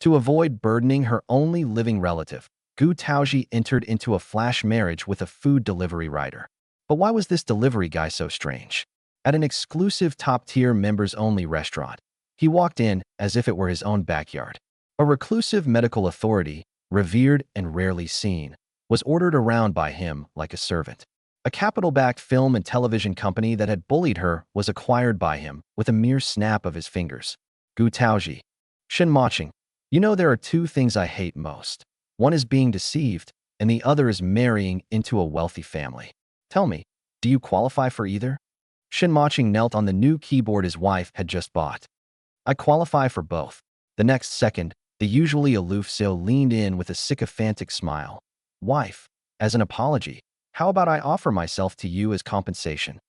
To avoid burdening her only living relative, Gu Taozhi entered into a flash marriage with a food delivery rider. But why was this delivery guy so strange? At an exclusive top-tier members-only restaurant, he walked in as if it were his own backyard. A reclusive medical authority, revered and rarely seen, was ordered around by him like a servant. A capital-backed film and television company that had bullied her was acquired by him with a mere snap of his fingers. Gu Taozhi. Shen Mocheng. You know, there are two things I hate most. One is being deceived, and the other is marrying into a wealthy family. Tell me, do you qualify for either? Shen Mocheng knelt on the new keyboard his wife had just bought. I qualify for both. The next second, the usually aloof Seo leaned in with a sycophantic smile. Wife, as an apology, how about I offer myself to you as compensation?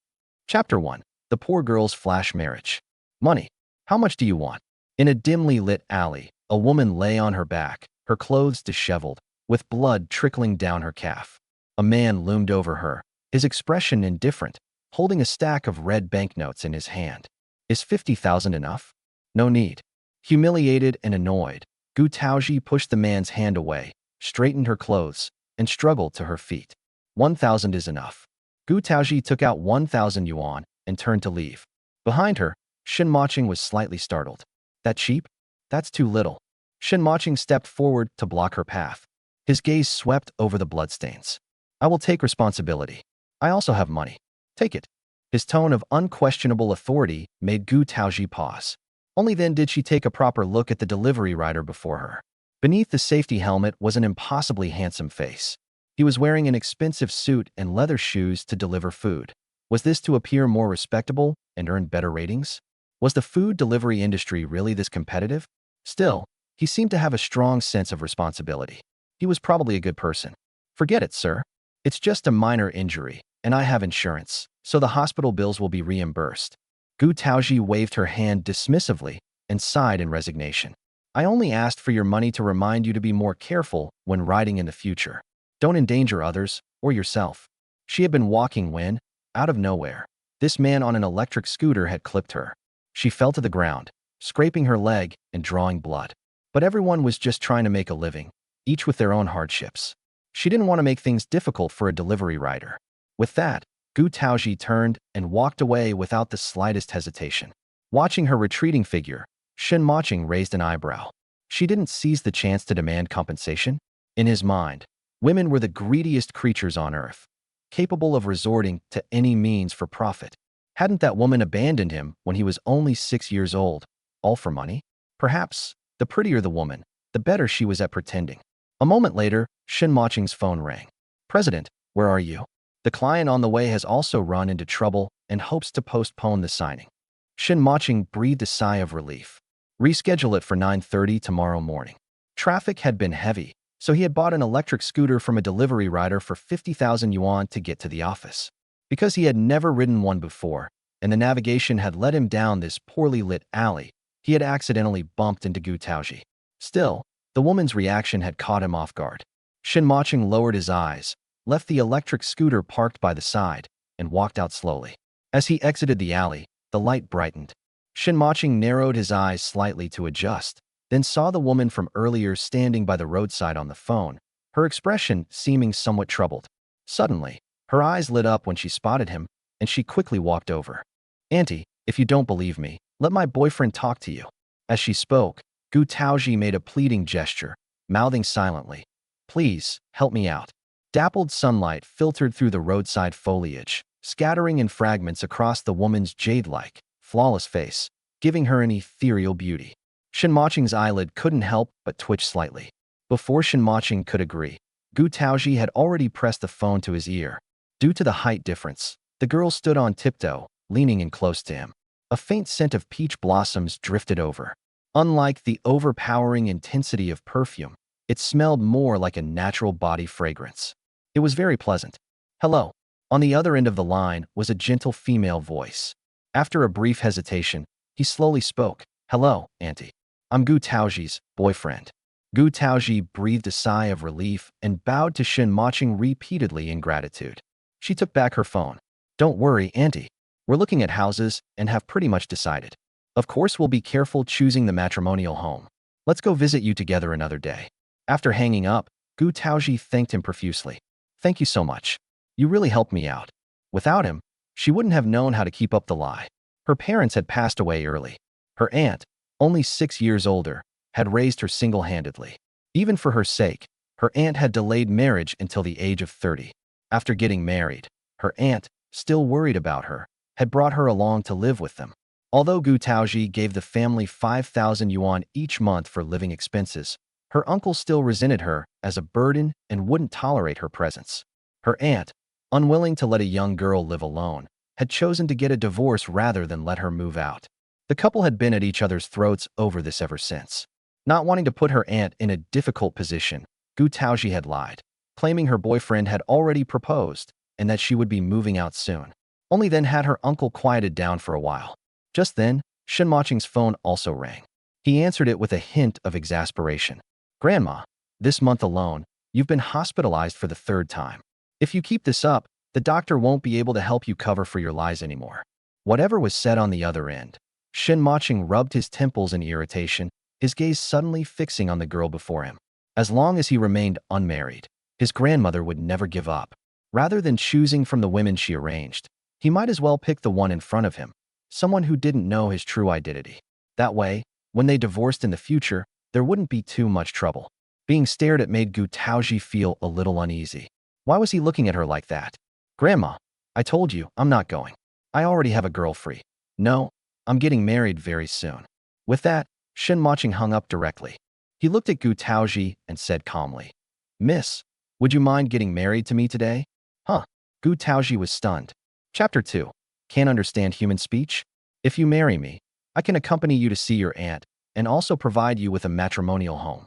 Chapter 1. The Poor Girl's Flash Marriage. Money. How much do you want? In a dimly lit alley, a woman lay on her back, her clothes disheveled, with blood trickling down her calf. A man loomed over her, his expression indifferent, holding a stack of red banknotes in his hand. Is 50,000 enough? No need. Humiliated and annoyed, Gu Taozhi pushed the man's hand away, straightened her clothes, and struggled to her feet. 1,000 is enough. Gu Taozhi took out 1,000 yuan and turned to leave. Behind her, Shen Mocheng was slightly startled. That cheap? That's too little. Shen Mocheng stepped forward to block her path. His gaze swept over the bloodstains. I will take responsibility. I also have money. Take it. His tone of unquestionable authority made Gu Taozhi pause. Only then did she take a proper look at the delivery rider before her. Beneath the safety helmet was an impossibly handsome face. He was wearing an expensive suit and leather shoes to deliver food. Was this to appear more respectable and earn better ratings? Was the food delivery industry really this competitive? Still, he seemed to have a strong sense of responsibility. He was probably a good person. Forget it, sir. It's just a minor injury, and I have insurance, so the hospital bills will be reimbursed. Gu Taozhi waved her hand dismissively and sighed in resignation. I only asked for your money to remind you to be more careful when riding in the future. Don't endanger others or yourself. She had been walking when, out of nowhere, this man on an electric scooter had clipped her. She fell to the ground, scraping her leg and drawing blood. But everyone was just trying to make a living, each with their own hardships. She didn't want to make things difficult for a delivery rider. With that, Gu Taozhi turned and walked away without the slightest hesitation. Watching her retreating figure, Shen Mocheng raised an eyebrow. She didn't seize the chance to demand compensation. In his mind, women were the greediest creatures on earth, capable of resorting to any means for profit. Hadn't that woman abandoned him when he was only 6 years old, all for money? Perhaps, the prettier the woman, the better she was at pretending. A moment later, Shen Mocheng's phone rang. President, where are you? The client on the way has also run into trouble and hopes to postpone the signing. Shen Mocheng breathed a sigh of relief. Reschedule it for 9:30 tomorrow morning. Traffic had been heavy, so he had bought an electric scooter from a delivery rider for 50,000 yuan to get to the office. Because he had never ridden one before, and the navigation had led him down this poorly lit alley, he had accidentally bumped into Gu Taozhi. Still, the woman's reaction had caught him off guard. Shen Mocheng lowered his eyes, left the electric scooter parked by the side, and walked out slowly. As he exited the alley, the light brightened. Shen Mocheng narrowed his eyes slightly to adjust, then saw the woman from earlier standing by the roadside on the phone, her expression seeming somewhat troubled. Suddenly, her eyes lit up when she spotted him, and she quickly walked over. Auntie, if you don't believe me, let my boyfriend talk to you. As she spoke, Gu Taozhi made a pleading gesture, mouthing silently, Please, help me out. Dappled sunlight filtered through the roadside foliage, scattering in fragments across the woman's jade-like, flawless face, giving her an ethereal beauty. Shen Mocheng's eyelid couldn't help but twitch slightly. Before Shen Mocheng could agree, Gu Taozhi had already pressed the phone to his ear. Due to the height difference, the girl stood on tiptoe, leaning in close to him. A faint scent of peach blossoms drifted over. Unlike the overpowering intensity of perfume, it smelled more like a natural body fragrance. It was very pleasant. Hello. On the other end of the line was a gentle female voice. After a brief hesitation, he slowly spoke. Hello, Auntie. I'm Gu Taozhi's boyfriend. Gu Taozhi breathed a sigh of relief and bowed to Shen Mocheng repeatedly in gratitude. She took back her phone. Don't worry, Auntie. We're looking at houses and have pretty much decided. Of course, we'll be careful choosing the matrimonial home. Let's go visit you together another day. After hanging up, Gu Taozhi thanked him profusely. Thank you so much. You really helped me out. Without him, she wouldn't have known how to keep up the lie. Her parents had passed away early. Her aunt, only 6 years older, had raised her single-handedly. Even for her sake, her aunt had delayed marriage until the age of 30. After getting married, her aunt, still worried about her, had brought her along to live with them. Although Gu Taozhi gave the family 5,000 yuan each month for living expenses, her uncle still resented her as a burden and wouldn't tolerate her presence. Her aunt, unwilling to let a young girl live alone, had chosen to get a divorce rather than let her move out. The couple had been at each other's throats over this ever since. Not wanting to put her aunt in a difficult position, Gu Taozhi had lied, claiming her boyfriend had already proposed and that she would be moving out soon. Only then had her uncle quieted down for a while. Just then, Shen Mocheng's phone also rang. He answered it with a hint of exasperation. Grandma, this month alone, you've been hospitalized for the 3rd time. If you keep this up, the doctor won't be able to help you cover for your lies anymore. Whatever was said on the other end, Shen Mocheng rubbed his temples in irritation, his gaze suddenly fixing on the girl before him. As long as he remained unmarried, his grandmother would never give up. Rather than choosing from the women she arranged, he might as well pick the one in front of him, someone who didn't know his true identity. That way, when they divorced in the future, there wouldn't be too much trouble. Being stared at made Gu Taozhi feel a little uneasy. Why was he looking at her like that? Grandma, I told you, I'm not going. I already have a girl free. No, I'm getting married very soon. With that, Shen Mocheng hung up directly. He looked at Gu Taozhi and said calmly, Miss, would you mind getting married to me today? Huh. Gu Taozhi was stunned. Chapter 2. Can't understand human speech? If you marry me, I can accompany you to see your aunt and also provide you with a matrimonial home.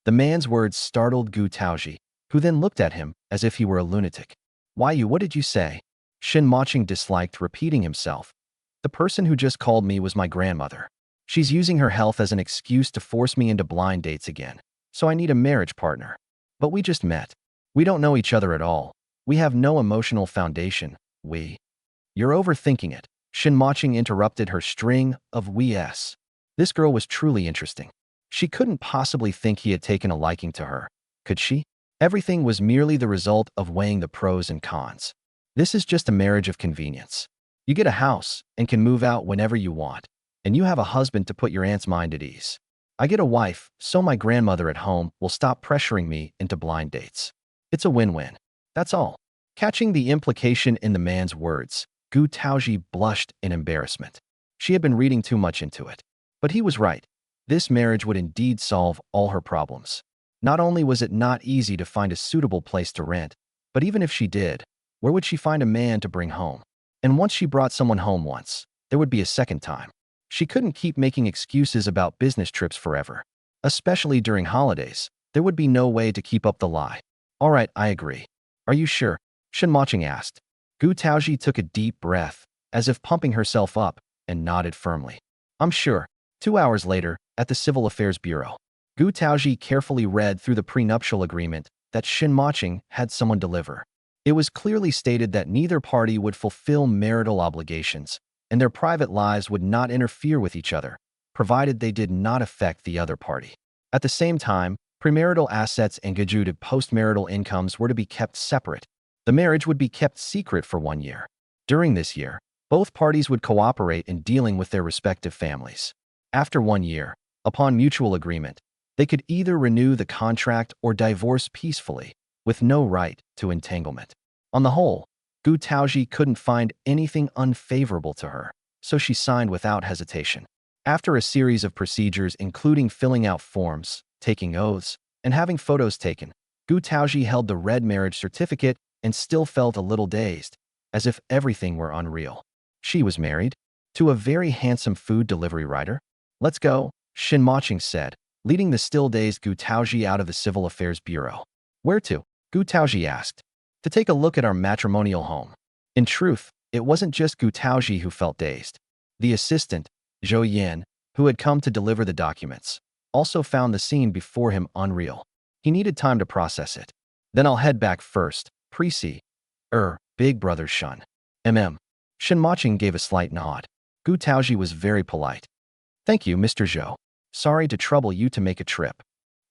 The man's words startled Gu Taozhi, who then looked at him as if he were a lunatic. What did you say? Shen Mocheng disliked repeating himself. The person who just called me was my grandmother. She's using her health as an excuse to force me into blind dates again, so I need a marriage partner. But we just met. We don't know each other at all. We have no emotional foundation. You're overthinking it. Shen Mocheng interrupted her string of we-s. This girl was truly interesting. She couldn't possibly think he had taken a liking to her, could she? Everything was merely the result of weighing the pros and cons. This is just a marriage of convenience. You get a house and can move out whenever you want, and you have a husband to put your aunt's mind at ease. I get a wife, so my grandmother at home will stop pressuring me into blind dates. It's a win-win. That's all. Catching the implication in the man's words, Gu Taozhi blushed in embarrassment. She had been reading too much into it. But he was right. This marriage would indeed solve all her problems. Not only was it not easy to find a suitable place to rent, but even if she did, where would she find a man to bring home? And once she brought someone home once, there would be a second time. She couldn't keep making excuses about business trips forever. Especially during holidays, there would be no way to keep up the lie. All right, I agree. Are you sure? Shen Mocheng asked. Gu Taozhi took a deep breath, as if pumping herself up, and nodded firmly. I'm sure. 2 hours later, at the Civil Affairs Bureau, Gu Taozhi carefully read through the prenuptial agreement that Shen Mocheng had someone deliver. It was clearly stated that neither party would fulfill marital obligations, and their private lives would not interfere with each other, provided they did not affect the other party. At the same time, premarital assets and gajuted postmarital incomes were to be kept separate. The marriage would be kept secret for 1 year. During this year, both parties would cooperate in dealing with their respective families. After 1 year, upon mutual agreement, they could either renew the contract or divorce peacefully, with no right to entanglement. On the whole, Gu Taozhi couldn't find anything unfavorable to her, so she signed without hesitation. After a series of procedures including filling out forms, taking oaths, and having photos taken, Gu Taozhi held the red marriage certificate and still felt a little dazed, as if everything were unreal. She was married to a very handsome food delivery rider. Let's go, Shen Mocheng said, leading the still-dazed Gu Taozhi out of the Civil Affairs Bureau. Where to? Gu Taozhi asked. To take a look at our matrimonial home. In truth, it wasn't just Gu Taozhi who felt dazed. The assistant, Zhou Yan, who had come to deliver the documents, also found the scene before him unreal. He needed time to process it. Then I'll head back first, Prissy. Big brother Shun. Shen Mocheng gave a slight nod. Gu Taozhi was very polite. Thank you, Mr. Zhou. Sorry to trouble you to make a trip.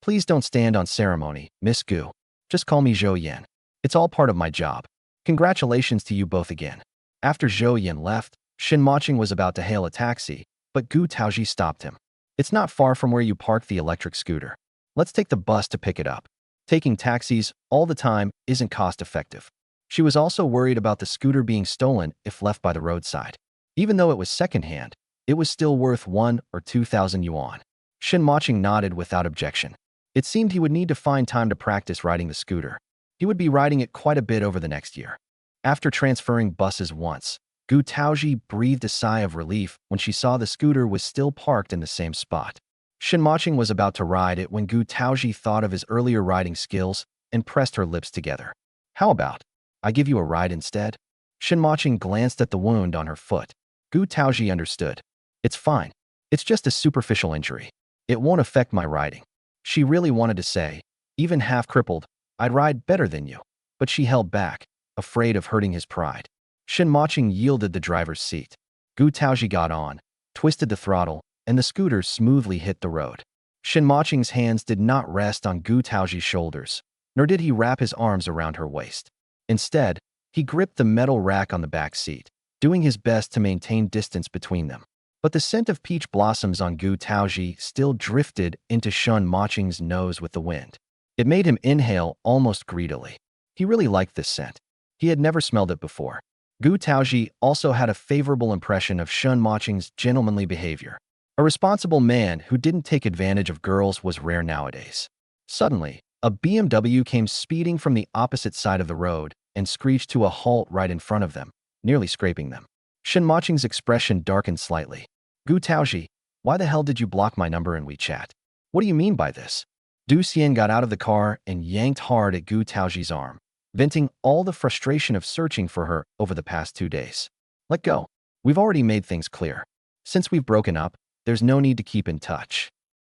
Please don't stand on ceremony, Miss Gu. Just call me Zhou Yan. It's all part of my job. Congratulations to you both again. After Zhou Yan left, Shen Mocheng was about to hail a taxi, but Gu Taozhi stopped him. It's not far from where you parked the electric scooter. Let's take the bus to pick it up. Taking taxis all the time isn't cost-effective. She was also worried about the scooter being stolen if left by the roadside. Even though it was secondhand, it was still worth 1 or 2,000 yuan. Shen Mocheng nodded without objection. It seemed he would need to find time to practice riding the scooter. He would be riding it quite a bit over the next year. After transferring buses once, Gu Taozhi breathed a sigh of relief when she saw the scooter was still parked in the same spot. Shen Mocheng was about to ride it when Gu Taozhi thought of his earlier riding skills and pressed her lips together. How about I give you a ride instead? Shen Mocheng glanced at the wound on her foot. Gu Taozhi understood. It's fine. It's just a superficial injury. It won't affect my riding. She really wanted to say, even half crippled, I'd ride better than you. But she held back, afraid of hurting his pride. Shen Mocheng yielded the driver's seat. Gu Taozhi got on, twisted the throttle, and the scooter smoothly hit the road. Shen Mocheng's hands did not rest on Gu Taozhi's shoulders, nor did he wrap his arms around her waist. Instead, he gripped the metal rack on the back seat, doing his best to maintain distance between them. But the scent of peach blossoms on Gu Taozhi still drifted into Shen Mocheng's nose with the wind. It made him inhale almost greedily. He really liked this scent. He had never smelled it before. Gu Taozhi also had a favorable impression of Shen Mocheng's gentlemanly behavior. A responsible man who didn't take advantage of girls was rare nowadays. Suddenly, a BMW came speeding from the opposite side of the road and screeched to a halt right in front of them, nearly scraping them. Shen Mocheng's expression darkened slightly. Gu Taozhi, why the hell did you block my number in WeChat? What do you mean by this? Du Xian got out of the car and yanked hard at Gu Taozhi's arm, venting all the frustration of searching for her over the past 2 days. Let go. We've already made things clear. Since we've broken up, there's no need to keep in touch.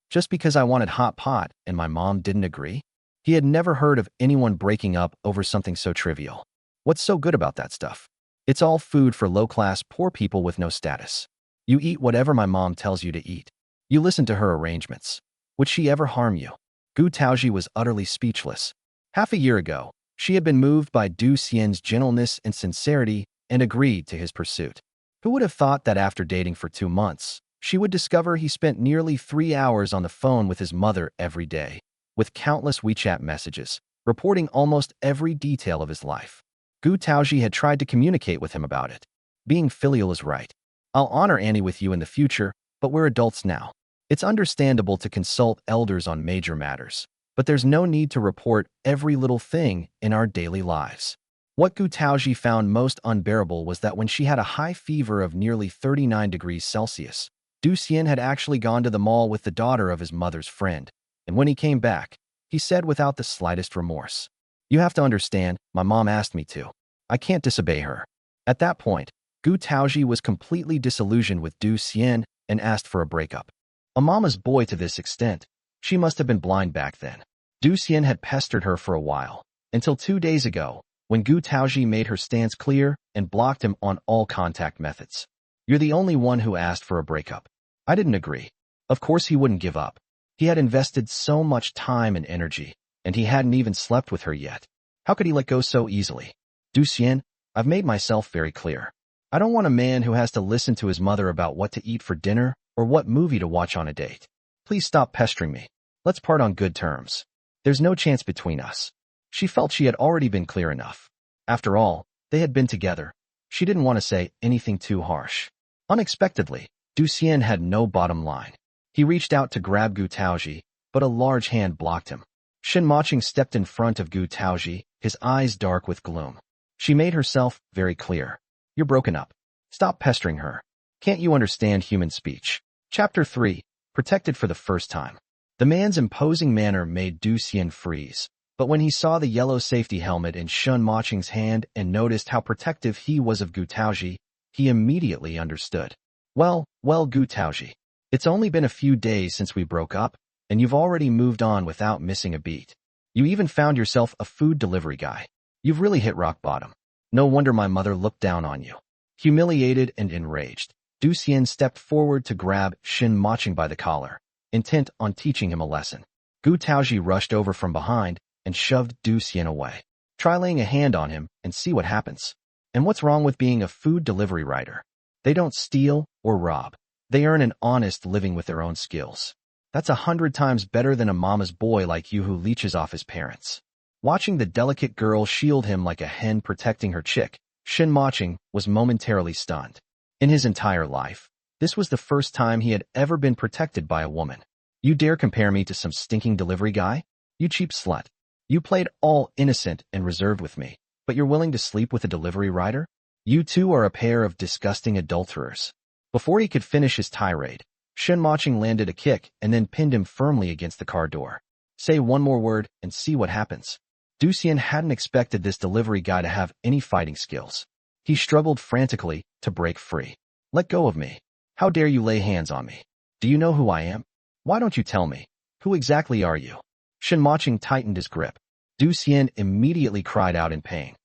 Just because I wanted hot pot and my mom didn't agree? He had never heard of anyone breaking up over something so trivial. What's so good about that stuff? It's all food for low-class poor people with no status. You eat whatever my mom tells you to eat. You listen to her arrangements. Would she ever harm you? Gu Taozhi was utterly speechless. Half a year ago, she had been moved by Du Xian's gentleness and sincerity and agreed to his pursuit. Who would have thought that after dating for 2 months, she would discover he spent nearly 3 hours on the phone with his mother every day, with countless WeChat messages, reporting almost every detail of his life. Gu Taozhi had tried to communicate with him about it. Being filial is right. I'll honor Annie with you in the future, but we're adults now. It's understandable to consult elders on major matters, but there's no need to report every little thing in our daily lives. What Gu Taozhi found most unbearable was that when she had a high fever of nearly 39 degrees Celsius, Du Xian had actually gone to the mall with the daughter of his mother's friend, and when he came back, he said without the slightest remorse, "You have to understand, my mom asked me to. I can't disobey her." At that point, Gu Taozhi was completely disillusioned with Du Xian and asked for a breakup. A mama's boy to this extent, she must have been blind back then. Du Xian had pestered her for a while, until 2 days ago, when Gu Taozhi made her stance clear and blocked him on all contact methods. You're the only one who asked for a breakup. I didn't agree. Of course he wouldn't give up. He had invested so much time and energy, and he hadn't even slept with her yet. How could he let go so easily? Du Xian, I've made myself very clear. I don't want a man who has to listen to his mother about what to eat for dinner or what movie to watch on a date. Please stop pestering me. Let's part on good terms. There's no chance between us. She felt she had already been clear enough. After all, they had been together. She didn't want to say anything too harsh. Unexpectedly, Du Xian had no bottom line. He reached out to grab Gu Taozhi, but a large hand blocked him. Shen Mocheng stepped in front of Gu Taozhi, his eyes dark with gloom. She made herself very clear. You're broken up. Stop pestering her. Can't you understand human speech? Chapter 3. Protected for the first time. The man's imposing manner made Du Xian freeze, but when he saw the yellow safety helmet in Shen Mocheng's hand and noticed how protective he was of Gu Taozhi, he immediately understood. Well, Gu Taozhi. It's only been a few days since we broke up, and you've already moved on without missing a beat. You even found yourself a food delivery guy. You've really hit rock bottom. No wonder my mother looked down on you. Humiliated and enraged, Du Xian stepped forward to grab Shen Mocheng by the collar. intent on teaching him a lesson. Gu Taozhi rushed over from behind and shoved Du Xian away. Try laying a hand on him and see what happens. And what's wrong with being a food delivery rider? They don't steal or rob. They earn an honest living with their own skills. That's 100 times better than a mama's boy like you who leeches off his parents. Watching the delicate girl shield him like a hen protecting her chick, Shen Mocheng was momentarily stunned. In his entire life, this was the first time he had ever been protected by a woman. You dare compare me to some stinking delivery guy? You cheap slut. You played all innocent and reserved with me, but you're willing to sleep with a delivery rider? You two are a pair of disgusting adulterers. Before he could finish his tirade, Shen Mocheng landed a kick and then pinned him firmly against the car door. Say one more word and see what happens. Du Xian hadn't expected this delivery guy to have any fighting skills. He struggled frantically to break free. Let go of me. How dare you lay hands on me? Do you know who I am? Why don't you tell me? Who exactly are you? Shen Mocheng tightened his grip. Du Xian immediately cried out in pain.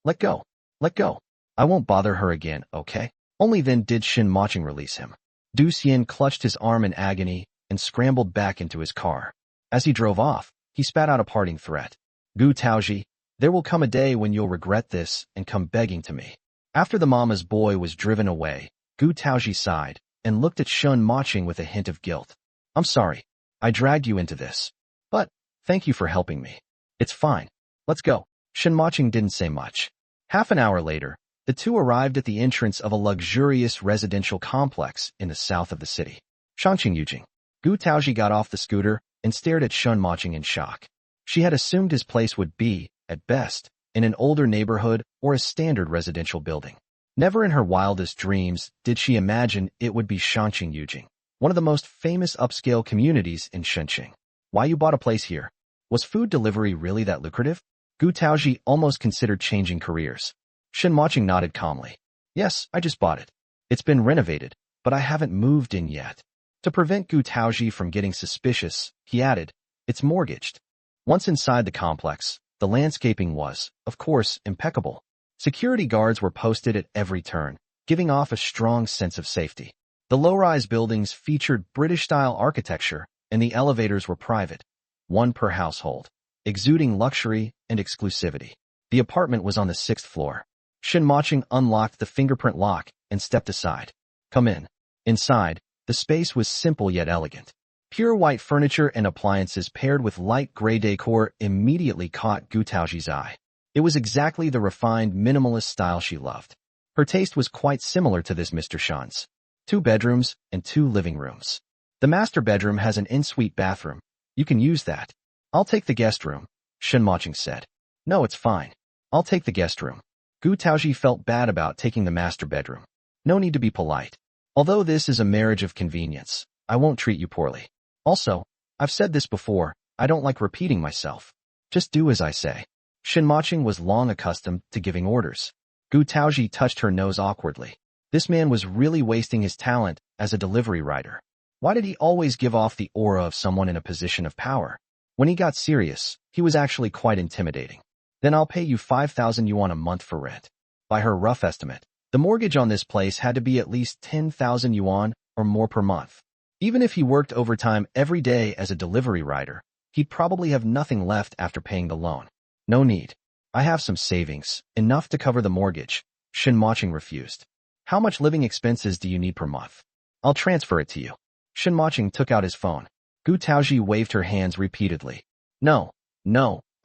Let go. Let go. I won't bother her again, okay? Only then did Shen Mocheng release him. Du Xian clutched his arm in agony and scrambled back into his car. As he drove off, he spat out a parting threat. Gu Taozhi, there will come a day when you'll regret this and come begging to me. After the mama's boy was driven away, Gu Taozhi sighed and looked at Shen Mocheng with a hint of guilt. I'm sorry. I dragged you into this. But, thank you for helping me. It's fine. Let's go. Shen Mocheng didn't say much. Half an hour later, the two arrived at the entrance of a luxurious residential complex in the south of the city. Shangqing Yujing. Gu Taozhi got off the scooter and stared at Shen Mocheng in shock. She had assumed his place would be, at best, in an older neighborhood or a standard residential building. Never in her wildest dreams did she imagine it would be Shangqing Yujing, one of the most famous upscale communities in Shenzhen. Why you bought a place here? Was food delivery really that lucrative? Gu Taozhi almost considered changing careers. Shen Mocheng nodded calmly. Yes, I just bought it. It's been renovated, but I haven't moved in yet. To prevent Gu Taozhi from getting suspicious, he added, it's mortgaged. Once inside the complex, the landscaping was, of course, impeccable. Security guards were posted at every turn, giving off a strong sense of safety. The low-rise buildings featured British-style architecture, and the elevators were private, one per household, exuding luxury and exclusivity. The apartment was on the 6th floor. Shen Mocheng unlocked the fingerprint lock and stepped aside. Come in. Inside, the space was simple yet elegant. Pure white furniture and appliances paired with light gray decor immediately caught Gu Taozhi's eye. It was exactly the refined minimalist style she loved. Her taste was quite similar to this Mr. Shan's. 2 bedrooms and 2 living rooms. The master bedroom has an en-suite bathroom. You can use that. I'll take the guest room, Shen Mocheng said. No, it's fine. I'll take the guest room. Gu Taozhi felt bad about taking the master bedroom. No need to be polite. Although this is a marriage of convenience, I won't treat you poorly. Also, I've said this before, I don't like repeating myself. Just do as I say. Shen Mocheng was long accustomed to giving orders. Gu Taozhi touched her nose awkwardly. This man was really wasting his talent as a delivery rider. Why did he always give off the aura of someone in a position of power? When he got serious, he was actually quite intimidating. Then I'll pay you 5,000 yuan a month for rent. By her rough estimate, the mortgage on this place had to be at least 10,000 yuan or more per month. Even if he worked overtime every day as a delivery rider, he'd probably have nothing left after paying the loan. No need. I have some savings, enough to cover the mortgage. Shen Mocheng refused. How much living expenses do you need per month? I'll transfer it to you. Shen Mocheng took out his phone. Gu Taozhi waved her hands repeatedly. No,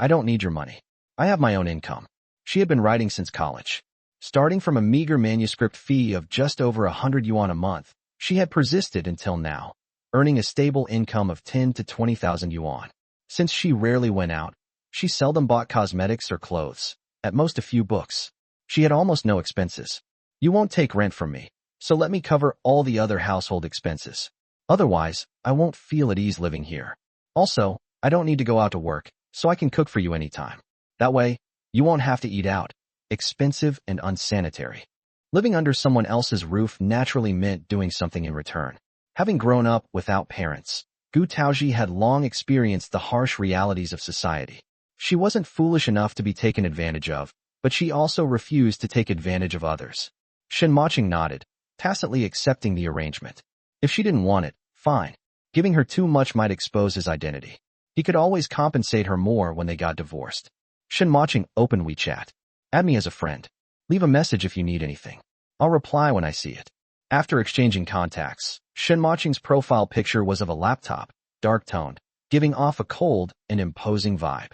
I don't need your money. I have my own income. She had been writing since college. Starting from a meager manuscript fee of just over 100 yuan a month, she had persisted until now, earning a stable income of 10 to 20,000 yuan. Since she rarely went out, she seldom bought cosmetics or clothes, at most a few books. She had almost no expenses. You won't take rent from me, so let me cover all the other household expenses. Otherwise, I won't feel at ease living here. Also, I don't need to go out to work, so I can cook for you anytime. That way, you won't have to eat out. Expensive and unsanitary. Living under someone else's roof naturally meant doing something in return. Having grown up without parents, Gu Taozhi had long experienced the harsh realities of society. She wasn't foolish enough to be taken advantage of, but she also refused to take advantage of others. Shen Mocheng nodded, tacitly accepting the arrangement. If she didn't want it, fine. Giving her too much might expose his identity. He could always compensate her more when they got divorced. Shen Mocheng open WeChat. Add me as a friend. Leave a message if you need anything. I'll reply when I see it. After exchanging contacts, Shen Mocheng's profile picture was of a laptop, dark-toned, giving off a cold and imposing vibe.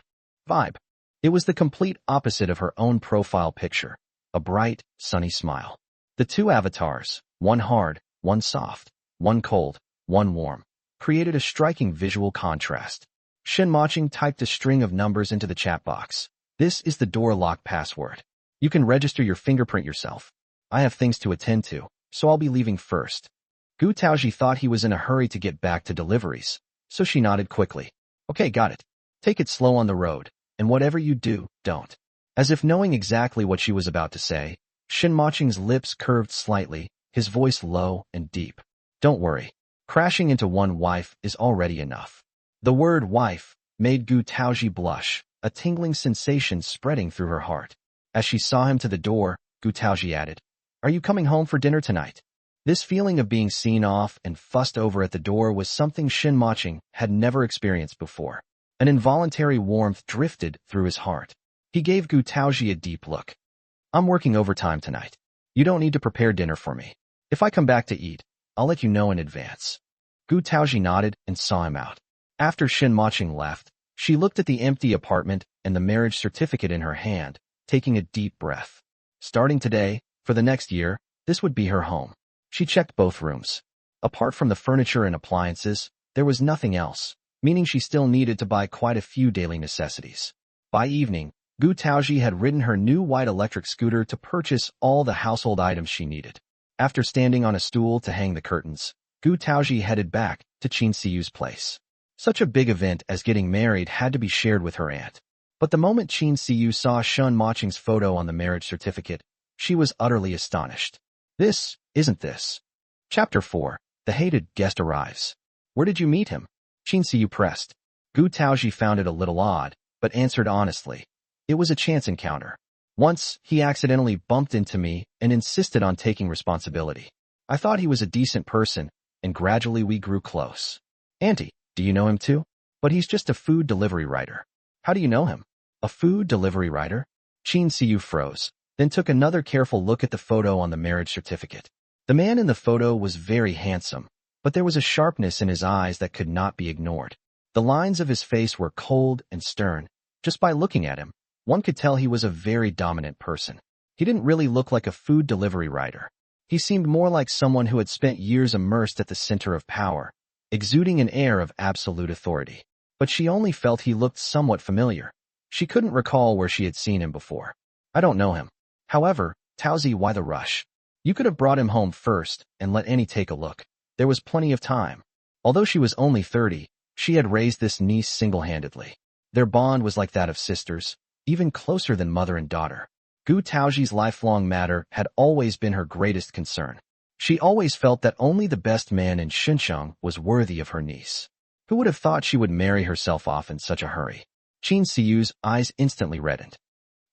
It was the complete opposite of her own profile picture, a bright, sunny smile. The two avatars, one hard, one soft, one cold, one warm, created a striking visual contrast. Shen Mocheng typed a string of numbers into the chat box. This is the door lock password. You can register your fingerprint yourself. I have things to attend to, so I'll be leaving first. Taozhi thought he was in a hurry to get back to deliveries, so she nodded quickly. Okay, got it. Take it slow on the road, and whatever you do, don't. As if knowing exactly what she was about to say, Shen Mocheng's lips curved slightly, his voice low and deep. Don't worry. Crashing into one wife is already enough. The word wife made Taozhi blush, a tingling sensation spreading through her heart. As she saw him to the door, Taozhi added, Are you coming home for dinner tonight? This feeling of being seen off and fussed over at the door was something Shen Mocheng had never experienced before. An involuntary warmth drifted through his heart. He gave Taozhi a deep look. I'm working overtime tonight. You don't need to prepare dinner for me. If I come back to eat, I'll let you know in advance. Taozhi nodded and saw him out. After Shen Mocheng left, she looked at the empty apartment and the marriage certificate in her hand, taking a deep breath. Starting today, for the next year, this would be her home. She checked both rooms. Apart from the furniture and appliances, there was nothing else, meaning she still needed to buy quite a few daily necessities. By evening, Taozhi had ridden her new white electric scooter to purchase all the household items she needed. After standing on a stool to hang the curtains, Taozhi headed back to Qin Siyu's place. Such a big event as getting married had to be shared with her aunt. But the moment Qin Siyu saw Shen Mocheng's photo on the marriage certificate, she was utterly astonished. This isn't this. Chapter 4. The hated guest arrives. Where did you meet him? Qin Siyu pressed. Taozhi found it a little odd, but answered honestly. It was a chance encounter. Once, he accidentally bumped into me and insisted on taking responsibility. I thought he was a decent person, and gradually we grew close. Auntie, do you know him too? But he's just a food delivery rider. How do you know him? A food delivery rider? Qin Siyu froze, then took another careful look at the photo on the marriage certificate. The man in the photo was very handsome, but there was a sharpness in his eyes that could not be ignored. The lines of his face were cold and stern. Just by looking at him, one could tell he was a very dominant person. He didn't really look like a food delivery rider. He seemed more like someone who had spent years immersed at the center of power, exuding an air of absolute authority. But she only felt he looked somewhat familiar. She couldn't recall where she had seen him before. I don't know him. However, Taozhi, why the rush? You could have brought him home first and let Annie take a look. There was plenty of time. Although she was only 30, she had raised this niece single-handedly. Their bond was like that of sisters, even closer than mother and daughter. Taozhi's lifelong matter had always been her greatest concern. She always felt that only the best man in Xinjiang was worthy of her niece. Who would have thought she would marry herself off in such a hurry? Qin Siyu's eyes instantly reddened.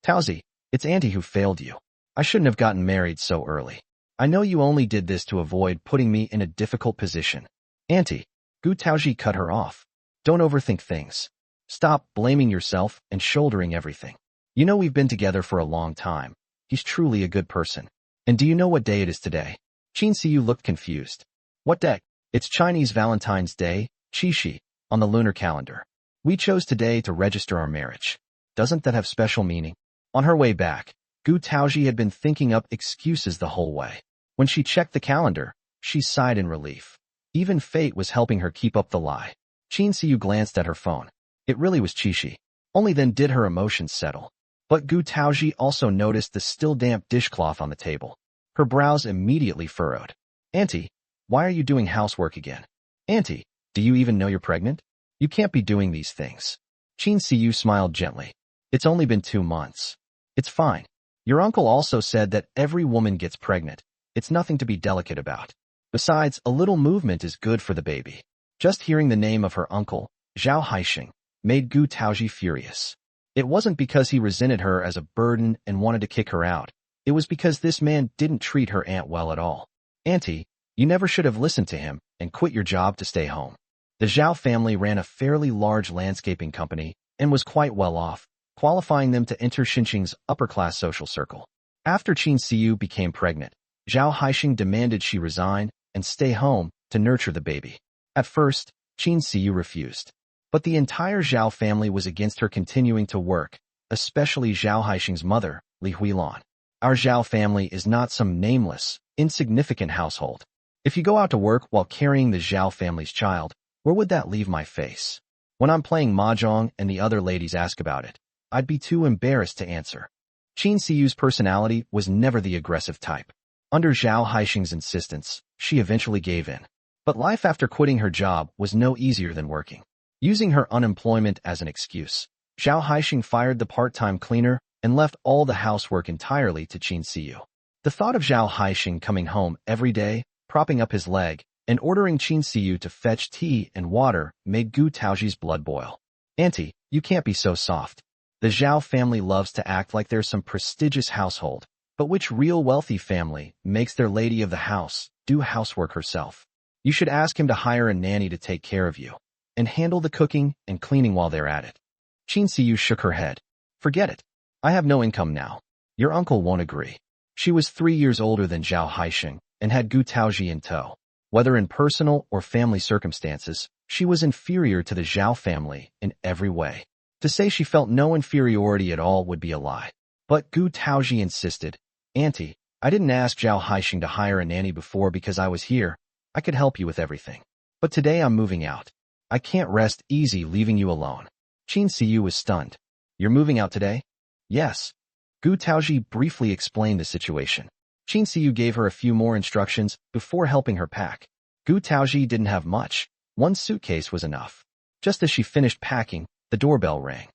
Taozhi, it's Auntie who failed you. I shouldn't have gotten married so early. I know you only did this to avoid putting me in a difficult position. Auntie, Taozhi cut her off. Don't overthink things. Stop blaming yourself and shouldering everything. You know we've been together for a long time. He's truly a good person. And do you know what day it is today? Qin Siyu looked confused. What day? It's Chinese Valentine's Day, Qixi, on the lunar calendar. We chose today to register our marriage. Doesn't that have special meaning? On her way back, Taozhi had been thinking up excuses the whole way. When she checked the calendar, she sighed in relief. Even fate was helping her keep up the lie. Qin Siyu glanced at her phone. It really was Qixi. Only then did her emotions settle. But Taozhi also noticed the still damp dishcloth on the table. Her brows immediately furrowed. Auntie, why are you doing housework again? Auntie, do you even know you're pregnant? You can't be doing these things. Qin Siyu smiled gently. It's only been 2 months. It's fine. Your uncle also said that every woman gets pregnant. It's nothing to be delicate about. Besides, a little movement is good for the baby. Just hearing the name of her uncle, Zhao Haixing, made Taozhi furious. It wasn't because he resented her as a burden and wanted to kick her out. It was because this man didn't treat her aunt well at all. Auntie, you never should have listened to him and quit your job to stay home. The Zhao family ran a fairly large landscaping company and was quite well off, qualifying them to enter Xinqing's upper-class social circle. After Qin Siyu became pregnant, Zhao Haixing demanded she resign and stay home to nurture the baby. At first, Qin Siyu refused. But the entire Zhao family was against her continuing to work, especially Zhao Haixing's mother, Li Huilan. Our Zhao family is not some nameless, insignificant household. If you go out to work while carrying the Zhao family's child, where would that leave my face? When I'm playing mahjong and the other ladies ask about it, I'd be too embarrassed to answer. Qin Siyu's personality was never the aggressive type. Under Zhao Haixing's insistence, she eventually gave in. But life after quitting her job was no easier than working. Using her unemployment as an excuse, Zhao Haixing fired the part-time cleaner and left all the housework entirely to Qin Siyu. The thought of Zhao Haixing coming home every day, propping up his leg, and ordering Qin Siyu to fetch tea and water made Gu Taozhi's blood boil. "Auntie, you can't be so soft. The Zhao family loves to act like they're some prestigious household, but which real wealthy family makes their lady of the house do housework herself? You should ask him to hire a nanny to take care of you, and handle the cooking and cleaning while they're at it." Qin Siyu shook her head. "Forget it. I have no income now. Your uncle won't agree." She was 3 years older than Zhao Haixing and had Gu Taozhi in tow. Whether in personal or family circumstances, she was inferior to the Zhao family in every way. To say she felt no inferiority at all would be a lie. But Gu Taozhi insisted, "Auntie, I didn't ask Zhao Haixing to hire a nanny before because I was here. I could help you with everything. But today I'm moving out. I can't rest easy leaving you alone." Qin Siyu was stunned. "You're moving out today?" "Yes." Gu Taozhi briefly explained the situation. Qin Siyu gave her a few more instructions before helping her pack. Gu Taozhi didn't have much. One suitcase was enough. Just as she finished packing, the doorbell rang.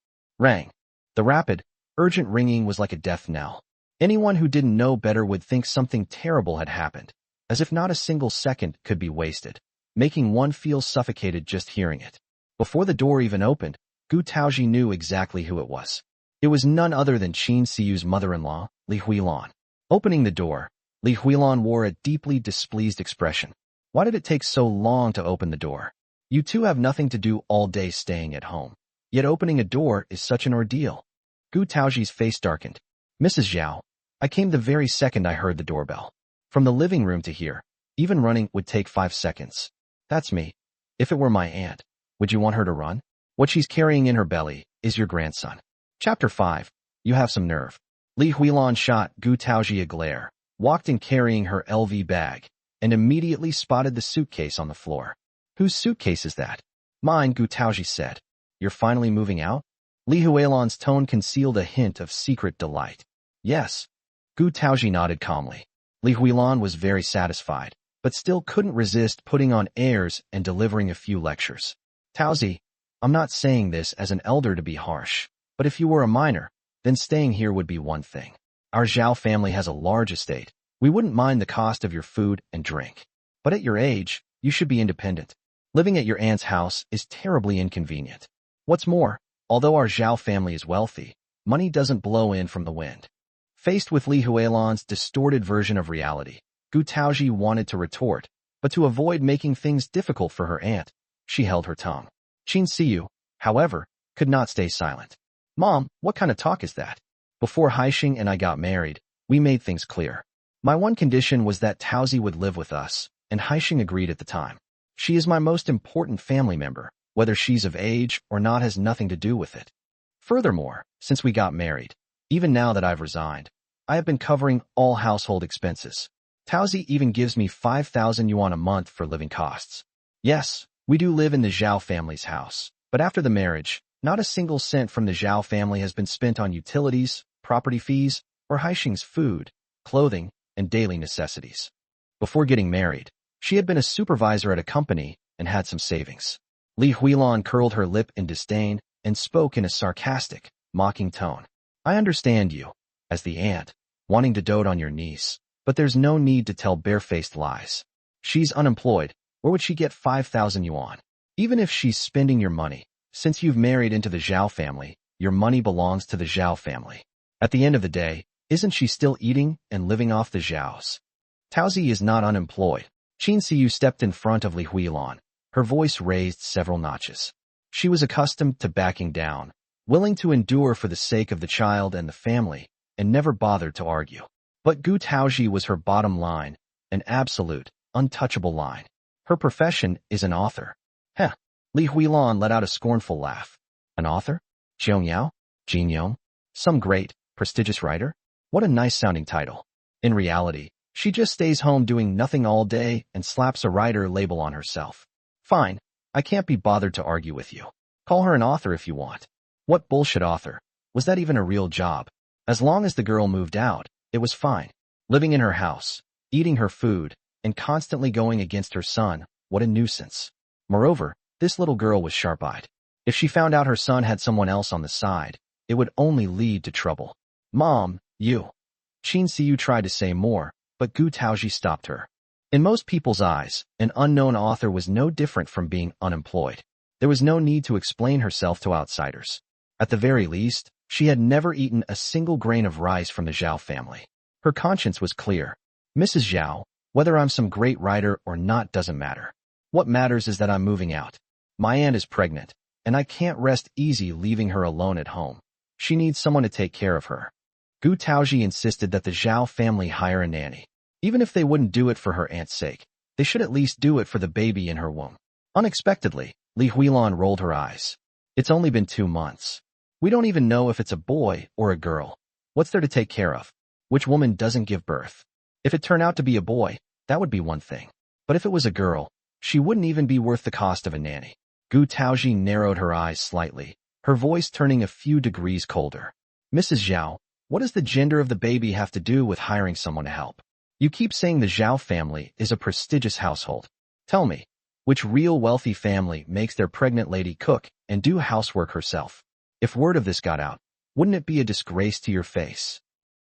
The rapid, urgent ringing was like a death knell. Anyone who didn't know better would think something terrible had happened, as if not a single second could be wasted, making one feel suffocated just hearing it. Before the door even opened, Gu Taozhi knew exactly who it was. It was none other than Qin Siyu's mother-in-law, Li Huilan. Opening the door, Li Huilan wore a deeply displeased expression. "Why did it take so long to open the door? You two have nothing to do all day staying at home. Yet opening a door is such an ordeal." Gu Taozhi's face darkened. "Mrs. Zhao, I came the very second I heard the doorbell. From the living room to here, even running would take 5 seconds. That's me. If it were my aunt, would you want her to run? What she's carrying in her belly is your grandson." Chapter 5. You have some nerve. Li Huilan shot Gu Taozhi a glare, walked in carrying her LV bag, and immediately spotted the suitcase on the floor. "Whose suitcase is that?" "Mine," Gu Taozhi said. "You're finally moving out?" Li Huilan's tone concealed a hint of secret delight. "Yes." Gu Taozhi nodded calmly. Li Huilan was very satisfied, but still couldn't resist putting on airs and delivering a few lectures. "Taozhi, I'm not saying this as an elder to be harsh, but if you were a minor, then staying here would be one thing. Our Zhao family has a large estate. We wouldn't mind the cost of your food and drink. But at your age, you should be independent. Living at your aunt's house is terribly inconvenient. What's more, although our Zhao family is wealthy, money doesn't blow in from the wind." Faced with Li Huilan's distorted version of reality, Gu Taozhi wanted to retort, but to avoid making things difficult for her aunt, she held her tongue. Qin Siyu, however, could not stay silent. "Mom, what kind of talk is that? Before Haixing and I got married, we made things clear. My one condition was that Taozhi would live with us, and Haixing agreed at the time. She is my most important family member. Whether she's of age or not has nothing to do with it. Furthermore, since we got married, even now that I've resigned, I have been covering all household expenses. Taozhi even gives me 5,000 yuan a month for living costs. Yes, we do live in the Zhao family's house, but after the marriage, not a single cent from the Zhao family has been spent on utilities, property fees, or Haixing's food, clothing, and daily necessities. Before getting married, she had been a supervisor at a company and had some savings." Li Huilan curled her lip in disdain and spoke in a sarcastic, mocking tone. "I understand you, as the aunt, wanting to dote on your niece, but there's no need to tell barefaced lies. She's unemployed. Where would she get 5,000 yuan? Even if she's spending your money, since you've married into the Zhao family, your money belongs to the Zhao family. At the end of the day, isn't she still eating and living off the Zhaos? Taozhi is not unemployed." Qin Siyu stepped in front of Li Huilan, Her voice raised several notches. She was accustomed to backing down, willing to endure for the sake of the child and the family, and never bothered to argue. But Gu Taozhi was her bottom line, an absolute, untouchable line. Her profession is an author. Heh. Li Huilan let out a scornful laugh. An author? Jiang Yao? Jin Yong? Some great, prestigious writer? What a nice-sounding title. In reality, she just stays home doing nothing all day and slaps a writer label on herself. Fine, I can't be bothered to argue with you. Call her an author if you want. What bullshit author? Was that even a real job? As long as the girl moved out, it was fine. Living in her house, eating her food, and constantly going against her son, what a nuisance. Moreover, this little girl was sharp-eyed. If she found out her son had someone else on the side, it would only lead to trouble. Mom, you. Qin Siyu tried to say more, but Gu Taozhi stopped her. In most people's eyes, an unknown author was no different from being unemployed. There was no need to explain herself to outsiders. At the very least, she had never eaten a single grain of rice from the Zhao family. Her conscience was clear. Mrs. Zhao, whether I'm some great writer or not doesn't matter. What matters is that I'm moving out. My aunt is pregnant, and I can't rest easy leaving her alone at home. She needs someone to take care of her. Gu Taozhi insisted that the Zhao family hire a nanny. Even if they wouldn't do it for her aunt's sake, they should at least do it for the baby in her womb. Unexpectedly, Li Huilan rolled her eyes. It's only been 2 months. We don't even know if it's a boy or a girl. What's there to take care of? Which woman doesn't give birth? If it turned out to be a boy, that would be one thing. But if it was a girl, she wouldn't even be worth the cost of a nanny. Gu Taozhi narrowed her eyes slightly, her voice turning a few degrees colder. Mrs. Zhao, what does the gender of the baby have to do with hiring someone to help? You keep saying the Zhao family is a prestigious household. Tell me, which real wealthy family makes their pregnant lady cook and do housework herself? If word of this got out, wouldn't it be a disgrace to your face?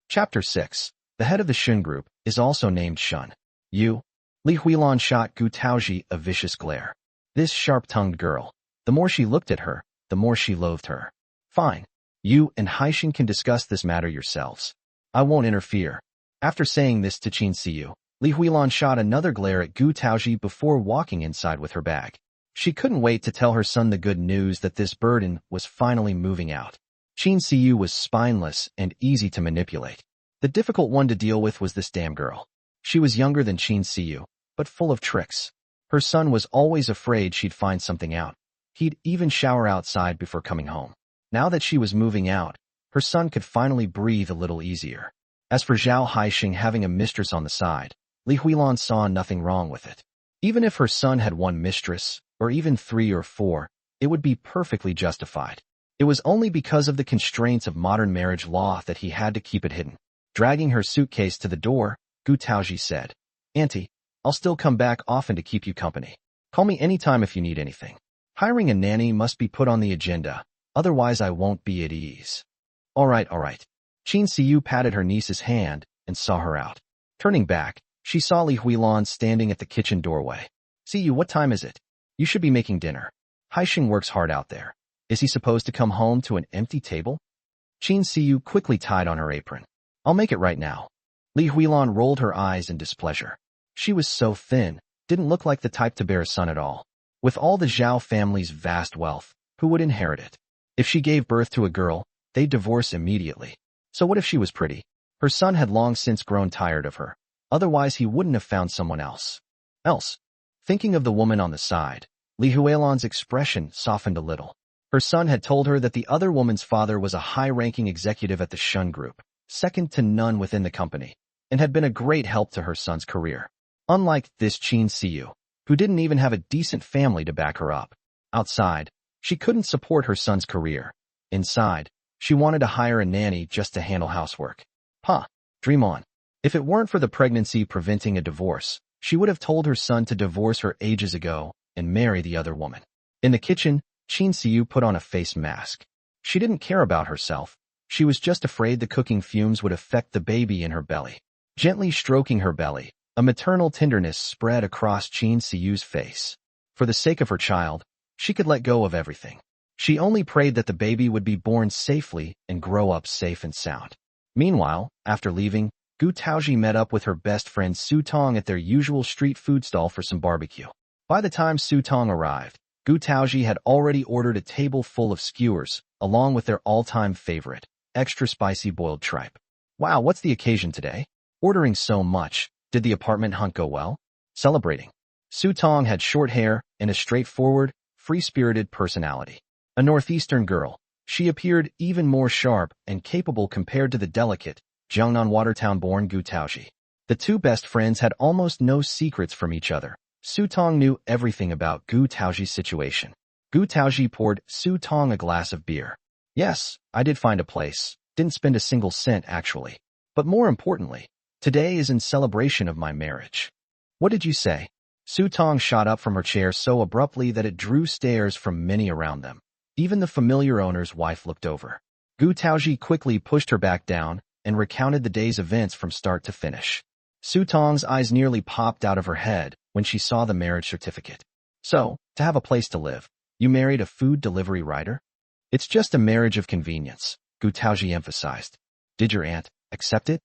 Chapter 6. The head of the Shen group is also named Shen. You. Li Huilan shot Gu Taozhi a vicious glare. This sharp-tongued girl. The more she looked at her, the more she loathed her. Fine. You and Haixin can discuss this matter yourselves. I won't interfere. After saying this to Qin Siyu, Li Huilan shot another glare at Gu Taozhi before walking inside with her bag. She couldn't wait to tell her son the good news that this burden was finally moving out. Qin Siyu was spineless and easy to manipulate. The difficult one to deal with was this damn girl. She was younger than Qin Siyu, but full of tricks. Her son was always afraid she'd find something out. He'd even shower outside before coming home. Now that she was moving out, her son could finally breathe a little easier. As for Zhao Haixing having a mistress on the side, Li Huilan saw nothing wrong with it. Even if her son had one mistress, or even 3 or 4, it would be perfectly justified. It was only because of the constraints of modern marriage law that he had to keep it hidden. Dragging her suitcase to the door, Gu Taozhi said, Auntie, I'll still come back often to keep you company. Call me anytime if you need anything. Hiring a nanny must be put on the agenda, otherwise I won't be at ease. All right. Qin Siyu patted her niece's hand and saw her out. Turning back, she saw Li Huilan standing at the kitchen doorway. Siyu, what time is it? You should be making dinner. Haixing works hard out there. Is he supposed to come home to an empty table? Qin Siyu quickly tied on her apron. I'll make it right now. Li Huilan rolled her eyes in displeasure. She was so thin, didn't look like the type to bear a son at all. With all the Zhao family's vast wealth, who would inherit it? If she gave birth to a girl, they'd divorce immediately. So what if she was pretty? Her son had long since grown tired of her. Otherwise he wouldn't have found someone else. Thinking of the woman on the side, Li Huilan's expression softened a little. Her son had told her that the other woman's father was a high-ranking executive at the Shen group, second to none within the company, and had been a great help to her son's career. Unlike this Qin Siyu, who didn't even have a decent family to back her up. Outside, she couldn't support her son's career. Inside, she wanted to hire a nanny just to handle housework. Dream on. If it weren't for the pregnancy preventing a divorce, she would have told her son to divorce her ages ago and marry the other woman. In the kitchen, Qin Siyu put on a face mask. She didn't care about herself. She was just afraid the cooking fumes would affect the baby in her belly. Gently stroking her belly, a maternal tenderness spread across Qin Siyu's face. For the sake of her child, she could let go of everything. She only prayed that the baby would be born safely and grow up safe and sound. Meanwhile, after leaving, Gu Taozhi met up with her best friend Su Tong at their usual street food stall for some barbecue. By the time Su Tong arrived, Gu Taozhi had already ordered a table full of skewers, along with their all-time favorite, extra spicy boiled tripe. Wow, what's the occasion today? Ordering so much, did the apartment hunt go well? Celebrating. Su Tong had short hair and a straightforward, free-spirited personality. A northeastern girl, she appeared even more sharp and capable compared to the delicate, Jiangnan Watertown-born Gu Taozhi. The two best friends had almost no secrets from each other. Su Tong knew everything about Gu Taozhi's situation. Gu Taozhi poured Su Tong a glass of beer. Yes, I did find a place. Didn't spend a single cent, actually. But more importantly, today is in celebration of my marriage. What did you say? Su Tong shot up from her chair so abruptly that it drew stares from many around them. Even the familiar owner's wife looked over. Gu Taozhi quickly pushed her back down and recounted the day's events from start to finish. Su Tong's eyes nearly popped out of her head when she saw the marriage certificate. So, to have a place to live, you married a food delivery rider? It's just a marriage of convenience, Gu Taozhi emphasized. Did your aunt accept it?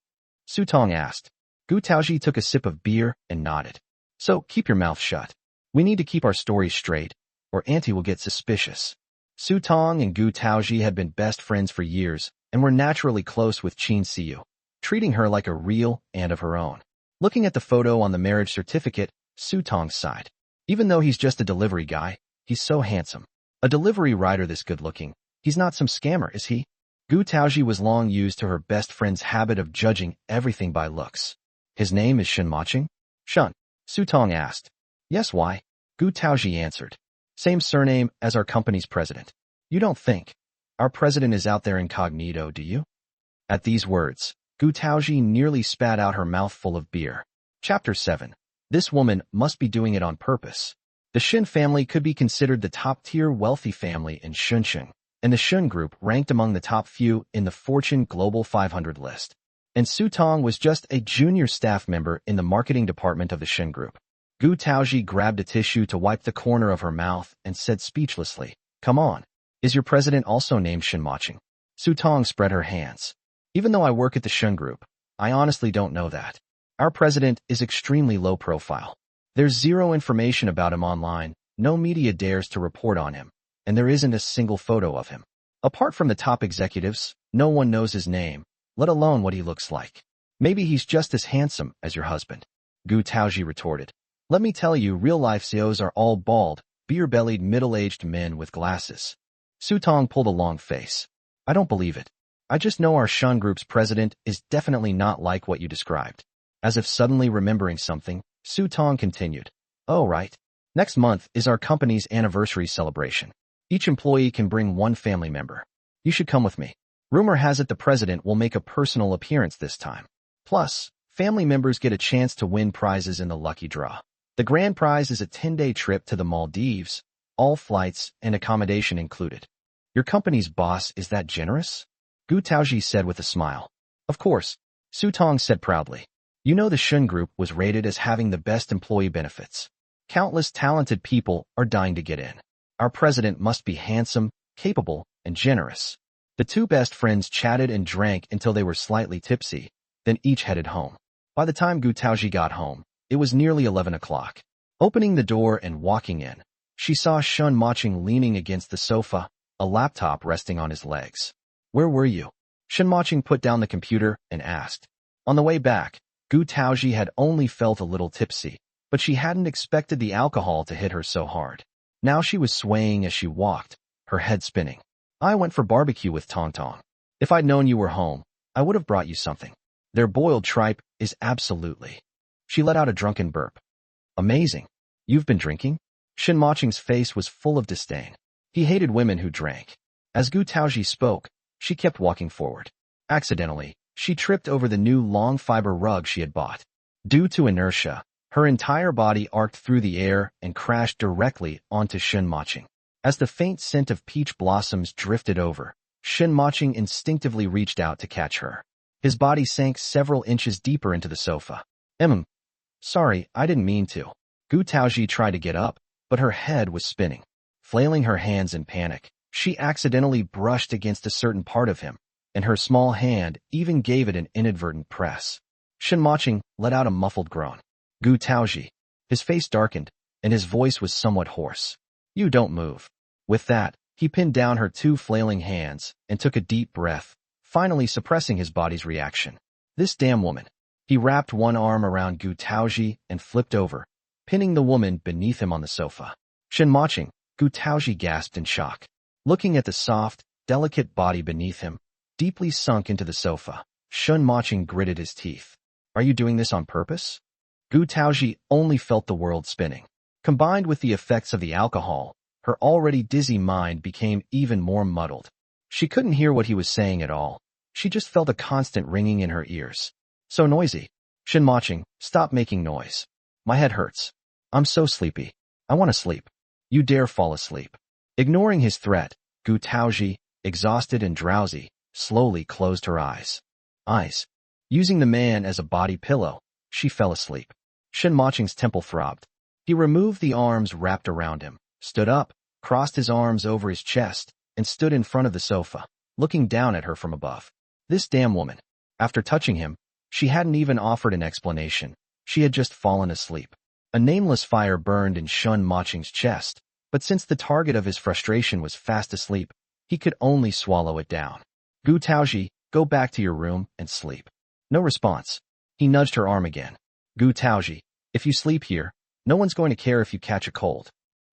Su Tong asked. Gu Taozhi took a sip of beer and nodded. So, keep your mouth shut. We need to keep our stories straight, or Auntie will get suspicious. Su Tong and Gu Taozhi had been best friends for years and were naturally close with Qin Siyu, treating her like a real aunt of her own. Looking at the photo on the marriage certificate, Su Tong sighed. Even though he's just a delivery guy, he's so handsome. A delivery rider this good-looking. He's not some scammer, is he? Gu Taozhi was long used to her best friend's habit of judging everything by looks. His name is Shen Mocheng? Shen, Su Tong asked. Yes, why? Gu Taozhi answered. Same surname as our company's president. You don't think our president is out there incognito, do you? At these words, Gu Taozhi nearly spat out her mouth full of beer. Chapter 7. This woman must be doing it on purpose. The Shen family could be considered the top-tier wealthy family in Shenzhen, and the Shen group ranked among the top few in the Fortune Global 500 list. And Su Tong was just a junior staff member in the marketing department of the Shen group. Gu Taozhi grabbed a tissue to wipe the corner of her mouth and said speechlessly, Come on. Is your president also named Shen Mocheng? Su Tong spread her hands. Even though I work at the Shen group, I honestly don't know that. Our president is extremely low profile. There's zero information about him online, no media dares to report on him, and there isn't a single photo of him. Apart from the top executives, no one knows his name, let alone what he looks like. Maybe he's just as handsome as your husband. Gu Taozhi retorted. Let me tell you, real-life CEOs are all bald, beer-bellied middle-aged men with glasses. Su Tong pulled a long face. I don't believe it. I just know our Shen group's president is definitely not like what you described. As if suddenly remembering something, Su Tong continued. Oh, right. Next month is our company's anniversary celebration. Each employee can bring one family member. You should come with me. Rumor has it the president will make a personal appearance this time. Plus, family members get a chance to win prizes in the lucky draw. The grand prize is a 10-day trip to the Maldives, all flights and accommodation included. Your company's boss is that generous? Gu Taozhi said with a smile. Of course, Su Tong said proudly. You know the Shen group was rated as having the best employee benefits. Countless talented people are dying to get in. Our president must be handsome, capable, and generous. The two best friends chatted and drank until they were slightly tipsy, then each headed home. By the time Gu Taozhi got home, it was nearly 11 o'clock. Opening the door and walking in, she saw Shen Mocheng leaning against the sofa, a laptop resting on his legs. Where were you? Shen Mocheng put down the computer and asked. On the way back, Gu Taozhi had only felt a little tipsy, but she hadn't expected the alcohol to hit her so hard. Now she was swaying as she walked, her head spinning. I went for barbecue with Tong Tong. If I'd known you were home, I would have brought you something. Their boiled tripe is absolutely. She let out a drunken burp. Amazing. You've been drinking? Shen Mocheng's face was full of disdain. He hated women who drank. As Gu Taozhi spoke, she kept walking forward. Accidentally, she tripped over the new long fiber rug she had bought. Due to inertia, her entire body arced through the air and crashed directly onto Shen Mocheng. As the faint scent of peach blossoms drifted over, Shen Mocheng instinctively reached out to catch her. His body sank several inches deeper into the sofa. Sorry, I didn't mean to. Gu Taozhi tried to get up, but her head was spinning. Flailing her hands in panic, she accidentally brushed against a certain part of him, and her small hand even gave it an inadvertent press. Shen Mocheng let out a muffled groan. Gu Taozhi. His face darkened. and his voice was somewhat hoarse. You don't move. With that, he pinned down her two flailing hands and took a deep breath, finally suppressing his body's reaction. This damn woman. He wrapped one arm around Gu Taozhi and flipped over, pinning the woman beneath him on the sofa. Shen Mocheng, Gu Taozhi gasped in shock. Looking at the soft, delicate body beneath him, deeply sunk into the sofa, Shen Mocheng gritted his teeth. Are you doing this on purpose? Gu Taozhi only felt the world spinning. Combined with the effects of the alcohol, her already dizzy mind became even more muddled. She couldn't hear what he was saying at all. She just felt a constant ringing in her ears. So noisy. Shen Mocheng, stop making noise. My head hurts. I'm so sleepy. I want to sleep. You dare fall asleep. Ignoring his threat, Gu Taozhi, exhausted and drowsy, slowly closed her eyes. Using the man as a body pillow, she fell asleep. Shen Mocheng's temple throbbed. He removed the arms wrapped around him, stood up, crossed his arms over his chest, and stood in front of the sofa, looking down at her from above. This damn woman. After touching him, she hadn't even offered an explanation. She had just fallen asleep. A nameless fire burned in Shen Mocheng's chest, but since the target of his frustration was fast asleep, he could only swallow it down. Gu Taozhi, go back to your room and sleep. No response. He nudged her arm again. Gu Taozhi, if you sleep here, no one's going to care if you catch a cold.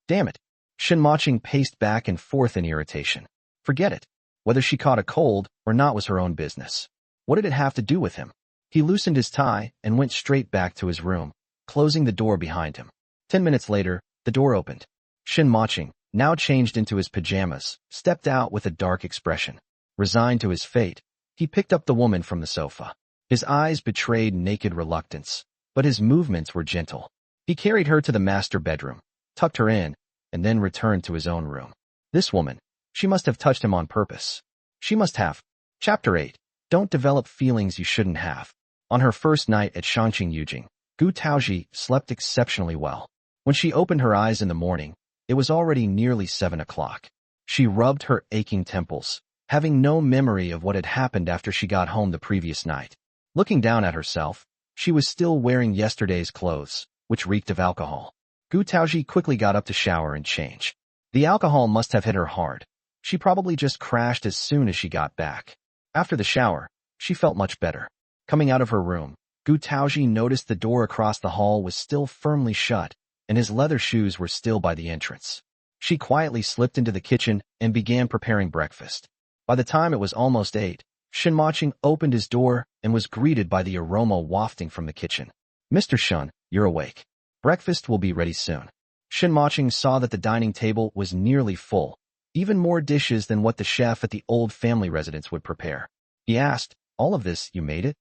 Damn it. Shen Mocheng paced back and forth in irritation. Forget it. Whether she caught a cold or not was her own business. What did it have to do with him? He loosened his tie and went straight back to his room, closing the door behind him. 10 minutes later, the door opened. Shen Mocheng, now changed into his pajamas, stepped out with a dark expression. Resigned to his fate, he picked up the woman from the sofa. His eyes betrayed naked reluctance, but his movements were gentle. He carried her to the master bedroom, tucked her in, and then returned to his own room. This woman, she must have touched him on purpose. She must have. Chapter 8. Don't develop feelings you shouldn't have. On her first night at Shangqing Yujing, Gu Taozhi slept exceptionally well. When she opened her eyes in the morning, it was already nearly 7 o'clock. She rubbed her aching temples, having no memory of what had happened after she got home the previous night. Looking down at herself, she was still wearing yesterday's clothes, which reeked of alcohol. Gu Taozhi quickly got up to shower and change. The alcohol must have hit her hard. She probably just crashed as soon as she got back. After the shower, she felt much better. Coming out of her room, Gu Taozhi noticed the door across the hall was still firmly shut, and his leather shoes were still by the entrance. She quietly slipped into the kitchen and began preparing breakfast. By the time it was almost 8, Shen Mocheng opened his door and was greeted by the aroma wafting from the kitchen. Mr. Shen, you're awake. Breakfast will be ready soon. Shen Mocheng saw that the dining table was nearly full, even more dishes than what the chef at the old family residence would prepare. He asked, all of this, you made it?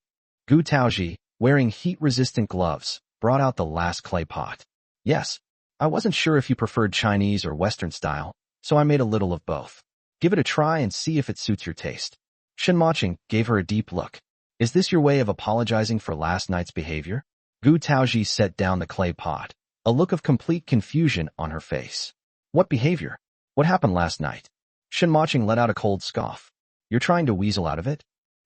Gu Taozhi, wearing heat-resistant gloves, brought out the last clay pot. Yes. I wasn't sure if you preferred Chinese or Western style, so I made a little of both. Give it a try and see if it suits your taste. Shen Mocheng gave her a deep look. Is this your way of apologizing for last night's behavior? Gu Taozhi set down the clay pot, a look of complete confusion on her face. What behavior? What happened last night? Shen Mocheng let out a cold scoff. You're trying to weasel out of it?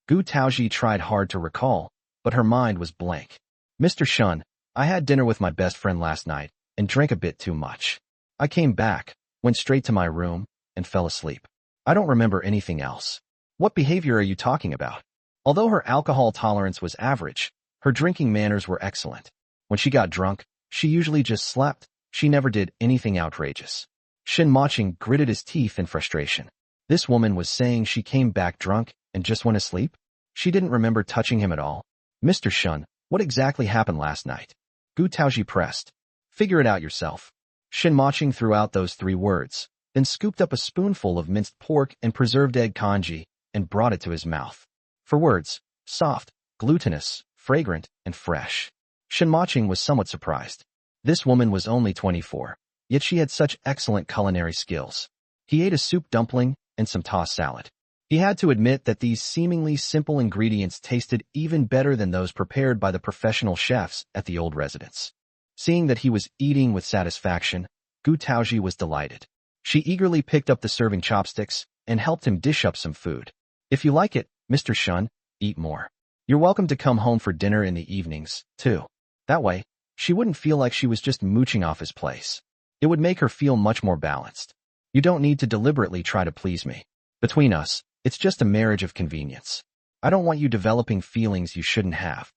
Gu Taozhi tried hard to recall, but her mind was blank. Mr. Shen, I had dinner with my best friend last night and drank a bit too much. I came back, went straight to my room, and fell asleep. I don't remember anything else. What behavior are you talking about? Although her alcohol tolerance was average, her drinking manners were excellent. When she got drunk, she usually just slept. She never did anything outrageous. Shen Mocheng gritted his teeth in frustration. This woman was saying she came back drunk and just went asleep? She didn't remember touching him at all. Mr. Shen, what exactly happened last night? Gu Taozhi pressed. Figure it out yourself. Shen Mocheng threw out those 3 words, then scooped up a spoonful of minced pork and preserved egg congee and brought it to his mouth. For words, soft, glutinous, fragrant, and fresh. Shen Mocheng was somewhat surprised. This woman was only 24, yet she had such excellent culinary skills. He ate a soup dumpling and some tossed salad. He had to admit that these seemingly simple ingredients tasted even better than those prepared by the professional chefs at the old residence. Seeing that he was eating with satisfaction, Gu Taozhi was delighted. She eagerly picked up the serving chopsticks and helped him dish up some food. If you like it, Mr. Shen, eat more. You're welcome to come home for dinner in the evenings, too. That way, She wouldn't feel like she was just mooching off his place. It would make her feel much more balanced. You don't need to deliberately try to please me. Between us, it's just a marriage of convenience. I don't want you developing feelings you shouldn't have.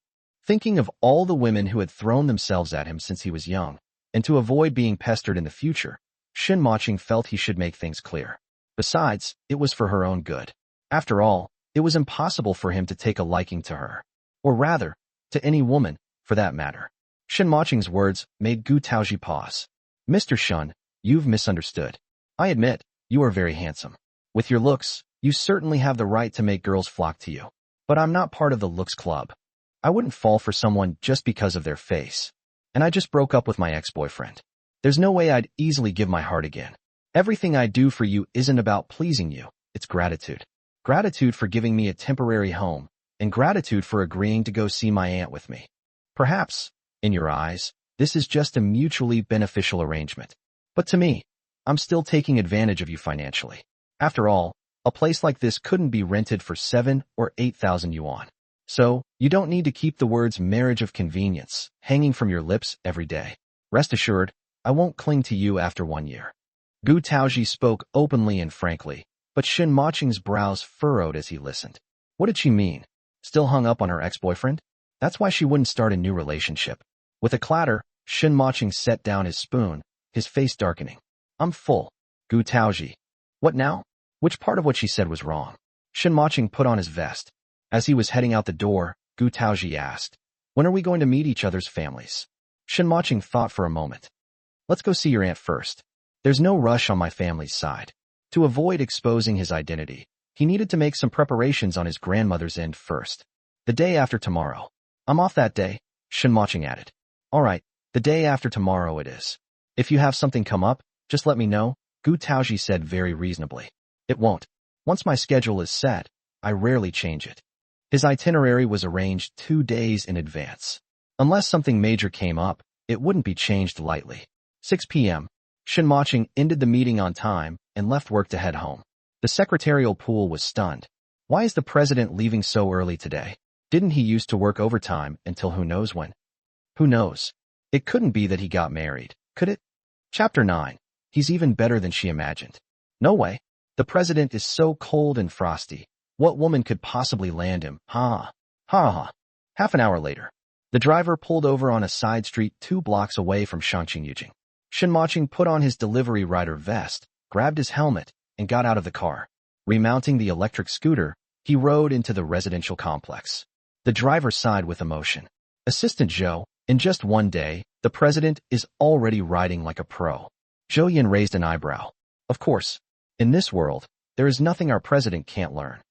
Thinking of all the women who had thrown themselves at him since he was young, and to avoid being pestered in the future, Shen Mocheng felt he should make things clear. Besides, it was for her own good. After all, it was impossible for him to take a liking to her. Or rather, to any woman, for that matter. Shen Mocheng's words made Gu Taozhi pause. Mr. Shen, you've misunderstood. I admit, you are very handsome. With your looks, you certainly have the right to make girls flock to you. But I'm not part of the looks club. I wouldn't fall for someone just because of their face. And I just broke up with my ex-boyfriend. There's no way I'd easily give my heart again. Everything I do for you isn't about pleasing you, it's gratitude. Gratitude for giving me a temporary home, and gratitude for agreeing to go see my aunt with me. Perhaps, in your eyes, this is just a mutually beneficial arrangement. But to me, I'm still taking advantage of you financially. After all, a place like this couldn't be rented for 7 or 8,000 yuan. So, you don't need to keep the words marriage of convenience hanging from your lips every day. Rest assured, I won't cling to you after 1 year. Gu Taozhi spoke openly and frankly, but Shen Mocheng's brows furrowed as he listened. What did she mean? Still hung up on her ex-boyfriend? That's why she wouldn't start a new relationship. With a clatter, Shen Mocheng set down his spoon, his face darkening. I'm full. Gu Taozhi. What now? Which part of what she said was wrong? Shen Mocheng put on his vest. As he was heading out the door, Gu Taozhi asked, when are we going to meet each other's families? Shen Mocheng thought for a moment. Let's go see your aunt first. There's no rush on my family's side. To avoid exposing his identity, he needed to make some preparations on his grandmother's end first. The day after tomorrow. I'm off that day, Shen Mocheng added. All right, the day after tomorrow it is. If you have something come up, just let me know, Gu Taozhi said very reasonably. It won't. Once my schedule is set, I rarely change it. His itinerary was arranged 2 days in advance. Unless something major came up, it wouldn't be changed lightly. 6 p.m. Shen Mocheng ended the meeting on time and left work to head home. The secretarial pool was stunned. Why is the president leaving so early today? Didn't he used to work overtime until who knows when? Who knows? It couldn't be that he got married, could it? Chapter 9. He's even better than she imagined. No way. The president is so cold and frosty. What woman could possibly land him? Ha. Ha ha. Half an hour later, the driver pulled over on a side street 2 blocks away from Shangqingyujing. Shen Mocheng put on his delivery rider vest, grabbed his helmet, and got out of the car. Remounting the electric scooter, he rode into the residential complex. The driver sighed with emotion. Assistant Zhou, in just 1 day, the president is already riding like a pro. Zhou Yin raised an eyebrow. Of course, in this world, there is nothing our president can't learn.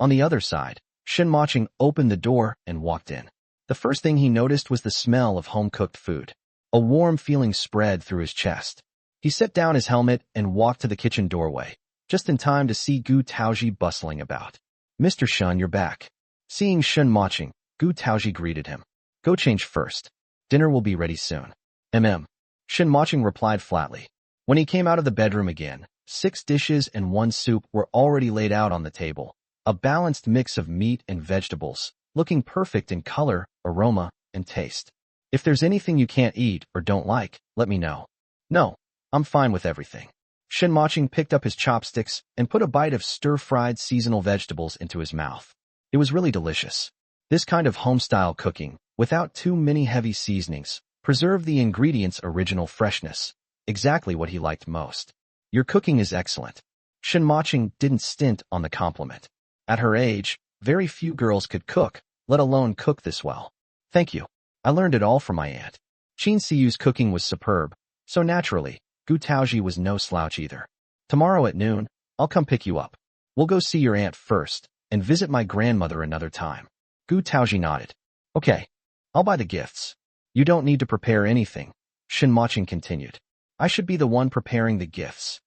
On the other side, Shen Mocheng opened the door and walked in. The first thing he noticed was the smell of home-cooked food. A warm feeling spread through his chest. He set down his helmet and walked to the kitchen doorway, just in time to see Gu Taozhi bustling about. Mr. Shen, you're back. Seeing Shen Mocheng, Gu Taozhi greeted him. Go change first. Dinner will be ready soon. Shen Mocheng replied flatly. When he came out of the bedroom again, 6 dishes and 1 soup were already laid out on the table. A balanced mix of meat and vegetables, looking perfect in color, aroma, and taste. If there's anything you can't eat or don't like, let me know. No, I'm fine with everything. Shen Mocheng picked up his chopsticks and put a bite of stir-fried seasonal vegetables into his mouth. It was really delicious. This kind of home-style cooking, without too many heavy seasonings, preserved the ingredients' original freshness, exactly what he liked most. Your cooking is excellent. Shen Mocheng didn't stint on the compliment. At her age, very few girls could cook, let alone cook this well. Thank you. I learned it all from my aunt. Qin Siyu's cooking was superb, so naturally, Gu Taozhi was no slouch either. Tomorrow at noon, I'll come pick you up. We'll go see your aunt first, and visit my grandmother another time. Gu Taozhi nodded. Okay, I'll buy the gifts. You don't need to prepare anything, Shen Mocheng continued. I should be the one preparing the gifts.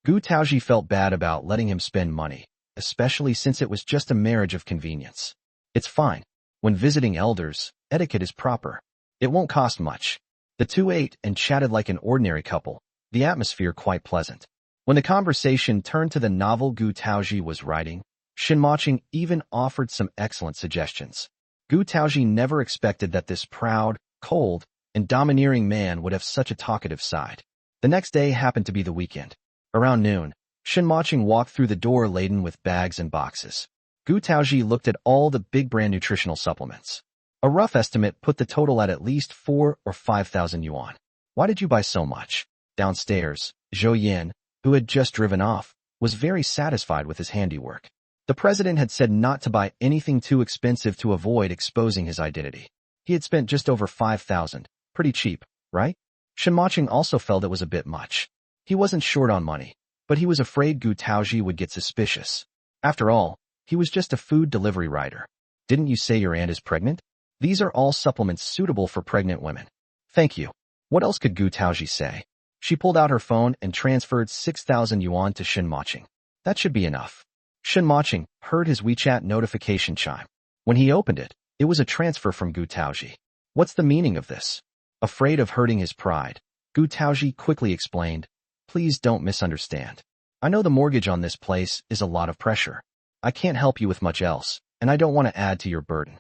Gu Taozhi felt bad about letting him spend money, especially since it was just a marriage of convenience. It's fine. When visiting elders, etiquette is proper. It won't cost much. The two ate and chatted like an ordinary couple, the atmosphere quite pleasant. When the conversation turned to the novel Gu Taozhi was writing, Shen Mocheng even offered some excellent suggestions. Gu Taozhi never expected that this proud, cold, and domineering man would have such a talkative side. The next day happened to be the weekend. Around noon, Shen Mocheng walked through the door laden with bags and boxes. Taozhi looked at all the big brand nutritional supplements. A rough estimate put the total at least 4 or 5,000 yuan. Why did you buy so much? Downstairs, Zhou Yin, who had just driven off, was very satisfied with his handiwork. The president had said not to buy anything too expensive to avoid exposing his identity. He had spent just over 5,000. Pretty cheap, right? Shen Mocheng also felt it was a bit much. He wasn't short on money, but he was afraid Taozhi would get suspicious. After all, he was just a food delivery rider. Didn't you say your aunt is pregnant? These are all supplements suitable for pregnant women. Thank you. What else could Taozhi say? She pulled out her phone and transferred 6,000 yuan to Shen Mocheng. That should be enough. Shen Mocheng heard his WeChat notification chime. When he opened it, it was a transfer from Taozhi. What's the meaning of this? Afraid of hurting his pride, Taozhi quickly explained, please don't misunderstand. I know the mortgage on this place is a lot of pressure. I can't help you with much else, and I don't want to add to your burden.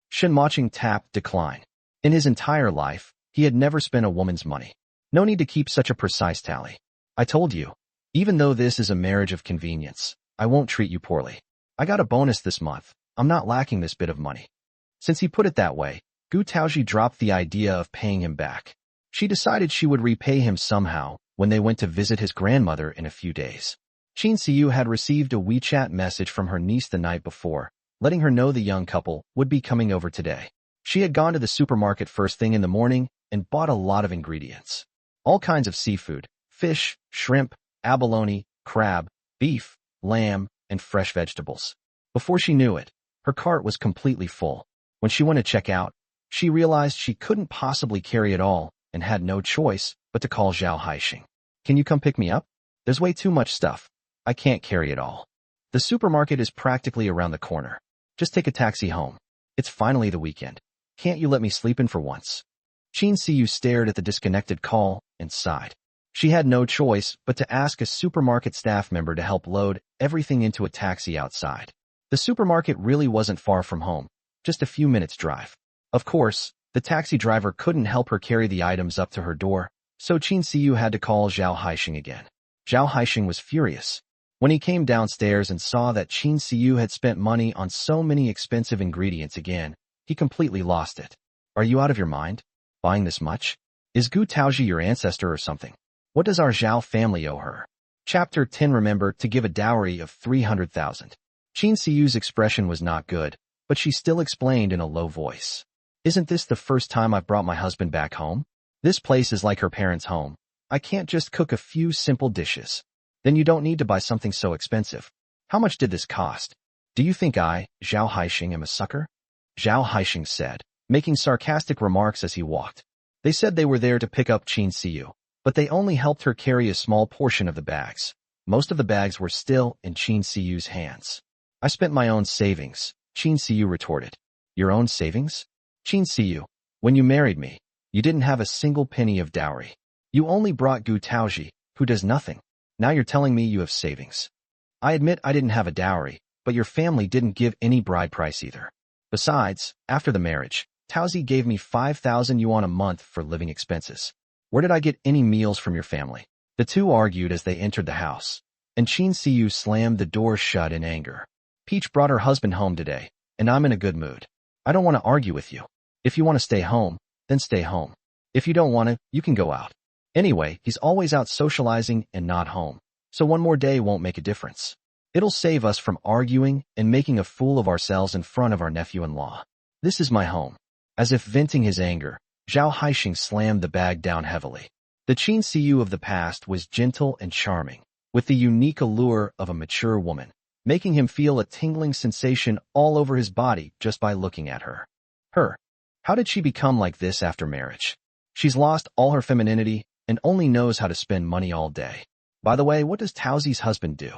Shen Mocheng tapped decline. In his entire life, he had never spent a woman's money. No need to keep such a precise tally. I told you, even though this is a marriage of convenience, I won't treat you poorly. I got a bonus this month. I'm not lacking this bit of money. Since he put it that way, Taozhi dropped the idea of paying him back. She decided she would repay him somehow when they went to visit his grandmother in a few days. Qin Siyu had received a WeChat message from her niece the night before, letting her know the young couple would be coming over today. She had gone to the supermarket first thing in the morning and bought a lot of ingredients. All kinds of seafood, fish, shrimp, abalone, crab, beef, lamb, and fresh vegetables. Before she knew it, her cart was completely full. When she went to check out, she realized she couldn't possibly carry it all and had no choice but to call Zhao Haixing. Can you come pick me up? There's way too much stuff. I can't carry it all. The supermarket is practically around the corner. Just take a taxi home. It's finally the weekend. Can't you let me sleep in for once? Qin Siyu stared at the disconnected call and sighed. She had no choice but to ask a supermarket staff member to help load everything into a taxi outside. The supermarket really wasn't far from home, just a few minutes' drive. Of course, the taxi driver couldn't help her carry the items up to her door, so Qin Siyu had to call Zhao Haixing again. Zhao Haixing was furious. When he came downstairs and saw that Qin Siyu had spent money on so many expensive ingredients again, he completely lost it. Are you out of your mind? Buying this much? Is Taozhi your ancestor or something? What does our Zhao family owe her? Chapter 10. Remember to give a dowry of 300,000. Qin Siyu's expression was not good, but she still explained in a low voice. Isn't this the first time I've brought my husband back home? This place is like her parents' home. I can't just cook a few simple dishes. Then you don't need to buy something so expensive. How much did this cost? Do you think I, Zhao Haixing, am a sucker? Zhao Haixing said, making sarcastic remarks as he walked. They said they were there to pick up Qin Siyu, but they only helped her carry a small portion of the bags. Most of the bags were still in Qin Siyu's hands. I spent my own savings, Qin Siyu retorted. Your own savings? Qin Siyu, when you married me, you didn't have a single penny of dowry. You only brought Taozhi, who does nothing. Now you're telling me you have savings. I admit I didn't have a dowry, but your family didn't give any bride price either. Besides, after the marriage, Taozhi gave me 5,000 yuan a month for living expenses. Where did I get any meals from your family? The two argued as they entered the house, and Qin Siyu slammed the door shut in anger. Peach brought her husband home today, and I'm in a good mood. I don't want to argue with you. If you want to stay home, then stay home. If you don't want to, you can go out. Anyway, he's always out socializing and not home, so one more day won't make a difference. It'll save us from arguing and making a fool of ourselves in front of our nephew-in-law. This is my home. As if venting his anger, Zhao Haixing slammed the bag down heavily. The Qin Siyu of the past was gentle and charming, with the unique allure of a mature woman, making him feel a tingling sensation all over his body just by looking at her. How did she become like this after marriage? She's lost all her femininity and only knows how to spend money all day. By the way, what does Taozi's husband do?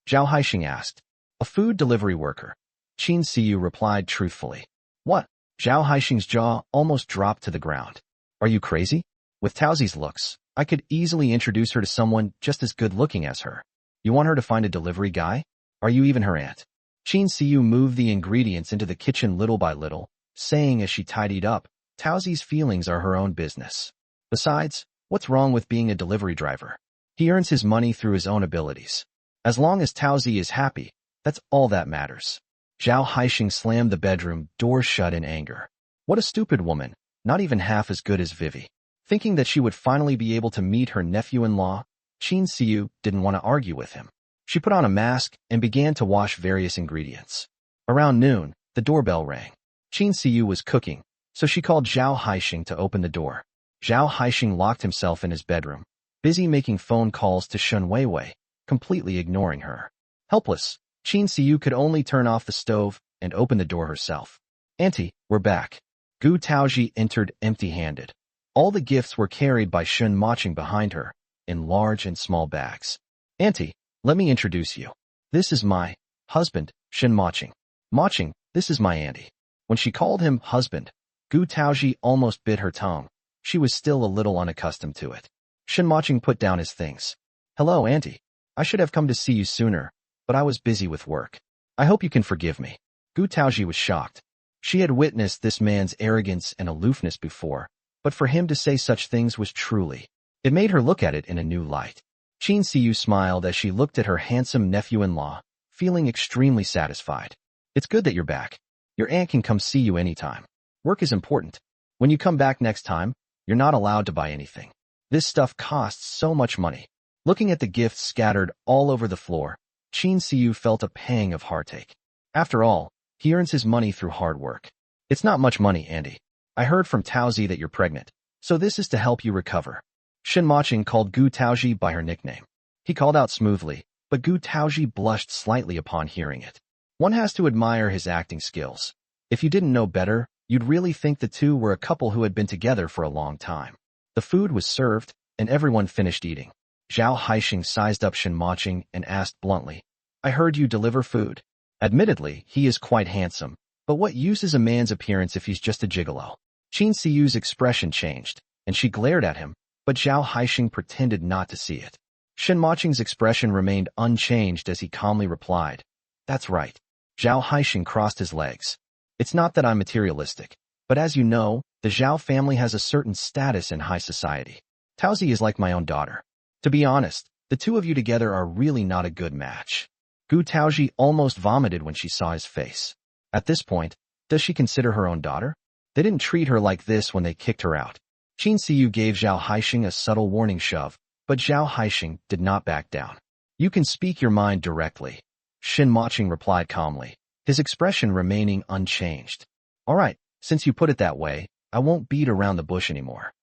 Zhao Haixing asked. A food delivery worker. Qin Siyu replied truthfully. What? Zhao Haixing's jaw almost dropped to the ground. Are you crazy? With Taozi's looks, I could easily introduce her to someone just as good-looking as her. You want her to find a delivery guy? Are you even her aunt? Qin Siyu moved the ingredients into the kitchen little by little, saying as she tidied up, Taozi's feelings are her own business. Besides, what's wrong with being a delivery driver? He earns his money through his own abilities. As long as Taozi is happy, that's all that matters. Zhao Haixing slammed the bedroom door shut in anger. What a stupid woman, not even half as good as Vivi. Thinking that she would finally be able to meet her nephew-in-law, Qin Siyu didn't want to argue with him. She put on a mask and began to wash various ingredients. Around noon, the doorbell rang. Qin Siyu was cooking, so she called Zhao Haixing to open the door. Zhao Haixing locked himself in his bedroom, busy making phone calls to Shen Weiwei, completely ignoring her. Helpless, Qin Siyu could only turn off the stove and open the door herself. "Auntie, we're back." Gu Taozhi entered empty-handed. All the gifts were carried by Shen Mocheng behind her, in large and small bags. "Auntie, let me introduce you. This is my husband, Shen Mocheng. Mocheng, this is my auntie." When she called him husband, Gu Taozhi almost bit her tongue. She was still a little unaccustomed to it. Shen Mocheng put down his things. "Hello, auntie. I should have come to see you sooner, but I was busy with work. I hope you can forgive me." Gu Taozhi was shocked. She had witnessed this man's arrogance and aloofness before, but for him to say such things was truly. It made her look at it in a new light. Qin Siyu smiled as she looked at her handsome nephew-in-law, feeling extremely satisfied. "It's good that you're back. Your aunt can come see you anytime. Work is important. When you come back next time, you're not allowed to buy anything. This stuff costs so much money." Looking at the gifts scattered all over the floor, Qin Siyu felt a pang of heartache. After all, he earns his money through hard work. "It's not much money, Andy. I heard from Taozi that you're pregnant, so this is to help you recover." Shen Mocheng called Gu Taozhi by her nickname. He called out smoothly, but Gu Taozhi blushed slightly upon hearing it. One has to admire his acting skills. If you didn't know better, you'd really think the two were a couple who had been together for a long time. The food was served, and everyone finished eating. Zhao Haixing sized up Shen Mocheng and asked bluntly, "I heard you deliver food." Admittedly, he is quite handsome, but what use is a man's appearance if he's just a gigolo? Qin Siyu's expression changed, and she glared at him, but Zhao Haixing pretended not to see it. Shen Mocheng's expression remained unchanged as he calmly replied, "That's right." Zhao Haixing crossed his legs. "It's not that I'm materialistic, but as you know, the Zhao family has a certain status in high society. Taozi is like my own daughter. To be honest, the two of you together are really not a good match." Gu Taozhi almost vomited when she saw his face. At this point, does she consider her own daughter? They didn't treat her like this when they kicked her out. Qin Siyu gave Zhao Haixing a subtle warning shove, but Zhao Haixing did not back down. "You can speak your mind directly," Shen Mocheng replied calmly, his expression remaining unchanged. "All right, since you put it that way, I won't beat around the bush anymore."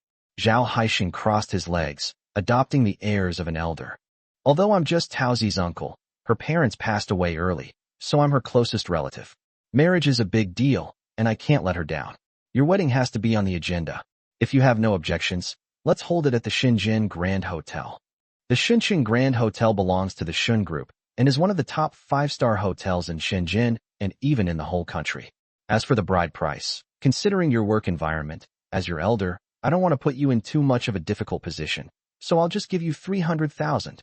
Zhao Haixing crossed his legs, adopting the airs of an elder. "Although I'm just Taozi's uncle, her parents passed away early, so I'm her closest relative. Marriage is a big deal, and I can't let her down. Your wedding has to be on the agenda. If you have no objections, let's hold it at the Shenzhen Grand Hotel." The Shenzhen Grand Hotel belongs to the Shun Group and is one of the top 5-star hotels in Shenzhen and even in the whole country. As for the bride price, considering your work environment, as your elder, I don't want to put you in too much of a difficult position, so I'll just give you 300,000.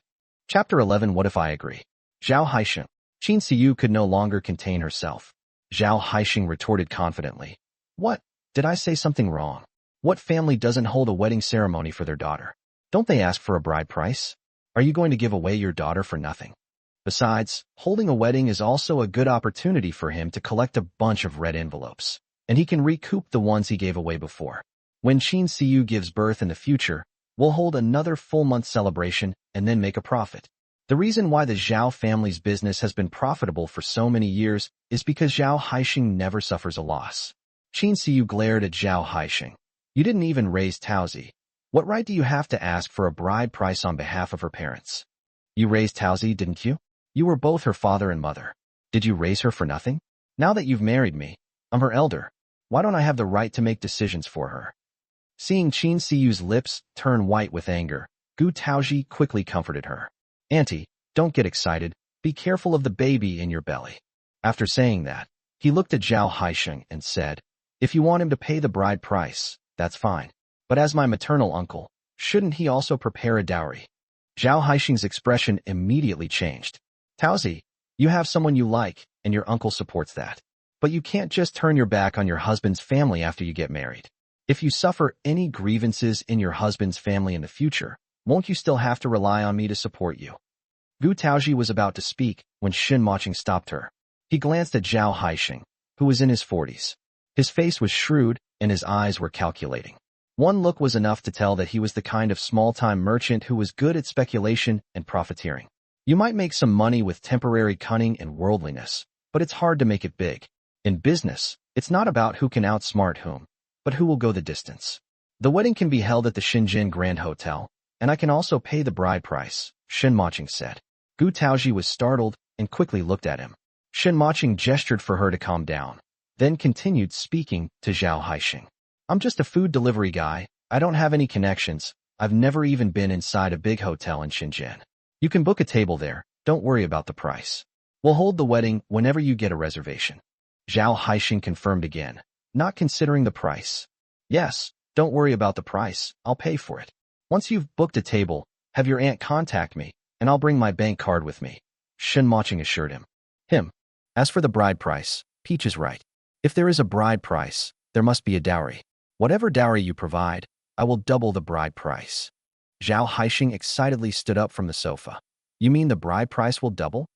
Chapter 11. What if I agree? Zhao Haixing. Qin Siyu could no longer contain herself. Zhao Haixing retorted confidently, "What? Did I say something wrong? What family doesn't hold a wedding ceremony for their daughter? Don't they ask for a bride price? Are you going to give away your daughter for nothing? Besides, holding a wedding is also a good opportunity for him to collect a bunch of red envelopes, and he can recoup the ones he gave away before. When Qin Siyu gives birth in the future, we'll hold another full-month celebration and then make a profit." The reason why the Zhao family's business has been profitable for so many years is because Zhao Haixing never suffers a loss. Qin Siyu glared at Zhao Haixing. "You didn't even raise Taozi. What right do you have to ask for a bride price on behalf of her parents? You raised Taozi, didn't you? You were both her father and mother. Did you raise her for nothing? Now that you've married me, I'm her elder. Why don't I have the right to make decisions for her?" Seeing Qin Siyu's lips turn white with anger, Gu Taozhi quickly comforted her. "Auntie, don't get excited. Be careful of the baby in your belly." After saying that, he looked at Zhao Haixing and said, "If you want him to pay the bride price, that's fine. But as my maternal uncle, shouldn't he also prepare a dowry?" Zhao Haixing's expression immediately changed. "Taozi, you have someone you like, and your uncle supports that. But you can't just turn your back on your husband's family after you get married. If you suffer any grievances in your husband's family in the future, won't you still have to rely on me to support you? Gu Taozhi was about to speak when Shen Mocheng stopped her. He glanced at Zhao Haixing, who was in his 40s. His face was shrewd and his eyes were calculating. One look was enough to tell that he was the kind of small-time merchant who was good at speculation and profiteering. You might make some money with temporary cunning and worldliness, but it's hard to make it big. In business, it's not about who can outsmart whom, but who will go the distance. The wedding can be held at the Shenzhen Grand Hotel, and I can also pay the bride price, Shen Mocheng said. Gu Taozhi was startled and quickly looked at him. Shen Mocheng gestured for her to calm down, then continued speaking to Zhao Haixing. I'm just a food delivery guy. I don't have any connections. I've never even been inside a big hotel in Shenzhen. You can book a table there. Don't worry about the price. We'll hold the wedding whenever you get a reservation. Zhao Haixing confirmed again, not considering the price. Yes, don't worry about the price. I'll pay for it. Once you've booked a table, have your aunt contact me, and I'll bring my bank card with me, Shen Mocheng assured him. As for the bride price, Peach is right. If there is a bride price, there must be a dowry. Whatever dowry you provide, I will double the bride price. Zhao Haixing excitedly stood up from the sofa. You mean the bride price will double?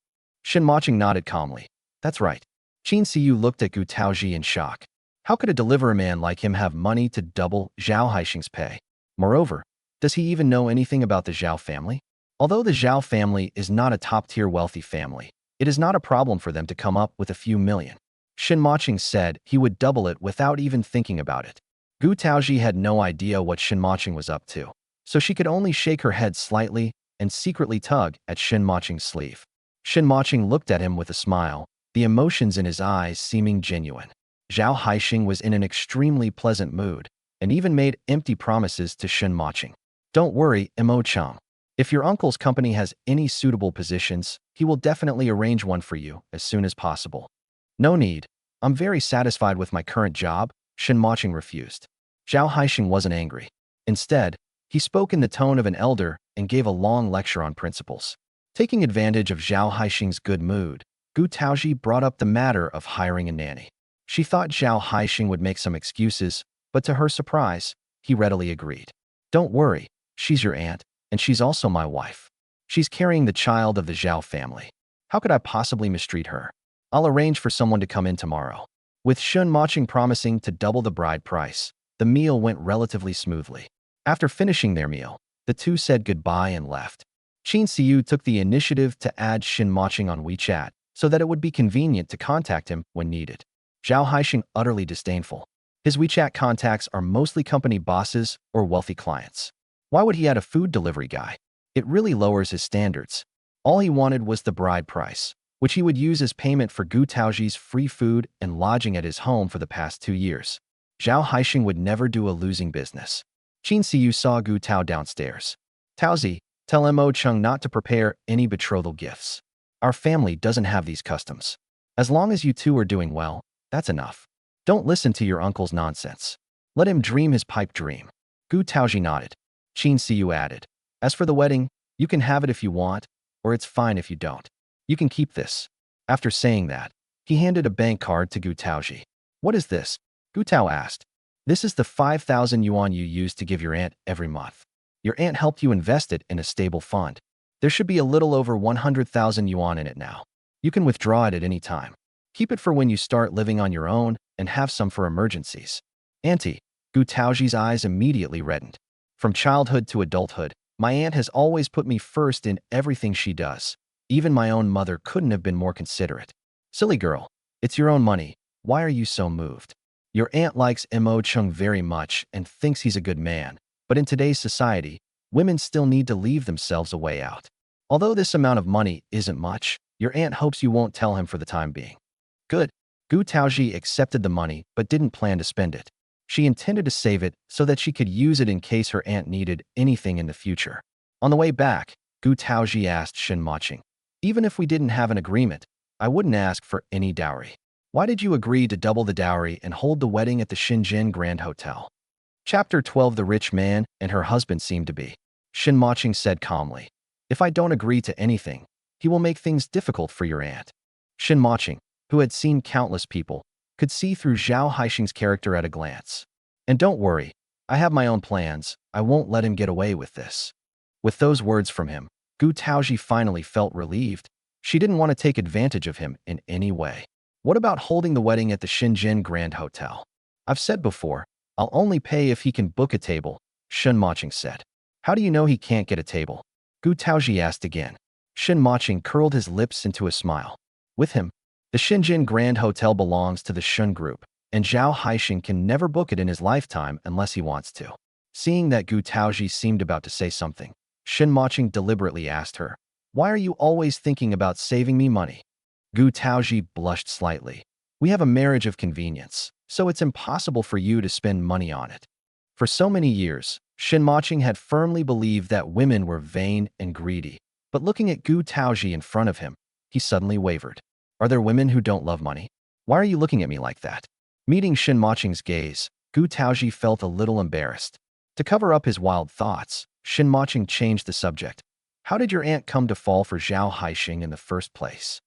Shen Mocheng nodded calmly. That's right. Qin Siyu looked at Gu Taozhi in shock. How could a delivery man like him have money to double Zhao Haixing's pay? Moreover, does he even know anything about the Zhao family? Although the Zhao family is not a top-tier wealthy family, it is not a problem for them to come up with a few million. Shen Mocheng said he would double it without even thinking about it. Gu Taozhi had no idea what Shen Mocheng was up to, so she could only shake her head slightly and secretly tug at Shen Mocheng's sleeve. Shen Mocheng looked at him with a smile, the emotions in his eyes seeming genuine. Zhao Haixing was in an extremely pleasant mood and even made empty promises to Shen Mocheng. Don't worry, Mocheng. If your uncle's company has any suitable positions, he will definitely arrange one for you as soon as possible. No need. I'm very satisfied with my current job, Shen Mocheng refused. Zhao Haixing wasn't angry. Instead, he spoke in the tone of an elder and gave a long lecture on principles. Taking advantage of Zhao Haixing's good mood, Gu Taozhi brought up the matter of hiring a nanny. She thought Zhao Haixing would make some excuses, but to her surprise, he readily agreed. Don't worry, she's your aunt, and she's also my wife. She's carrying the child of the Zhao family. How could I possibly mistreat her? I'll arrange for someone to come in tomorrow. With Shen Mocheng promising to double the bride price, the meal went relatively smoothly. After finishing their meal, the two said goodbye and left. Qin Siyu took the initiative to add Shen Mocheng on WeChat so that it would be convenient to contact him when needed. Zhao Haixing utterly disdainful. His WeChat contacts are mostly company bosses or wealthy clients. Why would he add a food delivery guy? It really lowers his standards. All he wanted was the bride price, which he would use as payment for Gu Taozhi's free food and lodging at his home for the past 2 years. Zhao Haixing would never do a losing business. Qin Siyu saw Gu Tao downstairs. Taozhi, tell Mocheng not to prepare any betrothal gifts. Our family doesn't have these customs. As long as you two are doing well, that's enough. Don't listen to your uncle's nonsense. Let him dream his pipe dream. Gu Taozhi nodded. Qin Siyu added, as for the wedding, you can have it if you want, or it's fine if you don't. You can keep this. After saying that, he handed a bank card to Gu Taozhi. What is this? Gu Tao asked. This is the 5,000 yuan you use to give your aunt every month. Your aunt helped you invest it in a stable fund. There should be a little over 100,000 yuan in it now. You can withdraw it at any time. Keep it for when you start living on your own and have some for emergencies. Auntie, Gu Taozhi's eyes immediately reddened. From childhood to adulthood, my aunt has always put me first in everything she does. Even my own mother couldn't have been more considerate. Silly girl, it's your own money. Why are you so moved? Your aunt likes Mocheng very much and thinks he's a good man, but in today's society, women still need to leave themselves a way out. Although this amount of money isn't much, your aunt hopes you won't tell him for the time being. Good. Gu Taozhi accepted the money but didn't plan to spend it. She intended to save it so that she could use it in case her aunt needed anything in the future. On the way back, Gu Taozhi asked Shen Mocheng, even if we didn't have an agreement, I wouldn't ask for any dowry. Why did you agree to double the dowry and hold the wedding at the Shenzhen Grand Hotel? Chapter 12. The rich man and her husband seem to be. Shen Mocheng said calmly, if I don't agree to anything, he will make things difficult for your aunt. Shen Mocheng, who had seen countless people, could see through Zhao Haixing's character at a glance. And don't worry, I have my own plans. I won't let him get away with this. With those words from him, Gu Taoji finally felt relieved. She didn't want to take advantage of him in any way. What about holding the wedding at the Shenzhen Grand Hotel? I've said before, I'll only pay if he can book a table, Shen Mocheng said. How do you know he can't get a table? Gu Taoji asked again. Shen Mocheng curled his lips into a smile. With him, the Shenzhen Grand Hotel belongs to the Shun Group, and Zhao Haixing can never book it in his lifetime unless he wants to. Seeing that Gu Taoji seemed about to say something, Shen Mocheng deliberately asked her, "Why are you always thinking about saving me money?" Gu Taoji blushed slightly. "We have a marriage of convenience, so it's impossible for you to spend money on it." For so many years, Shen Mocheng had firmly believed that women were vain and greedy, but looking at Gu Taoji in front of him, he suddenly wavered. Are there women who don't love money? Why are you looking at me like that? Meeting Shen Mocheng's gaze, Gu Taoji felt a little embarrassed. To cover up his wild thoughts, Shen Mocheng changed the subject. How did your aunt come to fall for Zhao Haixing in the first place?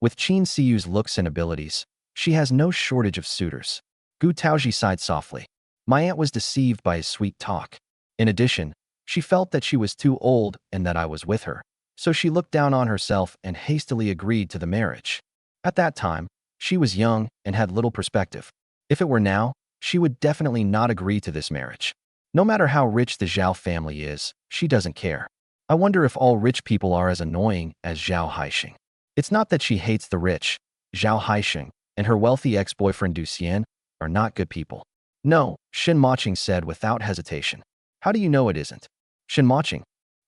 With Qin Siyu's looks and abilities, she has no shortage of suitors. Gu Taoji sighed softly. My aunt was deceived by his sweet talk. In addition, she felt that she was too old and that I was with her, so she looked down on herself and hastily agreed to the marriage. At that time, she was young and had little perspective. If it were now, she would definitely not agree to this marriage. No matter how rich the Zhao family is, she doesn't care. I wonder if all rich people are as annoying as Zhao Haixing. It's not that she hates the rich. Zhao Haixing and her wealthy ex-boyfriend Du Xian are not good people. No, Shen Mocheng said without hesitation. How do you know it isn't? Shen Mocheng,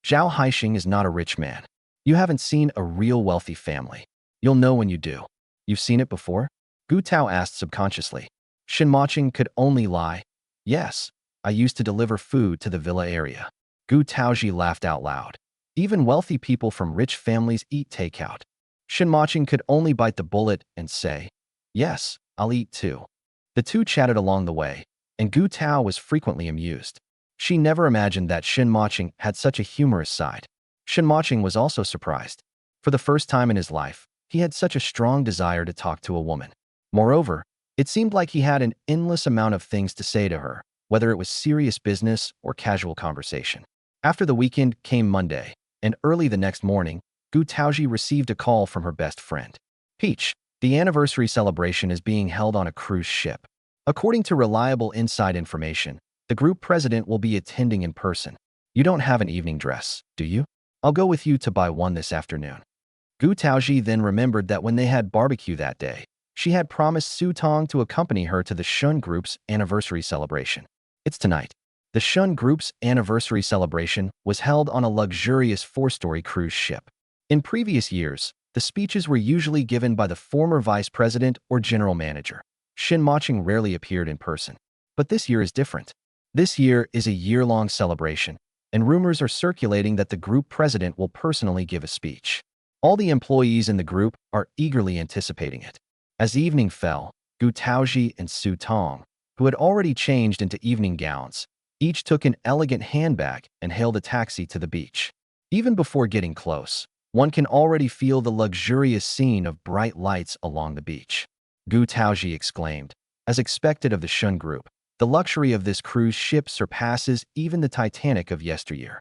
Zhao Haixing is not a rich man. You haven't seen a real wealthy family. You'll know when you do. You've seen it before? Gu Tao asked subconsciously. Shen Mocheng could only lie. Yes, I used to deliver food to the villa area. Gu Taoji laughed out loud. Even wealthy people from rich families eat takeout. Shen Mocheng could only bite the bullet and say, yes, I'll eat too. The two chatted along the way, and Gu Tao was frequently amused. She never imagined that Shen Mocheng had such a humorous side. Shen Mocheng was also surprised. For the first time in his life, he had such a strong desire to talk to a woman. Moreover, it seemed like he had an endless amount of things to say to her, whether it was serious business or casual conversation. After the weekend came Monday, and early the next morning, Gu Taoji received a call from her best friend. Peach, the anniversary celebration is being held on a cruise ship. According to reliable inside information, the group president will be attending in person. You don't have an evening dress, do you? I'll go with you to buy one this afternoon. Gu Taoji then remembered that when they had barbecue that day, she had promised Su Tong to accompany her to the Shun Group's anniversary celebration. It's tonight. The Shun Group's anniversary celebration was held on a luxurious 4-story cruise ship. In previous years, the speeches were usually given by the former vice president or general manager. Shen Mocheng rarely appeared in person. But this year is different. This year is a year-long celebration, and rumors are circulating that the group president will personally give a speech. All the employees in the group are eagerly anticipating it. As evening fell, Gu Taoji and Su Tong, who had already changed into evening gowns, each took an elegant handbag and hailed a taxi to the beach. Even before getting close, one can already feel the luxurious scene of bright lights along the beach. Gu Taoji exclaimed, as expected of the Shun Group, the luxury of this cruise ship surpasses even the Titanic of yesteryear.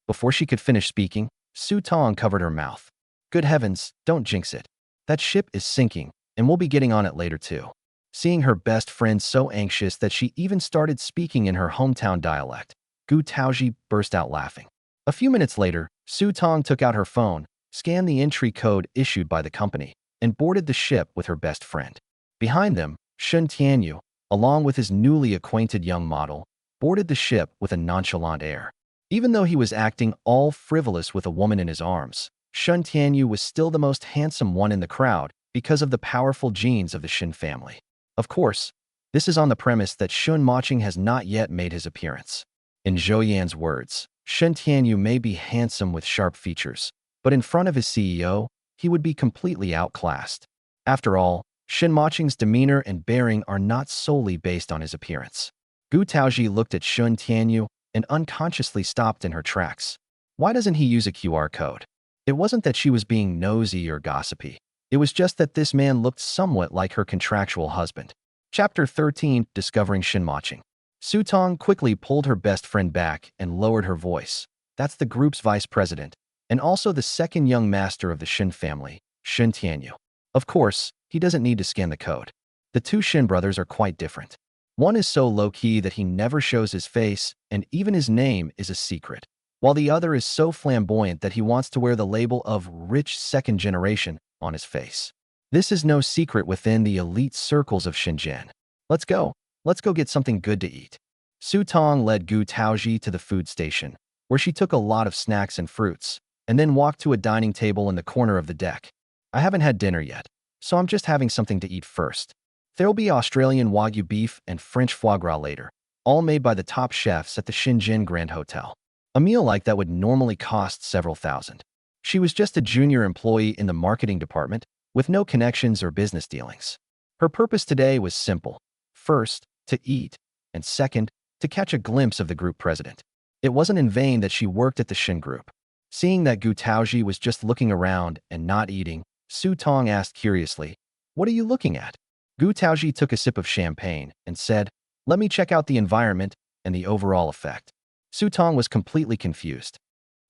Before she could finish speaking, Su Tong covered her mouth. Good heavens, don't jinx it. That ship is sinking, and we'll be getting on it later too. Seeing her best friend so anxious that she even started speaking in her hometown dialect, Gu Taoji burst out laughing. A few minutes later, Su Tong took out her phone, scanned the entry code issued by the company, and boarded the ship with her best friend. Behind them, Shun Tianyu, along with his newly acquainted young model, boarded the ship with a nonchalant air. Even though he was acting all frivolous with a woman in his arms, Shun Tianyu was still the most handsome one in the crowd because of the powerful genes of the Shen family. Of course, this is on the premise that Shen Mocheng has not yet made his appearance. In Zhou Yan's words, Shun Tianyu may be handsome with sharp features, but in front of his CEO, he would be completely outclassed. After all, Shen Mocheng's demeanor and bearing are not solely based on his appearance. Gu Taoji looked at Shun Tianyu and unconsciously stopped in her tracks. Why doesn't he use a QR code? It wasn't that she was being nosy or gossipy. It was just that this man looked somewhat like her contractual husband. Chapter 13, Discovering Shen Mocheng. Su Tong quickly pulled her best friend back and lowered her voice. That's the group's vice president, and also the second young master of the Shen family, Shen Tianyu. Of course, he doesn't need to scan the code. The two Shen brothers are quite different. One is so low-key that he never shows his face, and even his name is a secret, while the other is so flamboyant that he wants to wear the label of rich second generation on his face. This is no secret within the elite circles of Shenzhen. Let's go. Let's go get something good to eat. Su Tong led Gu Taozhi to the food station, where she took a lot of snacks and fruits, and then walked to a dining table in the corner of the deck. I haven't had dinner yet, so I'm just having something to eat first. There'll be Australian Wagyu beef and French foie gras later, all made by the top chefs at the Shenzhen Grand Hotel. A meal like that would normally cost several thousand. She was just a junior employee in the marketing department, with no connections or business dealings. Her purpose today was simple. First, to eat, and second, to catch a glimpse of the group president. It wasn't in vain that she worked at the Shen Group. Seeing that Gu Taozhi was just looking around and not eating, Su Tong asked curiously, "What are you looking at?" Gu Taozhi took a sip of champagne and said, "Let me check out the environment and the overall effect." Su Tong was completely confused.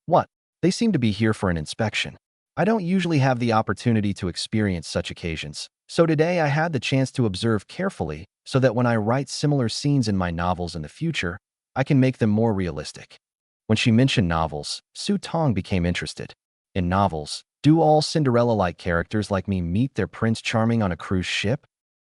"What? They seem to be here for an inspection. I don't usually have the opportunity to experience such occasions, so today I had the chance to observe carefully so that when I write similar scenes in my novels in the future, I can make them more realistic." When she mentioned novels, Su Tong became interested. In novels, do all Cinderella-like characters like me meet their Prince Charming on a cruise ship?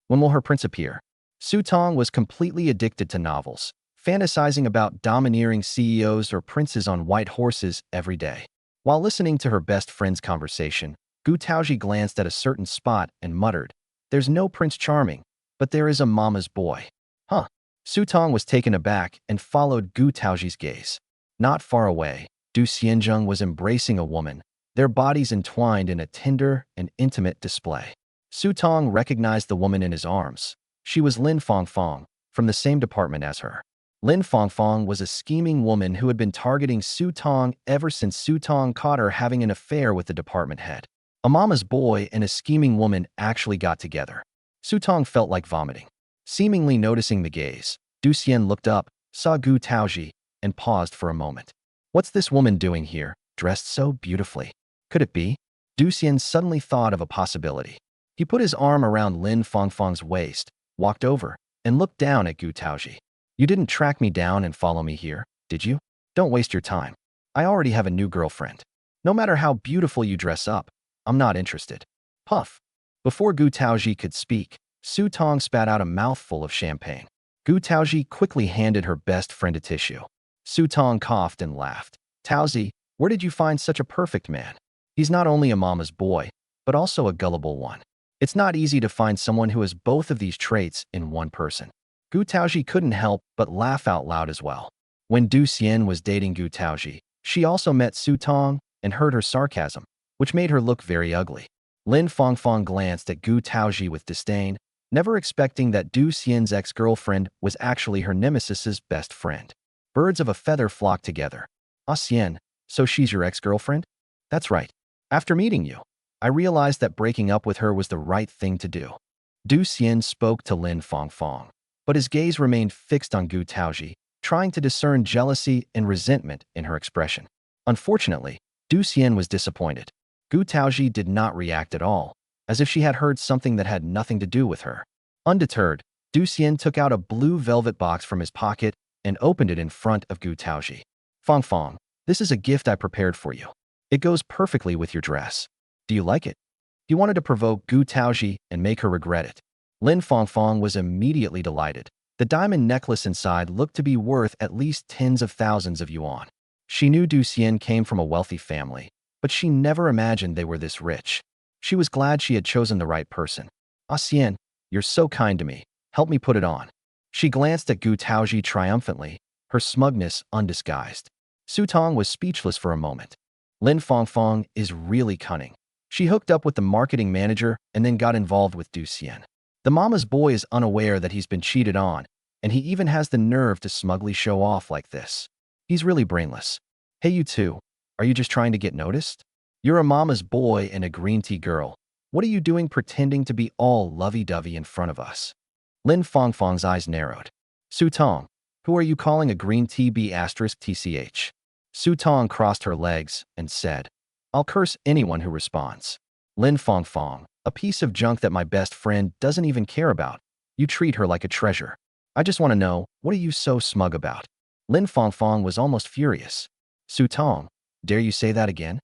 When will her prince appear? Su Tong was completely addicted to novels, fantasizing about domineering CEOs or princes on white horses every day. While listening to her best friend's conversation, Gu Taozhi glanced at a certain spot and muttered, "There's no Prince Charming, but there is a mama's boy." Huh. Su Tong was taken aback and followed Gu Taozhi's gaze. Not far away, Du Xianzheng was embracing a woman, their bodies entwined in a tender and intimate display. Su Tong recognized the woman in his arms. She was Lin Fangfang, from the same department as her. Lin Fangfang was a scheming woman who had been targeting Su Tong ever since Su Tong caught her having an affair with the department head. A mama's boy and a scheming woman actually got together. Su Tong felt like vomiting. Seemingly noticing the gaze, Du Xian looked up, saw Gu Taozhi, and paused for a moment. What's this woman doing here, dressed so beautifully? Could it be? Du Xian suddenly thought of a possibility. He put his arm around Lin Fangfang's waist, walked over, and looked down at Gu Taozhi. You didn't track me down and follow me here, did you? Don't waste your time. I already have a new girlfriend. No matter how beautiful you dress up, I'm not interested. Puff. Before Gu Taozhi could speak, Su Tong spat out a mouthful of champagne. Gu Taozhi quickly handed her best friend a tissue. Su Tong coughed and laughed. Taozhi, where did you find such a perfect man? He's not only a mama's boy, but also a gullible one. It's not easy to find someone who has both of these traits in one person. Gu Taozhi couldn't help but laugh out loud as well. When Du Xian was dating Gu Taozhi, she also met Su Tong and heard her sarcasm, which made her look very ugly. Lin Fangfang glanced at Gu Taozhi with disdain, never expecting that Du Xian's ex-girlfriend was actually her nemesis's best friend. Birds of a feather flock together. Ah Xian, so she's your ex-girlfriend? That's right. After meeting you, I realized that breaking up with her was the right thing to do. Du Xian spoke to Lin Fangfang, but his gaze remained fixed on Gu Taozhi, trying to discern jealousy and resentment in her expression. Unfortunately, Du Xian was disappointed. Gu Taozhi did not react at all, as if she had heard something that had nothing to do with her. Undeterred, Du Xian took out a blue velvet box from his pocket and opened it in front of Gu Taozhi. Fangfang, this is a gift I prepared for you. It goes perfectly with your dress. Do you like it? He wanted to provoke Gu Taozhi and make her regret it. Lin Fangfang was immediately delighted. The diamond necklace inside looked to be worth at least tens of thousands of yuan. She knew Du Xian came from a wealthy family, but she never imagined they were this rich. She was glad she had chosen the right person. Ah Xian, you're so kind to me. Help me put it on. She glanced at Gu Taozhi triumphantly, her smugness undisguised. Su Tong was speechless for a moment. Lin Fangfang is really cunning. She hooked up with the marketing manager and then got involved with Du Xian. The mama's boy is unaware that he's been cheated on, and he even has the nerve to smugly show off like this. He's really brainless. Hey you two, are you just trying to get noticed? You're a mama's boy and a green tea girl. What are you doing pretending to be all lovey-dovey in front of us? Lin Fangfang's eyes narrowed. Su Tong, Who are you calling a green TB asterisk TCH? Su Tong crossed her legs and said, I'll curse anyone who responds. Lin Fongfong, a piece of junk that my best friend doesn't even care about. You treat her like a treasure. I just want to know, what are you so smug about? Lin Fongfong was almost furious. Su Tong, dare you say that again?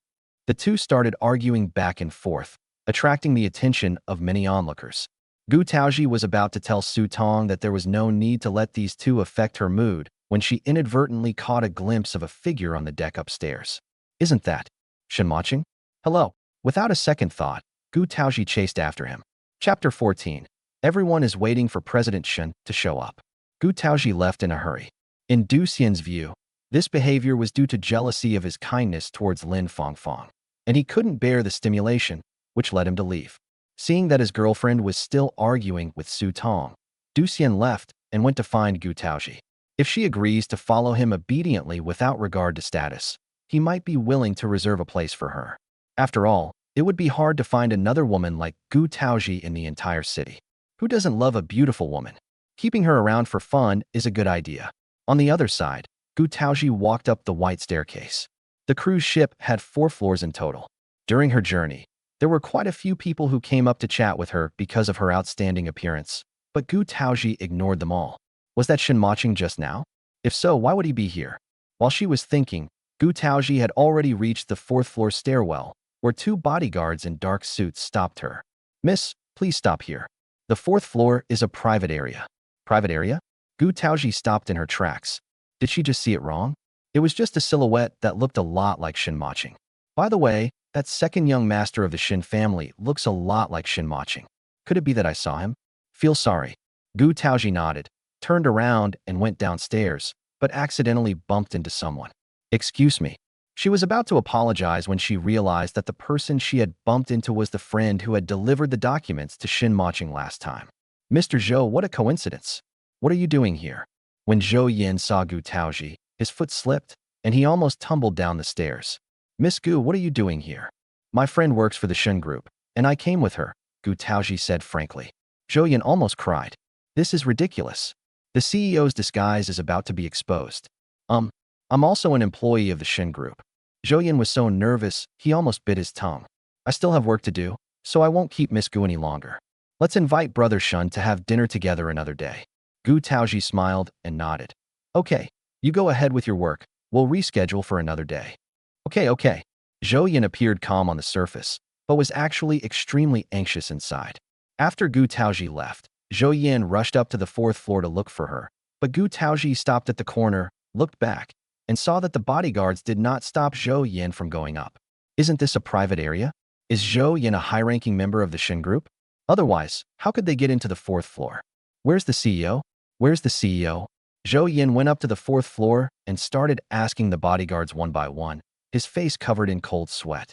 The two started arguing back and forth, attracting the attention of many onlookers. Gu Taozhi was about to tell Su Tong that there was no need to let these two affect her mood when she inadvertently caught a glimpse of a figure on the deck upstairs. Isn't that Shen Mocheng? Hello. Without a second thought, Gu Taozhi chased after him. Chapter 14. Everyone is waiting for President Shen to show up. Gu Taozhi left in a hurry. In Du Xian's view, this behavior was due to jealousy of his kindness towards Lin Fongfong, and he couldn't bear the stimulation, which led him to leave. Seeing that his girlfriend was still arguing with Su Tong, Du Xian left and went to find Gu Taozhi. If she agrees to follow him obediently without regard to status, he might be willing to reserve a place for her. After all, it would be hard to find another woman like Gu Taozhi in the entire city. Who doesn't love a beautiful woman? Keeping her around for fun is a good idea. On the other side, Gu Taozhi walked up the white staircase. The cruise ship had 4 floors in total. During her journey, there were quite a few people who came up to chat with her because of her outstanding appearance, but Gu Taozhi ignored them all. Was that Shen Mocheng just now? If so, why would he be here? While she was thinking, Gu Taozhi had already reached the 4th floor stairwell, where 2 bodyguards in dark suits stopped her. Miss, please stop here. The 4th floor is a private area. Private area? Gu Taozhi stopped in her tracks. Did she just see it wrong? It was just a silhouette that looked a lot like Shen Mocheng. By the way, that second young master of the Shen family looks a lot like Shen Mocheng. Could it be that I saw him? Feel sorry. Gu Taozhi nodded, turned around and went downstairs, but accidentally bumped into someone. Excuse me. She was about to apologize when she realized that the person she had bumped into was the friend who had delivered the documents to Shen Mocheng last time. Mr. Zhou, what a coincidence. What are you doing here? When Zhou Yin saw Gu Taozhi, his foot slipped, and he almost tumbled down the stairs. Miss Gu, what are you doing here? My friend works for the Shen Group, and I came with her, Gu Taozhi said frankly. Zhou Yin almost cried. This is ridiculous. The CEO's disguise is about to be exposed. I'm also an employee of the Shen Group. Zhou Yin was so nervous, he almost bit his tongue. I still have work to do, so I won't keep Miss Gu any longer. Let's invite Brother Shen to have dinner together another day. Gu Taozhi smiled and nodded. Okay, you go ahead with your work. We'll reschedule for another day. Okay. Zhou Yin appeared calm on the surface, but was actually extremely anxious inside. After Gu Taozhi left, Zhou Yin rushed up to the 4th floor to look for her, but Gu Taozhi stopped at the corner, looked back, and saw that the bodyguards did not stop Zhou Yin from going up. Isn't this a private area? Is Zhou Yin a high-ranking member of the Shen Group? Otherwise, how could they get into the 4th floor? Where's the CEO? Where's the CEO? Zhou Yin went up to the 4th floor and started asking the bodyguards one by one, his face covered in cold sweat.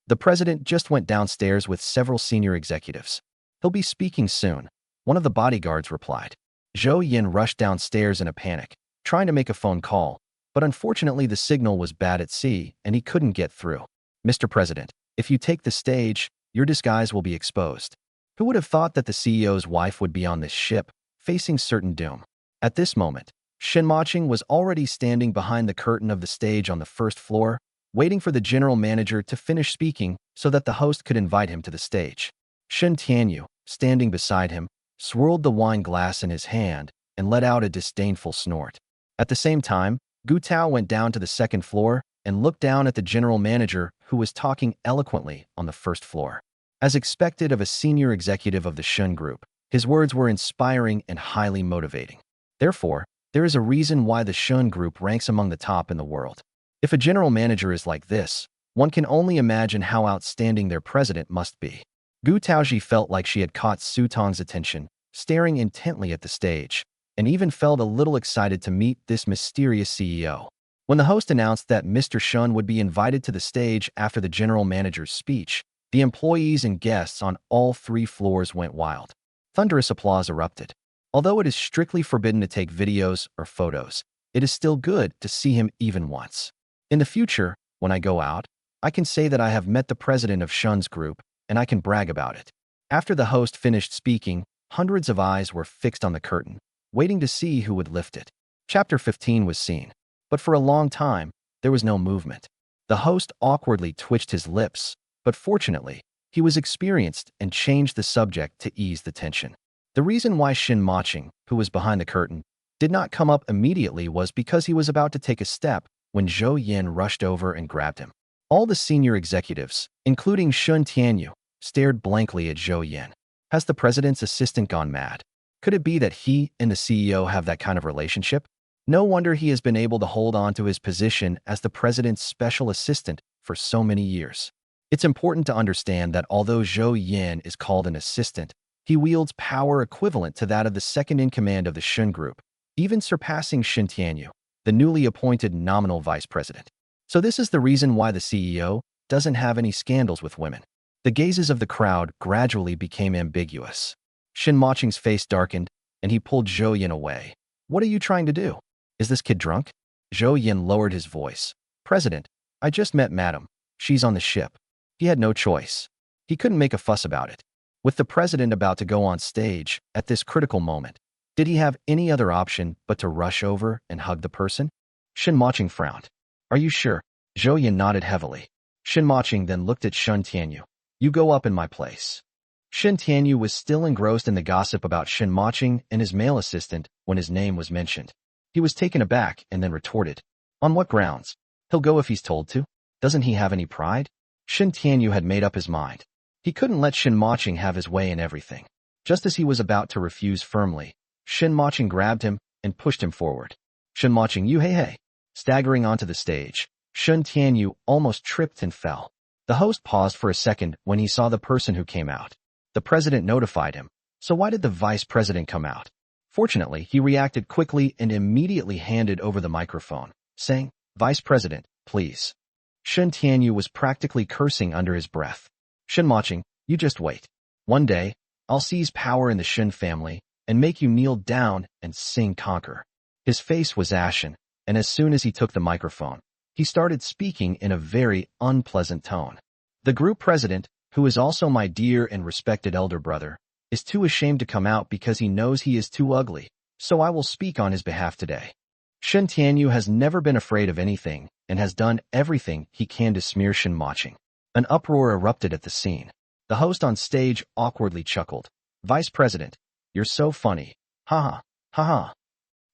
The president just went downstairs with several senior executives. He'll be speaking soon, one of the bodyguards replied. Zhou Yin rushed downstairs in a panic, trying to make a phone call, but unfortunately the signal was bad at sea and he couldn't get through. Mr. President, if you take the stage, your disguise will be exposed. Who would have thought that the CEO's wife would be on this ship, facing certain doom? At this moment, Shen Mocheng was already standing behind the curtain of the stage on the 1st floor, waiting for the general manager to finish speaking so that the host could invite him to the stage. Shen Tianyu, standing beside him, swirled the wine glass in his hand and let out a disdainful snort. At the same time, Gu Tao went down to the 2nd floor and looked down at the general manager who was talking eloquently on the 1st floor. As expected of a senior executive of the Shen Group, his words were inspiring and highly motivating. Therefore, there is a reason why the Shen Group ranks among the top in the world. If a general manager is like this, one can only imagine how outstanding their president must be. Gu Taozhi felt like she had caught Su Tong's attention, staring intently at the stage, and even felt a little excited to meet this mysterious CEO. When the host announced that Mr. Shen would be invited to the stage after the general manager's speech, the employees and guests on all 3 floors went wild. Thunderous applause erupted. Although it is strictly forbidden to take videos or photos, it is still good to see him even once. In the future, when I go out, I can say that I have met the president of Shen's group, and I can brag about it. After the host finished speaking, hundreds of eyes were fixed on the curtain, waiting to see who would lift it. Chapter 15 was seen, but for a long time, there was no movement. The host awkwardly twitched his lips, but fortunately, he was experienced and changed the subject to ease the tension. The reason why Shen Mocheng, who was behind the curtain, did not come up immediately was because he was about to take a step when Zhou Yin rushed over and grabbed him. All the senior executives, including Shun Tianyu, stared blankly at Zhou Yin. Has the president's assistant gone mad? Could it be that he and the CEO have that kind of relationship? No wonder he has been able to hold on to his position as the president's special assistant for so many years. It's important to understand that although Zhou Yin is called an assistant, he wields power equivalent to that of the second-in-command of the Shun Group, even surpassing Shen Tianyu, the newly appointed nominal vice president. So this is the reason why the CEO doesn't have any scandals with women. The gazes of the crowd gradually became ambiguous. Shen Mocheng's face darkened, and he pulled Zhou Yin away. What are you trying to do? Is this kid drunk? Zhou Yin lowered his voice. President, I just met Madam. She's on the ship. He had no choice. He couldn't make a fuss about it. With the president about to go on stage at this critical moment, did he have any other option but to rush over and hug the person? Shen Mocheng frowned. Are you sure? Zhou Yin nodded heavily. Shen Mocheng then looked at Shun Tianyu. You go up in my place. Shen Tianyu was still engrossed in the gossip about Shen Mocheng and his male assistant when his name was mentioned. He was taken aback and then retorted. On what grounds? He'll go if he's told to. Doesn't he have any pride? Shen Tianyu had made up his mind. He couldn't let Shen Mocheng have his way in everything. Just as he was about to refuse firmly, Shen Mocheng grabbed him and pushed him forward. Shen Mocheng, you hey. Staggering onto the stage, Shen Tianyu almost tripped and fell. The host paused for a second when he saw the person who came out. The president notified him. So why did the vice president come out? Fortunately, he reacted quickly and immediately handed over the microphone, saying, Vice President, please. Shen Tianyu was practically cursing under his breath. Shen Mocheng, you just wait. One day, I'll seize power in the Shen family and make you kneel down and sing conquer. His face was ashen, and as soon as he took the microphone, he started speaking in a very unpleasant tone. The group president, who is also my dear and respected elder brother, is too ashamed to come out because he knows he is too ugly, so I will speak on his behalf today. Shen Tianyu has never been afraid of anything and has done everything he can to smear Shen Mocheng. An uproar erupted at the scene. The host on stage awkwardly chuckled. Vice President, you're so funny. Ha ha, ha ha.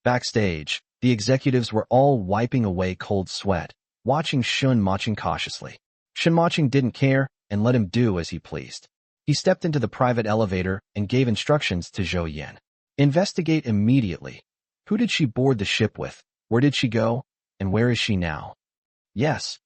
Backstage, the executives were all wiping away cold sweat, watching Shen Mocheng cautiously. Shen Mocheng didn't care and let him do as he pleased. He stepped into the private elevator and gave instructions to Zhou Yin. Investigate immediately. Who did she board the ship with? Where did she go? And where is she now? Yes.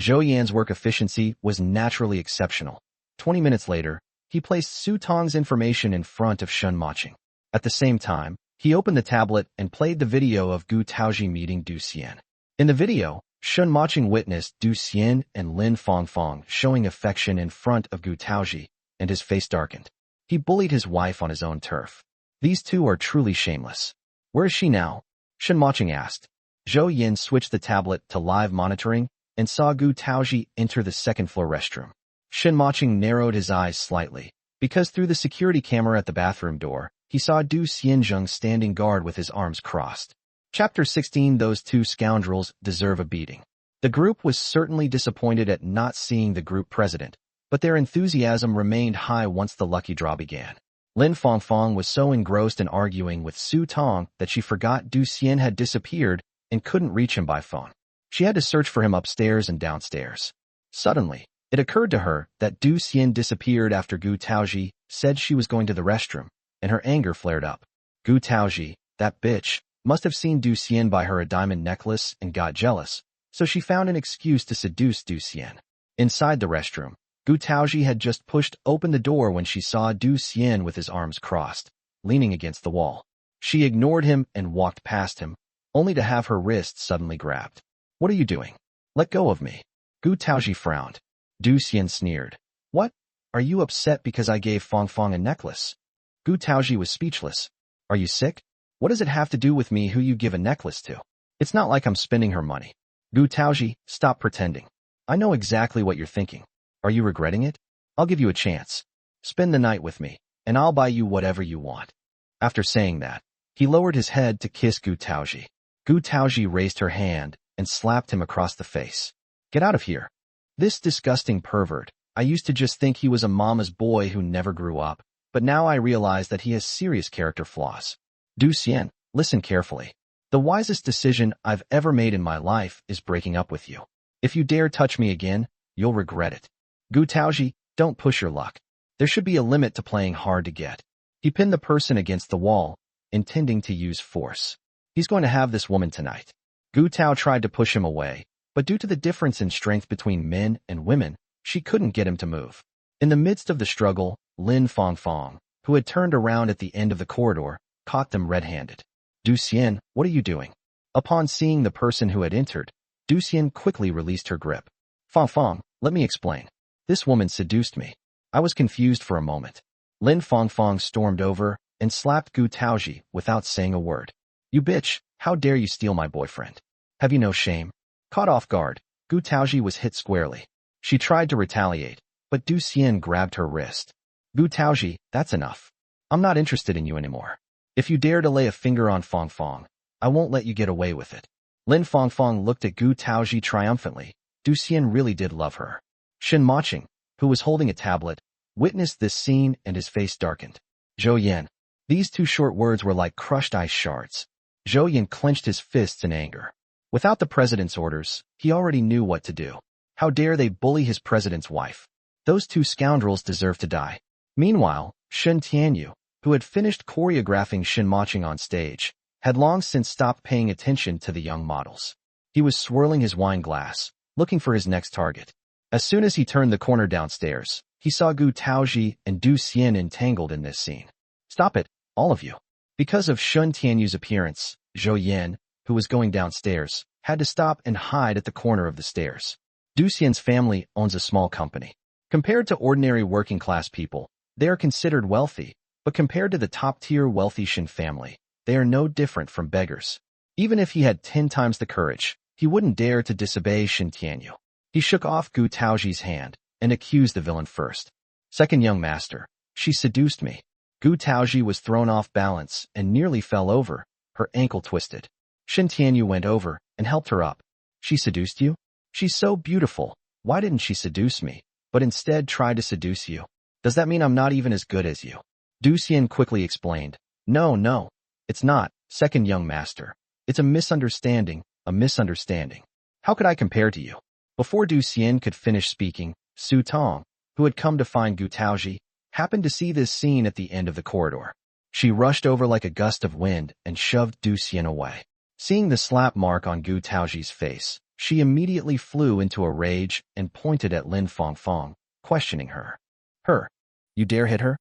Zhou Yan's work efficiency was naturally exceptional. 20 minutes later, he placed Su Tong's information in front of Shen Mocheng. At the same time, he opened the tablet and played the video of Gu Taozhi meeting Du Xian. In the video, Shen Mocheng witnessed Du Xian and Lin Fangfang showing affection in front of Gu Taozhi, and his face darkened. He bullied his wife on his own turf. These two are truly shameless. Where is she now? Shen Mocheng asked. Zhou Yin switched the tablet to live monitoring and saw Gu Taozhi enter the second-floor restroom. Shen Mocheng narrowed his eyes slightly, because through the security camera at the bathroom door, he saw Du Xianzheng standing guard with his arms crossed. Chapter 16. Those two scoundrels deserve a beating. The group was certainly disappointed at not seeing the group president, but their enthusiasm remained high once the lucky draw began. Lin Fangfang was so engrossed in arguing with Su Tong that she forgot Du Xian had disappeared and couldn't reach him by phone. She had to search for him upstairs and downstairs. Suddenly, it occurred to her that Du Xian disappeared after Gu Taozhi said she was going to the restroom, and her anger flared up. Gu Taozhi, that bitch, must have seen Du Xian buy her a diamond necklace and got jealous, so she found an excuse to seduce Du Xian. Inside the restroom, Gu Taozhi had just pushed open the door when she saw Du Xian with his arms crossed, leaning against the wall. She ignored him and walked past him, only to have her wrist suddenly grabbed. What are you doing? Let go of me. Gu Taozhi frowned. Du Xian sneered. What? Are you upset because I gave Fangfang a necklace? Gu Taozhi was speechless. Are you sick? What does it have to do with me who you give a necklace to? It's not like I'm spending her money. Gu Taozhi, stop pretending. I know exactly what you're thinking. Are you regretting it? I'll give you a chance. Spend the night with me, and I'll buy you whatever you want. After saying that, he lowered his head to kiss Gu Taozhi. Gu Taozhi raised her hand and slapped him across the face. Get out of here. This disgusting pervert. I used to just think he was a mama's boy who never grew up, but now I realize that he has serious character flaws. Du Xian, listen carefully. The wisest decision I've ever made in my life is breaking up with you. If you dare touch me again, you'll regret it. Gu Taozhi, don't push your luck. There should be a limit to playing hard to get. He pinned the person against the wall, intending to use force. He's going to have this woman tonight. Gu Tao tried to push him away, but due to the difference in strength between men and women, she couldn't get him to move. In the midst of the struggle, Lin Fangfang, who had turned around at the end of the corridor, caught them red-handed. Du Xian, what are you doing? Upon seeing the person who had entered, Du Xian quickly released her grip. Fangfang, let me explain. This woman seduced me. I was confused for a moment. Lin Fangfang stormed over and slapped Gu Taozhi without saying a word. You bitch, how dare you steal my boyfriend? Have you no shame? Caught off guard, Gu Taozhi was hit squarely. She tried to retaliate, but Du Xian grabbed her wrist. Gu Taozhi, that's enough. I'm not interested in you anymore. If you dare to lay a finger on Fangfang, I won't let you get away with it. Lin Fangfang looked at Gu Taozhi triumphantly. Du Xian really did love her. Shen Mocheng, who was holding a tablet, witnessed this scene and his face darkened. Zhou Yan. These two short words were like crushed ice shards. Zhou Yan clenched his fists in anger. Without the president's orders, he already knew what to do. How dare they bully his president's wife? Those two scoundrels deserve to die. Meanwhile, Shen Tianyu, who had finished choreographing Shen Mocheng on stage, had long since stopped paying attention to the young models. He was swirling his wine glass, looking for his next target. As soon as he turned the corner downstairs, he saw Gu Taozhi and Du Xian entangled in this scene. Stop it, all of you. Because of Shen Tianyu's appearance, Zhou Yan, who was going downstairs, had to stop and hide at the corner of the stairs. Du Xian's family owns a small company. Compared to ordinary working-class people, they are considered wealthy, but compared to the top-tier wealthy Shen family, they are no different from beggars. Even if he had 10 times the courage, he wouldn't dare to disobey Shen Tianyu. He shook off Gu Taozhi's hand and accused the villain first. Second young master, she seduced me. Gu Taozhi was thrown off balance and nearly fell over, her ankle twisted. Shen Tianyu went over and helped her up. She seduced you? She's so beautiful. Why didn't she seduce me, but instead tried to seduce you? Does that mean I'm not even as good as you? Du Xian quickly explained. No, it's not, second young master. It's a misunderstanding, a misunderstanding. How could I compare to you? Before Du Xian could finish speaking, Su Tong, who had come to find Gu Taozhi, happened to see this scene at the end of the corridor. She rushed over like a gust of wind and shoved Du Xian away. Seeing the slap mark on Gu Taozhi's face, she immediately flew into a rage and pointed at Lin Fangfang, questioning her. Her? You dare hit her?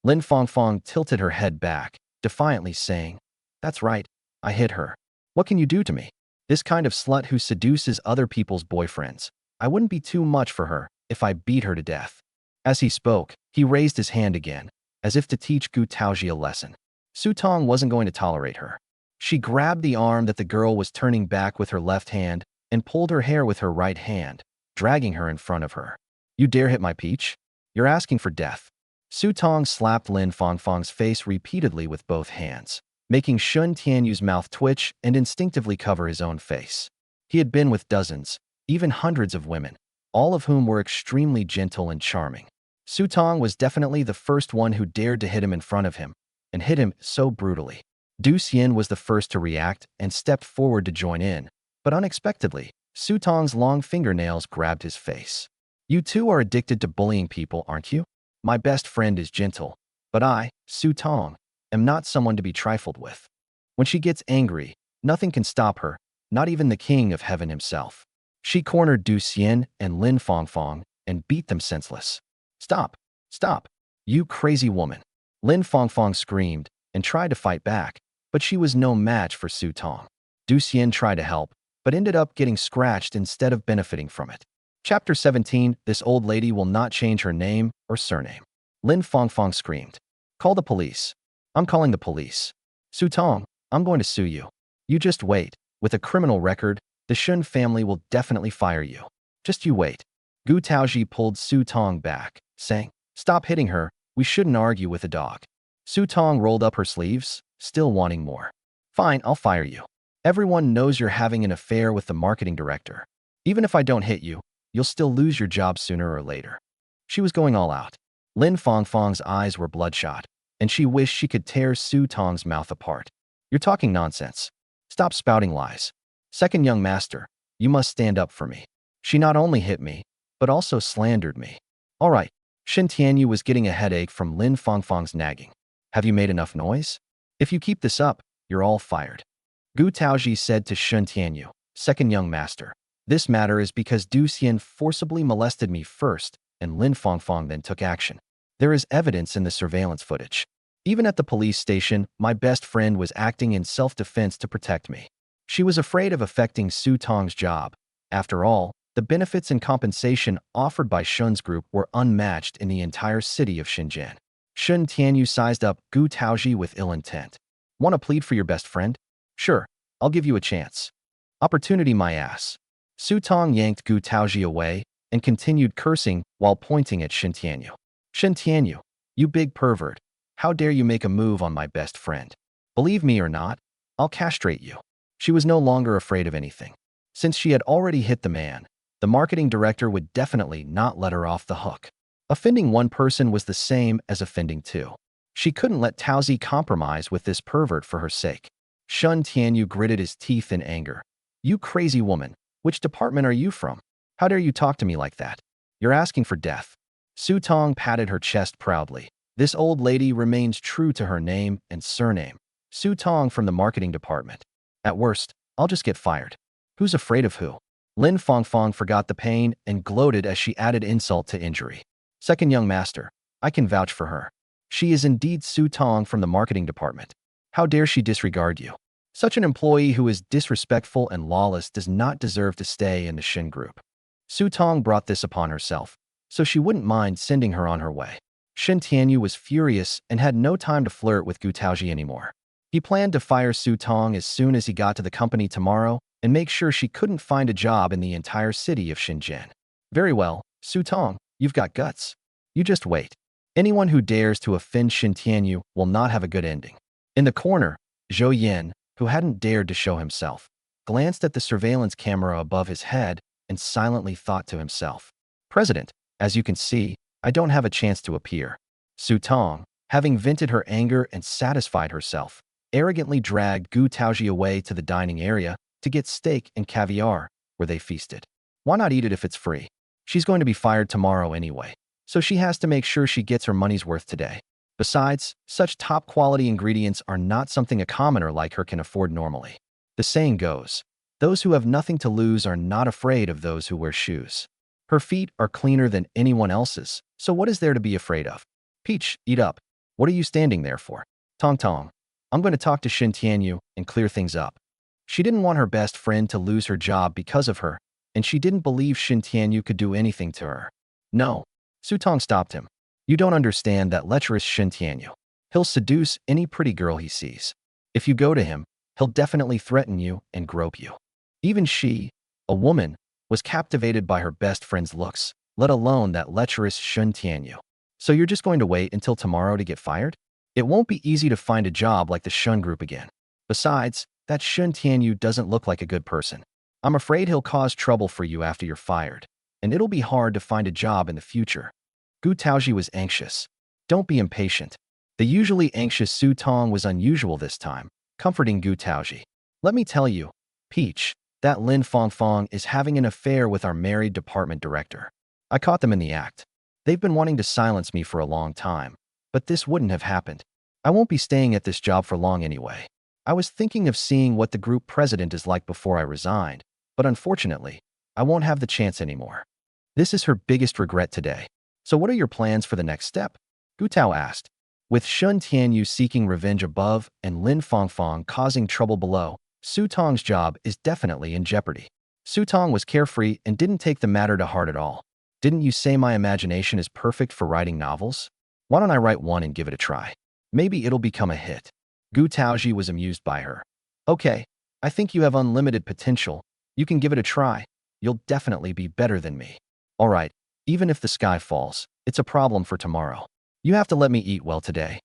Lin Fangfang tilted her head back, defiantly saying, That's right, I hit her. What can you do to me? This kind of slut who seduces other people's boyfriends. I wouldn't be too much for her if I beat her to death. As he spoke, he raised his hand again, as if to teach Gu Taozhi a lesson. Su Tong wasn't going to tolerate her. She grabbed the arm that the girl was turning back with her left hand and pulled her hair with her right hand, dragging her in front of her. You dare hit my peach? You're asking for death. Su Tong slapped Lin Fangfang's face repeatedly with both hands, making Shen Tianyu's mouth twitch and instinctively cover his own face. He had been with dozens, even hundreds of women, all of whom were extremely gentle and charming. Su Tong was definitely the first one who dared to hit him in front of him, and hit him so brutally. Du Xian was the first to react and stepped forward to join in, but unexpectedly, Su Tong's long fingernails grabbed his face. You two are addicted to bullying people, aren't you? My best friend is gentle, but I, Su Tong, am not someone to be trifled with. When she gets angry, nothing can stop her, not even the king of heaven himself. She cornered Du Xian and Lin Fangfang and beat them senseless. Stop! Stop! You crazy woman! Lin Fangfang screamed and tried to fight back, but she was no match for Su Tong. Du Xian tried to help, but ended up getting scratched instead of benefiting from it. Chapter 17, This old lady will not change her name or surname. Lin Fangfang screamed. Call the police. I'm calling the police. Su Tong, I'm going to sue you. You just wait. With a criminal record, the Shen family will definitely fire you. Just you wait. Gu Taozhi pulled Su Tong back, saying, Stop hitting her, we shouldn't argue with a dog. Su Tong rolled up her sleeves, still wanting more. Fine, I'll fire you. Everyone knows you're having an affair with the marketing director. Even if I don't hit you, you'll still lose your job sooner or later. She was going all out. Lin Fangfang's eyes were bloodshot, and she wished she could tear Su Tong's mouth apart. You're talking nonsense. Stop spouting lies. Second young master, you must stand up for me. She not only hit me, but also slandered me. All right, Shen Tianyu was getting a headache from Lin Fangfang's nagging. Have you made enough noise? If you keep this up, you're all fired. Gu Taozhi said to Shen Tianyu, second young master. This matter is because Du Xian forcibly molested me first, and Lin Fangfang then took action. There is evidence in the surveillance footage. Even at the police station, my best friend was acting in self-defense to protect me. She was afraid of affecting Su Tong's job. After all, the benefits and compensation offered by Shen's group were unmatched in the entire city of Shenzhen. Shen Tianyu sized up Gu Taozhi with ill intent. Want to plead for your best friend? Sure, I'll give you a chance. Opportunity my ass. Su Tong yanked Gu Taozhi away and continued cursing while pointing at Shen Tianyu. Shen Tianyu, you big pervert. How dare you make a move on my best friend? Believe me or not, I'll castrate you. She was no longer afraid of anything. Since she had already hit the man, the marketing director would definitely not let her off the hook. Offending one person was the same as offending two. She couldn't let Taozhi compromise with this pervert for her sake. Shen Tianyu gritted his teeth in anger. You crazy woman, which department are you from? How dare you talk to me like that? You're asking for death. Su Tong patted her chest proudly. This old lady remains true to her name and surname. Su Tong from the marketing department. At worst, I'll just get fired. Who's afraid of who? Lin Fangfang forgot the pain and gloated as she added insult to injury. Second young master, I can vouch for her. She is indeed Su Tong from the marketing department. How dare she disregard you? Such an employee who is disrespectful and lawless does not deserve to stay in the Shen group. Su Tong brought this upon herself, so she wouldn't mind sending her on her way. Shen Tianyu was furious and had no time to flirt with Gu Taozhi anymore. He planned to fire Su Tong as soon as he got to the company tomorrow and make sure she couldn't find a job in the entire city of Shenzhen. Very well, Su Tong, you've got guts. You just wait. Anyone who dares to offend Shen Tianyu will not have a good ending. In the corner, Zhou Yin, who hadn't dared to show himself, glanced at the surveillance camera above his head and silently thought to himself, President, as you can see, I don't have a chance to appear. Su Tong, having vented her anger and satisfied herself, arrogantly dragged Gu Taozhi away to the dining area to get steak and caviar, where they feasted. Why not eat it if it's free? She's going to be fired tomorrow anyway, so she has to make sure she gets her money's worth today. Besides, such top-quality ingredients are not something a commoner like her can afford normally. The saying goes, those who have nothing to lose are not afraid of those who wear shoes. Her feet are cleaner than anyone else's, so what is there to be afraid of? Peach, eat up. What are you standing there for? Tong Tong, I'm going to talk to Shen Tianyu and clear things up. She didn't want her best friend to lose her job because of her, and she didn't believe Shen Tianyu could do anything to her. No. Su Tong stopped him. You don't understand that lecherous Shen Tianyu. He'll seduce any pretty girl he sees. If you go to him, he'll definitely threaten you and grope you. Even she, a woman, was captivated by her best friend's looks, let alone that lecherous Shen Tianyu. So you're just going to wait until tomorrow to get fired? It won't be easy to find a job like the Shen group again. Besides, that Shen Tianyu doesn't look like a good person. I'm afraid he'll cause trouble for you after you're fired, and it'll be hard to find a job in the future. Gu Taozhi was anxious. Don't be impatient. The usually anxious Su Tong was unusual this time, comforting Gu Taozhi. Let me tell you, Peach, that Lin Fangfang is having an affair with our married department director. I caught them in the act. They've been wanting to silence me for a long time, but this wouldn't have happened. I won't be staying at this job for long anyway. I was thinking of seeing what the group president is like before I resigned, but unfortunately, I won't have the chance anymore. This is her biggest regret today. So what are your plans for the next step? Gu Tao asked. With Shen Tianyu seeking revenge above and Lin Fangfang causing trouble below, Su Tong's job is definitely in jeopardy. Su Tong was carefree and didn't take the matter to heart at all. Didn't you say my imagination is perfect for writing novels? Why don't I write one and give it a try? Maybe it'll become a hit. Gu Taozhi was amused by her. Okay, I think you have unlimited potential. You can give it a try. You'll definitely be better than me. All right, even if the sky falls, it's a problem for tomorrow. You have to let me eat well today.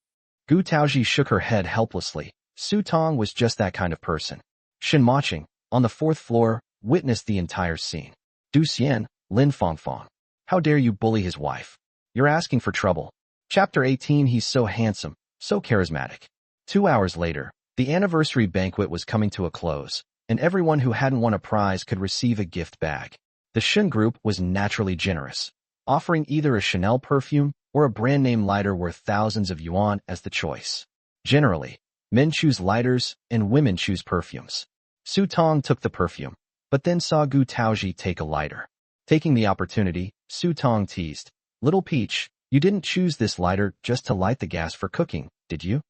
Gu Taozhi shook her head helplessly. Su Tong was just that kind of person. Shen Mocheng, on the 4th floor, witnessed the entire scene. Du Xian, Lin Fangfang. How dare you bully his wife? You're asking for trouble. Chapter 18. He's so handsome, so charismatic. 2 hours later, the anniversary banquet was coming to a close, and everyone who hadn't won a prize could receive a gift bag. The Shen group was naturally generous, offering either a Chanel perfume or a brand-name lighter worth thousands of yuan as the choice. Generally, men choose lighters and women choose perfumes. Su Tong took the perfume, but then saw Gu Taozhi take a lighter. Taking the opportunity, Su Tong teased, "Little Peach, you didn't choose this lighter just to light the gas for cooking, did you?"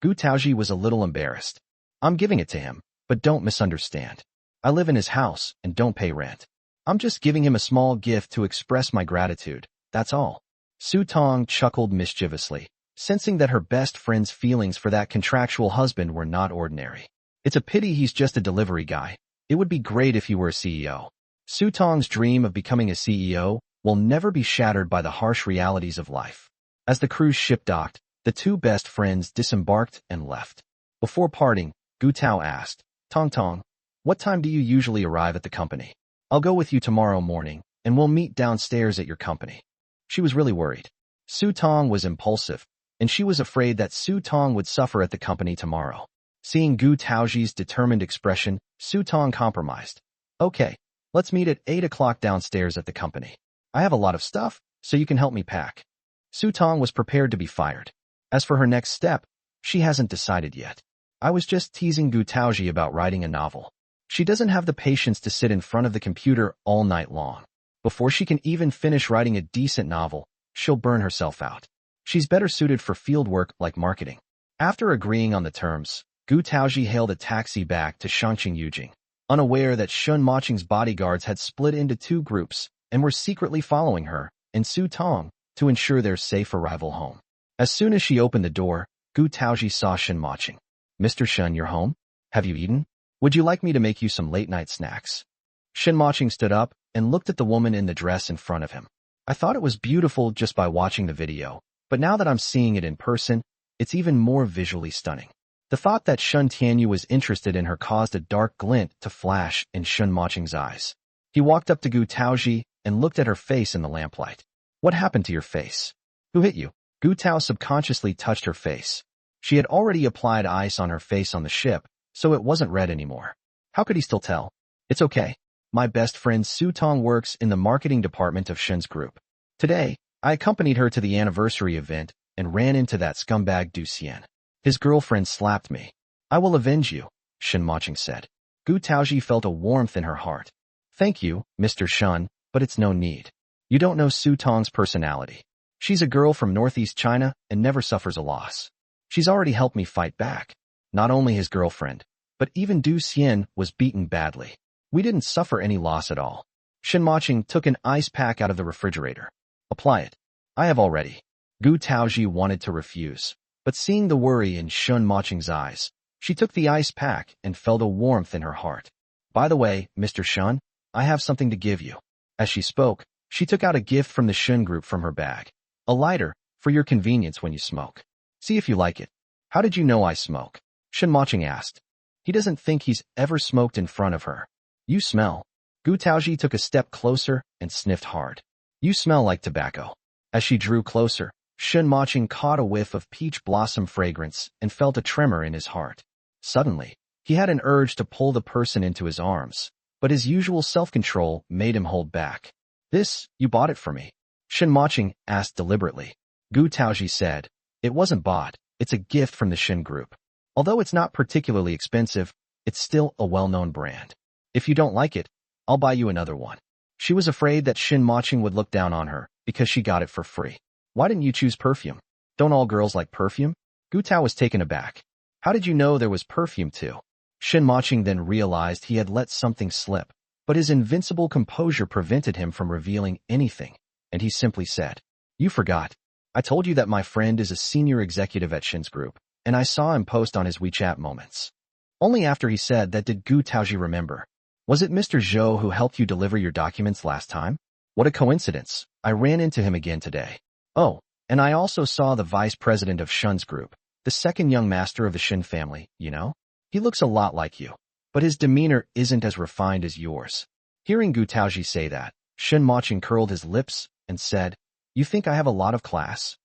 Gu Taozhi was a little embarrassed. "I'm giving it to him, but don't misunderstand. I live in his house and don't pay rent. I'm just giving him a small gift to express my gratitude, that's all." Su Tong chuckled mischievously, sensing that her best friend's feelings for that contractual husband were not ordinary. It's a pity he's just a delivery guy. It would be great if he were a CEO. Su Tong's dream of becoming a CEO will never be shattered by the harsh realities of life. As the cruise ship docked, the two best friends disembarked and left. Before parting, Gu Tao asked, "Tong Tong, what time do you usually arrive at the company? I'll go with you tomorrow morning, and we'll meet downstairs at your company." She was really worried. Su Tong was impulsive, and she was afraid that Su Tong would suffer at the company tomorrow. Seeing Gu Taozhi's determined expression, Su Tong compromised. "Okay, let's meet at 8 o'clock downstairs at the company. I have a lot of stuff, so you can help me pack." Su Tong was prepared to be fired. As for her next step, she hasn't decided yet. "I was just teasing Gu Taozhi about writing a novel. She doesn't have the patience to sit in front of the computer all night long. Before she can even finish writing a decent novel, she'll burn herself out. She's better suited for field work like marketing." After agreeing on the terms, Gu Taozhi hailed a taxi back to Shangqing Yujing, unaware that Shen Mocheng's bodyguards had split into two groups and were secretly following her and Su Tong to ensure their safe arrival home. As soon as she opened the door, Gu Taozhi saw Shen Mocheng. "Mr. Shen, you're home? Have you eaten? Would you like me to make you some late-night snacks?" Shen Mocheng stood up and looked at the woman in the dress in front of him. "I thought it was beautiful just by watching the video, but now that I'm seeing it in person, it's even more visually stunning." The thought that Shen Tianyu was interested in her caused a dark glint to flash in Shen Mocheng's eyes. He walked up to Gu Taozhi and looked at her face in the lamplight. "What happened to your face? Who hit you?" Gu Tao subconsciously touched her face. She had already applied ice on her face on the ship, so it wasn't red anymore. How could he still tell? "It's okay. My best friend Su Tong works in the marketing department of Shen's group. Today, I accompanied her to the anniversary event and ran into that scumbag Du Xian. His girlfriend slapped me. I will avenge you," Shen Mocheng said. Gu Taozhi felt a warmth in her heart. "Thank you, Mr. Shen, but it's no need. You don't know Su Tong's personality. She's a girl from Northeast China and never suffers a loss. She's already helped me fight back. Not only his girlfriend, but even Du Xian was beaten badly. We didn't suffer any loss at all." Shen Mocheng took an ice pack out of the refrigerator. "Apply it." "I have already." Gu Taozhi wanted to refuse, but seeing the worry in Shen Mocheng's eyes, she took the ice pack and felt a warmth in her heart. "By the way, Mr. Shen, I have something to give you." As she spoke, she took out a gift from the Shen group from her bag. "A lighter, for your convenience when you smoke. See if you like it." "How did you know I smoke?" Shen Mocheng asked. He doesn't think he's ever smoked in front of her. "You smell." Gu Taozhi took a step closer and sniffed hard. "You smell like tobacco." As she drew closer, Shen Mocheng caught a whiff of peach blossom fragrance and felt a tremor in his heart. Suddenly, he had an urge to pull the person into his arms, but his usual self-control made him hold back. "This, you bought it for me?" Shen Mocheng asked deliberately. Gu Taozhi said, "It wasn't bought, it's a gift from the Shen group. Although it's not particularly expensive, it's still a well-known brand. If you don't like it, I'll buy you another one." She was afraid that Shen Mocheng would look down on her because she got it for free. "Why didn't you choose perfume? Don't all girls like perfume?" Gu Tao was taken aback. "How did you know there was perfume too?" Shen Mocheng then realized he had let something slip, but his invincible composure prevented him from revealing anything, and he simply said, "You forgot. I told you that my friend is a senior executive at Shen's group, and I saw him post on his WeChat moments." Only after he said that did Gu Taozhi remember. "Was it Mr. Zhou who helped you deliver your documents last time? What a coincidence. I ran into him again today. Oh, and I also saw the vice president of Shen's group, the second young master of the Shen family, you know? He looks a lot like you." but his demeanor isn't as refined as yours. Hearing Gu Taozhi say that, Shen Mocheng curled his lips and said, "You think I have a lot of class?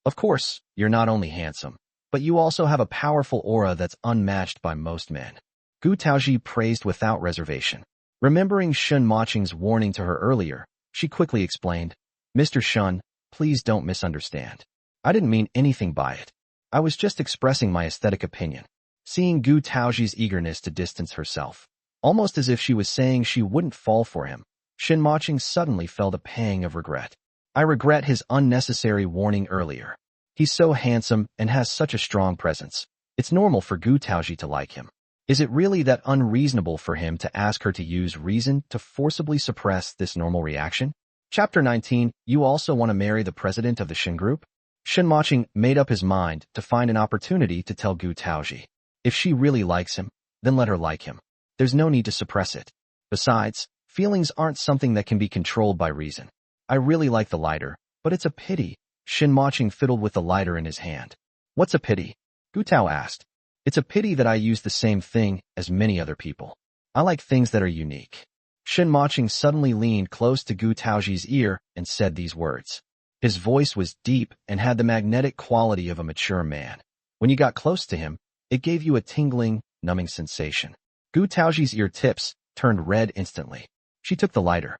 Of course, you're not only handsome, but you also have a powerful aura that's unmatched by most men." Gu Taozhi praised without reservation. Remembering Shen Mocheng's warning to her earlier, she quickly explained, "Mr. Shen, please don't misunderstand. I didn't mean anything by it. I was just expressing my aesthetic opinion." Seeing Gu Taozhi's eagerness to distance herself, almost as if she was saying she wouldn't fall for him, Shen Mocheng suddenly felt a pang of regret. "I regret his unnecessary warning earlier. He's so handsome and has such a strong presence. It's normal for Gu Taozhi to like him. Is it really that unreasonable for him to ask her to use reason to forcibly suppress this normal reaction?" Chapter 19, You Also Want to Marry the President of the Shen Group? Shen Mocheng made up his mind to find an opportunity to tell Gu Taozhi. If she really likes him, then let her like him. There's no need to suppress it. Besides, feelings aren't something that can be controlled by reason. "I really like the lighter, but it's a pity." Shen Mocheng fiddled with the lighter in his hand. "What's a pity?" Gu Tao asked. "It's a pity that I use the same thing as many other people. I like things that are unique." Shen Mocheng suddenly leaned close to Gu Taozhi's ear and said these words. His voice was deep and had the magnetic quality of a mature man. When you got close to him, it gave you a tingling, numbing sensation. Gu Taozhi's ear tips turned red instantly. She took the lighter.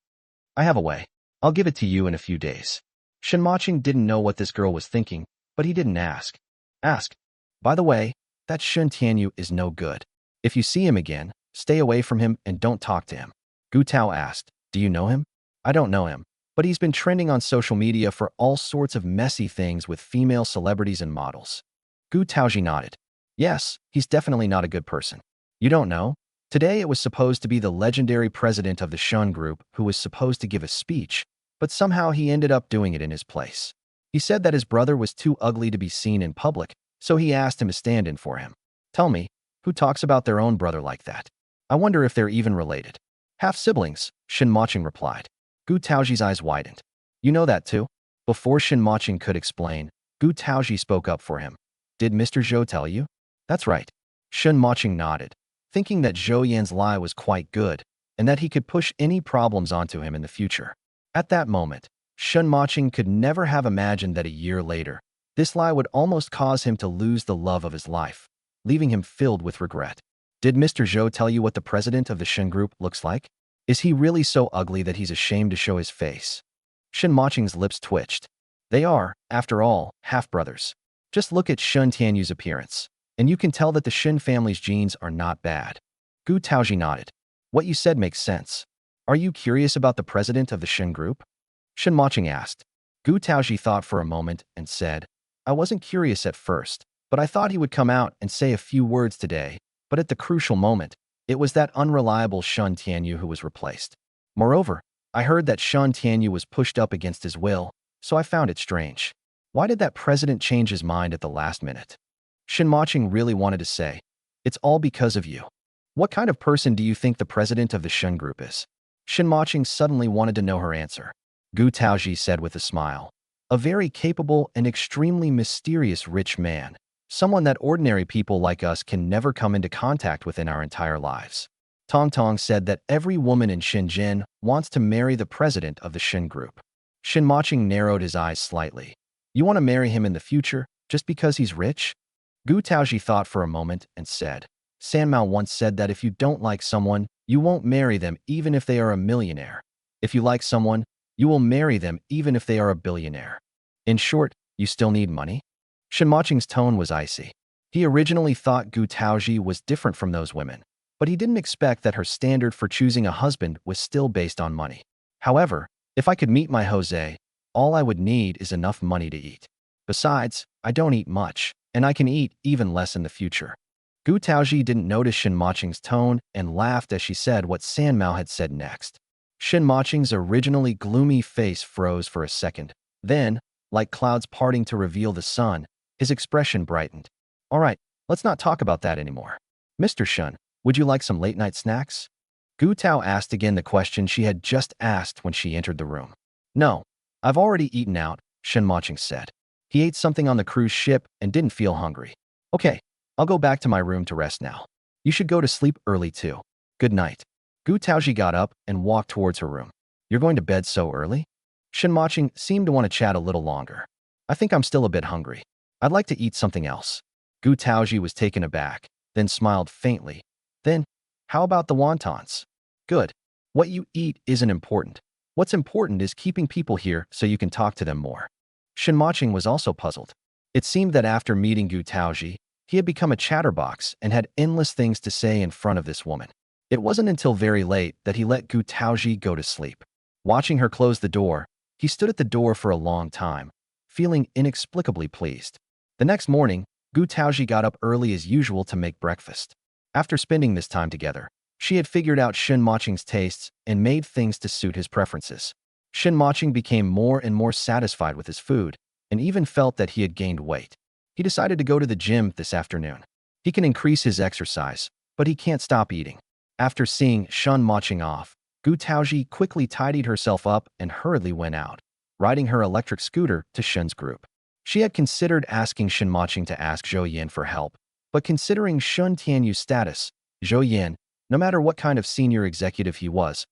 "I have a way. I'll give it to you in a few days." Shen Mocheng didn't know what this girl was thinking, but he didn't ask. "Ask. By the way, that Shen Tianyu is no good. If you see him again, stay away from him and don't talk to him." Gu Tao asked, "Do you know him?" "I don't know him, but he's been trending on social media for all sorts of messy things with female celebrities and models." Gu Taozhi nodded. "Yes, he's definitely not a good person." "You don't know? Today it was supposed to be the legendary president of the Shen Group who was supposed to give a speech, but somehow he ended up doing it in his place. He said that his brother was too ugly to be seen in public, so he asked him to stand in for him. Tell me, who talks about their own brother like that? I wonder if they're even related." "Half-siblings," Shen Mocheng replied. Gu Taozhi's eyes widened. "You know that too?" Before Shen Mocheng could explain, Gu Taozhi spoke up for him. "Did Mr. Zhou tell you?" "That's right." Shen Mocheng nodded, thinking that Zhou Yan's lie was quite good and that he could push any problems onto him in the future. At that moment, Shen Mocheng could never have imagined that a year later, this lie would almost cause him to lose the love of his life, leaving him filled with regret. "Did Mr. Zhou tell you what the president of the Shen Group looks like? Is he really so ugly that he's ashamed to show his face?" Shen Mocheng's lips twitched. They are, after all, half-brothers. Just look at Shen Tianyu's appearance, and you can tell that the Shen family's genes are not bad. Gu Taozhi nodded. "What you said makes sense. Are you curious about the president of the Shen Group?" Shen Mocheng asked. Gu Taozhi thought for a moment and said, "I wasn't curious at first, but I thought he would come out and say a few words today. But at the crucial moment, it was that unreliable Shen Tianyu who was replaced. Moreover, I heard that Shen Tianyu was pushed up against his will, so I found it strange. Why did that president change his mind at the last minute?" Shen Mocheng really wanted to say, "It's all because of you. What kind of person do you think the president of the Shen Group is?" Shen Mocheng suddenly wanted to know her answer. Gu Taozhi said with a smile, "A very capable and extremely mysterious rich man. Someone that ordinary people like us can never come into contact with in our entire lives." Tong Tong said that every woman in Shenzhen wants to marry the president of the Shen Group. Shen Mocheng narrowed his eyes slightly. "You want to marry him in the future, just because he's rich?" Gu Taozhi thought for a moment and said, "San Mao once said that if you don't like someone, you won't marry them even if they are a millionaire. If you like someone, you will marry them even if they are a billionaire. In short, you still need money?" Shen Mocheng's tone was icy. He originally thought Gu Taozhi was different from those women, but he didn't expect that her standard for choosing a husband was still based on money. "However, if I could meet my Jose, all I would need is enough money to eat. Besides, I don't eat much, and I can eat even less in the future." Gu Taozhi didn't notice Shen Mocheng's tone and laughed as she said what San Mao had said next. Shen Mocheng's originally gloomy face froze for a second. Then, like clouds parting to reveal the sun, his expression brightened. "All right, let's not talk about that anymore. Mr. Shen, would you like some late-night snacks?" Gu Tao asked again the question she had just asked when she entered the room. "No, I've already eaten out," Shen Mocheng said. He ate something on the cruise ship and didn't feel hungry. "Okay, I'll go back to my room to rest now." You should go to sleep early too. Good night. Gu Taoji got up and walked towards her room. You're going to bed so early? Shen Mocheng seemed to want to chat a little longer. I think I'm still a bit hungry. I'd like to eat something else. Gu Taoji was taken aback, then smiled faintly. Then, how about the wontons? Good. What you eat isn't important. What's important is keeping people here so you can talk to them more. Shen Mocheng was also puzzled. It seemed that after meeting Gu Taoji, he had become a chatterbox and had endless things to say in front of this woman. It wasn't until very late that he let Gu Taoji go to sleep. Watching her close the door, he stood at the door for a long time, feeling inexplicably pleased. The next morning, Gu Taoji got up early as usual to make breakfast. After spending this time together, she had figured out Shen Mocheng's tastes and made things to suit his preferences. Shen Mocheng became more and more satisfied with his food and even felt that he had gained weight. He decided to go to the gym this afternoon. He can increase his exercise, but he can't stop eating. After seeing Shen Mocheng off, Gu Taoji quickly tidied herself up and hurriedly went out, riding her electric scooter to Shen's group. She had considered asking Shen Mocheng to ask Zhou Yan for help, but considering Shun Tianyu's status, Zhou Yan, no matter what kind of senior executive he was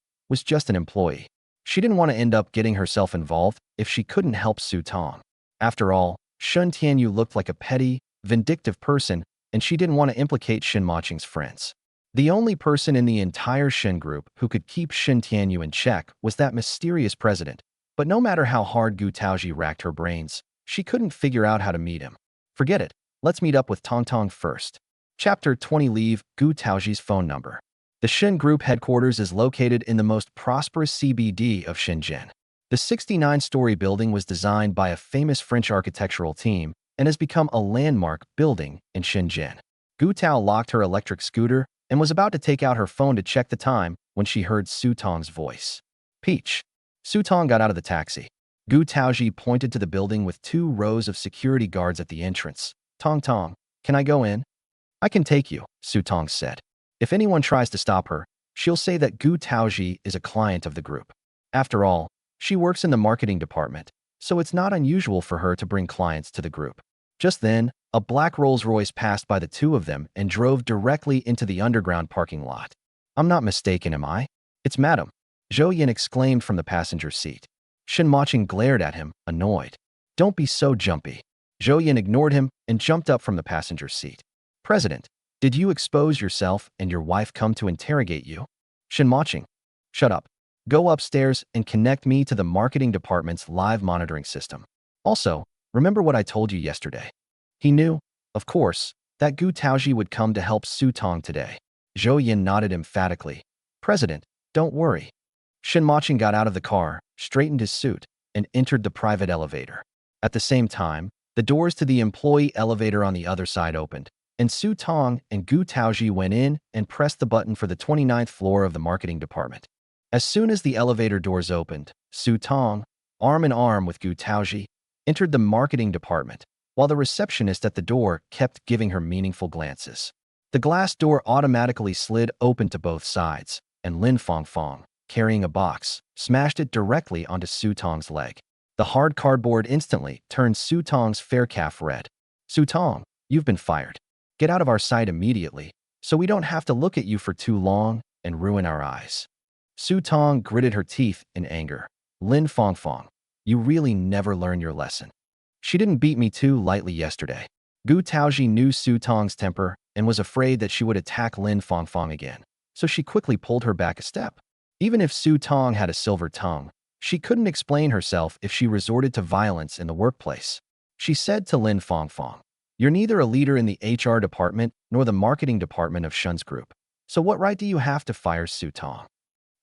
just an employee. She didn't want to end up getting herself involved if she couldn't help Su Tong. After all, Shun Tianyu looked like a petty, vindictive person, and she didn't want to implicate Shen Mocheng's friends. The only person in the entire Shen group who could keep Shun Tianyu in check was that mysterious president, but no matter how hard Gu Taoji racked her brains, she couldn't figure out how to meet him. Forget it, let's meet up with Tong Tong first. Chapter 20. Leave Gu Taoji's phone number. The Shen Group headquarters is located in the most prosperous CBD of Shenzhen. The 69-story building was designed by a famous French architectural team and has become a landmark building in Shenzhen. Gu Tao locked her electric scooter and was about to take out her phone to check the time when she heard Su Tong's voice. Peach. Su Tong got out of the taxi. Gu Taoji pointed to the building with 2 rows of security guards at the entrance. Tong Tong, can I go in? I can take you, Su Tong said. If anyone tries to stop her, she'll say that Gu Taoji is a client of the group. After all, she works in the marketing department, so it's not unusual for her to bring clients to the group. Just then, a black Rolls-Royce passed by the 2 of them and drove directly into the underground parking lot. I'm not mistaken, am I? It's Madam, Zhou Yan exclaimed from the passenger seat. Shen Mocheng glared at him, annoyed. Don't be so jumpy. Zhou Yan ignored him and jumped up from the passenger seat. President, did you expose yourself and your wife come to interrogate you? Shen Mocheng, shut up. Go upstairs and connect me to the marketing department's live monitoring system. Also, remember what I told you yesterday. He knew, of course, that Gu Taoji would come to help Su Tong today. Zhou Yan nodded emphatically. President, don't worry. Shen Mocheng got out of the car, straightened his suit, and entered the private elevator. At the same time, the doors to the employee elevator on the other side opened, and Su Tong and Gu Taoji went in and pressed the button for the 29th floor of the marketing department. As soon as the elevator doors opened, Su Tong, arm in arm with Gu Taoji, entered the marketing department, while the receptionist at the door kept giving her meaningful glances. The glass door automatically slid open to both sides, and Lin Fongfong, carrying a box, smashed it directly onto Su Tong's leg. The hard cardboard instantly turned Su Tong's fair calf red. Su Tong, you've been fired. Get out of our sight immediately, so we don't have to look at you for too long and ruin our eyes. Su Tong gritted her teeth in anger. Lin Fongfong, you really never learn your lesson. She didn't beat me too lightly yesterday. Gu Taoji knew Su Tong's temper and was afraid that she would attack Lin Fongfong again, so she quickly pulled her back a step. Even if Su Tong had a silver tongue, she couldn't explain herself if she resorted to violence in the workplace. She said to Lin Fongfong, you're neither a leader in the HR department nor the marketing department of Shen's group, so what right do you have to fire Su Tong?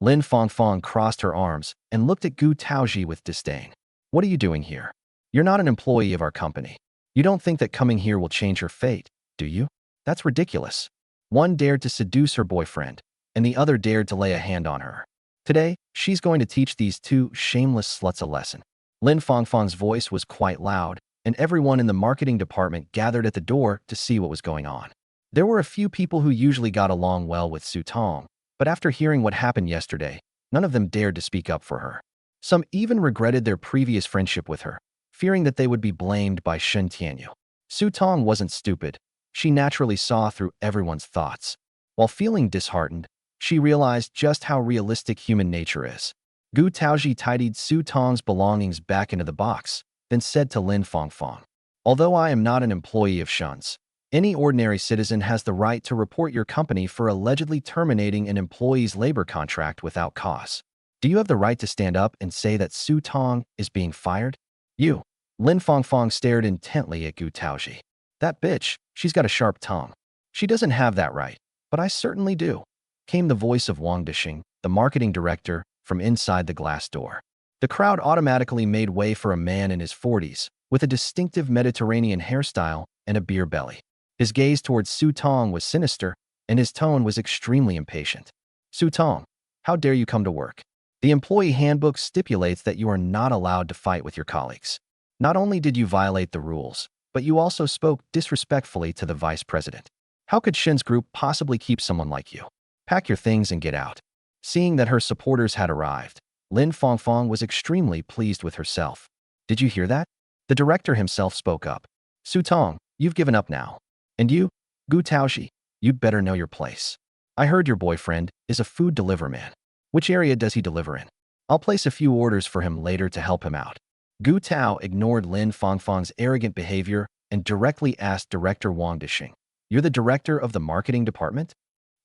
Lin Fongfong crossed her arms and looked at Gu Taoji with disdain. What are you doing here? You're not an employee of our company. You don't think that coming here will change her fate, do you? That's ridiculous. One dared to seduce her boyfriend, and the other dared to lay a hand on her. Today, she's going to teach these 2 shameless sluts a lesson. Lin Fongfong's voice was quite loud, and everyone in the marketing department gathered at the door to see what was going on. There were a few people who usually got along well with Su Tong, but after hearing what happened yesterday, none of them dared to speak up for her. Some even regretted their previous friendship with her, fearing that they would be blamed by Shen Tianyu. Su Tong wasn't stupid. She naturally saw through everyone's thoughts. While feeling disheartened, she realized just how realistic human nature is. Gu Taozhi tidied Su Tong's belongings back into the box, then said to Lin Fangfang, "Although I am not an employee of Shen's, any ordinary citizen has the right to report your company for allegedly terminating an employee's labor contract without cause. Do you have the right to stand up and say that Su Tong is being fired?" "You." Lin Fangfang stared intently at Gu Taozhi. "That bitch, she's got a sharp tongue. She doesn't have that right, but I certainly do," came the voice of Wang Dishing, the marketing director, from inside the glass door. The crowd automatically made way for a man in his 40s, with a distinctive Mediterranean hairstyle and a beer belly. His gaze towards Su Tong was sinister, and his tone was extremely impatient. "Su Tong, how dare you come to work? The employee handbook stipulates that you are not allowed to fight with your colleagues. Not only did you violate the rules, but you also spoke disrespectfully to the vice president. How could Shen's group possibly keep someone like you? Pack your things and get out." Seeing that her supporters had arrived, Lin Fangfang was extremely pleased with herself. "Did you hear that?" The director himself spoke up. "Su Tong, you've given up now. And you, Gu Taozhi, you'd better know your place. I heard your boyfriend is a food deliver man. Which area does he deliver in? I'll place a few orders for him later to help him out." Gu Tao ignored Lin Fangfang's arrogant behavior and directly asked Director Wang Dishing, "You're the director of the marketing department?"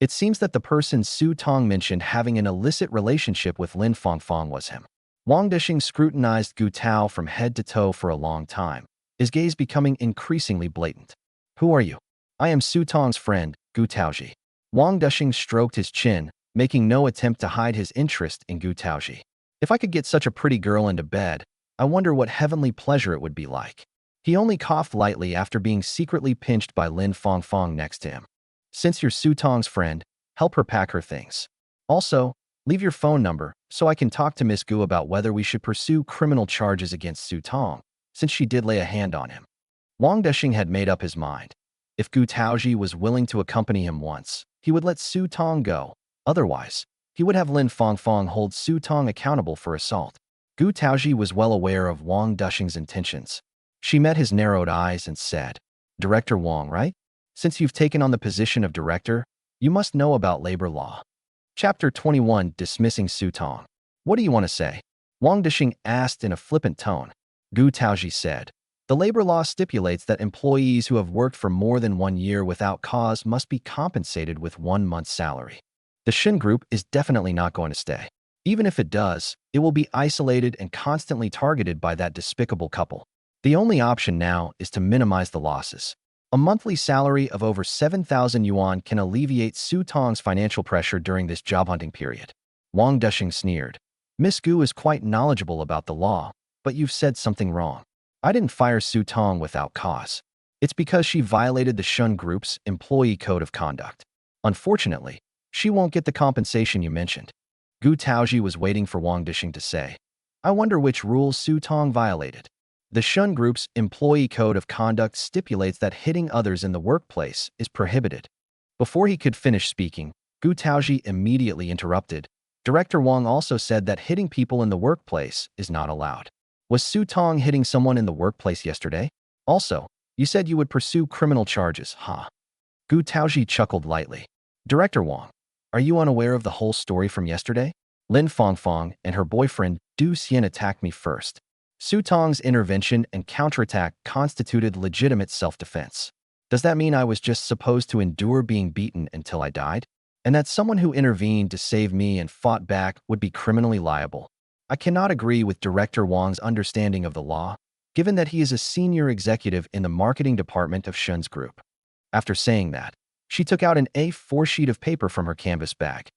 It seems that the person Su Tong mentioned having an illicit relationship with Lin Fangfang was him. Wang Dishing scrutinized Gu Tao from head to toe for a long time, his gaze becoming increasingly blatant. "Who are you?" "I am Su Tong's friend, Gu Taozhi." Wang Dishing stroked his chin, making no attempt to hide his interest in Gu Taozhi. "If I could get such a pretty girl into bed, I wonder what heavenly pleasure it would be like." He only coughed lightly after being secretly pinched by Lin Fangfang next to him. "Since you're Su Tong's friend, help her pack her things. Also, leave your phone number so I can talk to Miss Gu about whether we should pursue criminal charges against Su Tong, since she did lay a hand on him." Wang Dishing had made up his mind. If Gu Taozhi was willing to accompany him once, he would let Su Tong go. Otherwise, he would have Lin Fangfang hold Su Tong accountable for assault. Gu Taozhi was well aware of Wang Dishing's intentions. She met his narrowed eyes and said, "Director Wang, right? Since you've taken on the position of director, you must know about labor law." Chapter 21, Dismissing Su Tong. "What do you want to say?" Wang Dishing asked in a flippant tone. Gu Taozhi said, "The labor law stipulates that employees who have worked for more than 1 year without cause must be compensated with 1 month's salary. The Shen Group is definitely not going to stay. Even if it does, it will be isolated and constantly targeted by that despicable couple. The only option now is to minimize the losses. A monthly salary of over 7,000 yuan can alleviate Su Tong's financial pressure during this job hunting period." Wang Dishing sneered. "Miss Gu is quite knowledgeable about the law, but you've said something wrong. I didn't fire Su Tong without cause. It's because she violated the Shen Group's employee code of conduct. Unfortunately, she won't get the compensation you mentioned." Gu Taozhi was waiting for Wang Dishing to say, "I wonder which rules Su Tong violated." The Shen Group's employee code of conduct stipulates that hitting others in the workplace is prohibited. Before he could finish speaking, Gu Taozhi immediately interrupted. Director Wang also said that hitting people in the workplace is not allowed. "Was Su Tong hitting someone in the workplace yesterday? Also, you said you would pursue criminal charges, huh?" Gu Taozhi chuckled lightly. "Director Wang, are you unaware of the whole story from yesterday? Lin Fangfang and her boyfriend Du Xian attacked me first. Su Tong's intervention and counterattack constituted legitimate self-defense. Does that mean I was just supposed to endure being beaten until I died? And that someone who intervened to save me and fought back would be criminally liable? I cannot agree with Director Wang's understanding of the law, given that he is a senior executive in the marketing department of Shen's group." After saying that, she took out an A4 sheet of paper from her canvas bag.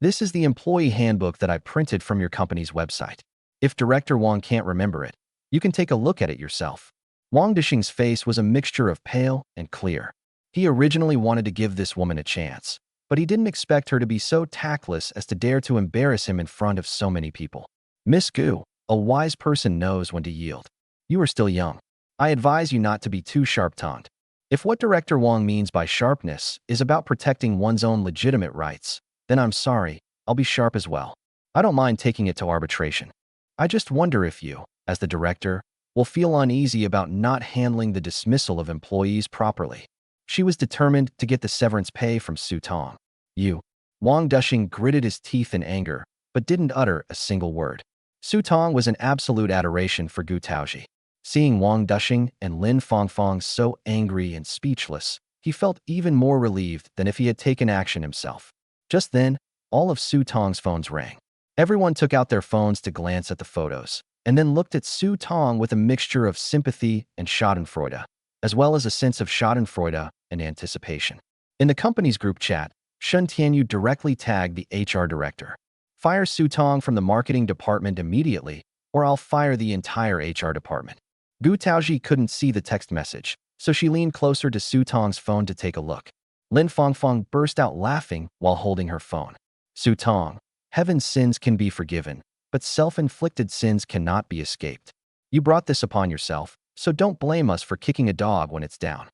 "This is the employee handbook that I printed from your company's website. If Director Wang can't remember it, you can take a look at it yourself." Wang Dishing's face was a mixture of pale and clear. He originally wanted to give this woman a chance, but he didn't expect her to be so tactless as to dare to embarrass him in front of so many people. "Miss Gu, a wise person knows when to yield. You are still young. I advise you not to be too sharp-tongued. If what Director Wang means by sharpness is about protecting one's own legitimate rights, then I'm sorry, I'll be sharp as well. I don't mind taking it to arbitration. I just wonder if you, as the director, will feel uneasy about not handling the dismissal of employees properly." She was determined to get the severance pay from Su Tong. You. Wang Dushing gritted his teeth in anger, but didn't utter a single word. Su Tong was in absolute adoration for Gu Taozhi. Seeing Wang Dushing and Lin Fangfang so angry and speechless, he felt even more relieved than if he had taken action himself. Just then, all of Su Tong's phones rang. Everyone took out their phones to glance at the photos, and then looked at Su Tong with a mixture of sympathy and schadenfreude, as well as a sense of schadenfreude and anticipation. In the company's group chat, Shen Tianyu directly tagged the HR director. Fire Su Tong from the marketing department immediately, or I'll fire the entire HR department. Gu Taozhi couldn't see the text message, so she leaned closer to Su Tong's phone to take a look. Lin Fangfang burst out laughing while holding her phone. Su Tong, heaven's sins can be forgiven, but self-inflicted sins cannot be escaped. You brought this upon yourself, so don't blame us for kicking a dog when it's down.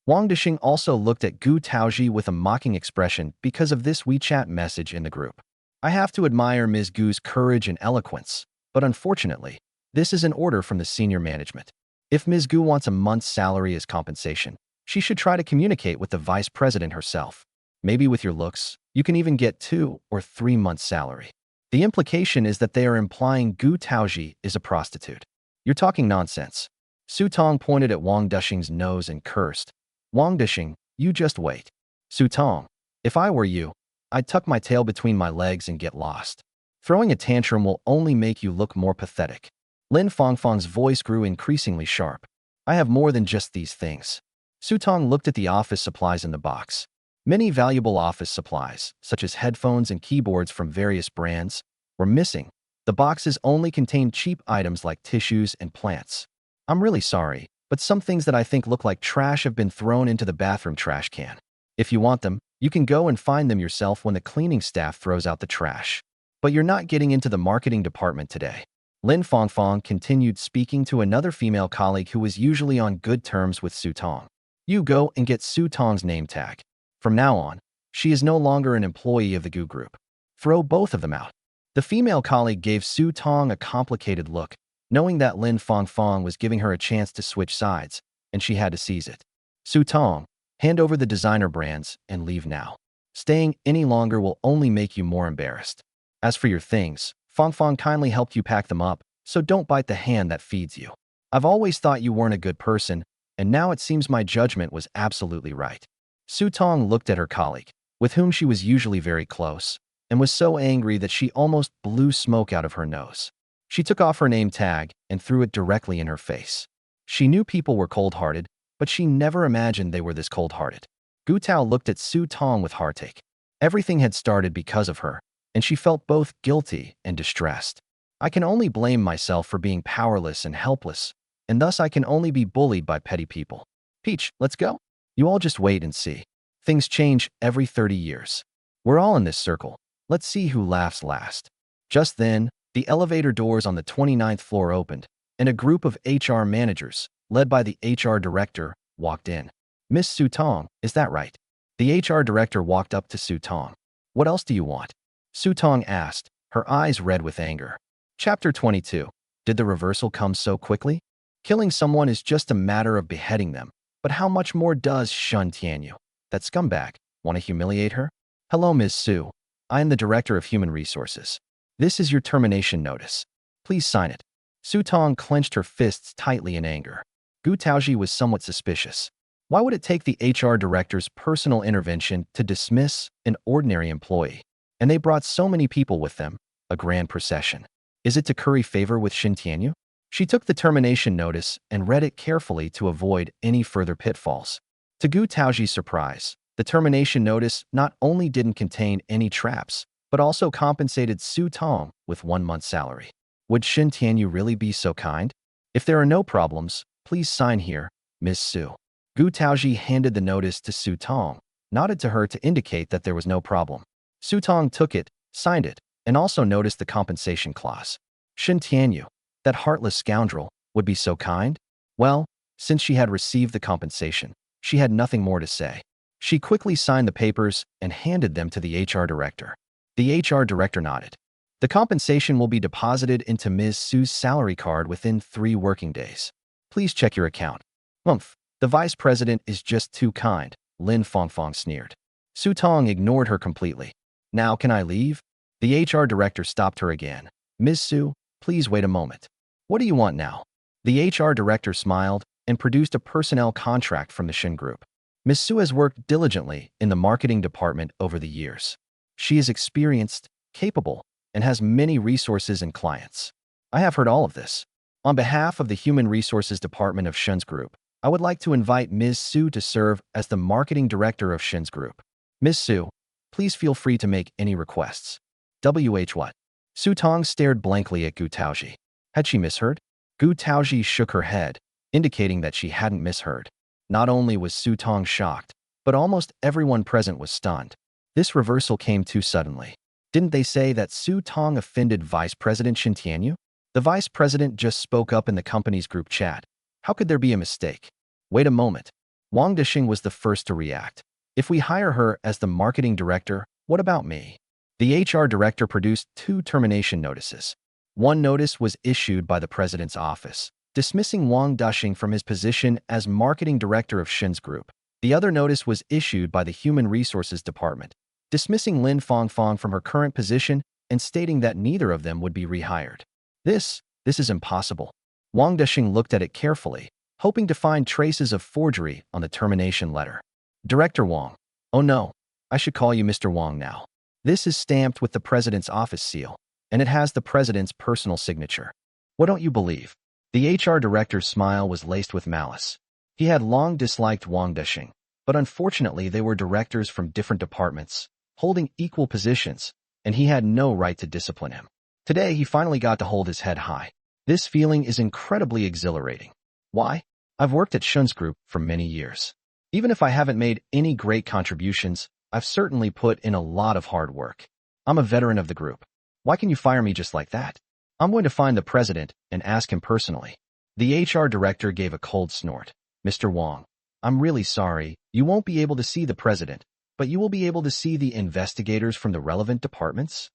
Wang Dushing also looked at Gu Taozhi with a mocking expression because of this WeChat message in the group. I have to admire Ms. Gu's courage and eloquence, but unfortunately, this is an order from the senior management. If Ms. Gu wants a month's salary as compensation, she should try to communicate with the vice president herself. Maybe with your looks, you can even get 2 or 3 months' salary. The implication is that they are implying Gu Taozhi is a prostitute. You're talking nonsense. Su Tong pointed at Wang Dushing's nose and cursed. Wang Dushing, you just wait. Su Tong, if I were you, I'd tuck my tail between my legs and get lost. Throwing a tantrum will only make you look more pathetic. Lin Fangfang's voice grew increasingly sharp. I have more than just these things. Su Tong looked at the office supplies in the box. Many valuable office supplies, such as headphones and keyboards from various brands, were missing. The boxes only contained cheap items like tissues and plants. I'm really sorry, but some things that I think look like trash have been thrown into the bathroom trash can. If you want them, you can go and find them yourself when the cleaning staff throws out the trash. But you're not getting into the marketing department today. Lin Fangfang continued speaking to another female colleague who was usually on good terms with Su Tong. You go and get Su Tong's name tag. From now on, she is no longer an employee of the Gu Group. Throw both of them out. The female colleague gave Su Tong a complicated look, knowing that Lin Fangfang was giving her a chance to switch sides, and she had to seize it. Su Tong, hand over the designer brands and leave now. Staying any longer will only make you more embarrassed. As for your things, Fangfang kindly helped you pack them up, so don't bite the hand that feeds you. I've always thought you weren't a good person, and now it seems my judgment was absolutely right. Su Tong looked at her colleague, with whom she was usually very close, and was so angry that she almost blew smoke out of her nose. She took off her name tag and threw it directly in her face. She knew people were cold-hearted, but she never imagined they were this cold-hearted. Gu Tao looked at Su Tong with heartache. Everything had started because of her, and she felt both guilty and distressed. I can only blame myself for being powerless and helpless, and thus I can only be bullied by petty people. Peach, let's go. You all just wait and see. Things change every 30 years. We're all in this circle. Let's see who laughs last. Just then, the elevator doors on the 29th floor opened, and a group of HR managers, led by the HR director, walked in. Miss Su Tong, is that right? The HR director walked up to Su Tong. What else do you want? Su Tong asked, her eyes red with anger. Chapter 22. Did the reversal come so quickly? Killing someone is just a matter of beheading them, but how much more does Shen Tianyu, that scumbag, want to humiliate her? Hello, Ms. Su. I am the Director of Human Resources. This is your termination notice. Please sign it. Su Tong clenched her fists tightly in anger. Gu Taozhi was somewhat suspicious. Why would it take the HR director's personal intervention to dismiss an ordinary employee? And they brought so many people with them, a grand procession. Is it to curry favor with Shen Tianyu? She took the termination notice and read it carefully to avoid any further pitfalls. To Gu Taozhi's surprise, the termination notice not only didn't contain any traps, but also compensated Su Tong with 1 month's salary. Would Shen Tianyu really be so kind? If there are no problems, please sign here, Ms. Su. Gu Taozhi handed the notice to Su Tong, nodded to her to indicate that there was no problem. Su Tong took it, signed it, and also noticed the compensation clause. Shen Tianyu, that heartless scoundrel, would be so kind? Well, since she had received the compensation, she had nothing more to say. She quickly signed the papers and handed them to the HR director. The HR director nodded. The compensation will be deposited into Ms. Su's salary card within 3 working days. Please check your account. Humph, the vice president is just too kind, Lin Fangfang sneered. Su Tong ignored her completely. Now can I leave? The HR director stopped her again. Ms. Su, please wait a moment. What do you want now? The HR director smiled and produced a personnel contract from the Shen Group. Ms. Su has worked diligently in the marketing department over the years. She is experienced, capable, and has many resources and clients. I have heard all of this. On behalf of the Human Resources Department of Shen's Group, I would like to invite Ms. Su to serve as the marketing director of Shen's Group. Ms. Su, please feel free to make any requests. What? Su Tong stared blankly at Gu Taozhi. Had she misheard? Gu Taozhi shook her head, indicating that she hadn't misheard. Not only was Su Tong shocked, but almost everyone present was stunned. This reversal came too suddenly. Didn't they say that Su Tong offended Vice President Shen Tianyu? The vice president just spoke up in the company's group chat. How could there be a mistake? Wait a moment. Wang Dexing was the first to react. If we hire her as the marketing director, what about me? The HR director produced 2 termination notices. One notice was issued by the president's office, dismissing Wang Dexing from his position as marketing director of Shen's Group. The other notice was issued by the Human Resources Department, dismissing Lin Fangfang from her current position and stating that neither of them would be rehired. This is impossible. Wang Dexing looked at it carefully, hoping to find traces of forgery on the termination letter. Director Wang. Oh no, I should call you Mr. Wang now. This is stamped with the president's office seal, and it has the president's personal signature. What don't you believe? The HR director's smile was laced with malice. He had long disliked Wang Dexing, but unfortunately they were directors from different departments, holding equal positions, and he had no right to discipline him. Today he finally got to hold his head high. This feeling is incredibly exhilarating. Why? I've worked at Shen's Group for many years. Even if I haven't made any great contributions, I've certainly put in a lot of hard work. I'm a veteran of the group. Why can you fire me just like that? I'm going to find the president and ask him personally. The HR director gave a cold snort. Mr. Wang, I'm really sorry. You won't be able to see the president, but you will be able to see the investigators from the relevant departments?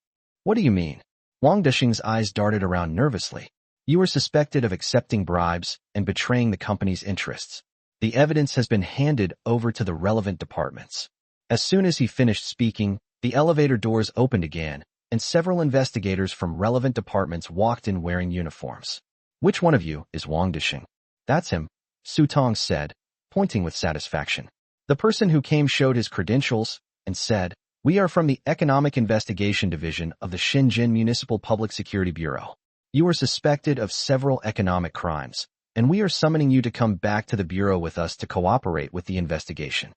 What do you mean? Wang Dexing's eyes darted around nervously. You are suspected of accepting bribes and betraying the company's interests. The evidence has been handed over to the relevant departments. As soon as he finished speaking, the elevator doors opened again, and several investigators from relevant departments walked in wearing uniforms. Which one of you is Wang Dexing? That's him, Su Tong said, pointing with satisfaction. The person who came showed his credentials and said, "We are from the Economic Investigation Division of the Shenzhen Municipal Public Security Bureau. You are suspected of several economic crimes, and we are summoning you to come back to the bureau with us to cooperate with the investigation."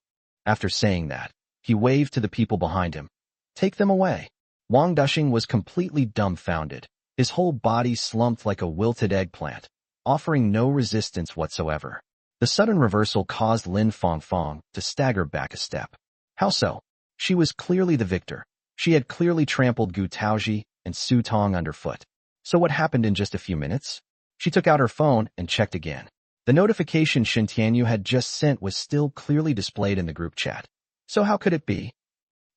After saying that, he waved to the people behind him. Take them away. Wang Dexing was completely dumbfounded. His whole body slumped like a wilted eggplant, offering no resistance whatsoever. The sudden reversal caused Lin Fangfang to stagger back a step. How so? She was clearly the victor. She had clearly trampled Gu Taozhi and Su Tong underfoot. So what happened in just a few minutes? She took out her phone and checked again. The notification Shen Tianyu had just sent was still clearly displayed in the group chat. So how could it be?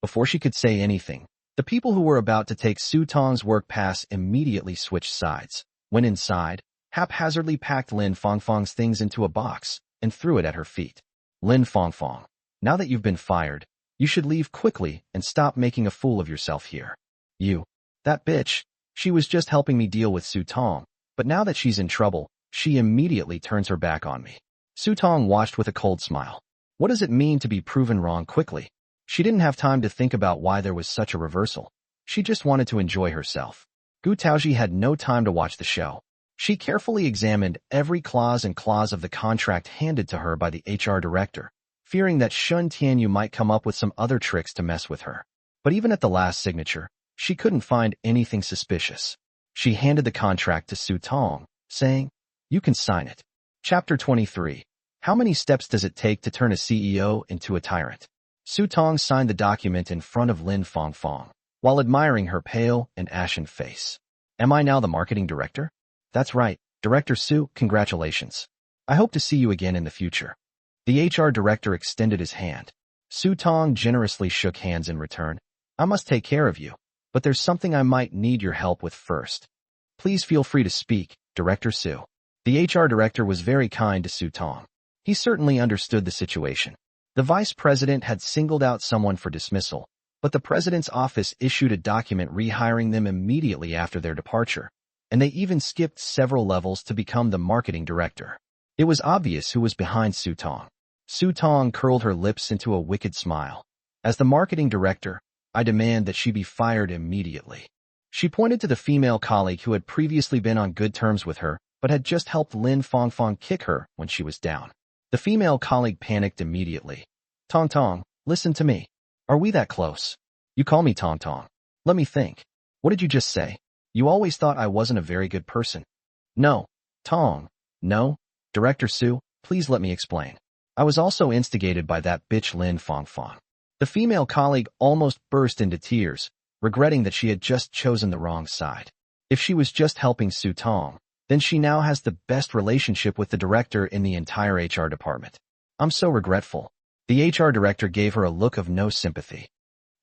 Before she could say anything, the people who were about to take Su Tong's work pass immediately switched sides. When inside, haphazardly packed Lin Fangfang's things into a box and threw it at her feet. Lin Fangfang, now that you've been fired, you should leave quickly and stop making a fool of yourself here. You, that bitch, she was just helping me deal with Su Tong, but now that she's in trouble, she immediately turns her back on me. Su Tong watched with a cold smile. What does it mean to be proven wrong quickly? She didn't have time to think about why there was such a reversal. She just wanted to enjoy herself. Gu Taozhi had no time to watch the show. She carefully examined every clause of the contract handed to her by the HR director, fearing that Shen Tianyu might come up with some other tricks to mess with her. But even at the last signature, she couldn't find anything suspicious. She handed the contract to Su Tong, saying, "You can sign it." Chapter 23. How many steps does it take to turn a CEO into a tyrant? Su Tong signed the document in front of Lin Fangfang, while admiring her pale and ashen face. Am I now the marketing director? That's right, Director Su, congratulations. I hope to see you again in the future. The HR director extended his hand. Su Tong generously shook hands in return. I must take care of you, but there's something I might need your help with first. Please feel free to speak, Director Su. The HR director was very kind to Su Tong. He certainly understood the situation. The vice president had singled out someone for dismissal, but the president's office issued a document rehiring them immediately after their departure, and they even skipped several levels to become the marketing director. It was obvious who was behind Su Tong. Su Tong curled her lips into a wicked smile. As the marketing director, I demand that she be fired immediately. She pointed to the female colleague who had previously been on good terms with her, but had just helped Lin Fongfong kick her when she was down. The female colleague panicked immediately. Tong Tong, listen to me. Are we that close? You call me Tong Tong. Let me think. What did you just say? You always thought I wasn't a very good person. No. Tong. No. Director Su, please let me explain. I was also instigated by that bitch Lin Fongfong. The female colleague almost burst into tears, regretting that she had just chosen the wrong side. If she was just helping Su Tong, then she now has the best relationship with the director in the entire HR department. I'm so regretful. The HR director gave her a look of no sympathy.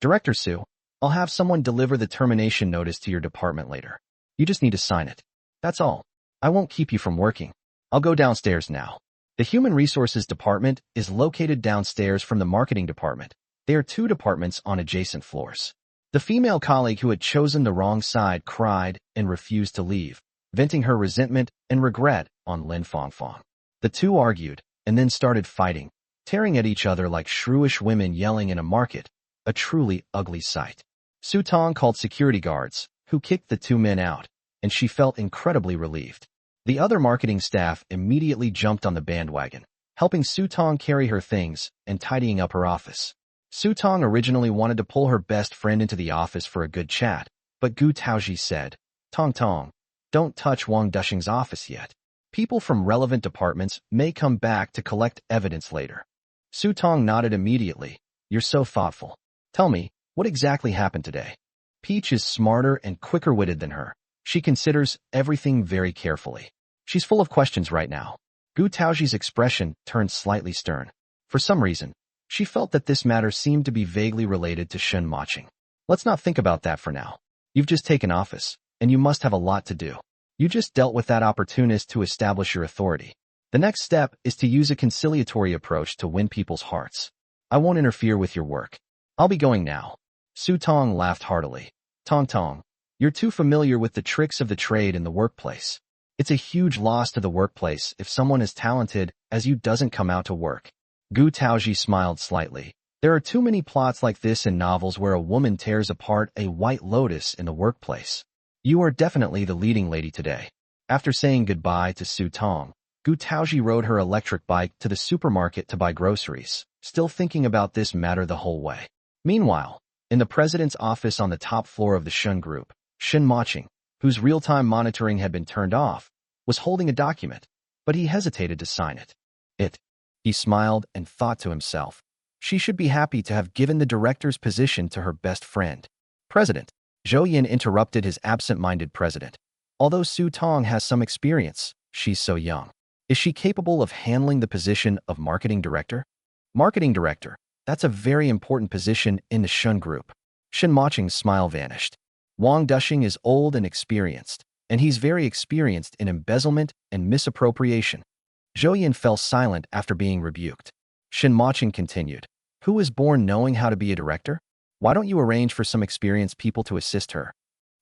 Director Su, I'll have someone deliver the termination notice to your department later. You just need to sign it. That's all. I won't keep you from working. I'll go downstairs now. The Human Resources Department is located downstairs from the Marketing Department. They are two departments on adjacent floors. The female colleague who had chosen the wrong side cried and refused to leave, venting her resentment and regret on Lin Fongfong. The two argued and then started fighting, tearing at each other like shrewish women yelling in a market, a truly ugly sight. Su Tong called security guards, who kicked the two men out, and she felt incredibly relieved. The other marketing staff immediately jumped on the bandwagon, helping Su Tong carry her things and tidying up her office. Su Tong originally wanted to pull her best friend into the office for a good chat, but Gu Taozhi said, Tong Tong, don't touch Wang Dusheng's office yet. People from relevant departments may come back to collect evidence later. Su Tong nodded immediately. You're so thoughtful. Tell me, what exactly happened today? Peach is smarter and quicker-witted than her. She considers everything very carefully. She's full of questions right now. Gu Taozhi's expression turned slightly stern. For some reason, she felt that this matter seemed to be vaguely related to Shen Mocheng. Let's not think about that for now. You've just taken office, and you must have a lot to do. You just dealt with that opportunist to establish your authority. The next step is to use a conciliatory approach to win people's hearts. I won't interfere with your work. I'll be going now. Su Tong laughed heartily. Tong Tong, you're too familiar with the tricks of the trade in the workplace. It's a huge loss to the workplace if someone as talented as you doesn't come out to work. Gu Taozhi smiled slightly. There are too many plots like this in novels where a woman tears apart a white lotus in the workplace. You are definitely the leading lady today. After saying goodbye to Su Tong, Gu Taozhi rode her electric bike to the supermarket to buy groceries, still thinking about this matter the whole way. Meanwhile, in the president's office on the top floor of the Shen Group, Shen Mocheng, whose real-time monitoring had been turned off, was holding a document, but he hesitated to sign it. He smiled and thought to himself, she should be happy to have given the director's position to her best friend. President. Zhou Yin interrupted his absent-minded president. Although Su Tong has some experience, she's so young. Is she capable of handling the position of marketing director? Marketing director, that's a very important position in the Shen Group. Shen Mocheng's smile vanished. Wang Dusheng is old and experienced, and he's very experienced in embezzlement and misappropriation. Zhou Yin fell silent after being rebuked. Shen Mocheng continued, who is born knowing how to be a director? Why don't you arrange for some experienced people to assist her?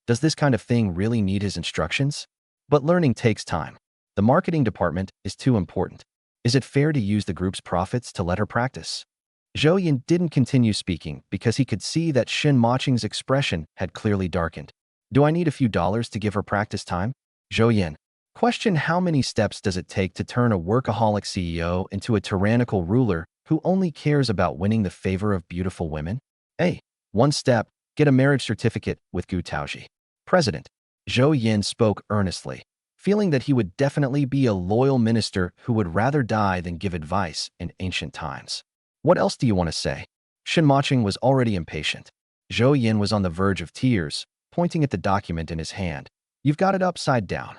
Does this kind of thing really need his instructions? But learning takes time. The marketing department is too important. Is it fair to use the group's profits to let her practice? Zhou Yin didn't continue speaking because he could see that Shen Mocheng's expression had clearly darkened. Do I need a few dollars to give her practice time? Zhou Yin. Question: how many steps does it take to turn a workaholic CEO into a tyrannical ruler who only cares about winning the favor of beautiful women? A. 1 step, get a marriage certificate with Gu Taozhi. President. Zhou Yin spoke earnestly, feeling that he would definitely be a loyal minister who would rather die than give advice in ancient times. What else do you want to say? Shen Mocheng was already impatient. Zhou Yin was on the verge of tears, pointing at the document in his hand. You've got it upside down.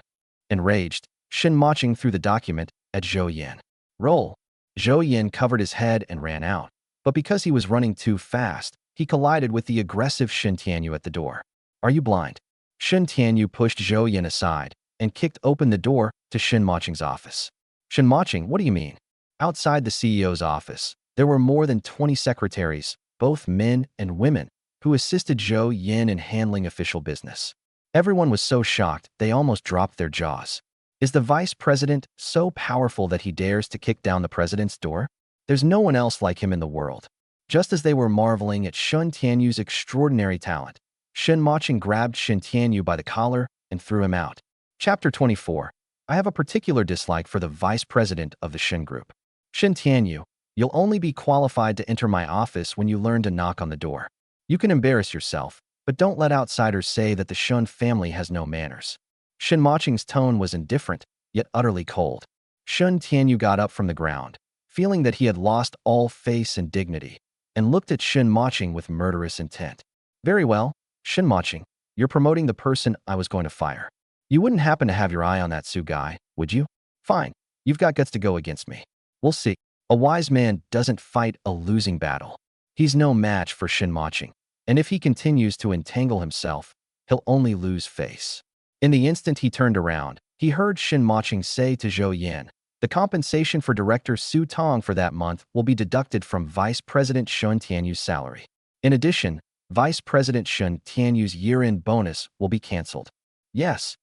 Enraged, Shen Mocheng threw the document at Zhou Yin. Roll. Zhou Yin covered his head and ran out, but because he was running too fast, he collided with the aggressive Shen Tianyu at the door. Are you blind? Shen Tianyu pushed Zhou Yin aside and kicked open the door to Shen Mocheng's office. Shen Mocheng, what do you mean? Outside the CEO's office, There were more than 20 secretaries, both men and women, who assisted Zhou Yin in handling official business. Everyone was so shocked they almost dropped their jaws. Is the vice president so powerful that he dares to kick down the president's door? There's no one else like him in the world. Just as they were marveling at Shen Tianyu's extraordinary talent, Shen Mocheng grabbed Shen Tianyu by the collar and threw him out. Chapter 24. I have a particular dislike for the vice president of the Shen group. Shen Tianyu, you'll only be qualified to enter my office when you learn to knock on the door. You can embarrass yourself, but don't let outsiders say that the Shen family has no manners. Shen Mocheng's tone was indifferent, yet utterly cold. Shen Tianyu got up from the ground, feeling that he had lost all face and dignity, and looked at Shen Mocheng with murderous intent. Very well, Shen Mocheng, you're promoting the person I was going to fire. You wouldn't happen to have your eye on that Su guy, would you? Fine, you've got guts to go against me. We'll see. A wise man doesn't fight a losing battle. He's no match for Shen Mocheng, and if he continues to entangle himself, he'll only lose face. In the instant he turned around, he heard Shen Mocheng say to Zhou Yin, the compensation for Director Su Tong for that month will be deducted from Vice President Shen Tianyu's salary. In addition, Vice President Shen Tianyu's year-end bonus will be cancelled. Yes,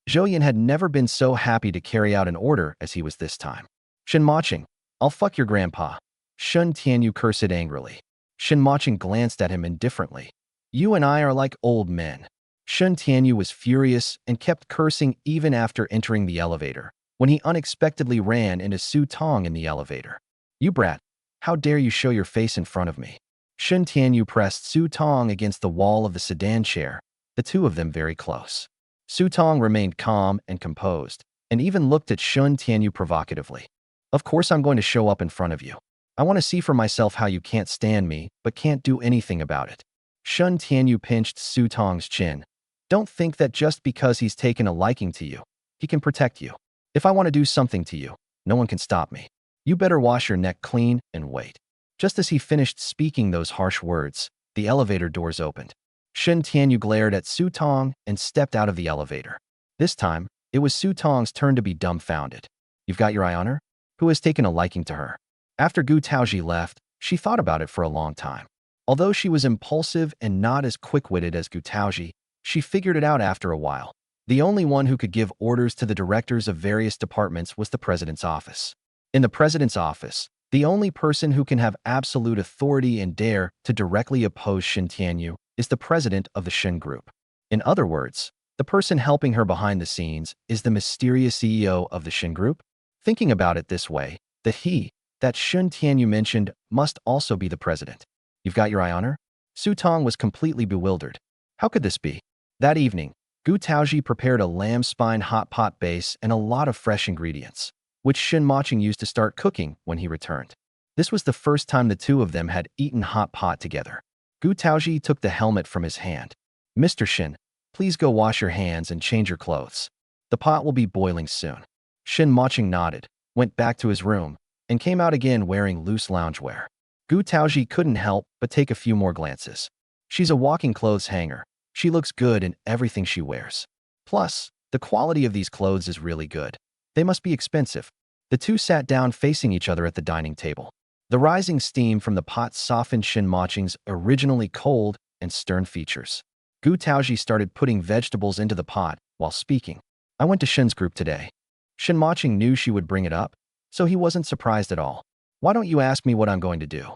Zhou Yin had never been so happy to carry out an order as he was this time. Shen Mocheng, I'll fuck your grandpa. Shen Tianyu cursed angrily. Shen Mocheng glanced at him indifferently. You and I are like old men. Shen Tianyu was furious and kept cursing even after entering the elevator, when he unexpectedly ran into Su Tong in the elevator. You brat, how dare you show your face in front of me? Shen Tianyu pressed Su Tong against the wall of the sedan chair, the two of them very close. Su Tong remained calm and composed, and even looked at Shen Tianyu provocatively. Of course I'm going to show up in front of you. I want to see for myself how you can't stand me, but can't do anything about it. Shen Tianyu pinched Su Tong's chin. Don't think that just because he's taken a liking to you, he can protect you. If I want to do something to you, no one can stop me. You better wash your neck clean and wait. Just as he finished speaking those harsh words, the elevator doors opened. Shen Tianyu glared at Su Tong and stepped out of the elevator. This time, it was Su Tong's turn to be dumbfounded. You've got your eye on her? Who has taken a liking to her? After Taozhi left, she thought about it for a long time. Although she was impulsive and not as quick-witted as Taozhi, she figured it out after a while. The only one who could give orders to the directors of various departments was the president's office. In the president's office, the only person who can have absolute authority and dare to directly oppose Shen Tianyu is the president of the Shen group. In other words, the person helping her behind the scenes is the mysterious CEO of the Shen group. Thinking about it this way, that Shen Tianyu mentioned must also be the president. You've got your eye on her? Su Tong was completely bewildered. How could this be? That evening, Taozhi prepared a lamb spine hot pot base and a lot of fresh ingredients, which Shen Mocheng used to start cooking when he returned. This was the first time the two of them had eaten hot pot together. Taozhi took the helmet from his hand. Mr. Shen, please go wash your hands and change your clothes. The pot will be boiling soon. Shen Mocheng nodded, went back to his room, and came out again wearing loose loungewear. Taozhi couldn't help but take a few more glances. She's a walking clothes hanger. She looks good in everything she wears. Plus, the quality of these clothes is really good. They must be expensive. The two sat down facing each other at the dining table. The rising steam from the pot softened Shen Mocheng's originally cold and stern features. Taozhi started putting vegetables into the pot while speaking. I went to Shen's group today. Shen Mocheng knew she would bring it up, so he wasn't surprised at all. Why don't you ask me what I'm going to do?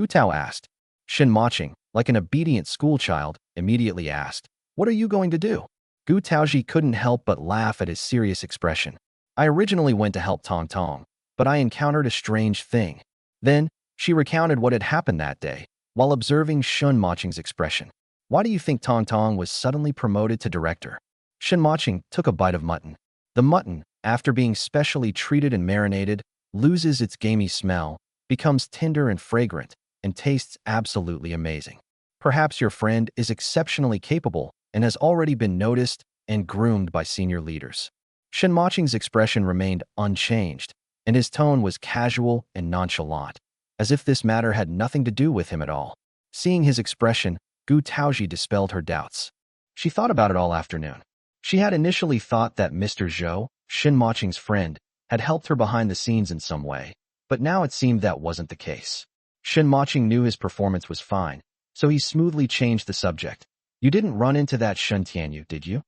Tao asked. Shen Mocheng, like an obedient schoolchild, immediately asked, what are you going to do? Taozhi couldn't help but laugh at his serious expression. I originally went to help Tong Tong, but I encountered a strange thing. Then, she recounted what had happened that day, while observing Shen Mocheng's expression. Why do you think Tong Tong was suddenly promoted to director? Shen Mocheng took a bite of mutton. The mutton, after being specially treated and marinated, loses its gamey smell, becomes tender and fragrant, and tastes absolutely amazing. Perhaps your friend is exceptionally capable and has already been noticed and groomed by senior leaders. Shen Mocheng's expression remained unchanged, and his tone was casual and nonchalant, as if this matter had nothing to do with him at all. Seeing his expression, Taozhi dispelled her doubts. She thought about it all afternoon. She had initially thought that Mr. Zhou, Shen Mocheng's friend, had helped her behind the scenes in some way, but now it seemed that wasn't the case. Shen Mocheng knew his performance was fine, so he smoothly changed the subject. You didn't run into that Shen Tianyu, did you?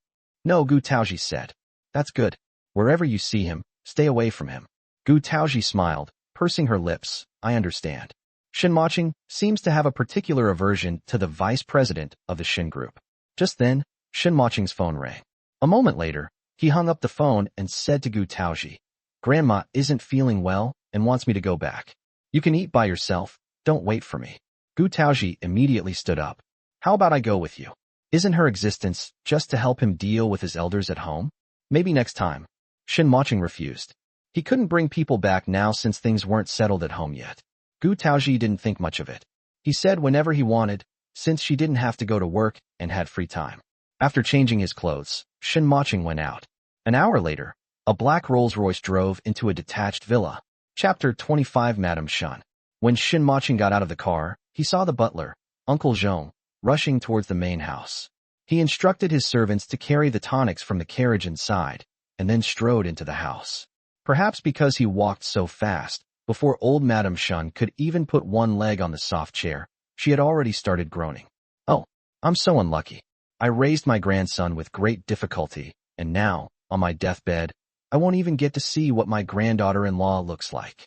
No, Gu Taozhi said. That's good. Wherever you see him, stay away from him. Gu Taozhi smiled, pursing her lips. I understand. Shen Mocheng seems to have a particular aversion to the vice president of the Shen group. Just then, Shen Mocheng's phone rang. A moment later, he hung up the phone and said to Gu Taozhi, Grandma isn't feeling well and wants me to go back. You can eat by yourself, don't wait for me. Gu Taozhi immediately stood up. How about I go with you? Isn't her existence just to help him deal with his elders at home? Maybe next time. Shen Mocheng refused. He couldn't bring people back now since things weren't settled at home yet. Gu Taozhi didn't think much of it. He said whenever he wanted, since she didn't have to go to work and had free time. After changing his clothes, Shen Mocheng went out. An hour later, a black Rolls-Royce drove into a detached villa. Chapter 25 Madame Shen. When Shen Mocheng got out of the car, he saw the butler, Uncle Zhong, rushing towards the main house. He instructed his servants to carry the tonics from the carriage inside, and then strode into the house. Perhaps because he walked so fast, before old Madame Shen could even put one leg on the soft chair, she had already started groaning. Oh, I'm so unlucky. I raised my grandson with great difficulty, and now, on my deathbed, I won't even get to see what my granddaughter-in-law looks like.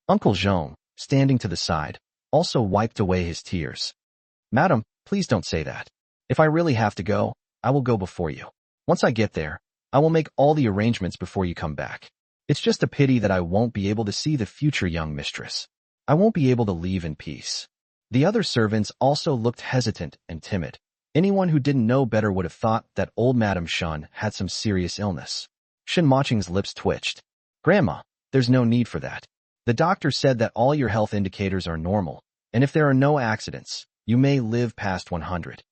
Uncle Zhong, standing to the side, also wiped away his tears. Madam, please don't say that. If I really have to go, I will go before you. Once I get there, I will make all the arrangements before you come back. It's just a pity that I won't be able to see the future young mistress. I won't be able to leave in peace. The other servants also looked hesitant and timid. Anyone who didn't know better would have thought that old Madame Shen had some serious illness. Shen Mocheng's lips twitched. Grandma, there's no need for that. The doctor said that all your health indicators are normal, and if there are no accidents, you may live past 100.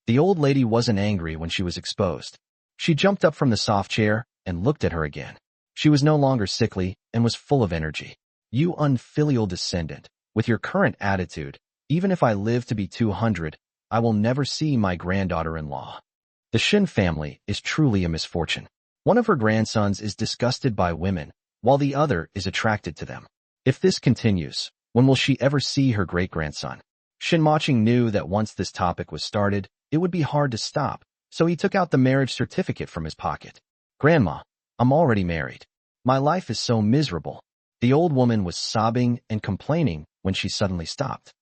The old lady wasn't angry when she was exposed. She jumped up from the soft chair and looked at her again. She was no longer sickly and was full of energy. You unfilial descendant, with your current attitude, even if I live to be 200, I will never see my granddaughter-in-law. The Shen family is truly a misfortune. One of her grandsons is disgusted by women, while the other is attracted to them. If this continues, when will she ever see her great-grandson? Shen Mocheng knew that once this topic was started, it would be hard to stop, so he took out the marriage certificate from his pocket. Grandma, I'm already married. My life is so miserable. The old woman was sobbing and complaining when she suddenly stopped.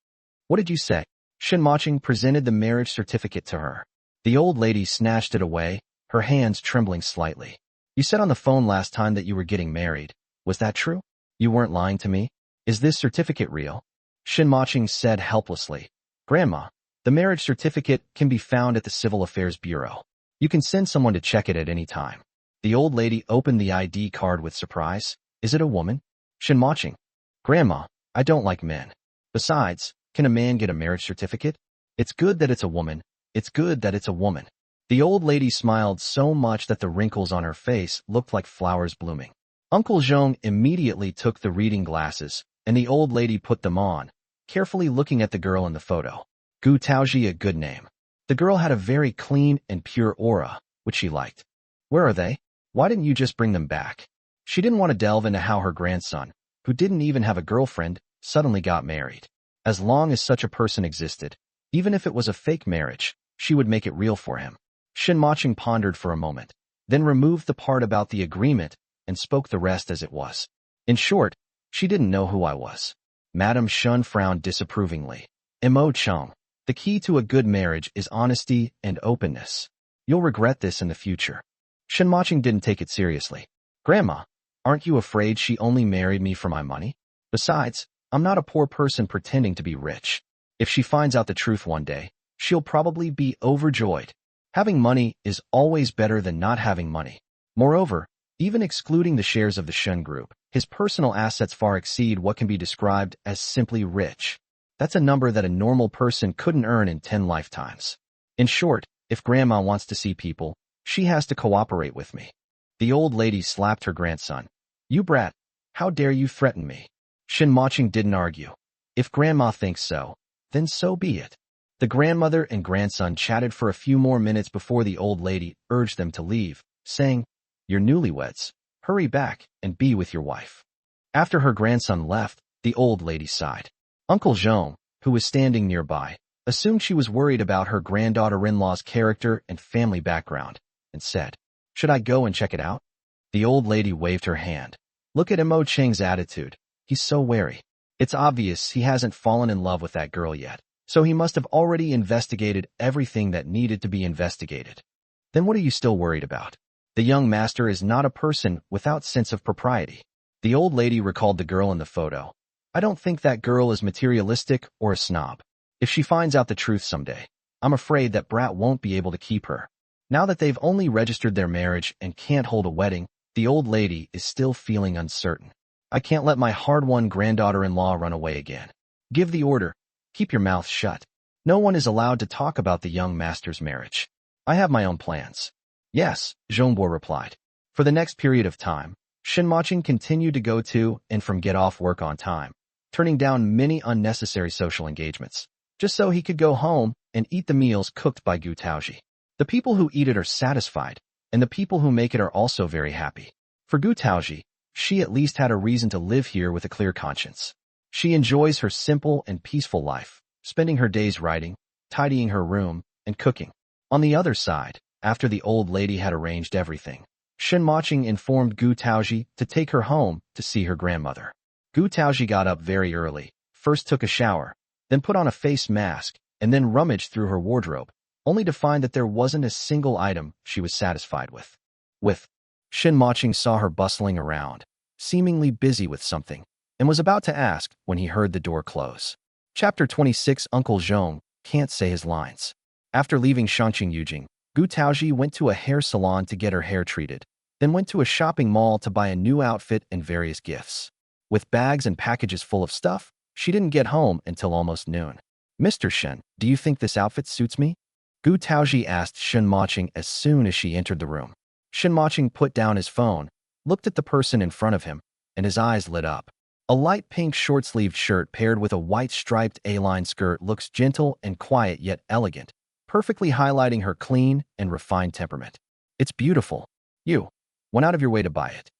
What did you say? Shen Mocheng presented the marriage certificate to her. The old lady snatched it away, her hands trembling slightly. You said on the phone last time that you were getting married. Was that true? You weren't lying to me? Is this certificate real? Shen Mocheng said helplessly. Grandma, the marriage certificate can be found at the Civil Affairs Bureau. You can send someone to check it at any time. The old lady opened the ID card with surprise. Is it a woman? Shen Mocheng. Grandma, I don't like men. Besides, can a man get a marriage certificate? It's good that it's a woman. It's good that it's a woman. The old lady smiled so much that the wrinkles on her face looked like flowers blooming. Uncle Zhong immediately took the reading glasses, and the old lady put them on, carefully looking at the girl in the photo. Gu Taozhi, a good name. The girl had a very clean and pure aura, which she liked. Where are they? Why didn't you just bring them back? She didn't want to delve into how her grandson, who didn't even have a girlfriend, suddenly got married. As long as such a person existed, even if it was a fake marriage, she would make it real for him. Shen Mocheng pondered for a moment, then removed the part about the agreement and spoke the rest as it was. In short, she didn't know who I was. Madame Shen frowned disapprovingly. Mo Cheng, the key to a good marriage is honesty and openness. You'll regret this in the future. Shen Mocheng didn't take it seriously. Grandma, aren't you afraid she only married me for my money? Besides, I'm not a poor person pretending to be rich. If she finds out the truth one day, she'll probably be overjoyed. Having money is always better than not having money. Moreover, even excluding the shares of the Shen Group, his personal assets far exceed what can be described as simply rich. That's a number that a normal person couldn't earn in 10 lifetimes. In short, if Grandma wants to see people, she has to cooperate with me. The old lady slapped her grandson. You brat, how dare you threaten me? Shen Mocheng didn't argue. If Grandma thinks so, then so be it. The grandmother and grandson chatted for a few more minutes before the old lady urged them to leave, saying, You're newlyweds. Hurry back and be with your wife. After her grandson left, the old lady sighed. Uncle Zhong, who was standing nearby, assumed she was worried about her granddaughter-in-law's character and family background, and said, "Should I go and check it out?" The old lady waved her hand. "Look at Mocheng's attitude. He's so wary. It's obvious he hasn't fallen in love with that girl yet, so he must have already investigated everything that needed to be investigated. Then what are you still worried about? The young master is not a person without sense of propriety." The old lady recalled the girl in the photo. "I don't think that girl is materialistic or a snob. If she finds out the truth someday, I'm afraid that brat won't be able to keep her." Now that they've only registered their marriage and can't hold a wedding, the old lady is still feeling uncertain. "I can't let my hard-won granddaughter-in-law run away again. Give the order. Keep your mouth shut. No one is allowed to talk about the young master's marriage. I have my own plans." "Yes," Zhongbo replied. For the next period of time, Shen Mocheng continued to go to and from get off work on time, turning down many unnecessary social engagements, just so he could go home and eat the meals cooked by Gu Taozhi. The people who eat it are satisfied, and the people who make it are also very happy. For Gu Taozhi, she at least had a reason to live here with a clear conscience. She enjoys her simple and peaceful life, spending her days writing, tidying her room, and cooking. On the other side, after the old lady had arranged everything, Shen Mocheng informed Gu Taozhi to take her home to see her grandmother. Gu Taozhi got up very early, first took a shower, then put on a face mask, and then rummaged through her wardrobe, only to find that there wasn't a single item she was satisfied with. Shen Mocheng saw her bustling around, seemingly busy with something, and was about to ask when he heard the door close. Chapter 26. Uncle Zhong can't say his lines. After leaving Shangqing Yujing, Gu Taozhi went to a hair salon to get her hair treated, then went to a shopping mall to buy a new outfit and various gifts. With bags and packages full of stuff, she didn't get home until almost noon. "Mr. Shen, do you think this outfit suits me?" Gu Taozhi asked Shen Mocheng as soon as she entered the room. Shen Mocheng put down his phone, looked at the person in front of him, and his eyes lit up. A light pink short-sleeved shirt paired with a white striped A-line skirt looks gentle and quiet yet elegant, perfectly highlighting her clean and refined temperament. "It's beautiful. You went out of your way to buy it?"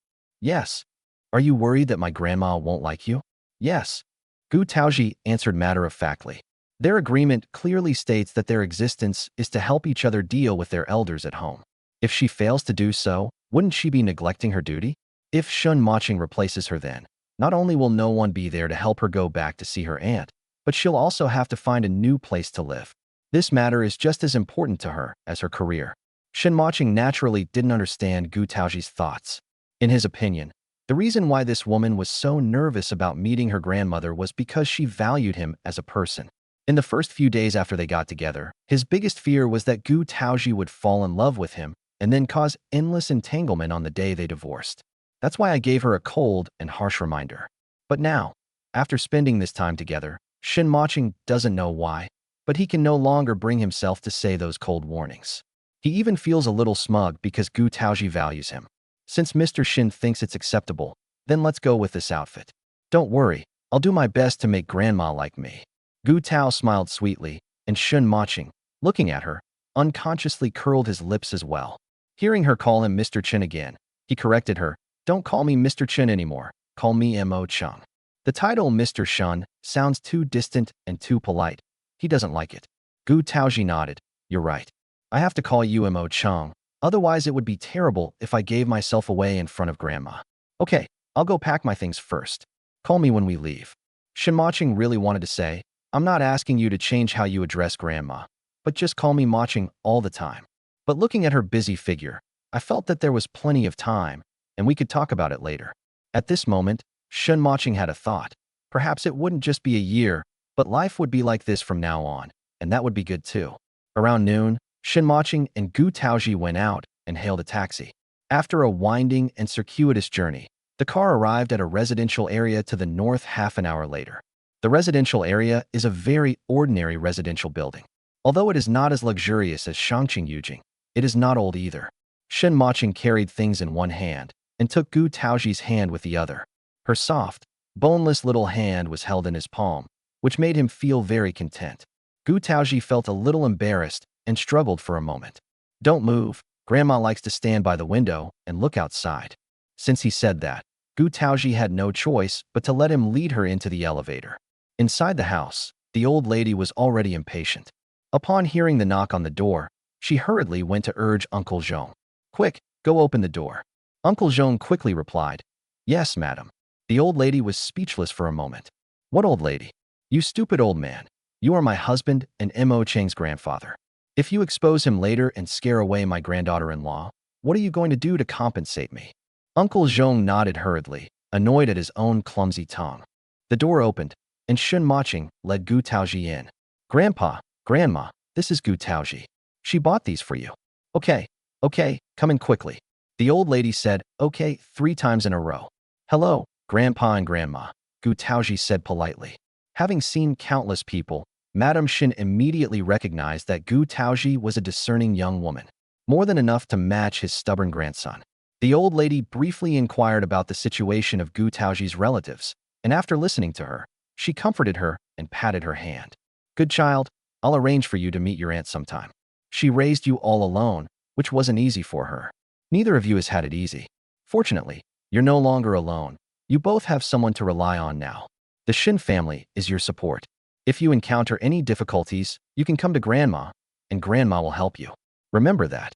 "Yes." "Are you worried that my grandma won't like you?" "Yes." Gu Taozhi answered matter-of-factly. Their agreement clearly states that their existence is to help each other deal with their elders at home. If she fails to do so, wouldn't she be neglecting her duty? If Shen Mocheng replaces her then, not only will no one be there to help her go back to see her aunt, but she'll also have to find a new place to live. This matter is just as important to her as her career. Shen Mocheng naturally didn't understand Gu Taozhi's thoughts. In his opinion, the reason why this woman was so nervous about meeting her grandmother was because she valued him as a person. In the first few days after they got together, his biggest fear was that Gu Taozhi would fall in love with him and then cause endless entanglement on the day they divorced. That's why I gave her a cold and harsh reminder. But now, after spending this time together, Shen Mocheng doesn't know why, but he can no longer bring himself to say those cold warnings. He even feels a little smug because Gu Taozhi values him. Since Mr. Shen thinks it's acceptable, then let's go with this outfit. "Don't worry, I'll do my best to make grandma like me." Gu Tao smiled sweetly, and Shen Mocheng, looking at her, unconsciously curled his lips as well. Hearing her call him Mr. Chen again, he corrected her. "Don't call me Mr. Chen anymore, call me Mocheng." The title Mr. Shen sounds too distant and too polite. He doesn't like it. Gu Taozhi nodded. "You're right. I have to call you Mocheng, otherwise it would be terrible if I gave myself away in front of grandma." "Okay, I'll go pack my things first. Call me when we leave." Shen Mocheng really wanted to say, "I'm not asking you to change how you address grandma, but just call me Mocheng all the time." But looking at her busy figure, I felt that there was plenty of time, and we could talk about it later. At this moment, Shen Mocheng had a thought. Perhaps it wouldn't just be a year, but life would be like this from now on, and that would be good too. Around noon, Shen Mocheng and Gu Taozhi went out and hailed a taxi. After a winding and circuitous journey, the car arrived at a residential area to the north half an hour later. The residential area is a very ordinary residential building. Although it is not as luxurious as Shangqing Yujing, it is not old either. Shen Mocheng carried things in one hand and took Gu Taozhi's hand with the other. Her soft, boneless little hand was held in his palm, which made him feel very content. Gu Taozhi felt a little embarrassed and struggled for a moment. "Don't move. Grandma likes to stand by the window and look outside." Since he said that, Gu Taozhi had no choice but to let him lead her into the elevator. Inside the house, The old lady was already impatient. Upon hearing the knock on the door, she hurriedly went to urge Uncle Zhong. Quick, go open the door. Uncle Zhong quickly replied, Yes, madam. The old lady was speechless for a moment. What old lady? You stupid old man. You are my husband and Shen Mocheng's grandfather. If you expose him later and scare away my granddaughter-in-law, what are you going to do to compensate me? Uncle Zhong nodded hurriedly, annoyed at his own clumsy tongue. The door opened, and Shen Mocheng led Gu Taozhi in. Grandpa, Grandma, this is Gu Taozhi. She bought these for you. Okay, come in quickly. The old lady said, okay, 3 times in a row. Hello, Grandpa and Grandma, Gu Taozhi said politely. Having seen countless people, Madame Shen immediately recognized that Gu Taozhi was a discerning young woman, more than enough to match his stubborn grandson. The old lady briefly inquired about the situation of Gu Taozhi's relatives, and after listening to her, she comforted her and patted her hand. Good child, I'll arrange for you to meet your aunt sometime. She raised you all alone, which wasn't easy for her. Neither of you has had it easy. Fortunately, you're no longer alone. You both have someone to rely on now. The Shen family is your support. If you encounter any difficulties, you can come to Grandma, and Grandma will help you. Remember that.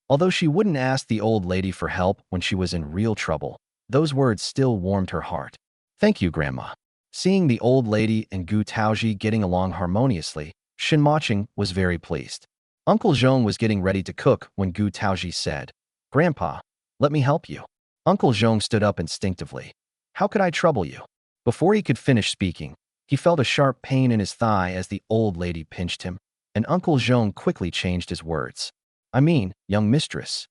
Although she wouldn't ask the old lady for help when she was in real trouble, those words still warmed her heart. Thank you, Grandma. Seeing the old lady and Gu Taozhi getting along harmoniously, Shen Mocheng was very pleased. Uncle Zhong was getting ready to cook when Gu Taozhi said, Grandpa, let me help you. Uncle Zhong stood up instinctively. How could I trouble you? Before he could finish speaking, he felt a sharp pain in his thigh as the old lady pinched him, and Uncle Zhong quickly changed his words. I mean, young mistress.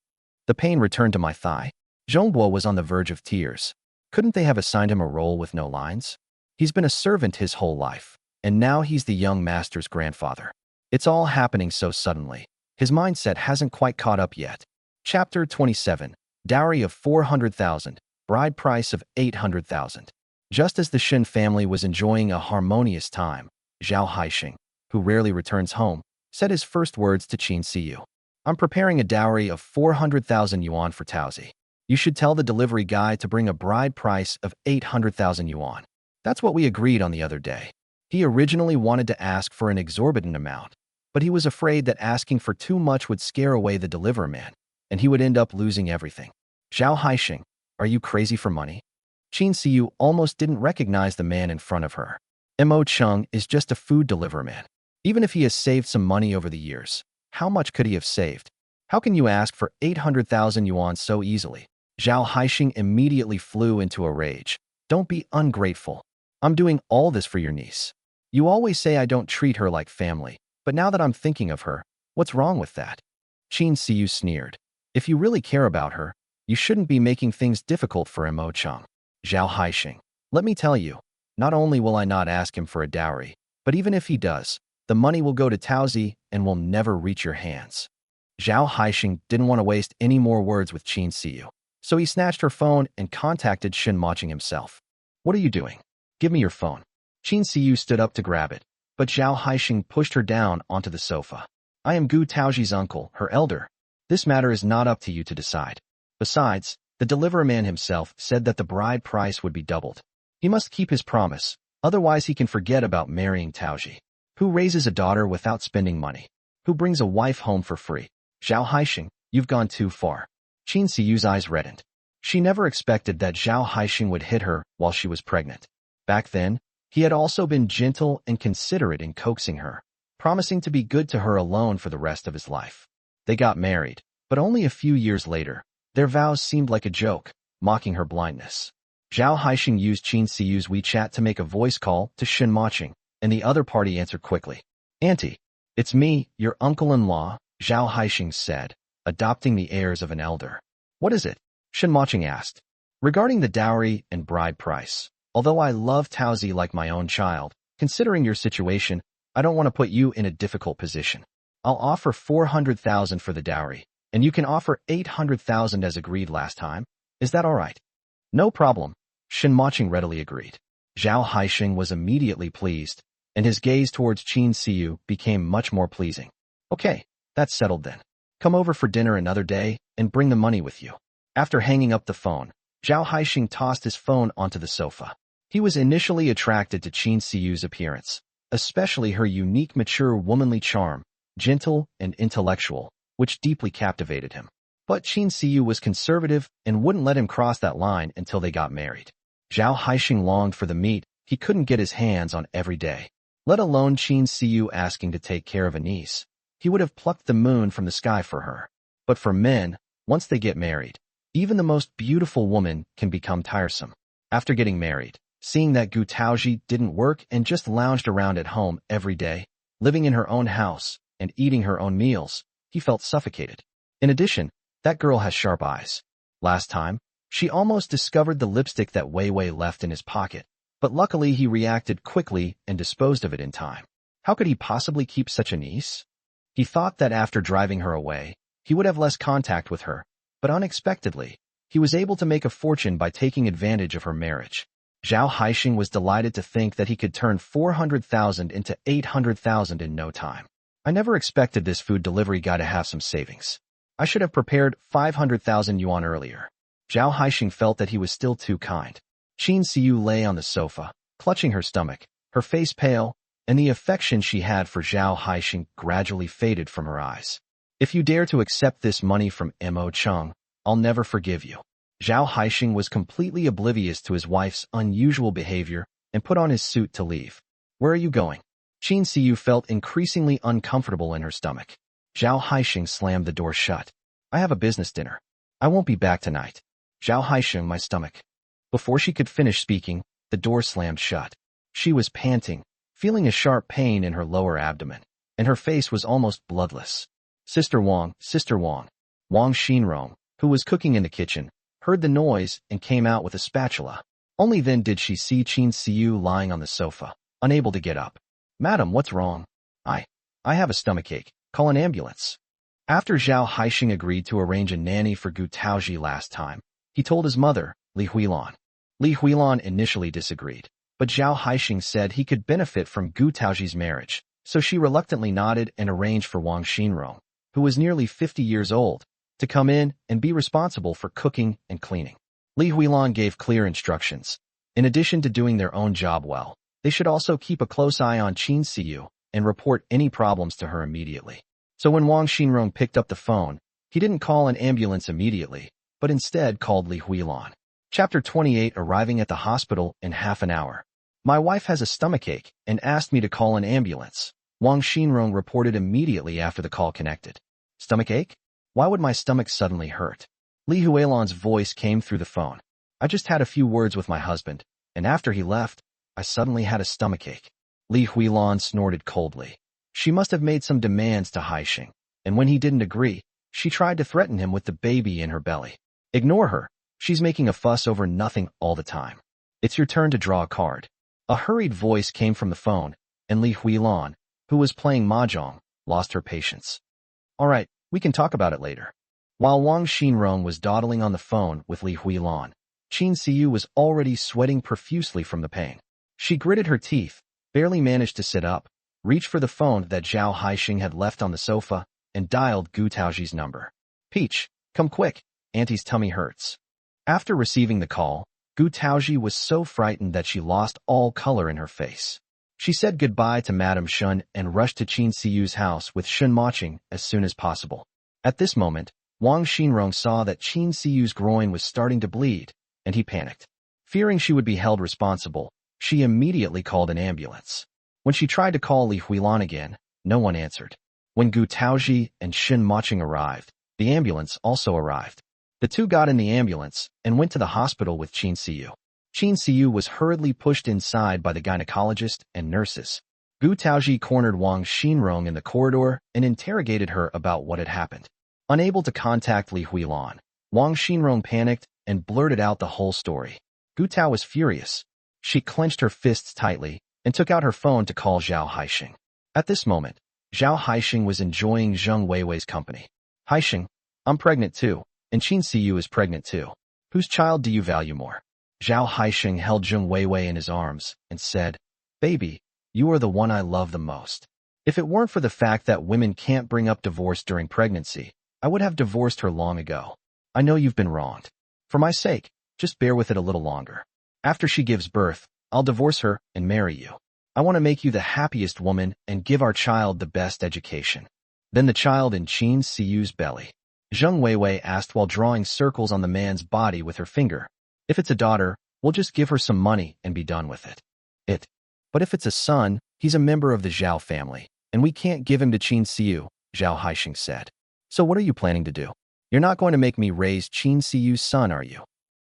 The pain returned to my thigh. Zhongbo was on the verge of tears. Couldn't they have assigned him a role with no lines? He's been a servant his whole life, and now he's the young master's grandfather. It's all happening so suddenly. His mindset hasn't quite caught up yet. Chapter 27. Dowry of 400,000, bride price of 800,000. Just as the Shen family was enjoying a harmonious time, Zhao Haixing, who rarely returns home, said his first words to Qin Siyu. I'm preparing a dowry of 400,000 yuan for Taozhi. You should tell the delivery guy to bring a bride price of 800,000 yuan. That's what we agreed on the other day. He originally wanted to ask for an exorbitant amount, but he was afraid that asking for too much would scare away the deliverer man, and he would end up losing everything. Zhao Haixing, are you crazy for money? Qin Siyu almost didn't recognize the man in front of her. Shen Mocheng is just a food deliverer man. Even if he has saved some money over the years, how much could he have saved? How can you ask for 800,000 yuan so easily? Zhao Haixing immediately flew into a rage. Don't be ungrateful. I'm doing all this for your niece. You always say I don't treat her like family, but now that I'm thinking of her, what's wrong with that? Qin Siyu sneered. If you really care about her, you shouldn't be making things difficult for Shen Mocheng. Zhao Haixing, let me tell you, not only will I not ask him for a dowry, but even if he does, the money will go to Taozhi and will never reach your hands. Zhao Haixing didn't want to waste any more words with Qin Siyu, so he snatched her phone and contacted Shen Mocheng himself. What are you doing? Give me your phone. Qin Siyu stood up to grab it, but Zhao Haixing pushed her down onto the sofa. I am Gu Taozhi's uncle, her elder. This matter is not up to you to decide. Besides, the deliverer man himself said that the bride price would be doubled. He must keep his promise, otherwise he can forget about marrying Taozhi. Who raises a daughter without spending money? Who brings a wife home for free? Zhao Haixing, you've gone too far. Qin Siyu's eyes reddened. She never expected that Zhao Haixing would hit her while she was pregnant. Back then, he had also been gentle and considerate in coaxing her, promising to be good to her alone for the rest of his life. They got married, but only a few years later, their vows seemed like a joke, mocking her blindness. Zhao Haixing used Qin Siyu's WeChat to make a voice call to Shen Mocheng, and the other party answered quickly. Auntie, it's me, your uncle-in-law, Zhao Haixing said, adopting the airs of an elder. What is it? Shen Mocheng asked. Regarding the dowry and bride price, although I love Taozhi like my own child, considering your situation, I don't want to put you in a difficult position. I'll offer 400,000 for the dowry, and you can offer 800,000 as agreed last time. Is that all right? No problem, Shen Mocheng readily agreed. Zhao Haixing was immediately pleased, and his gaze towards Qin Siyu became much more pleasing. Okay, that's settled then. Come over for dinner another day and bring the money with you. After hanging up the phone, Zhao Haixing tossed his phone onto the sofa. He was initially attracted to Qin Siyu's appearance, especially her unique, mature, womanly charm, gentle and intellectual, which deeply captivated him. But Qin Siyu was conservative and wouldn't let him cross that line until they got married. Zhao Haixing longed for the meat he couldn't get his hands on every day, let alone Qin Siyu asking to take care of a niece. He would have plucked the moon from the sky for her. But for men, once they get married, even the most beautiful woman can become tiresome. After getting married, seeing that Gu Taozhi didn't work and just lounged around at home every day, living in her own house and eating her own meals, he felt suffocated. In addition, that girl has sharp eyes. Last time, she almost discovered the lipstick that Wei Wei left in his pocket, but luckily he reacted quickly and disposed of it in time. How could he possibly keep such a niece? He thought that after driving her away, he would have less contact with her, but unexpectedly, he was able to make a fortune by taking advantage of her marriage. Zhao Haixing was delighted to think that he could turn 400,000 into 800,000 in no time. I never expected this food delivery guy to have some savings. I should have prepared 500,000 yuan earlier. Zhao Haixing felt that he was still too kind. Qin Siyu lay on the sofa, clutching her stomach, her face pale, and the affection she had for Zhao Haixing gradually faded from her eyes. If you dare to accept this money from Mocheng, I'll never forgive you. Zhao Haixing was completely oblivious to his wife's unusual behavior and put on his suit to leave. Where are you going? Qin Siyu felt increasingly uncomfortable in her stomach. Zhao Haixing slammed the door shut. I have a business dinner. I won't be back tonight. Zhao Haixing, my stomach. Before she could finish speaking, the door slammed shut. She was panting, feeling a sharp pain in her lower abdomen, and her face was almost bloodless. Sister Wang, Wang Xinrong, who was cooking in the kitchen, heard the noise and came out with a spatula. Only then did she see Qin Siyu lying on the sofa, unable to get up. Madam, what's wrong? I have a stomachache. Call an ambulance. After Zhao Haixing agreed to arrange a nanny for Gu Taozhi last time, he told his mother, Li Huilan. Li Huilan initially disagreed, but Zhao Haixing said he could benefit from Gu Taozhi's marriage, so she reluctantly nodded and arranged for Wang Xinrong, who was nearly 50 years old, to come in and be responsible for cooking and cleaning. Li Huilan gave clear instructions. In addition to doing their own job well, they should also keep a close eye on Qin Siyu and report any problems to her immediately. So when Wang Xinrong picked up the phone, he didn't call an ambulance immediately, but instead called Li Huilan. Chapter 28. Arriving at the hospital in half an hour. My wife has a stomachache and asked me to call an ambulance. Wang Xinrong reported immediately after the call connected. Stomachache? Why would my stomach suddenly hurt? Li Huilan's voice came through the phone. I just had a few words with my husband, and after he left, I suddenly had a stomachache. Li Huilan snorted coldly. She must have made some demands to Haixing, and when he didn't agree, she tried to threaten him with the baby in her belly. Ignore her. She's making a fuss over nothing all the time. It's your turn to draw a card. A hurried voice came from the phone, and Li Huilan, who was playing mahjong, lost her patience. All right, we can talk about it later. While Wang Xinrong was dawdling on the phone with Li Huilan, Qin Siyu was already sweating profusely from the pain. She gritted her teeth, barely managed to sit up, reached for the phone that Zhao Haixing had left on the sofa, and dialed Gu Taozhi's number. Peach, come quick, Auntie's tummy hurts. After receiving the call, Gu Taozhi was so frightened that she lost all color in her face. She said goodbye to Madame Shen and rushed to Qin Siyu's house with Shen Mocheng as soon as possible. At this moment, Wang Xinrong saw that Qin Siyu's groin was starting to bleed, and he panicked. Fearing she would be held responsible, she immediately called an ambulance. When she tried to call Li Huilan again, no one answered. When Gu Taozhi and Shen Mocheng arrived, the ambulance also arrived. The two got in the ambulance and went to the hospital with Qin Siyu. Qin Siyu was hurriedly pushed inside by the gynecologist and nurses. Gu Taozhi cornered Wang Xinrong in the corridor and interrogated her about what had happened. Unable to contact Li Huilan, Wang Xinrong panicked and blurted out the whole story. Gu Tao was furious. She clenched her fists tightly and took out her phone to call Zhao Haixing. At this moment, Zhao Haixing was enjoying Zheng Weiwei's company. Haixing, I'm pregnant too, and Qin Siyu is pregnant too. Whose child do you value more? Zhao Haixing held Zheng Weiwei in his arms and said, Baby, you are the one I love the most. If it weren't for the fact that women can't bring up divorce during pregnancy, I would have divorced her long ago. I know you've been wronged. For my sake, just bear with it a little longer. After she gives birth, I'll divorce her and marry you. I want to make you the happiest woman and give our child the best education. Then the child in Qin Siyu's belly. Zheng Weiwei asked while drawing circles on the man's body with her finger. If it's a daughter, we'll just give her some money and be done with it. But if it's a son, he's a member of the Zhao family, and we can't give him to Qin Siyu, Zhao Haixing said. So what are you planning to do? You're not going to make me raise Qin Siyu's son, are you?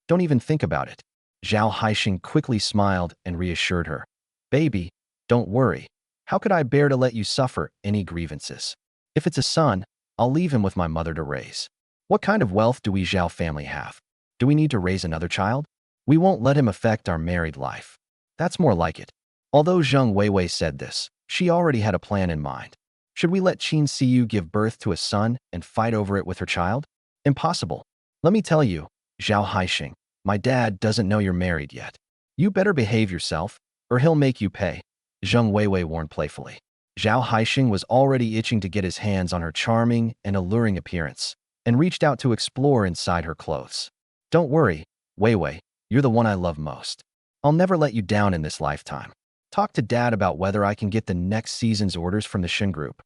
Don't even think about it. Zhao Haixing quickly smiled and reassured her. Baby, don't worry. How could I bear to let you suffer any grievances? If it's a son, I'll leave him with my mother to raise. What kind of wealth do we Zhao family have? Do we need to raise another child? We won't let him affect our married life. That's more like it. Although Zheng Weiwei said this, she already had a plan in mind. Should we let Qin Siyu give birth to a son and fight over it with her child? Impossible. Let me tell you, Zhao Haixing, my dad doesn't know you're married yet. You better behave yourself, or he'll make you pay, Zheng Weiwei warned playfully. Zhao Haixing was already itching to get his hands on her charming and alluring appearance, and reached out to explore inside her clothes. Don't worry, Weiwei, you're the one I love most. I'll never let you down in this lifetime. Talk to Dad about whether I can get the next season's orders from the Shen Group.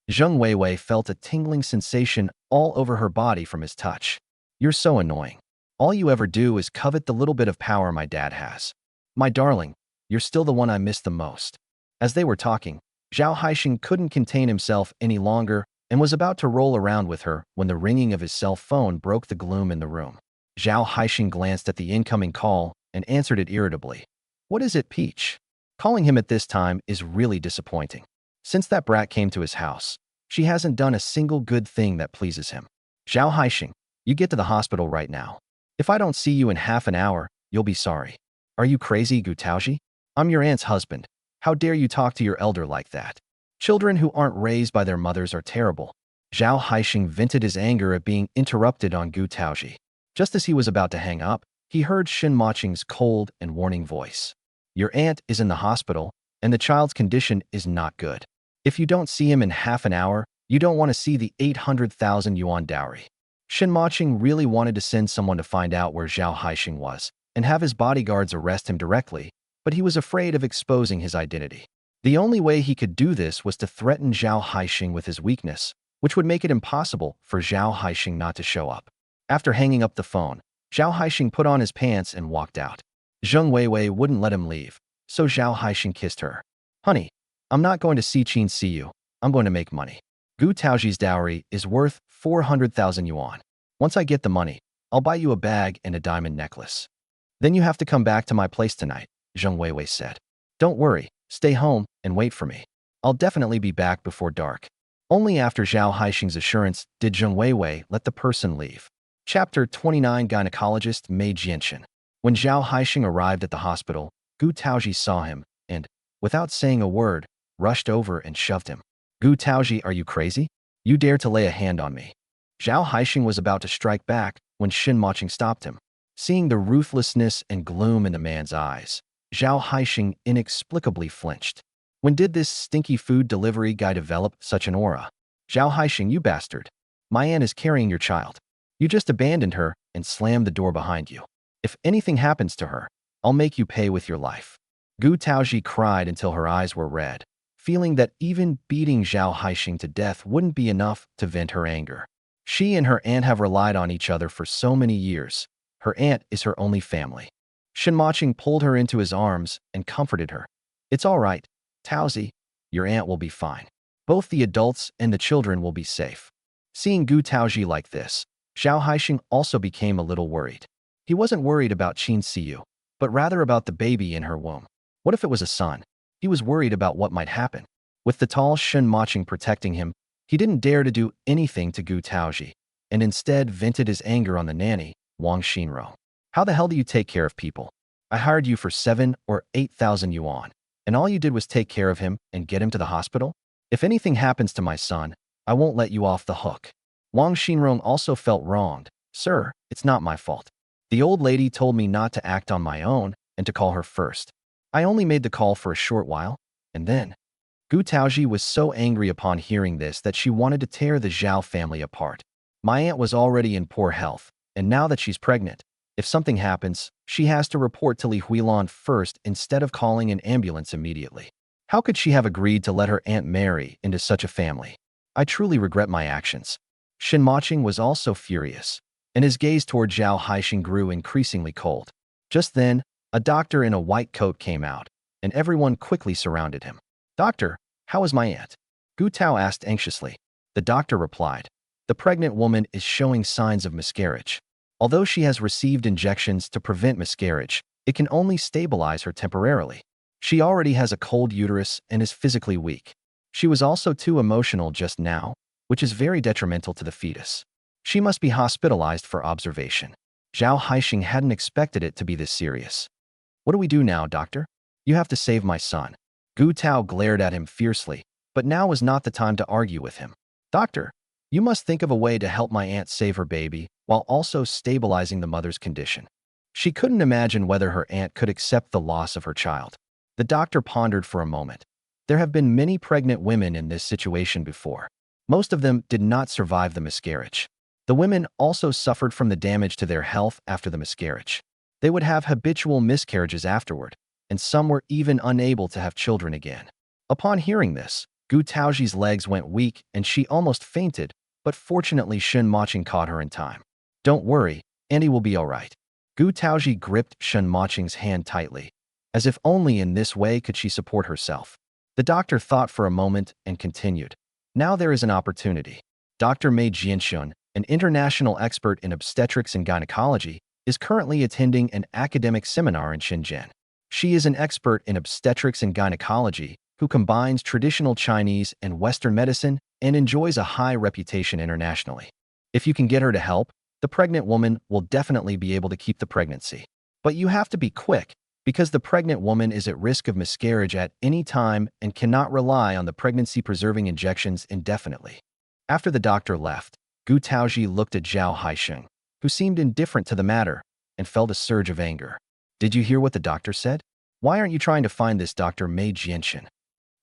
Zheng Weiwei felt a tingling sensation all over her body from his touch. You're so annoying. All you ever do is covet the little bit of power my dad has. My darling, you're still the one I miss the most. As they were talking, Zhao Haixing couldn't contain himself any longer and was about to roll around with her when the ringing of his cell phone broke the gloom in the room. Zhao Haixing glanced at the incoming call and answered it irritably. What is it, Peach? Calling him at this time is really disappointing. Since that brat came to his house, she hasn't done a single good thing that pleases him. Zhao Haixing, you get to the hospital right now. If I don't see you in half an hour, you'll be sorry. Are you crazy, Gu Taozhi? I'm your aunt's husband. How dare you talk to your elder like that? Children who aren't raised by their mothers are terrible. Zhao Haixing vented his anger at being interrupted on Gu Taozhi. Just as he was about to hang up, he heard Shen Mocheng's cold and warning voice. Your aunt is in the hospital, and the child's condition is not good. If you don't see him in half an hour, you don't want to see the 800,000 yuan dowry. Shen Mocheng really wanted to send someone to find out where Zhao Haixing was and have his bodyguards arrest him directly, but he was afraid of exposing his identity. The only way he could do this was to threaten Zhao Haixing with his weakness, which would make it impossible for Zhao Haixing not to show up. After hanging up the phone, Zhao Haixing put on his pants and walked out. Zheng Weiwei wouldn't let him leave, so Zhao Haixing kissed her. Honey, I'm not going to see Qin Siyu. I'm going to make money. Gu Taozhi's dowry is worth 400,000 yuan. Once I get the money, I'll buy you a bag and a diamond necklace. Then you have to come back to my place tonight, Zheng Weiwei said. Don't worry, stay home and wait for me. I'll definitely be back before dark. Only after Zhao Haixing's assurance did Zheng Weiwei let the person leave. Chapter 29 Gynecologist Mei Jianshan. When Zhao Haixing arrived at the hospital, Gu Taozhi saw him and, without saying a word, rushed over and shoved him. Gu Taozhi, are you crazy? You dare to lay a hand on me. Zhao Haixing was about to strike back when Shen Mocheng stopped him. Seeing the ruthlessness and gloom in the man's eyes, Zhao Haixing inexplicably flinched. When did this stinky food delivery guy develop such an aura? Zhao Haixing, you bastard. My aunt is carrying your child. You just abandoned her and slammed the door behind you. If anything happens to her, I'll make you pay with your life. Gu Taozhi cried until her eyes were red, feeling that even beating Zhao Haixing to death wouldn't be enough to vent her anger. She and her aunt have relied on each other for so many years. Her aunt is her only family. Shen Mocheng pulled her into his arms and comforted her. It's all right, Taozhi. Your aunt will be fine. Both the adults and the children will be safe. Seeing Gu Taozhi like this, Zhao Haixing also became a little worried. He wasn't worried about Qin Siyu, but rather about the baby in her womb. What if it was a son? He was worried about what might happen. With the tall Shen Mocheng protecting him, he didn't dare to do anything to Gu Taozhi, and instead vented his anger on the nanny, Wang Xinro. How the hell do you take care of people? I hired you for 7 or 8,000 yuan, and all you did was take care of him and get him to the hospital? If anything happens to my son, I won't let you off the hook. Wang Xinrong also felt wronged. Sir, it's not my fault. The old lady told me not to act on my own and to call her first. I only made the call for a short while, and then. Gu Taozhi was so angry upon hearing this that she wanted to tear the Zhao family apart. My aunt was already in poor health, and now that she's pregnant, if something happens, she has to report to Li Huilan first instead of calling an ambulance immediately. How could she have agreed to let her aunt marry into such a family? I truly regret my actions. Shen Mocheng was also furious, and his gaze toward Zhao Haixing grew increasingly cold. Just then, a doctor in a white coat came out, and everyone quickly surrounded him. "Doctor, how is my aunt?" Gu Tao asked anxiously. The doctor replied, "The pregnant woman is showing signs of miscarriage. Although she has received injections to prevent miscarriage, it can only stabilize her temporarily. She already has a cold uterus and is physically weak. She was also too emotional just now, which is very detrimental to the fetus. She must be hospitalized for observation." Zhao Haixing hadn't expected it to be this serious. "What do we do now, doctor? You have to save my son." Gu Tao glared at him fiercely, but now was not the time to argue with him. "Doctor, you must think of a way to help my aunt save her baby while also stabilizing the mother's condition." She couldn't imagine whether her aunt could accept the loss of her child. The doctor pondered for a moment. There have been many pregnant women in this situation before. Most of them did not survive the miscarriage. The women also suffered from the damage to their health after the miscarriage. They would have habitual miscarriages afterward, and some were even unable to have children again. Upon hearing this, Gu Taoji's legs went weak and she almost fainted, but fortunately Shen Mocheng caught her in time. "Don't worry, Andy will be all right." Gu Taoji gripped Shen Mocheng's hand tightly, as if only in this way could she support herself. The doctor thought for a moment and continued. "Now there is an opportunity. Dr. Mei Jianxun, an international expert in obstetrics and gynecology, is currently attending an academic seminar in Shenzhen. She is an expert in obstetrics and gynecology who combines traditional Chinese and Western medicine and enjoys a high reputation internationally. If you can get her to help, the pregnant woman will definitely be able to keep the pregnancy. But you have to be quick, because the pregnant woman is at risk of miscarriage at any time and cannot rely on the pregnancy-preserving injections indefinitely." After the doctor left, Gu Taoji looked at Zhao Haixing, who seemed indifferent to the matter, and felt a surge of anger. "Did you hear what the doctor said? Why aren't you trying to find this Dr. Mei Jianxun?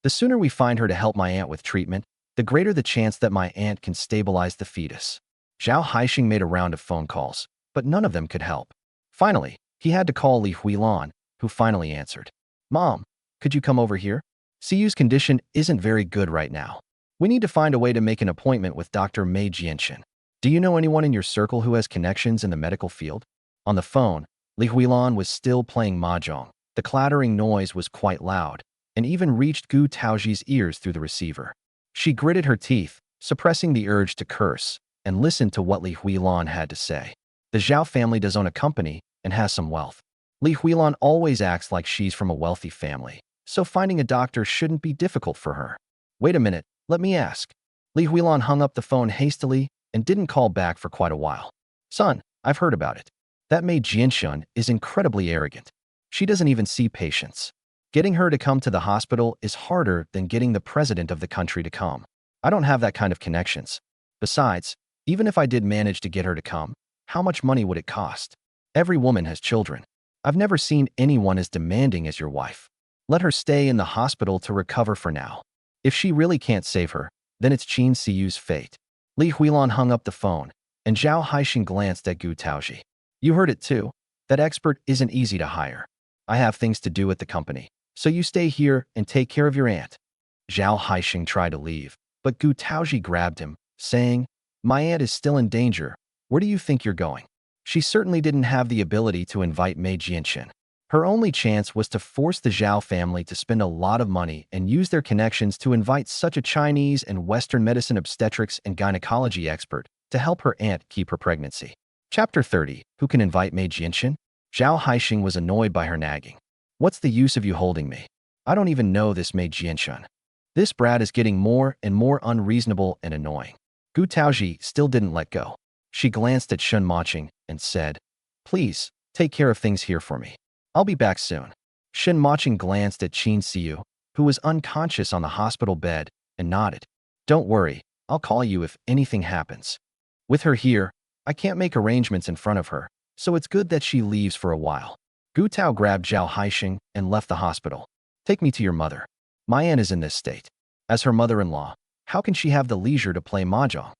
The sooner we find her to help my aunt with treatment, the greater the chance that my aunt can stabilize the fetus." Zhao Haixing made a round of phone calls, but none of them could help. Finally, he had to call Li Huilan, who finally answered. "Mom, could you come over here? Siyu's condition isn't very good right now. We need to find a way to make an appointment with Dr. Mei Jianxun. Do you know anyone in your circle who has connections in the medical field?" On the phone, Li Huilan was still playing mahjong. The clattering noise was quite loud, and even reached Gu Taoji's ears through the receiver. She gritted her teeth, suppressing the urge to curse, and listened to what Li Huilan had to say. The Zhao family does own a company and has some wealth. Li Huilan always acts like she's from a wealthy family, so finding a doctor shouldn't be difficult for her. "Wait a minute, let me ask." Li Huilan hung up the phone hastily and didn't call back for quite a while. "Son, I've heard about it. That Mei Jianxun is incredibly arrogant. She doesn't even see patients. Getting her to come to the hospital is harder than getting the president of the country to come. I don't have that kind of connections. Besides, even if I did manage to get her to come, how much money would it cost? Every woman has children. I've never seen anyone as demanding as your wife. Let her stay in the hospital to recover for now. If she really can't save her, then it's Qin Siyu's fate." Li Huilan hung up the phone, and Zhao Haixing glanced at Gu Taoji. "You heard it too. That expert isn't easy to hire. I have things to do at the company, so you stay here and take care of your aunt." Zhao Haixing tried to leave, but Gu Taoji grabbed him, saying, "My aunt is still in danger. Where do you think you're going?" She certainly didn't have the ability to invite Mei Jianxun. Her only chance was to force the Zhao family to spend a lot of money and use their connections to invite such a Chinese and Western medicine obstetrics and gynecology expert to help her aunt keep her pregnancy. Chapter 30. Who can invite Mei Jianxun? Zhao Haixing was annoyed by her nagging. "What's the use of you holding me? I don't even know this Mei Jianxun. This brat is getting more and more unreasonable and annoying." Gu Taoji still didn't let go. She glanced at Shen Mocheng and said, "Please, take care of things here for me. I'll be back soon." Shen Mocheng glanced at Qin Siyu, who was unconscious on the hospital bed, and nodded. "Don't worry, I'll call you if anything happens. With her here, I can't make arrangements in front of her, so it's good that she leaves for a while." Gu Tao grabbed Zhao Haixing and left the hospital. "Take me to your mother. My aunt is in this state. As her mother-in-law, how can she have the leisure to play mahjong?"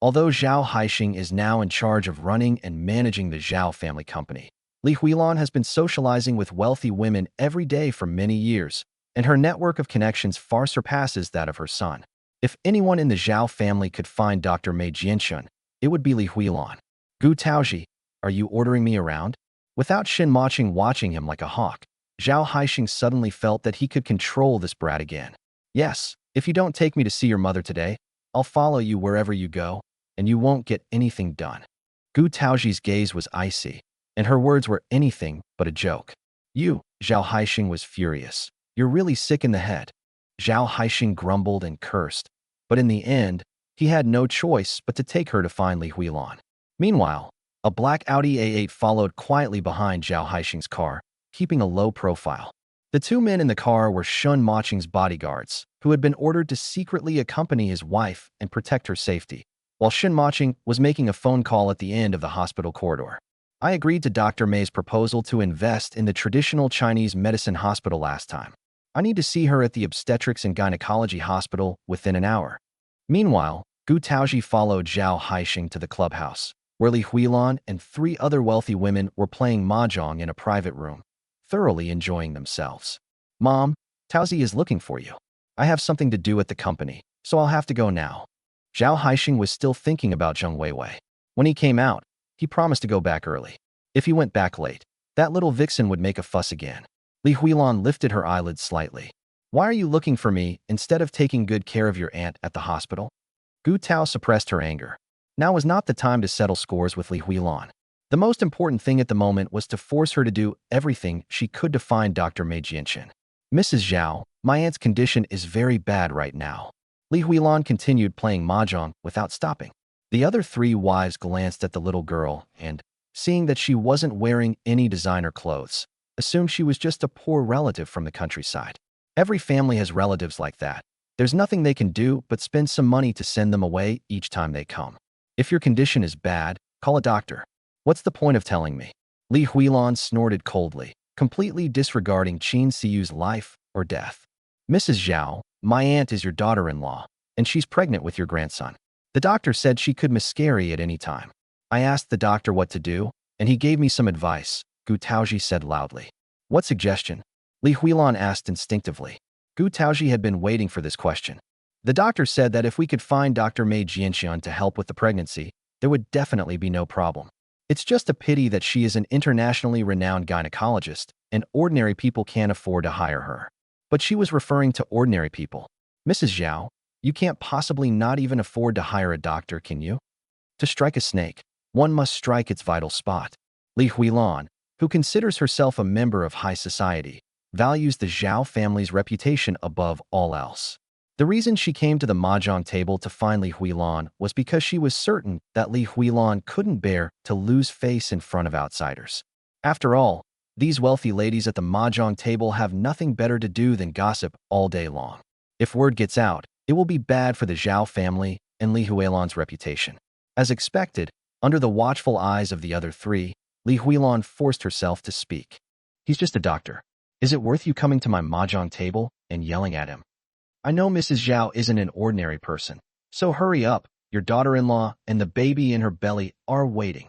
Although Zhao Haixing is now in charge of running and managing the Zhao family company, Li Huilan has been socializing with wealthy women every day for many years, and her network of connections far surpasses that of her son. If anyone in the Zhao family could find Dr. Mei Jianxun, it would be Li Huilan. Gu Taozhi, are you ordering me around? Without Shen Mocheng watching him like a hawk, Zhao Haixing suddenly felt that he could control this brat again. Yes, if you don't take me to see your mother today, I'll follow you wherever you go, and you won't get anything done. Gu Taozhi's gaze was icy, and her words were anything but a joke. You, Zhao Haixing was furious. You're really sick in the head. Zhao Haixing grumbled and cursed, but in the end, he had no choice but to take her to find Li Huilan. Meanwhile, a black Audi A8 followed quietly behind Zhao Haixing's car, keeping a low profile. The two men in the car were Shen Mocheng's bodyguards, who had been ordered to secretly accompany his wife and protect her safety, while Shen Mocheng was making a phone call at the end of the hospital corridor. I agreed to Dr. Mei's proposal to invest in the traditional Chinese medicine hospital last time. I need to see her at the obstetrics and gynecology hospital within an hour. Meanwhile, Gu Taozhi followed Zhao Haixing to the clubhouse, where Li Huilan and 3 other wealthy women were playing mahjong in a private room, thoroughly enjoying themselves. Mom, Taozhi is looking for you. I have something to do at the company, so I'll have to go now. Zhao Haixing was still thinking about Zheng Weiwei. When he came out, he promised to go back early. If he went back late, that little vixen would make a fuss again. Li Huilan lifted her eyelids slightly. Why are you looking for me instead of taking good care of your aunt at the hospital? Gu Tao suppressed her anger. Now was not the time to settle scores with Li Huilan. The most important thing at the moment was to force her to do everything she could to find Dr. Mei Jianxun. Mrs. Zhao, my aunt's condition is very bad right now. Li Huilan continued playing mahjong without stopping. The other 3 wives glanced at the little girl and, seeing that she wasn't wearing any designer clothes, assumed she was just a poor relative from the countryside. Every family has relatives like that. There's nothing they can do but spend some money to send them away each time they come. If your condition is bad, call a doctor. What's the point of telling me? Li Huilan snorted coldly, completely disregarding Qin Siyu's life or death. Mrs. Zhao, my aunt is your daughter-in-law, and she's pregnant with your grandson. The doctor said she could miscarry at any time. I asked the doctor what to do, and he gave me some advice, Gu Taozhi said loudly. What suggestion? Li Huilan asked instinctively. Gu Taozhi had been waiting for this question. The doctor said that if we could find Dr. Mei Jianxun to help with the pregnancy, there would definitely be no problem. It's just a pity that she is an internationally renowned gynecologist, and ordinary people can't afford to hire her. But she was referring to ordinary people. Mrs. Zhao, you can't possibly not even afford to hire a doctor, can you? To strike a snake, one must strike its vital spot. Li Huilan, who considers herself a member of high society, values the Zhao family's reputation above all else. The reason she came to the mahjong table to find Li Huilan was because she was certain that Li Huilan couldn't bear to lose face in front of outsiders. After all, these wealthy ladies at the mahjong table have nothing better to do than gossip all day long. If word gets out, it will be bad for the Zhao family and Li Huilan's reputation. As expected, under the watchful eyes of the other 3, Li Huilan forced herself to speak. He's just a doctor. Is it worth you coming to my mahjong table and yelling at him? I know Mrs. Zhao isn't an ordinary person, so hurry up, your daughter-in-law and the baby in her belly are waiting.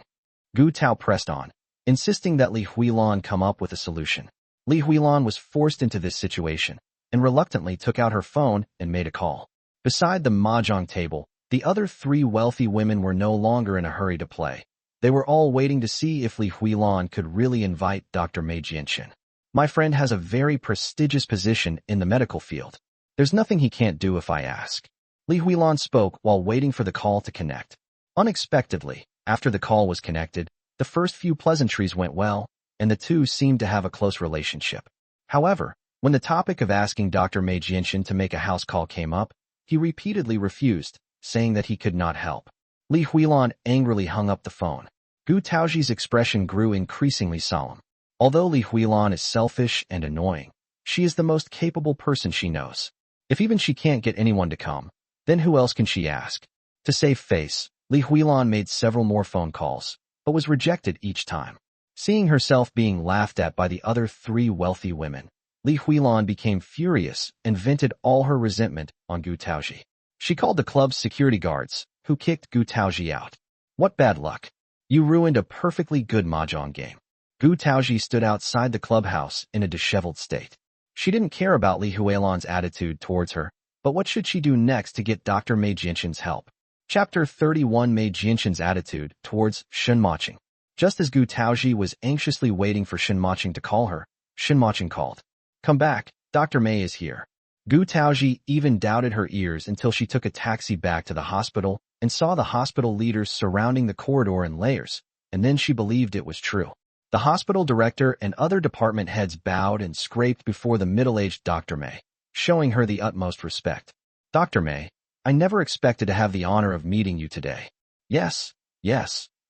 Gu Tao pressed on, insisting that Li Huilan come up with a solution. Li Huilan was forced into this situation, and reluctantly took out her phone and made a call. Beside the mahjong table, the other 3 wealthy women were no longer in a hurry to play. They were all waiting to see if Li Huilan could really invite Dr. Mei Jianxun. My friend has a very prestigious position in the medical field. There's nothing he can't do if I ask. Li Huilan spoke while waiting for the call to connect. Unexpectedly, after the call was connected, the first few pleasantries went well, and the two seemed to have a close relationship. However, when the topic of asking Dr. Mei Jianxun to make a house call came up, he repeatedly refused, saying that he could not help. Li Huilan angrily hung up the phone. Gu Taozhi's expression grew increasingly solemn. Although Li Huilan is selfish and annoying, she is the most capable person she knows. If even she can't get anyone to come, then who else can she ask? To save face, Li Huilan made several more phone calls, but was rejected each time. Seeing herself being laughed at by the other 3 wealthy women, Li Huilan became furious and vented all her resentment on Gu Taozhi. She called the club's security guards, who kicked Gu Taozhi out. What bad luck! You ruined a perfectly good mahjong game. Gu Taozhi stood outside the clubhouse in a disheveled state. She didn't care about Li Huilan's attitude towards her, but what should she do next to get Dr. Mei Jianxin's help? Chapter 31 Mei Jianxin's attitude towards Shen Mocheng. Just as Gu Taozhi was anxiously waiting for Shen Mocheng to call her, Shen Mocheng called. Come back, Dr. Mei is here. Gu Taozhi even doubted her ears until she took a taxi back to the hospital and saw the hospital leaders surrounding the corridor in layers, and then she believed it was true. The hospital director and other department heads bowed and scraped before the middle-aged Dr. Mei, showing her the utmost respect. Dr. Mei, I never expected to have the honor of meeting you today. Yes,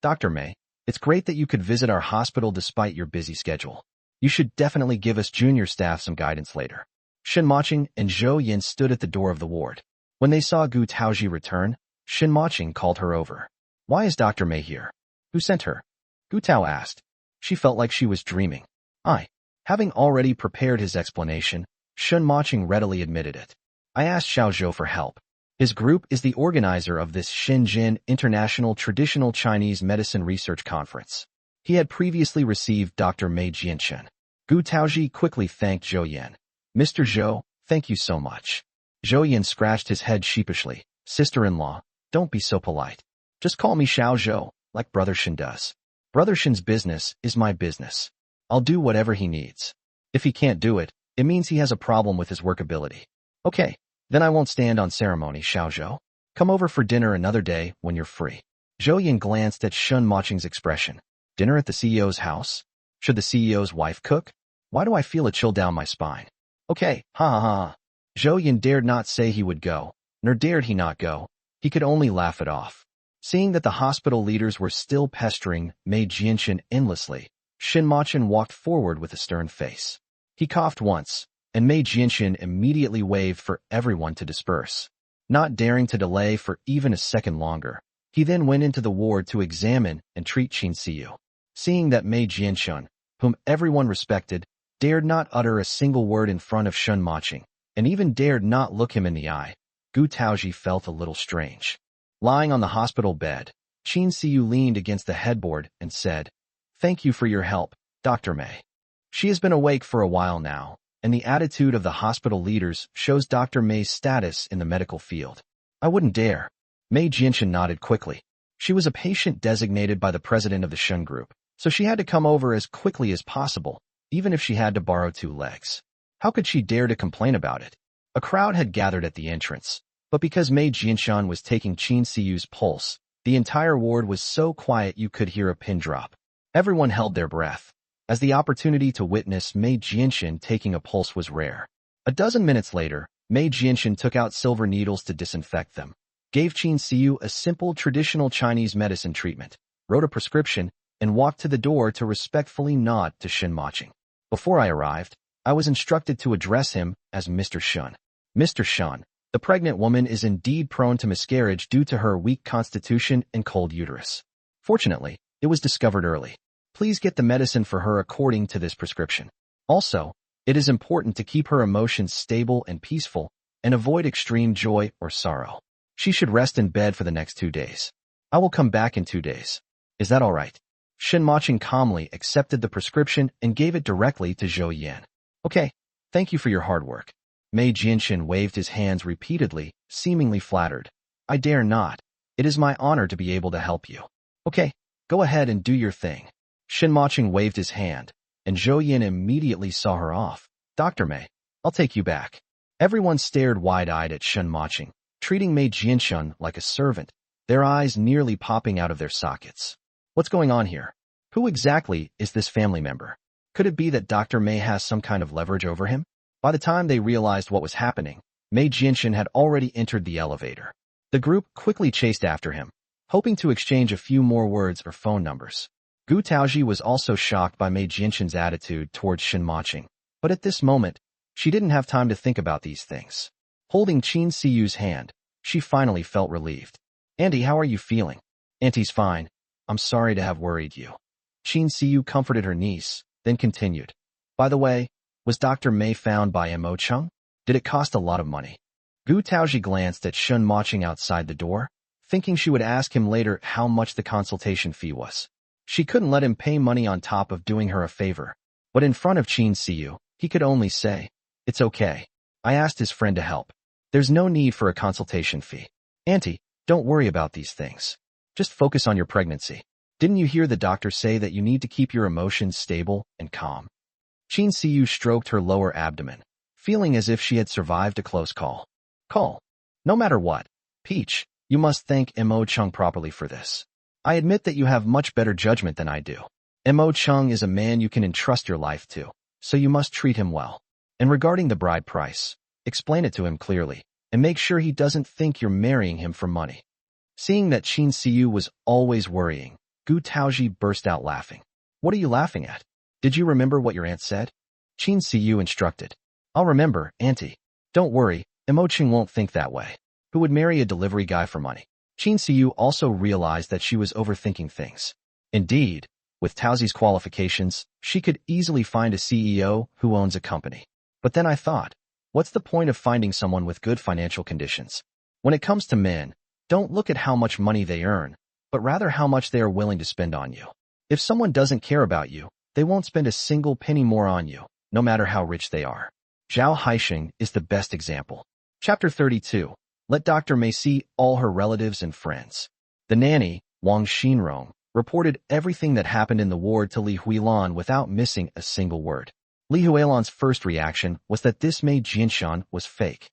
Dr. Mei, it's great that you could visit our hospital despite your busy schedule. You should definitely give us junior staff some guidance later. Shen Mocheng and Zhou Yin stood at the door of the ward. When they saw Gu Taozhi return, Shen Mocheng called her over. Why is Dr. Mei here? Who sent her? Gu Tao asked. She felt like she was dreaming. Having already prepared his explanation, Shen Mocheng readily admitted it. I asked Xiao Zhou for help. His group is the organizer of this Shenzhen International Traditional Chinese Medicine Research Conference. He had previously received Dr. Mei Jianxin. Gu Taozhi quickly thanked Zhou Yan. Mr. Zhou, thank you so much. Zhou Yan scratched his head sheepishly. Sister-in-law, don't be so polite. Just call me Xiao Zhou, like Brother Shen does. Brother Shen's business is my business. I'll do whatever he needs. If he can't do it, it means he has a problem with his workability. Okay, then I won't stand on ceremony, Xiao Zhou. Come over for dinner another day when you're free. Zhou Yan glanced at Shen Mocheng's expression. Dinner at the CEO's house? Should the CEO's wife cook? Why do I feel a chill down my spine? Okay, ha ha ha. Zhou Yan dared not say he would go, nor dared he not go. He could only laugh it off. Seeing that the hospital leaders were still pestering Mei Jianxin endlessly, Shen Mocheng walked forward with a stern face. He coughed once, and Mei Jianxin immediately waved for everyone to disperse. Not daring to delay for even a second longer, he then went into the ward to examine and treat Qin Siyu. Seeing that Mei Jianxin, whom everyone respected, dared not utter a single word in front of Shen Mocheng, and even dared not look him in the eye, Gu Taozhi felt a little strange. Lying on the hospital bed, Qin Siyu leaned against the headboard and said, Thank you for your help, Dr. Mei. She has been awake for a while now, and the attitude of the hospital leaders shows Dr. Mei's status in the medical field. I wouldn't dare. Mei Jianxin nodded quickly. She was a patient designated by the president of the Shen Group, so she had to come over as quickly as possible, even if she had to borrow 2 legs. How could she dare to complain about it? A crowd had gathered at the entrance, but because Mei Jianxin was taking Qin Siyu's pulse, the entire ward was so quiet you could hear a pin drop. Everyone held their breath, as the opportunity to witness Mei Jianxin taking a pulse was rare. A dozen minutes later, Mei Jianxin took out silver needles to disinfect them, gave Qin Siyu a simple traditional Chinese medicine treatment, wrote a prescription, and walked to the door to respectfully nod to Shen Mocheng. Before I arrived, I was instructed to address him as Mr. Shen. Mr. Shen, the pregnant woman is indeed prone to miscarriage due to her weak constitution and cold uterus. Fortunately, it was discovered early. Please get the medicine for her according to this prescription. Also, it is important to keep her emotions stable and peaceful, and avoid extreme joy or sorrow. She should rest in bed for the next 2 days. I will come back in 2 days. Is that all right? Shen Mocheng calmly accepted the prescription and gave it directly to Zhou Yan. Okay, thank you for your hard work. Mei Jianxin waved his hands repeatedly, seemingly flattered. I dare not. It is my honor to be able to help you. Okay, go ahead and do your thing. Shen Mocheng waved his hand, and Zhou Yan immediately saw her off. Dr. Mei, I'll take you back. Everyone stared wide-eyed at Shen Mocheng, treating Mei Jianxin like a servant, their eyes nearly popping out of their sockets. What's going on here? Who exactly is this family member? Could it be that Dr. Mei has some kind of leverage over him? By the time they realized what was happening, Mei Jianxin had already entered the elevator. The group quickly chased after him, hoping to exchange a few more words or phone numbers. Gu Taozhi was also shocked by Mei Jianxin's attitude towards Shen Mocheng, but at this moment, she didn't have time to think about these things. Holding Qin Siyu's hand, she finally felt relieved. Auntie, how are you feeling? Auntie's fine. I'm sorry to have worried you. Qin Siyu comforted her niece, then continued. By the way, was Dr. Mei found by Mocheng? Did it cost a lot of money? Gu Taozhi glanced at Shen Mocheng outside the door, thinking she would ask him later how much the consultation fee was. She couldn't let him pay money on top of doing her a favor, but in front of Qin Siyu, he could only say, It's okay. I asked his friend to help. There's no need for a consultation fee. Auntie, don't worry about these things. Just focus on your pregnancy. Didn't you hear the doctor say that you need to keep your emotions stable and calm? Qin Siyu stroked her lower abdomen, feeling as if she had survived a close call. No matter what, Peach, you must thank Mocheng properly for this. I admit that you have much better judgment than I do. Mocheng is a man you can entrust your life to, so you must treat him well. And regarding the bride price, explain it to him clearly, and make sure he doesn't think you're marrying him for money. Seeing that Qin Siyu was always worrying, Gu Taozhi burst out laughing. What are you laughing at? Did you remember what your aunt said? Qin Siyu instructed. I'll remember, Auntie. Don't worry, Mocheng won't think that way. Who would marry a delivery guy for money? Qin Siyu also realized that she was overthinking things. Indeed, with Taozhi's qualifications, she could easily find a CEO who owns a company. But then I thought, what's the point of finding someone with good financial conditions? When it comes to men, don't look at how much money they earn, but rather how much they are willing to spend on you. If someone doesn't care about you, they won't spend a single penny more on you, no matter how rich they are. Zhao Haixing is the best example. Chapter 32. Let Dr. Mei see all her relatives and friends. The nanny, Wang Xinrong, reported everything that happened in the ward to Li Huilan without missing a single word. Li Huilan's first reaction was that this Mei Jinshan was fake.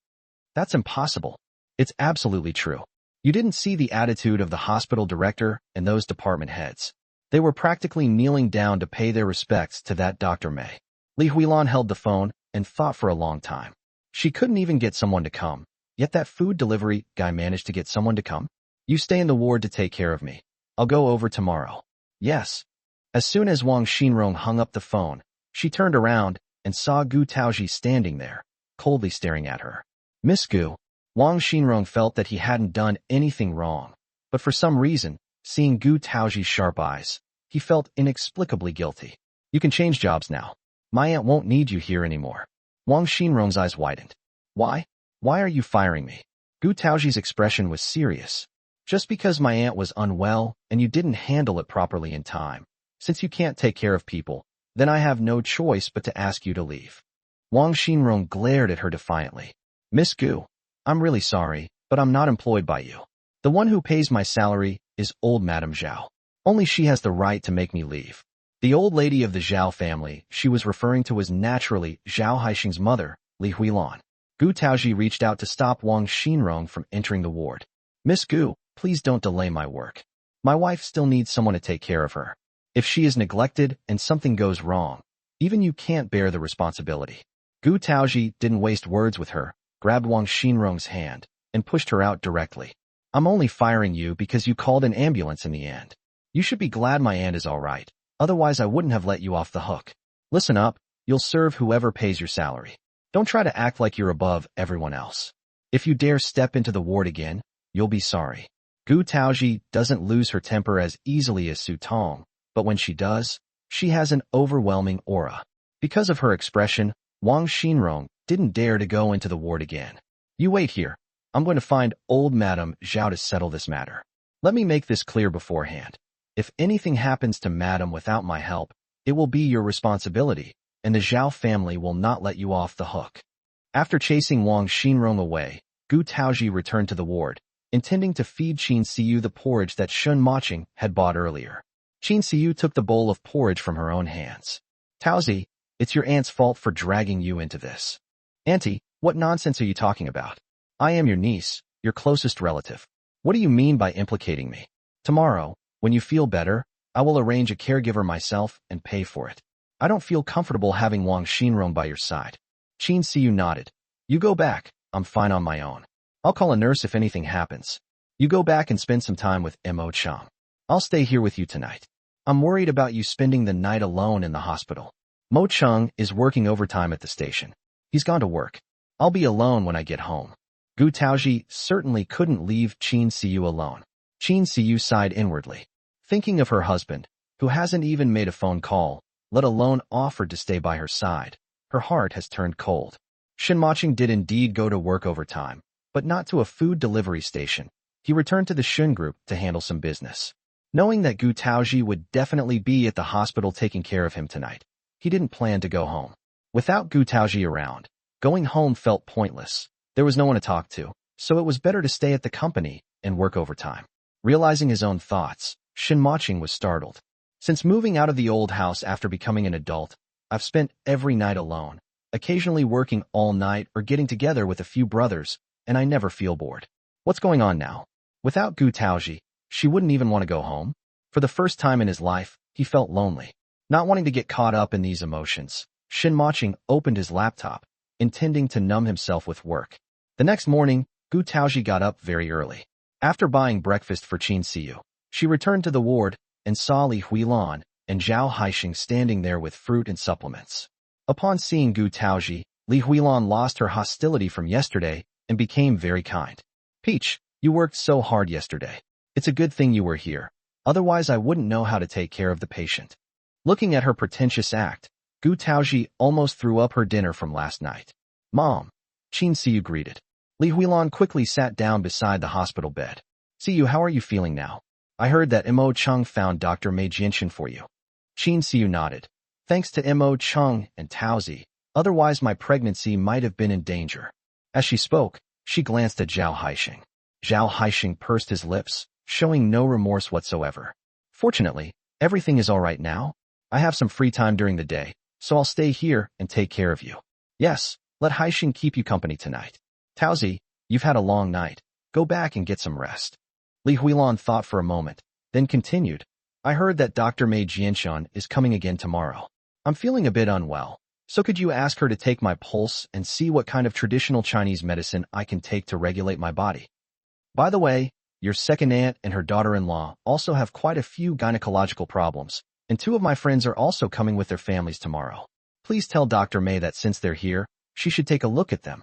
That's impossible. It's absolutely true. You didn't see the attitude of the hospital director and those department heads. They were practically kneeling down to pay their respects to that Dr. Mei. Li Huilan held the phone and thought for a long time. She couldn't even get someone to come, yet that food delivery guy managed to get someone to come. You stay in the ward to take care of me. I'll go over tomorrow. Yes. As soon as Wang Xinrong hung up the phone, she turned around and saw Gu Taozhi standing there, coldly staring at her. Miss Gu. Wang Xinrong felt that he hadn't done anything wrong, but for some reason, seeing Gu Taozhi's sharp eyes, he felt inexplicably guilty. You can change jobs now. My aunt won't need you here anymore. Wang Xinrong's eyes widened. Why? Why are you firing me? Gu Taozhi's expression was serious. Just because my aunt was unwell and you didn't handle it properly in time. Since you can't take care of people, then I have no choice but to ask you to leave. Wang Xinrong glared at her defiantly. Miss Gu, I'm really sorry, but I'm not employed by you. The one who pays my salary is old Madame Zhao. Only she has the right to make me leave. The old lady of the Zhao family she was referring to was naturally Zhao Haixing's mother, Li Huilan. Gu Taozhi reached out to stop Wang Xinrong from entering the ward. Miss Gu, please don't delay my work. My wife still needs someone to take care of her. If she is neglected and something goes wrong, even you can't bear the responsibility. Gu Taozhi didn't waste words with her, grabbed Wang Xinrong's hand, and pushed her out directly. I'm only firing you because you called an ambulance in the end. You should be glad my aunt is all right. Otherwise I wouldn't have let you off the hook. Listen up, you'll serve whoever pays your salary. Don't try to act like you're above everyone else. If you dare step into the ward again, you'll be sorry. Gu Taozhi doesn't lose her temper as easily as Su Tong, but when she does, she has an overwhelming aura. Because of her expression, Wang Xinrong didn't dare to go into the ward again. You wait here. I'm going to find old Madame Zhao to settle this matter. Let me make this clear beforehand. If anything happens to Madame without my help, it will be your responsibility, and the Zhao family will not let you off the hook. After chasing Wang Xinrong away, Gu Taozhi returned to the ward, intending to feed Qin Siyu the porridge that Shen Mocheng had bought earlier. Qin Siyu took the bowl of porridge from her own hands. Taozhi, it's your aunt's fault for dragging you into this. Auntie, what nonsense are you talking about? I am your niece, your closest relative. What do you mean by implicating me? Tomorrow, when you feel better, I will arrange a caregiver myself and pay for it. I don't feel comfortable having Wang Xinrong by your side. Qin Siyu nodded. You go back, I'm fine on my own. I'll call a nurse if anything happens. You go back and spend some time with Mocheng. I'll stay here with you tonight. I'm worried about you spending the night alone in the hospital. Mocheng is working overtime at the station. He's gone to work. I'll be alone when I get home. Gu Taozhi certainly couldn't leave Qin Siyu alone. Qin Siyu sighed inwardly. Thinking of her husband, who hasn't even made a phone call, let alone offered to stay by her side, her heart has turned cold. Shen Mocheng did indeed go to work overtime, but not to a food delivery station. He returned to the Shen group to handle some business. Knowing that Gu Taozhi would definitely be at the hospital taking care of him tonight, he didn't plan to go home. Without Gu Taozhi around, Going home felt pointless. There was no one to talk to, so it was better to stay at the company and work overtime. Realizing his own thoughts, Shen Mocheng was startled. Since moving out of the old house after becoming an adult, I've spent every night alone, occasionally working all night or getting together with a few brothers, and I never feel bored. What's going on now? Without Gu Taozhi, she wouldn't even want to go home. For the first time in his life, he felt lonely. Not wanting to get caught up in these emotions, Shen Mocheng opened his laptop, intending to numb himself with work. The next morning, Gu Taozhi got up very early. After buying breakfast for Qin Siyu, she returned to the ward and saw Li Huilan and Zhao Haixing standing there with fruit and supplements. Upon seeing Gu Taozhi, Li Huilan lost her hostility from yesterday and became very kind. Peach, you worked so hard yesterday. It's a good thing you were here. Otherwise I wouldn't know how to take care of the patient. Looking at her pretentious act, Gu Taozhi almost threw up her dinner from last night. Mom, Qin Siyu greeted. Li Huilan quickly sat down beside the hospital bed. Siyu, how are you feeling now? I heard that Mo Cheng found Dr. Mei Jinshan for you. Qin Siyu nodded. Thanks to Mo Cheng and Taozhi, otherwise my pregnancy might have been in danger. As she spoke, she glanced at Zhao Haixing. Zhao Haixing pursed his lips, showing no remorse whatsoever. Fortunately, everything is all right now. I have some free time during the day, so I'll stay here and take care of you. Yes, let Haixing keep you company tonight. Taozhi, you've had a long night. Go back and get some rest. Li Huilan thought for a moment, then continued. I heard that Dr. Mei Jinshan is coming again tomorrow. I'm feeling a bit unwell, so could you ask her to take my pulse and see what kind of traditional Chinese medicine I can take to regulate my body? By the way, your second aunt and her daughter-in-law also have quite a few gynecological problems, and 2 of my friends are also coming with their families tomorrow. Please tell Dr. Mei that since they're here, she should take a look at them.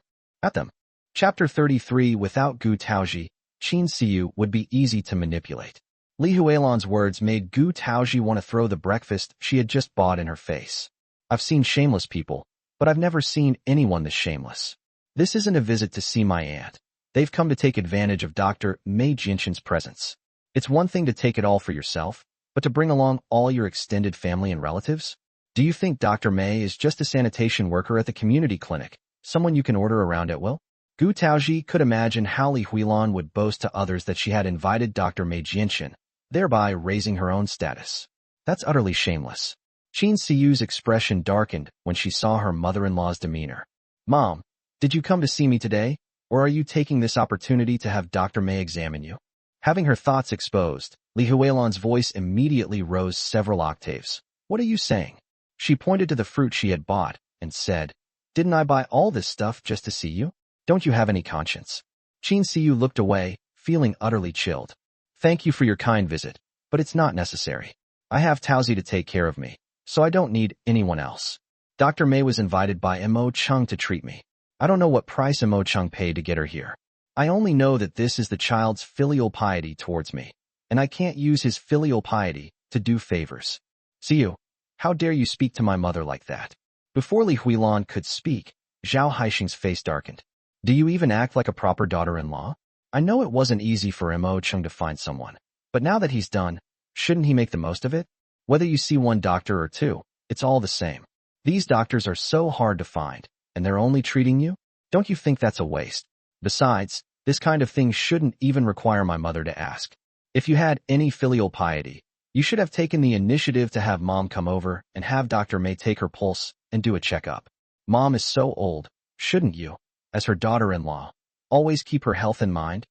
Chapter 33. Without Gu Taozhi, Qin Siyu would be easy to manipulate. Li Huilan's words made Gu Taozhi want to throw the breakfast she had just bought in her face. I've seen shameless people, but I've never seen anyone this shameless. This isn't a visit to see my aunt. They've come to take advantage of Dr. Mei Jinshan's presence. It's one thing to take it all for yourself, but to bring along all your extended family and relatives? Do you think Dr. Mei is just a sanitation worker at the community clinic, someone you can order around at will? Gu Taozhi could imagine how Li Huilan would boast to others that she had invited Dr. Mei Jinshan, thereby raising her own status. That's utterly shameless. Qin Siyu's expression darkened when she saw her mother-in-law's demeanor. Mom, did you come to see me today, or are you taking this opportunity to have Dr. Mei examine you? Having her thoughts exposed, Li Huilan's voice immediately rose several octaves. What are you saying? She pointed to the fruit she had bought and said, Didn't I buy all this stuff just to see you? Don't you have any conscience? Qin Siyu looked away, feeling utterly chilled. Thank you for your kind visit, but it's not necessary. I have Taozhi to take care of me, so I don't need anyone else. Dr. Mei was invited by Mo Cheng to treat me. I don't know what price Mo Cheng paid to get her here. I only know that this is the child's filial piety towards me, and I can't use his filial piety to do favors. Siyu, how dare you speak to my mother like that? Before Li Huilan could speak, Zhao Haixing's face darkened. Do you even act like a proper daughter-in-law? I know it wasn't easy for Mo Cheng to find someone, but now that he's done, shouldn't he make the most of it? Whether you see one doctor or 2, it's all the same. These doctors are so hard to find, and they're only treating you? Don't you think that's a waste? Besides, this kind of thing shouldn't even require my mother to ask. If you had any filial piety, you should have taken the initiative to have Mom come over and have Dr. Mei take her pulse and do a checkup. Mom is so old, shouldn't you, as her daughter-in-law, always keep her health in mind?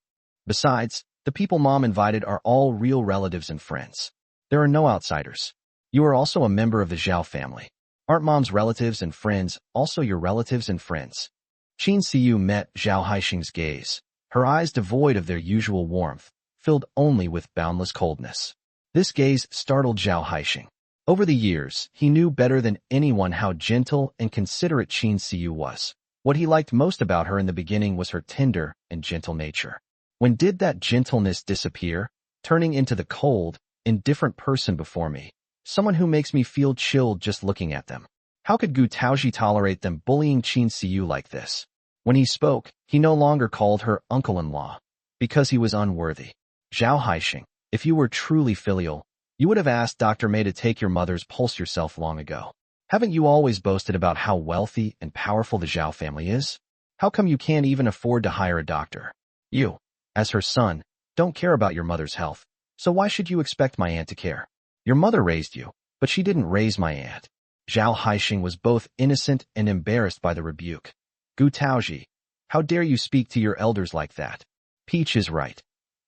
Besides, the people Mom invited are all real relatives and friends. There are no outsiders. You are also a member of the Zhao family. Aren't Mom's relatives and friends also your relatives and friends? Qin Siyu met Zhao Haixing's gaze, her eyes devoid of their usual warmth, filled only with boundless coldness. This gaze startled Zhao Haixing. Over the years, he knew better than anyone how gentle and considerate Qin Siyu was. What he liked most about her in the beginning was her tender and gentle nature. When did that gentleness disappear, turning into the cold, indifferent person before me, someone who makes me feel chilled just looking at them? How could Gu Taozhi tolerate them bullying Qin Siyu like this? When he spoke, he no longer called her uncle-in-law, because he was unworthy. Zhao Haixing, if you were truly filial, you would have asked Dr. Mei to take your mother's pulse yourself long ago. Haven't you always boasted about how wealthy and powerful the Zhao family is? How come you can't even afford to hire a doctor? You, as her son, don't care about your mother's health, so why should you expect my aunt to care? Your mother raised you, but she didn't raise my aunt. Zhao Haixing was both innocent and embarrassed by the rebuke. Gu Taozhi, how dare you speak to your elders like that? Peach is right,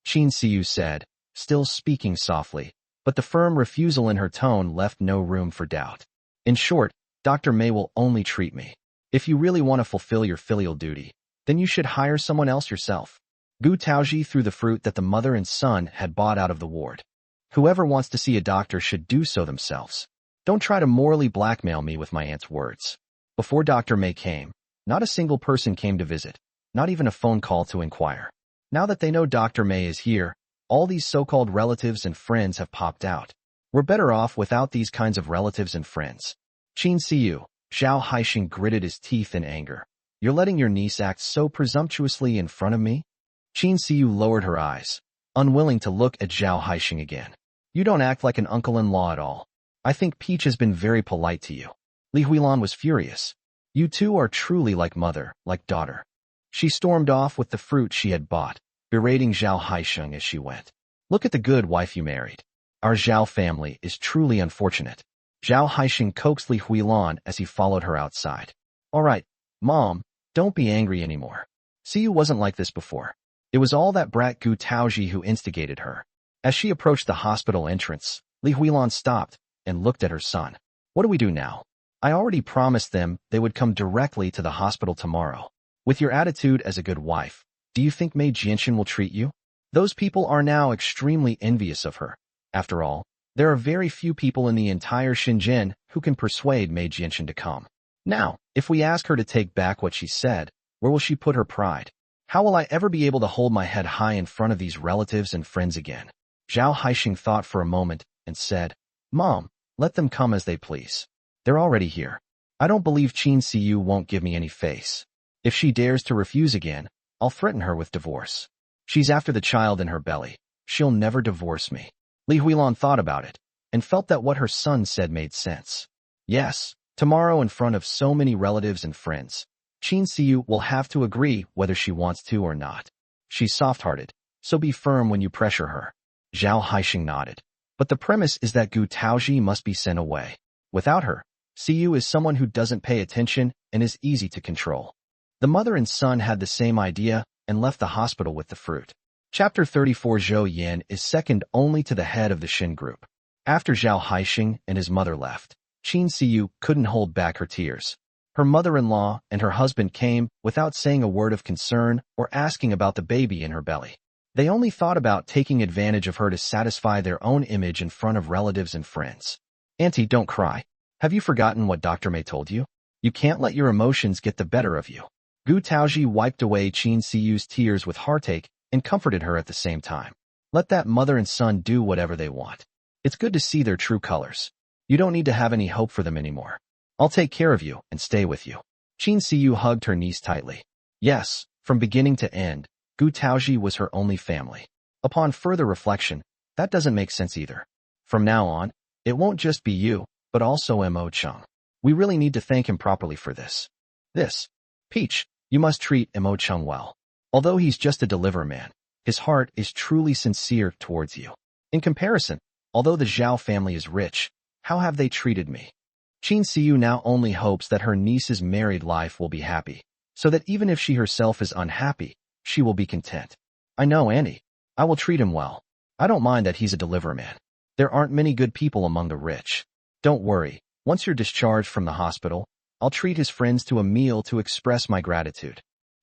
Qin Siyu said, still speaking softly, but the firm refusal in her tone left no room for doubt. In short, Dr. Mei will only treat me. If you really want to fulfill your filial duty, then you should hire someone else yourself. Gu Taozhi threw the fruit that the mother and son had bought out of the ward. Whoever wants to see a doctor should do so themselves. Don't try to morally blackmail me with my aunt's words. Before Dr. Mei came, not a single person came to visit, not even a phone call to inquire. Now that they know Dr. Mei is here, all these so-called relatives and friends have popped out. We're better off without these kinds of relatives and friends. Qin Siyu, Zhao Haixing gritted his teeth in anger. You're letting your niece act so presumptuously in front of me? Qin Siyu lowered her eyes, unwilling to look at Zhao Haixing again. You don't act like an uncle-in-law at all. I think Peach has been very polite to you. Li Huilan was furious. You two are truly like mother, like daughter. She stormed off with the fruit she had bought, berating Zhao Haixing as she went. Look at the good wife you married. Our Zhao family is truly unfortunate. Zhao Haixing coaxed Li Huilan as he followed her outside. All right, Mom, don't be angry anymore. Siyu wasn't like this before. It was all that brat Gu Taozhi who instigated her. As she approached the hospital entrance, Li Huilan stopped and looked at her son. What do we do now? I already promised them they would come directly to the hospital tomorrow. With your attitude as a good wife, do you think Mei Jianxin will treat you? Those people are now extremely envious of her. After all, there are very few people in the entire Shenzhen who can persuade Mei Jianxin to come. Now, if we ask her to take back what she said, where will she put her pride? How will I ever be able to hold my head high in front of these relatives and friends again? Zhao Haixing thought for a moment and said, Mom, let them come as they please. They're already here. I don't believe Qin Siyu won't give me any face. If she dares to refuse again, I'll threaten her with divorce. She's after the child in her belly. She'll never divorce me. Li Huilan thought about it, and felt that what her son said made sense. Yes, tomorrow in front of so many relatives and friends, Qin Siyu will have to agree whether she wants to or not. She's soft-hearted, so be firm when you pressure her. Zhao Haixing nodded. But the premise is that Gu Taozhi must be sent away. Without her, Siyu is someone who doesn't pay attention and is easy to control. The mother and son had the same idea and left the hospital with the fruit. Chapter 34 Zhou Yan is second only to the head of the Shen group. After Zhao Haixing and his mother left, Qin Siyu couldn't hold back her tears. Her mother-in-law and her husband came without saying a word of concern or asking about the baby in her belly. They only thought about taking advantage of her to satisfy their own image in front of relatives and friends. Auntie, don't cry. Have you forgotten what Dr. Mei told you? You can't let your emotions get the better of you. Gu Taozhi wiped away Qin Siyu's tears with heartache and comforted her at the same time. Let that mother and son do whatever they want. It's good to see their true colors. You don't need to have any hope for them anymore. I'll take care of you and stay with you. Qin Siyu hugged her niece tightly. Yes, from beginning to end, Gu Taozhi was her only family. Upon further reflection, that doesn't make sense either. From now on, it won't just be you, but also Mocheng. We really need to thank him properly for this. Peach, you must treat Mocheng well. Although he's just a deliverer man, his heart is truly sincere towards you. In comparison, although the Zhao family is rich, how have they treated me? Qin Siyu now only hopes that her niece's married life will be happy, so that even if she herself is unhappy, she will be content. I know, Annie. I will treat him well. I don't mind that he's a deliverer man. There aren't many good people among the rich. Don't worry, once you're discharged from the hospital, I'll treat his friends to a meal to express my gratitude.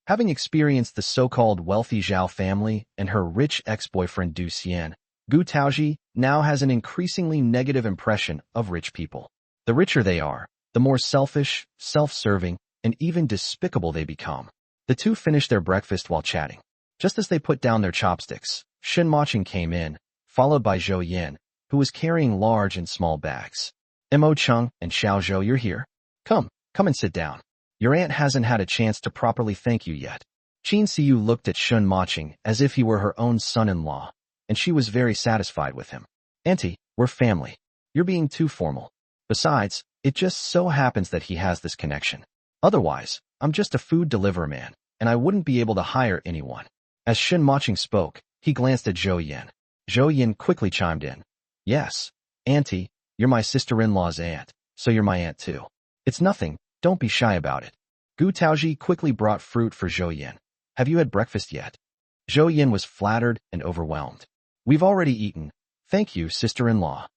Having experienced the so-called wealthy Zhao family and her rich ex-boyfriend Du Xian, Gu Taozhi now has an increasingly negative impression of rich people. The richer they are, the more selfish, self-serving, and even despicable they become. The two finished their breakfast while chatting. Just as they put down their chopsticks, Shen Mocheng came in, followed by Zhou Yan, who was carrying large and small bags. Mocheng and Xiao Zhou, you're here? Come and sit down. Your aunt hasn't had a chance to properly thank you yet. Qin Siyu looked at Shen Mocheng as if he were her own son-in-law, and she was very satisfied with him. Auntie, we're family. You're being too formal. Besides, It just so happens that he has this connection. Otherwise, I'm just a food deliverer man, and I wouldn't be able to hire anyone. As Shen Mocheng spoke, he glanced at Zhou Yin. Zhou Yin quickly chimed in. Yes, Auntie, you're my sister-in-law's aunt, so you're my aunt too. It's nothing, don't be shy about it. Gu Taozhi quickly brought fruit for Zhou Yin. Have you had breakfast yet? Zhou Yin was flattered and overwhelmed. We've already eaten. Thank you, sister-in-law.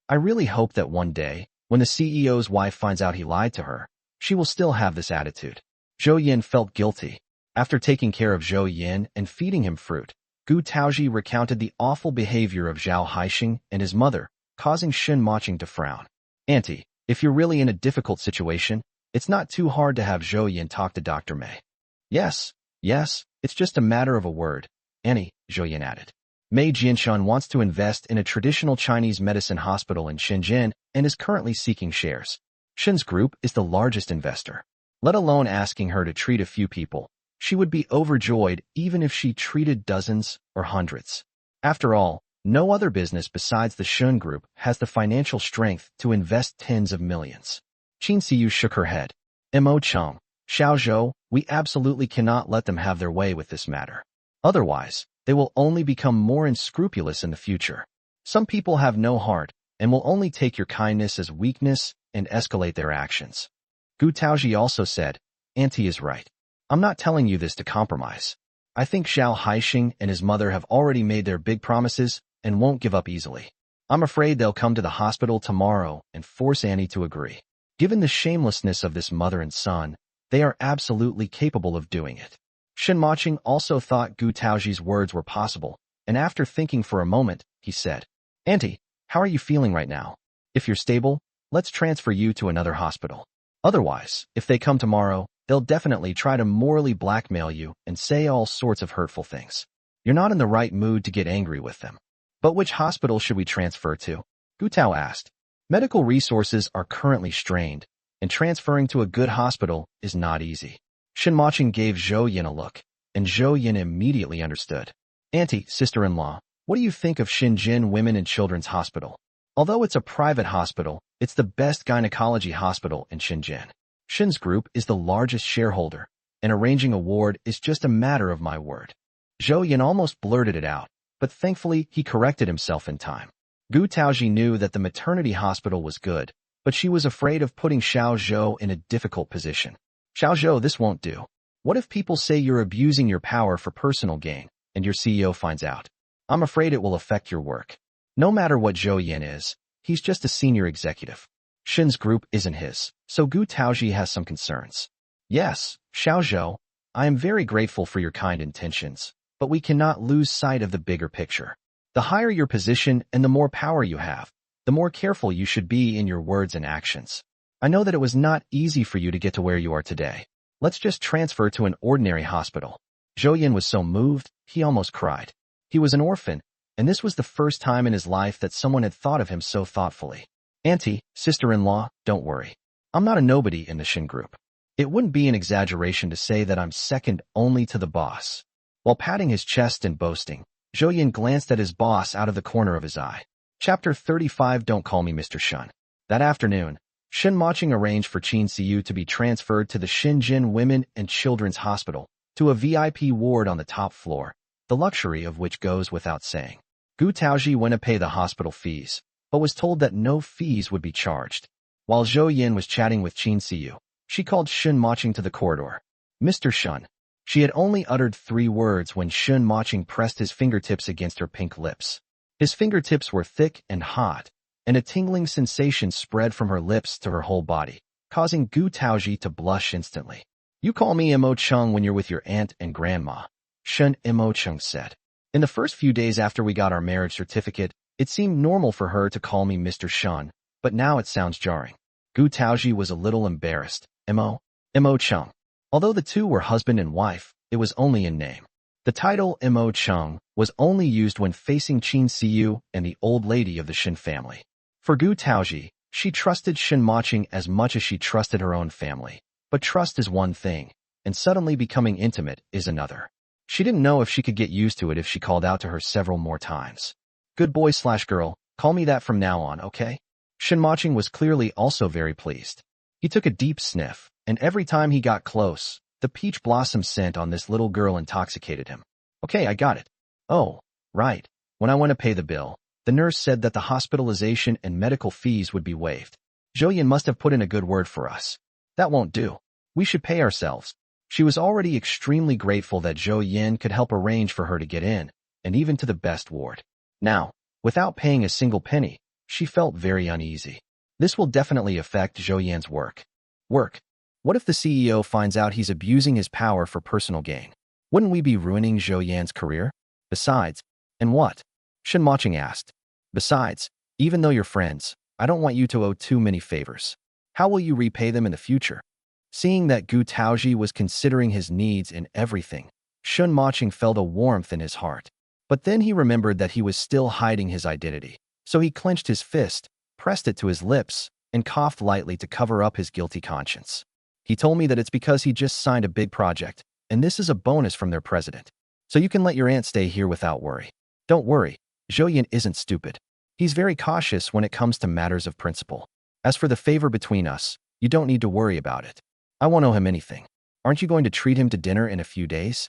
I really hope that one day, when the CEO's wife finds out he lied to her, she will still have this attitude. Zhou Yin felt guilty. After taking care of Zhou Yin and feeding him fruit, Gu Taozhi recounted the awful behavior of Zhao Haixing and his mother, causing Shen Mocheng to frown. Auntie, if you're really in a difficult situation, it's not too hard to have Zhou Yin talk to Dr. Mei. Yes, it's just a matter of a word, Annie, Zhou Yin added. Mei Jianshan wants to invest in a traditional Chinese medicine hospital in Shenzhen and is currently seeking shares. Shen's group is the largest investor. Let alone asking her to treat a few people, she would be overjoyed even if she treated dozens or hundreds. After all, no other business besides the Shen Group has the financial strength to invest tens of millions. Qin Siyu shook her head. Mo Cheng, Xiao Zhou, we absolutely cannot let them have their way with this matter. Otherwise, they will only become more unscrupulous in the future. Some people have no heart and will only take your kindness as weakness and escalate their actions. Gu Taozhi also said, Auntie is right. I'm not telling you this to compromise. I think Zhao Haixing and his mother have already made their big promises and won't give up easily. I'm afraid they'll come to the hospital tomorrow and force Annie to agree. Given the shamelessness of this mother and son, they are absolutely capable of doing it. Shen Mocheng also thought Gu Taozhi's words were possible, and after thinking for a moment, he said, Auntie, how are you feeling right now? If you're stable, let's transfer you to another hospital. Otherwise, if they come tomorrow, they'll definitely try to morally blackmail you and say all sorts of hurtful things. You're not in the right mood to get angry with them. But which hospital should we transfer to? Gu Tao asked. Medical resources are currently strained, and transferring to a good hospital is not easy. Shen Mocheng gave Zhou Yin a look, and Zhou Yin immediately understood. Auntie, sister-in-law, what do you think of Shenzhen Women and Children's Hospital? Although it's a private hospital, it's the best gynecology hospital in Shenzhen. Shen's group is the largest shareholder, and arranging a ward is just a matter of my word. Zhou Yin almost blurted it out, but thankfully he corrected himself in time. Gu Taozhi knew that the maternity hospital was good, but she was afraid of putting Xiao Zhou in a difficult position. Xiao Zhou, this won't do. What if people say you're abusing your power for personal gain, and your CEO finds out? I'm afraid it will affect your work. No matter what Zhou Yin is, he's just a senior executive. Shen's group isn't his, so Gu Taozhi has some concerns. Yes, Xiao Zhou, I am very grateful for your kind intentions, but we cannot lose sight of the bigger picture. The higher your position and the more power you have, the more careful you should be in your words and actions. I know that it was not easy for you to get to where you are today. Let's just transfer to an ordinary hospital. Zhou Yin was so moved, he almost cried. He was an orphan, and this was the first time in his life that someone had thought of him so thoughtfully. Auntie, sister-in-law, don't worry. I'm not a nobody in the Shen Group. It wouldn't be an exaggeration to say that I'm second only to the boss. While patting his chest and boasting, Zhou Yin glanced at his boss out of the corner of his eye. Chapter 35. Don't call me Mr. Shen. That afternoon, Shen Mocheng arranged for Qin Siyu to be transferred to the Shenzhen Women and Children's Hospital, to a VIP ward on the top floor, the luxury of which goes without saying. Gu Taozhi went to pay the hospital fees, but was told that no fees would be charged. While Zhou Yin was chatting with Qin Siyu, she called Shen Mocheng to the corridor. Mr. Shen. She had only uttered 3 words when Shen Mocheng pressed his fingertips against her pink lips. His fingertips were thick and hot, and a tingling sensation spread from her lips to her whole body, causing Gu Taozhi to blush instantly. You call me Mo Cheng when you're with your aunt and grandma, Shen Mocheng said. In the first few days after we got our marriage certificate, it seemed normal for her to call me Mr. Shen, but now it sounds jarring. Gu Taozhi was a little embarrassed. Mo Cheng. Although the two were husband and wife, it was only in name. The title Mo Cheng was only used when facing Qin Siyu and the old lady of the Shen family. For Gu Taozhi, she trusted Shen Mocheng as much as she trusted her own family. But trust is one thing, and suddenly becoming intimate is another. She didn't know if she could get used to it if she called out to her several more times. Good boy/girl, call me that from now on, okay? Shen Mocheng was clearly also very pleased. He took a deep sniff, and every time he got close, the peach blossom scent on this little girl intoxicated him. Okay, I got it. Oh, right. When I went to pay the bill, the nurse said that the hospitalization and medical fees would be waived. Zhou Yan must have put in a good word for us. That won't do. We should pay ourselves. She was already extremely grateful that Zhou Yan could help arrange for her to get in, and even to the best ward. Now, without paying a single penny, she felt very uneasy. This will definitely affect Zhou Yan's work. What if the CEO finds out he's abusing his power for personal gain? Wouldn't we be ruining Zhou Yan's career? Besides, and what? Shen Mocheng asked. Besides, even though you're friends, I don't want you to owe too many favors. How will you repay them in the future? Seeing that Gu Taozhi was considering his needs in everything, Shen Mocheng felt a warmth in his heart. But then he remembered that he was still hiding his identity. So he clenched his fist, pressed it to his lips, and coughed lightly to cover up his guilty conscience. He told me that it's because he just signed a big project, and this is a bonus from their president. So you can let your aunt stay here without worry. Don't worry, Zhou Yan isn't stupid. He's very cautious when it comes to matters of principle. As for the favor between us, you don't need to worry about it. I won't owe him anything. Aren't you going to treat him to dinner in a few days?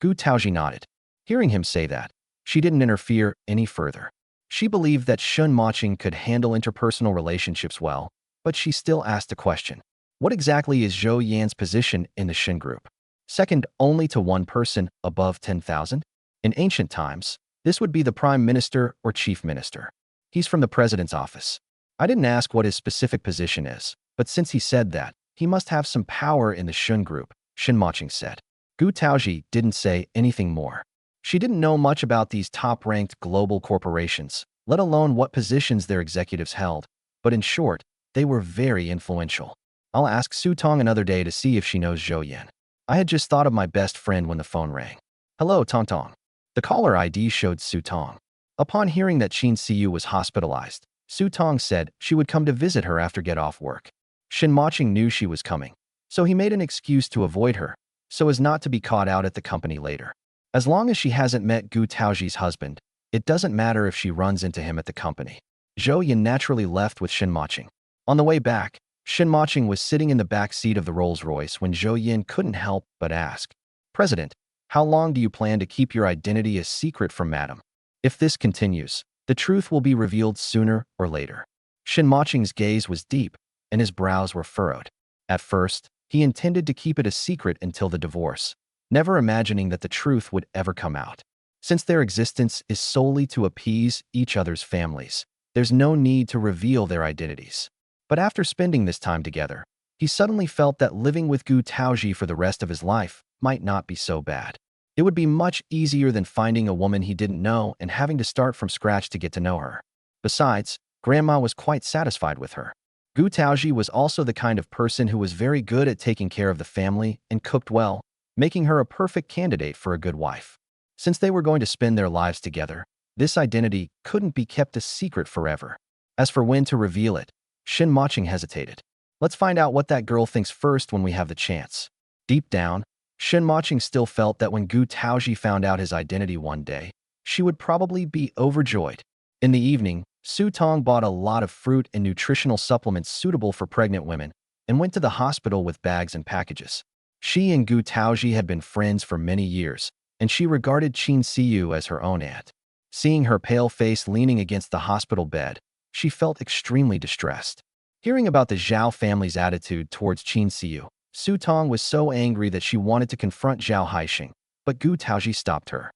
Gu Taozhi nodded. Hearing him say that, she didn't interfere any further. She believed that Shen Mocheng could handle interpersonal relationships well, but she still asked a question. What exactly is Zhou Yan's position in the Shen group? Second only to one person above 10,000? In ancient times, this would be the prime minister or chief minister. He's from the president's office. I didn't ask what his specific position is, but since he said that, he must have some power in the Shen group, Shen Mocheng said. Gu Taozhi didn't say anything more. She didn't know much about these top-ranked global corporations, let alone what positions their executives held, but in short, they were very influential. I'll ask Su Tong another day to see if she knows Zhou Yan. I had just thought of my best friend when the phone rang. Hello, Tong Tong. The caller ID showed Su Tong. Upon hearing that Qin Siyu was hospitalized, Su Tong said she would come to visit her after get off work. Shen Mocheng knew she was coming, so he made an excuse to avoid her, so as not to be caught out at the company later. As long as she hasn't met Gu Taozhi's husband, it doesn't matter if she runs into him at the company. Zhou Yan naturally left with Shen Mocheng. On the way back, Shen Mocheng was sitting in the back seat of the Rolls-Royce when Zhou Yan couldn't help but ask, President, how long do you plan to keep your identity a secret from Madam? If this continues, the truth will be revealed sooner or later. Shen Mocheng's gaze was deep, and his brows were furrowed. At first, he intended to keep it a secret until the divorce, never imagining that the truth would ever come out. Since their existence is solely to appease each other's families, there's no need to reveal their identities. But after spending this time together, he suddenly felt that living with Gu Taozhi for the rest of his life might not be so bad. It would be much easier than finding a woman he didn't know and having to start from scratch to get to know her. Besides, Grandma was quite satisfied with her. Gu Taozhi was also the kind of person who was very good at taking care of the family and cooked well, making her a perfect candidate for a good wife. Since they were going to spend their lives together, this identity couldn't be kept a secret forever. As for when to reveal it, Shen Mocheng hesitated. Let's find out what that girl thinks first when we have the chance. Deep down, Shen Mocheng still felt that when Gu Taozhi found out his identity one day, she would probably be overjoyed. In the evening, Su Tong bought a lot of fruit and nutritional supplements suitable for pregnant women and went to the hospital with bags and packages. She and Gu Taozhi had been friends for many years, and she regarded Qin Siyu as her own aunt. Seeing her pale face leaning against the hospital bed, she felt extremely distressed. Hearing about the Zhao family's attitude towards Qin Siyu, Su Tong was so angry that she wanted to confront Zhao Haixing, but Gu Taozhi stopped her.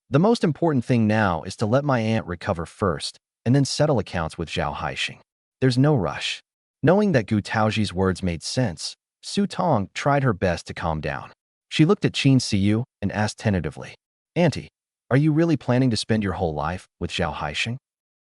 The most important thing now is to let my aunt recover first, and then settle accounts with Zhao Haixing. There's no rush. Knowing that Gu Taozhi's words made sense, Su Tong tried her best to calm down. She looked at Qin Siyu and asked tentatively, Auntie, are you really planning to spend your whole life with Zhao Haixing?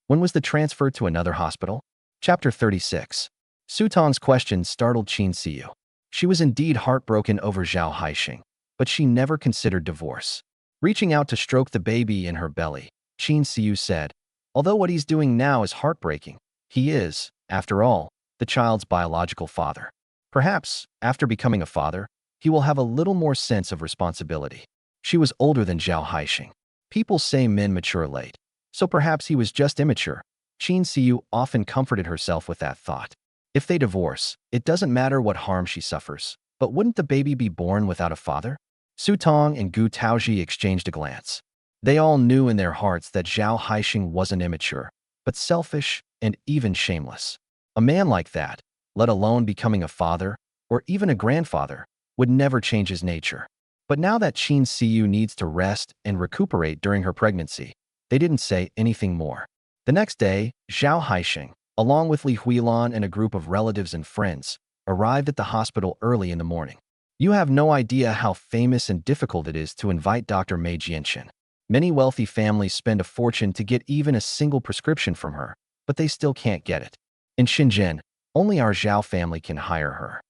When was the transfer to another hospital? Chapter 36. Su Tong's question startled Qin Siyu. She was indeed heartbroken over Zhao Haixing, but she never considered divorce. Reaching out to stroke the baby in her belly, Qin Siyu said, although what he's doing now is heartbreaking, he is, after all, the child's biological father. Perhaps, after becoming a father, he will have a little more sense of responsibility. She was older than Zhao Haixing. People say men mature late, so perhaps he was just immature, Qin Siyu often comforted herself with that thought. If they divorce, it doesn't matter what harm she suffers. But wouldn't the baby be born without a father? Su Tong and Gu Taozhi exchanged a glance. They all knew in their hearts that Zhao Haixing wasn't immature, but selfish and even shameless. A man like that, let alone becoming a father or even a grandfather, would never change his nature. But now that Qin Siyu needs to rest and recuperate during her pregnancy, they didn't say anything more. The next day, Zhao Haixing, along with Li Huilan and a group of relatives and friends, arrived at the hospital early in the morning. You have no idea how famous and difficult it is to invite Dr. Mei Jianxin. Many wealthy families spend a fortune to get even a single prescription from her, but they still can't get it. In Shenzhen, only our Zhao family can hire her.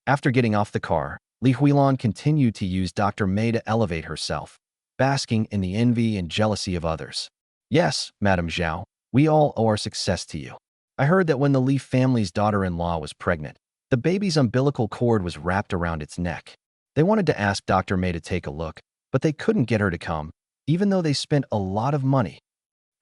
After getting off the car, Li Huilan continued to use Dr. Mei to elevate herself, basking in the envy and jealousy of others. Yes, Madame Zhao, we all owe our success to you. I heard that when the Li family's daughter-in-law was pregnant, the baby's umbilical cord was wrapped around its neck. They wanted to ask Dr. Mei to take a look, but they couldn't get her to come, even though they spent a lot of money.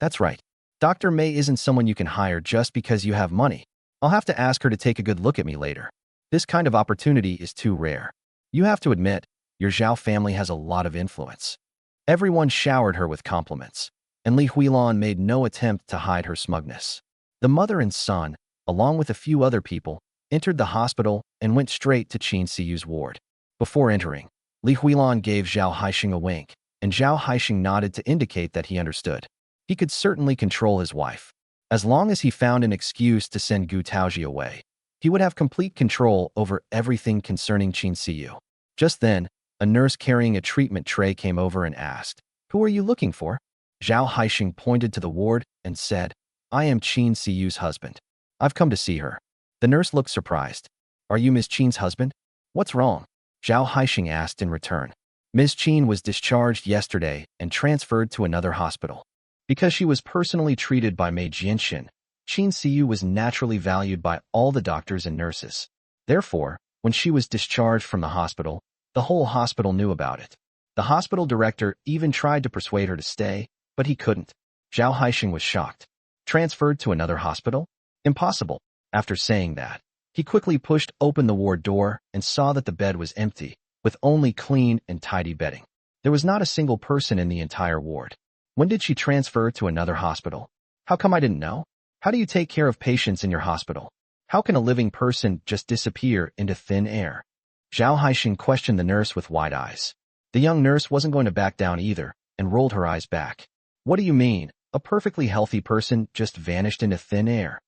That's right. Dr. Mei isn't someone you can hire just because you have money. I'll have to ask her to take a good look at me later. This kind of opportunity is too rare. You have to admit, your Zhao family has a lot of influence. Everyone showered her with compliments, and Li Huilan made no attempt to hide her smugness. The mother and son, along with a few other people, entered the hospital and went straight to Qin Siyu's ward. Before entering, Li Huilan gave Zhao Haixing a wink, and Zhao Haixing nodded to indicate that he understood. He could certainly control his wife. As long as he found an excuse to send Gu Taozhi away, he would have complete control over everything concerning Qin Siyu. Just then, a nurse carrying a treatment tray came over and asked, "Who are you looking for?" Zhao Haixing pointed to the ward and said, "I am Qin Siyu's husband. I've come to see her." The nurse looked surprised. "Are you Miss Qin's husband? What's wrong?" Zhao Haixing asked in return. Ms. Qin was discharged yesterday and transferred to another hospital. Because she was personally treated by Mei Jianxin, Qin Siyu was naturally valued by all the doctors and nurses. Therefore, when she was discharged from the hospital, the whole hospital knew about it. The hospital director even tried to persuade her to stay, but he couldn't. Zhao Haixing was shocked. Transferred to another hospital? Impossible. After saying that, he quickly pushed open the ward door and saw that the bed was empty, with only clean and tidy bedding. There was not a single person in the entire ward. When did she transfer to another hospital? How come I didn't know? How do you take care of patients in your hospital? How can a living person just disappear into thin air? Zhao Haixing questioned the nurse with wide eyes. The young nurse wasn't going to back down either and rolled her eyes back. What do you mean? A perfectly healthy person just vanished into thin air.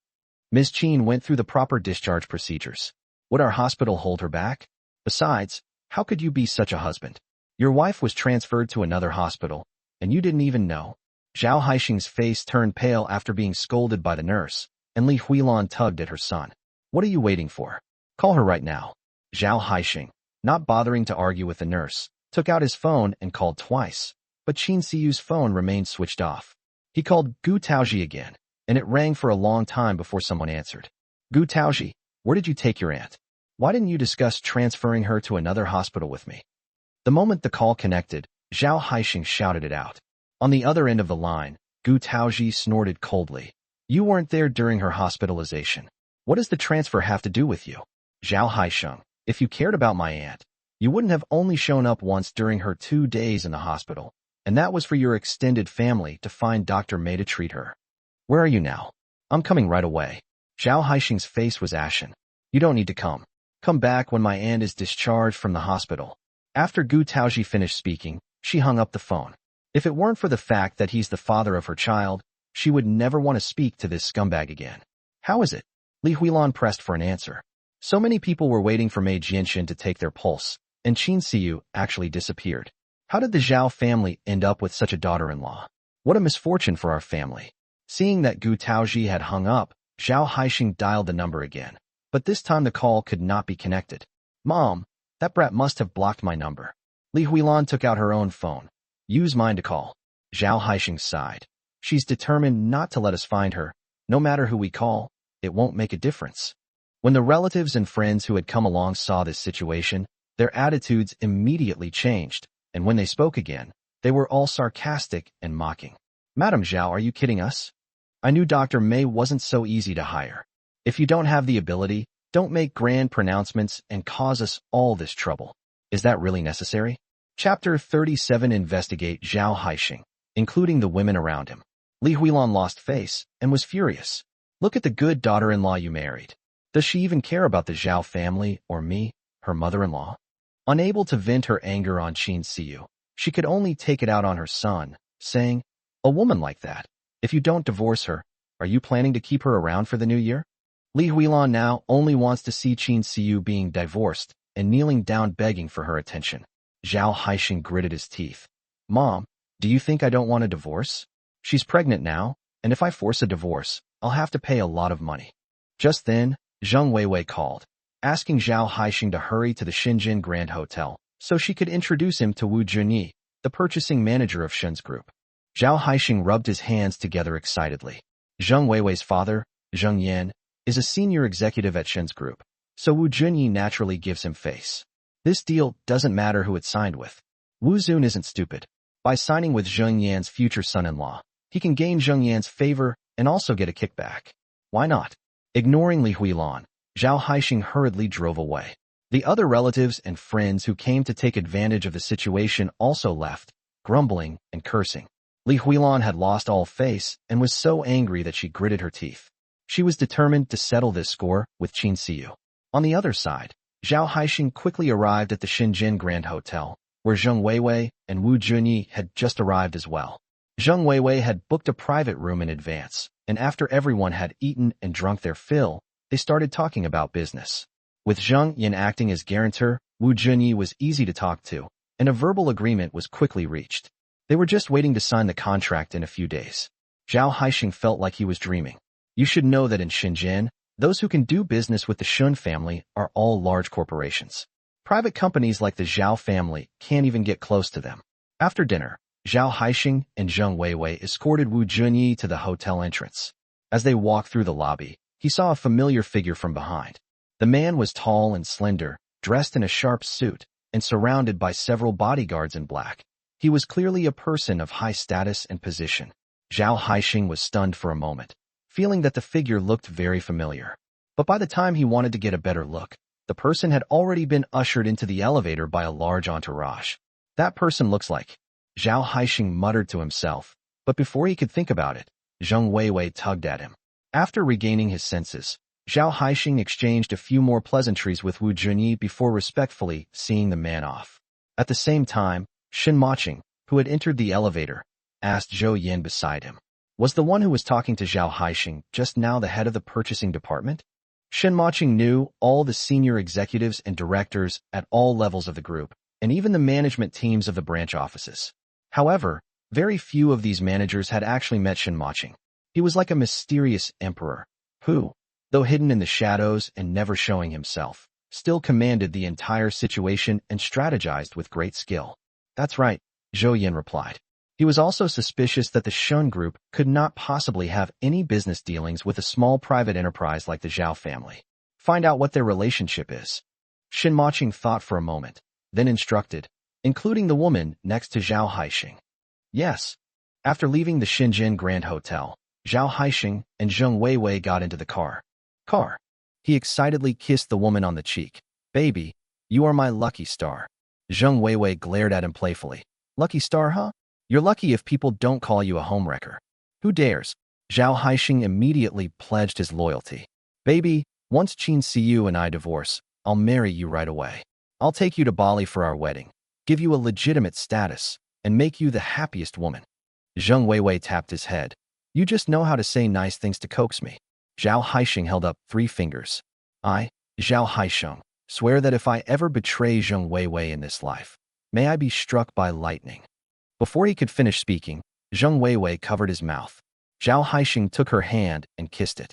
Ms. Qin went through the proper discharge procedures. Would our hospital hold her back? Besides, how could you be such a husband? Your wife was transferred to another hospital, and you didn't even know. Zhao Haixing's face turned pale after being scolded by the nurse, and Li Huilan tugged at her son. What are you waiting for? Call her right now. Zhao Haixing, not bothering to argue with the nurse, took out his phone and called twice, but Qin Siyu's phone remained switched off. He called Gu Taozhi again, and it rang for a long time before someone answered. Gu Taozhi, where did you take your aunt? Why didn't you discuss transferring her to another hospital with me? The moment the call connected, Zhao Haixing shouted it out. On the other end of the line, Gu Taozhi snorted coldly. You weren't there during her hospitalization. What does the transfer have to do with you? Zhao Haixing, if you cared about my aunt, you wouldn't have only shown up once during her 2 days in the hospital, and that was for your extended family to find Dr. Mei to treat her. Where are you now? I'm coming right away. Zhao Haixing's face was ashen. You don't need to come. Come back when my aunt is discharged from the hospital. After Gu Taozhi finished speaking, she hung up the phone. If it weren't for the fact that he's the father of her child, she would never want to speak to this scumbag again. How is it? Li Huilan pressed for an answer. So many people were waiting for Mei Jianxin to take their pulse, and Qin Siyu actually disappeared. How did the Zhao family end up with such a daughter-in-law? What a misfortune for our family. Seeing that Gu Taozhi had hung up, Zhao Haixing dialed the number again. But this time the call could not be connected. Mom, that brat must have blocked my number. Li Huilan took out her own phone. Use mine to call. Zhao Haixing sighed. She's determined not to let us find her. No matter who we call, it won't make a difference. When the relatives and friends who had come along saw this situation, their attitudes immediately changed, and when they spoke again, they were all sarcastic and mocking. Madame Zhao, are you kidding us? I knew Dr. Mei wasn't so easy to hire. If you don't have the ability, don't make grand pronouncements and cause us all this trouble. Is that really necessary? Chapter 37 Investigate Zhao Haixing, including the women around him. Li Huilan lost face and was furious. Look at the good daughter-in-law you married. Does she even care about the Zhao family or me, her mother-in-law? Unable to vent her anger on Qin Siyu, she could only take it out on her son, saying, "A woman like that, if you don't divorce her, are you planning to keep her around for the new year?" Li Huilan now only wants to see Qin Siyu being divorced and kneeling down begging for her attention. Zhao Haixing gritted his teeth. "Mom, do you think I don't want a divorce? She's pregnant now, and if I force a divorce, I'll have to pay a lot of money." Just then, Zheng Weiwei called, asking Zhao Haixing to hurry to the Shenzhen Grand Hotel so she could introduce him to Wu Junyi, the purchasing manager of Shen's group. Zhao Haixing rubbed his hands together excitedly. Zheng Weiwei's father, Zheng Yan, is a senior executive at Shen's group, so Wu Junyi naturally gives him face. This deal doesn't matter who it's signed with. Wu Zun isn't stupid. By signing with Zheng Yan's future son-in-law, he can gain Zheng Yan's favor and also get a kickback. Why not? Ignoring Li Huilan, Zhao Haixing hurriedly drove away. The other relatives and friends who came to take advantage of the situation also left, grumbling and cursing. Li Huilan had lost all face and was so angry that she gritted her teeth. She was determined to settle this score with Qin Siyu. On the other side, Zhao Haixing quickly arrived at the Shenzhen Grand Hotel, where Zheng Weiwei and Wu Junyi had just arrived as well. Zheng Weiwei had booked a private room in advance, and after everyone had eaten and drunk their fill, they started talking about business. With Zheng Yan acting as guarantor, Wu Junyi was easy to talk to, and a verbal agreement was quickly reached. They were just waiting to sign the contract in a few days. Zhao Haixing felt like he was dreaming. You should know that in Shenzhen, those who can do business with the Shen family are all large corporations. Private companies like the Zhao family can't even get close to them. After dinner, Zhao Haixing and Zheng Weiwei escorted Wu Junyi to the hotel entrance. As they walked through the lobby, he saw a familiar figure from behind. The man was tall and slender, dressed in a sharp suit, and surrounded by several bodyguards in black. He was clearly a person of high status and position. Zhao Haixing was stunned for a moment, feeling that the figure looked very familiar. But by the time he wanted to get a better look, the person had already been ushered into the elevator by a large entourage. That person looks like... Zhao Haixing muttered to himself, but before he could think about it, Zheng Weiwei tugged at him. After regaining his senses, Zhao Haixing exchanged a few more pleasantries with Wu Junyi before respectfully seeing the man off. At the same time, Shen Mocheng, who had entered the elevator, asked Zhou Yan beside him. Was the one who was talking to Zhao Haixing just now the head of the purchasing department? Shen Mocheng knew all the senior executives and directors at all levels of the group, and even the management teams of the branch offices. However, very few of these managers had actually met Shen Mocheng. He was like a mysterious emperor, who, though hidden in the shadows and never showing himself, still commanded the entire situation and strategized with great skill. That's right, Zhou Yan replied. He was also suspicious that the Shen group could not possibly have any business dealings with a small private enterprise like the Zhao family. Find out what their relationship is. Shen Mocheng thought for a moment, then instructed, including the woman next to Zhao Haixing. Yes. After leaving the Shenzhen Grand Hotel, Zhao Haixing and Zheng Weiwei got into the car. He excitedly kissed the woman on the cheek. Baby, you are my lucky star. Zheng Weiwei glared at him playfully. Lucky star, huh? You're lucky if people don't call you a homewrecker. Who dares? Zhao Haixing immediately pledged his loyalty. Baby, once Qin Siyu and I divorce, I'll marry you right away. I'll take you to Bali for our wedding, give you a legitimate status, and make you the happiest woman. Zheng Weiwei tapped his head. You just know how to say nice things to coax me. Zhao Haixing held up 3 fingers. I, Zhao Haixing, swear that if I ever betray Zheng Weiwei in this life, may I be struck by lightning. Before he could finish speaking, Zheng Weiwei covered his mouth. Zhao Haixing took her hand and kissed it.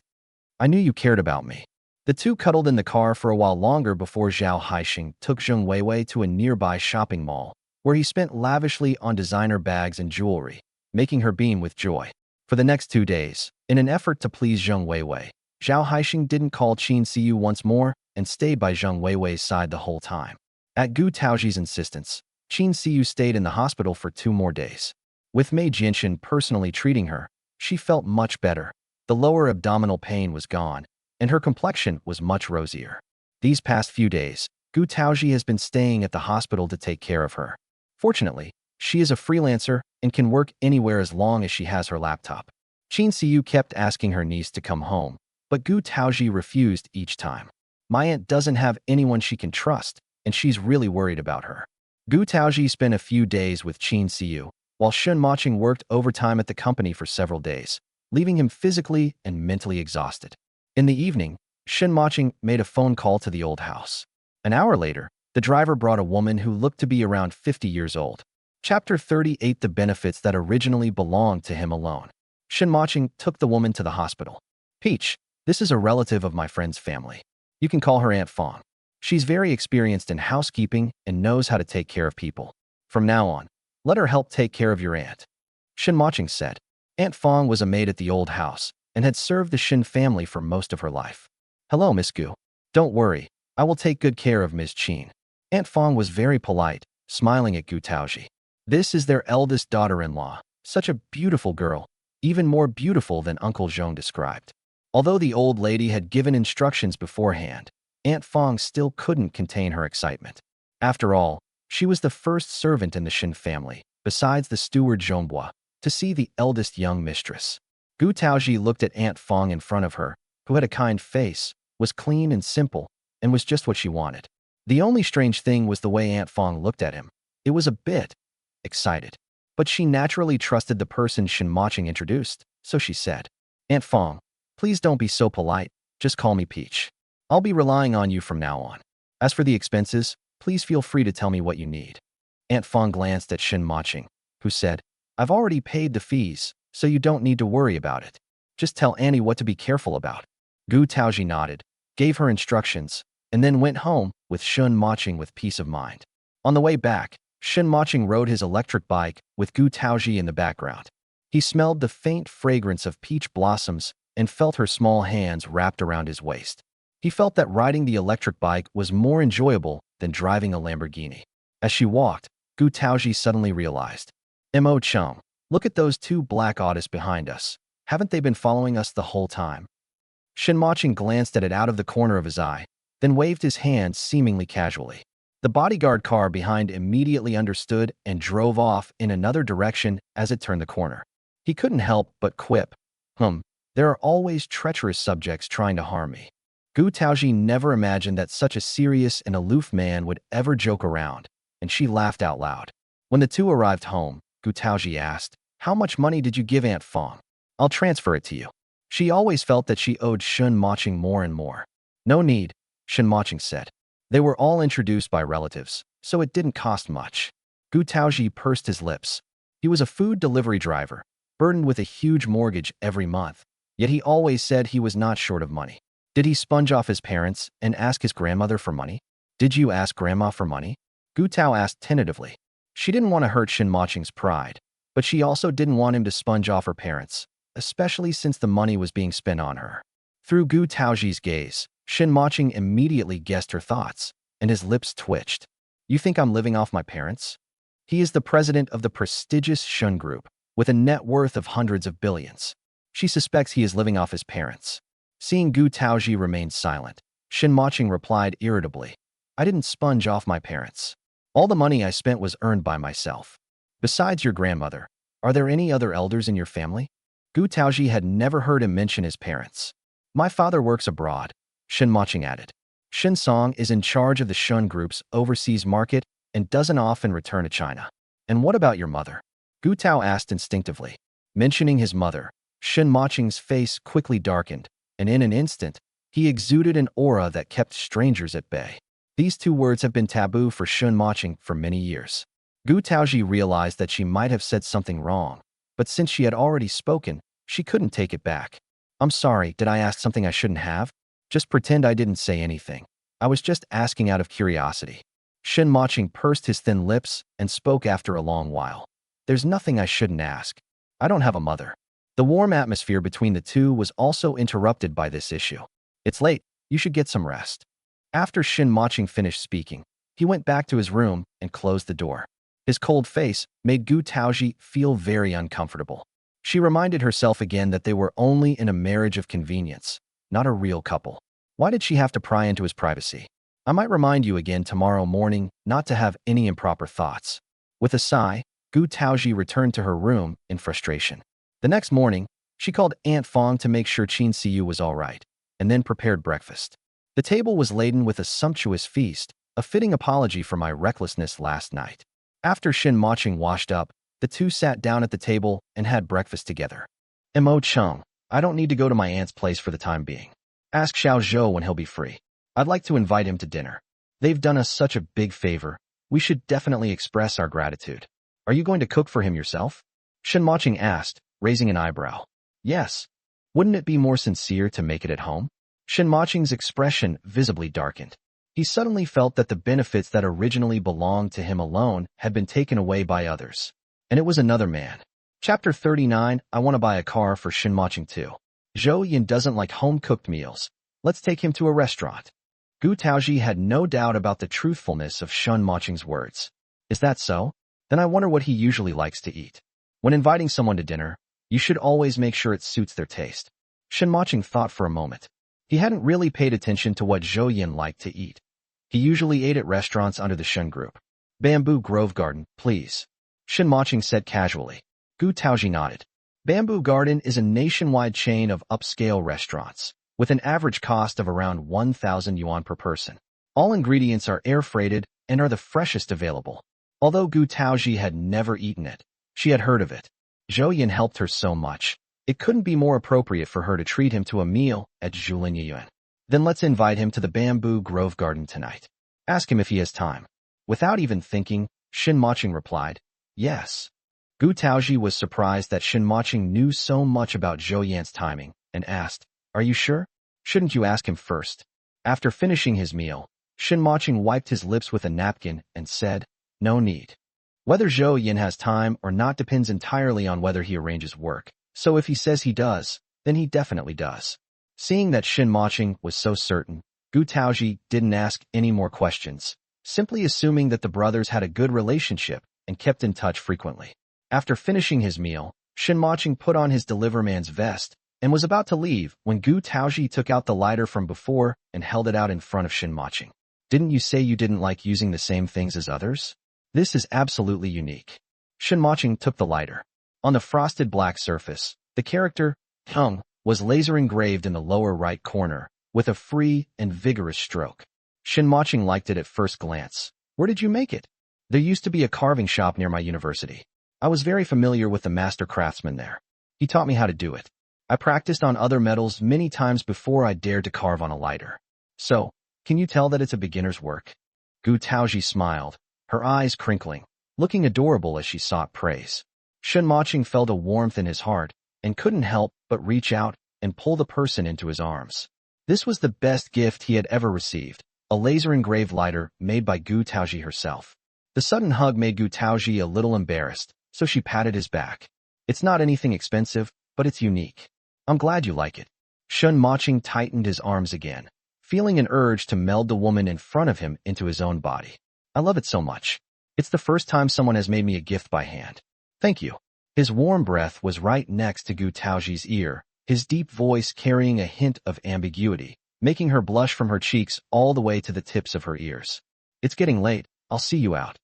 I knew you cared about me. The two cuddled in the car for a while longer before Zhao Haixing took Zheng Weiwei to a nearby shopping mall, where he spent lavishly on designer bags and jewelry, making her beam with joy. For the next 2 days, in an effort to please Zheng Weiwei, Zhao Haixing didn't call Qin Siyu once more and stayed by Zheng Weiwei's side the whole time. At Gu Taozhi's insistence, Qin Siyu stayed in the hospital for 2 more days. With Mei Jinshan personally treating her, she felt much better, The lower abdominal pain was gone, and her complexion was much rosier. These past few days, Gu Taozhi has been staying at the hospital to take care of her. Fortunately, she is a freelancer and can work anywhere as long as she has her laptop. Qin Siyu kept asking her niece to come home, but Gu Taozhi refused each time. My aunt doesn't have anyone she can trust, and she's really worried about her. Gu Taozhi spent a few days with Qin Siyu, while Shen Mocheng worked overtime at the company for several days, leaving him physically and mentally exhausted. In the evening, Shen Mocheng made a phone call to the old house. An hour later, the driver brought a woman who looked to be around 50 years old. Chapter 38: The benefits that originally belonged to him alone. Shen Mocheng took the woman to the hospital. Peach, this is a relative of my friend's family. You can call her Aunt Fong. She's very experienced in housekeeping and knows how to take care of people. From now on, let her help take care of your aunt. Shen Mocheng said. Aunt Fong was a maid at the old house and had served the Shen family for most of her life. Hello, Miss Gu. Don't worry, I will take good care of Ms. Qin. Aunt Fong was very polite, smiling at Gu Taozhi. This is their eldest daughter-in-law, such a beautiful girl, even more beautiful than Uncle Zhong described. Although the old lady had given instructions beforehand, Aunt Fong still couldn't contain her excitement. After all, she was the first servant in the Shen family, besides the steward Zhongbua, to see the eldest young mistress. Gu Taozhi looked at Aunt Fong in front of her, who had a kind face, was clean and simple, and was just what she wanted. The only strange thing was the way Aunt Fong looked at him. It was a bit excited. But she naturally trusted the person Shen Mocheng introduced, so she said, Aunt Fong, please don't be so polite, just call me Peach. I'll be relying on you from now on. As for the expenses, please feel free to tell me what you need. Aunt Fong glanced at Shen Mocheng, who said, I've already paid the fees, so you don't need to worry about it. Just tell Annie what to be careful about. Gu Taozhi nodded, gave her instructions, and then went home with Shen Mocheng with peace of mind. On the way back, Shen Mocheng rode his electric bike with Gu Taozhi in the background. He smelled the faint fragrance of peach blossoms and felt her small hands wrapped around his waist. He felt that riding the electric bike was more enjoyable than driving a Lamborghini. As she walked, Gu Taozhi suddenly realized, Mo Cheng, look at those two black Autos behind us. Haven't they been following us the whole time? Shen Mocheng glanced at it out of the corner of his eye, then waved his hand seemingly casually. The bodyguard car behind immediately understood and drove off in another direction as it turned the corner. He couldn't help but quip, there are always treacherous subjects trying to harm me. Gu Taozhi never imagined that such a serious and aloof man would ever joke around, and she laughed out loud. When the two arrived home, Gu Taozhi asked, How much money did you give Aunt Fong? I'll transfer it to you. She always felt that she owed Shen Mocheng more and more. No need, Shen Mocheng said. They were all introduced by relatives, so it didn't cost much. Gu Taozhi pursed his lips. He was a food delivery driver, burdened with a huge mortgage every month, yet he always said he was not short of money. Did he sponge off his parents and ask his grandmother for money? Did you ask Grandma for money? Gu Tao asked tentatively. She didn't want to hurt Shen Mocheng's pride, but she also didn't want him to sponge off her parents, especially since the money was being spent on her. Through Gu Taozhi's gaze, Shen Mocheng immediately guessed her thoughts, and his lips twitched. You think I'm living off my parents? He is the president of the prestigious Shen Group, with a net worth of hundreds of billions. She suspects he is living off his parents. Seeing Gu Taozhi remain silent, Shen Mocheng replied irritably, I didn't sponge off my parents. All the money I spent was earned by myself. Besides your grandmother, are there any other elders in your family? Gu Taozhi had never heard him mention his parents. My father works abroad, Shen Mocheng added. Shen Song is in charge of the Shen Group's overseas market and doesn't often return to China. And what about your mother? Gu Tao asked instinctively. Mentioning his mother, Shen Mocheng's face quickly darkened, and in an instant, he exuded an aura that kept strangers at bay. These two words have been taboo for Shen Mocheng for many years. Gu Taozhi realized that she might have said something wrong, but since she had already spoken, she couldn't take it back. I'm sorry, did I ask something I shouldn't have? Just pretend I didn't say anything. I was just asking out of curiosity. Shen Mocheng pursed his thin lips and spoke after a long while. There's nothing I shouldn't ask. I don't have a mother. The warm atmosphere between the two was also interrupted by this issue. It's late, you should get some rest. After Shen Mocheng finished speaking, he went back to his room and closed the door. His cold face made Gu Taozhi feel very uncomfortable. She reminded herself again that they were only in a marriage of convenience, not a real couple. Why did she have to pry into his privacy? I might remind you again tomorrow morning not to have any improper thoughts. With a sigh, Gu Taozhi returned to her room in frustration. The next morning, she called Aunt Fong to make sure Qin Siyu was all right, and then prepared breakfast. The table was laden with a sumptuous feast, a fitting apology for my recklessness last night. After Shen Mocheng washed up, the two sat down at the table and had breakfast together. Mocheng, I don't need to go to my aunt's place for the time being. Ask Xiao Zhou when he'll be free. I'd like to invite him to dinner. They've done us such a big favor. We should definitely express our gratitude. Are you going to cook for him yourself? Shen Mocheng asked, raising an eyebrow. Yes. Wouldn't it be more sincere to make it at home? Shen Mocheng's expression visibly darkened. He suddenly felt that the benefits that originally belonged to him alone had been taken away by others. And it was another man. Chapter 39, I want to buy a car for Shen Mocheng too. Zhou Yin doesn't like home-cooked meals. Let's take him to a restaurant. Gu Taozhi had no doubt about the truthfulness of Shen Mocheng's words. Is that so? Then I wonder what he usually likes to eat. When inviting someone to dinner, you should always make sure it suits their taste. Shen Mocheng thought for a moment. He hadn't really paid attention to what Zhou Yin liked to eat. He usually ate at restaurants under the Shen Group. Bamboo Grove Garden, please. Shen Mocheng said casually. Gu Taozhi nodded. Bamboo Garden is a nationwide chain of upscale restaurants, with an average cost of around 1,000 yuan per person. All ingredients are air-freighted and are the freshest available. Although Gu Taozhi had never eaten it, she had heard of it. Zhou Yin helped her so much, it couldn't be more appropriate for her to treat him to a meal at Julin Yuan. Then let's invite him to the Bamboo Grove Garden tonight. Ask him if he has time. Without even thinking, Shen Mocheng replied, yes. Gu Taozhi was surprised that Shen Mocheng knew so much about Zhou Yan's timing, and asked, are you sure? Shouldn't you ask him first? After finishing his meal, Shen Mocheng wiped his lips with a napkin and said, no need. Whether Zhou Yan has time or not depends entirely on whether he arranges work, so if he says he does, then he definitely does. Seeing that Shen Mocheng was so certain, Gu Taozhi didn't ask any more questions, simply assuming that the brothers had a good relationship and kept in touch frequently. After finishing his meal, Shen Mocheng put on his deliverman's vest and was about to leave when Gu Taozhi took out the lighter from before and held it out in front of Shen Mocheng. Didn't you say you didn't like using the same things as others? This is absolutely unique. Shen Mocheng took the lighter. On the frosted black surface, the character, Hung, was laser engraved in the lower right corner, with a free and vigorous stroke. Shen Mocheng liked it at first glance. Where did you make it? There used to be a carving shop near my university. I was very familiar with the master craftsman there. He taught me how to do it. I practiced on other metals many times before I dared to carve on a lighter. So, can you tell that it's a beginner's work? Gu Taozhi smiled, her eyes crinkling, looking adorable as she sought praise. Shen Mocheng felt a warmth in his heart and couldn't help but reach out and pull the person into his arms. This was the best gift he had ever received, a laser-engraved lighter made by Gu Taozhi herself. The sudden hug made Gu Taozhi a little embarrassed, so she patted his back. It's not anything expensive, but it's unique. I'm glad you like it. Shen Mocheng tightened his arms again, feeling an urge to meld the woman in front of him into his own body. I love it so much. It's the first time someone has made me a gift by hand. Thank you. His warm breath was right next to Gu Taozhi's ear, his deep voice carrying a hint of ambiguity, making her blush from her cheeks all the way to the tips of her ears. It's getting late. I'll see you out.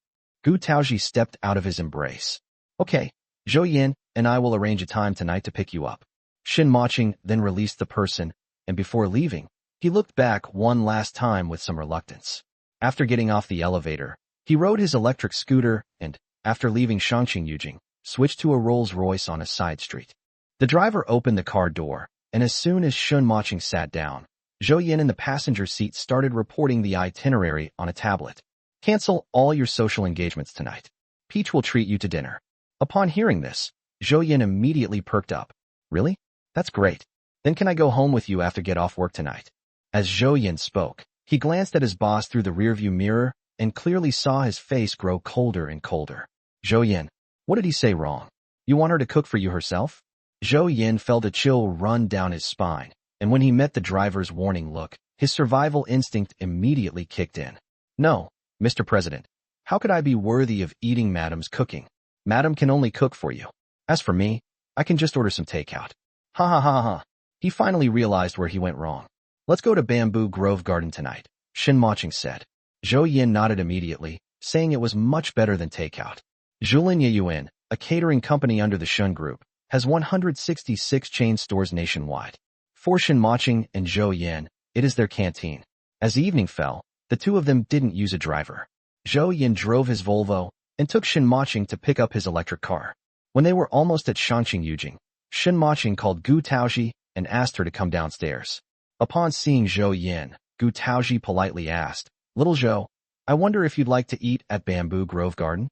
Gu Taozhi stepped out of his embrace. Okay, Zhou Yan and I will arrange a time tonight to pick you up. Shen Mocheng then released the person, and before leaving, he looked back one last time with some reluctance. After getting off the elevator, he rode his electric scooter and, after leaving Shangqing Yujing, switched to a Rolls-Royce on a side street. The driver opened the car door, and as soon as Shen Mocheng sat down, Zhou Yan in the passenger seat started reporting the itinerary on a tablet. Cancel all your social engagements tonight. Peach will treat you to dinner. Upon hearing this, Zhou Yan immediately perked up. Really? That's great. Then can I go home with you after get off work tonight? As Zhou Yan spoke, he glanced at his boss through the rearview mirror and clearly saw his face grow colder and colder. Zhou Yan, what did he say wrong? You want her to cook for you herself? Zhou Yan felt a chill run down his spine, and when he met the driver's warning look, his survival instinct immediately kicked in. No, Mr. President. How could I be worthy of eating Madam's cooking? Madam can only cook for you. As for me, I can just order some takeout. Ha ha ha ha ha. He finally realized where he went wrong. Let's go to Bamboo Grove Garden tonight, Shen Mocheng said. Zhou Yin nodded immediately, saying it was much better than takeout. Zhulinya Yuan, a catering company under the Shen Group, has 166 chain stores nationwide. For Shen Mocheng and Zhou Yin, it is their canteen. As evening fell, the two of them didn't use a driver. Zhou Yin drove his Volvo and took Shen Mocheng to pick up his electric car. When they were almost at Shangqing Yujing, Shen Mocheng called Gu Taozhi and asked her to come downstairs. Upon seeing Zhou Yin, Gu Taozhi politely asked, "Little Zhou, I wonder if you'd like to eat at Bamboo Grove Garden?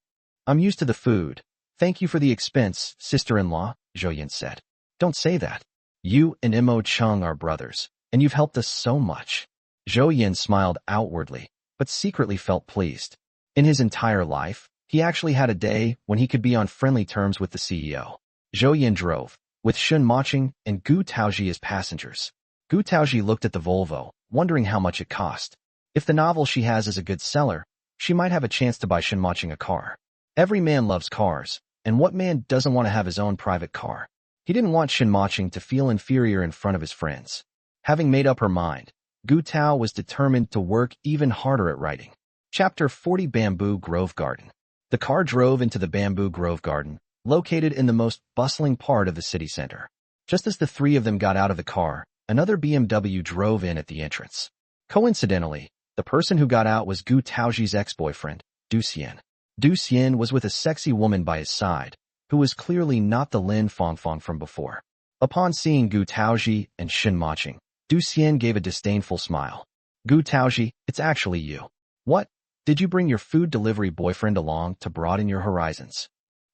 I'm used to the food. Thank you for the expense, sister-in-law," Zhou Yin said. "Don't say that. You and Imo Chung are brothers, and you've helped us so much." Zhou Yin smiled outwardly, but secretly felt pleased. In his entire life, he actually had a day when he could be on friendly terms with the CEO. Zhou Yin drove, with Shen Mocheng and Gu Taozhi as passengers. Gu Taozhi looked at the Volvo, wondering how much it cost. If the novel she has is a good seller, she might have a chance to buy Shen Mocheng a car. Every man loves cars, and what man doesn't want to have his own private car? He didn't want Shen Mocheng to feel inferior in front of his friends. Having made up her mind, Gu Tao was determined to work even harder at writing. Chapter 40 Bamboo Grove Garden. The car drove into the Bamboo Grove Garden, located in the most bustling part of the city center. Just as the three of them got out of the car, another BMW drove in at the entrance. Coincidentally, the person who got out was Gu Taozhi's ex-boyfriend, Du Xian. Du Xian was with a sexy woman by his side, who was clearly not the Lin Fangfang from before. Upon seeing Gu Taozhi and Shen Mocheng, Du Xian gave a disdainful smile. "Gu Taozhi, it's actually you. What? Did you bring your food delivery boyfriend along to broaden your horizons?"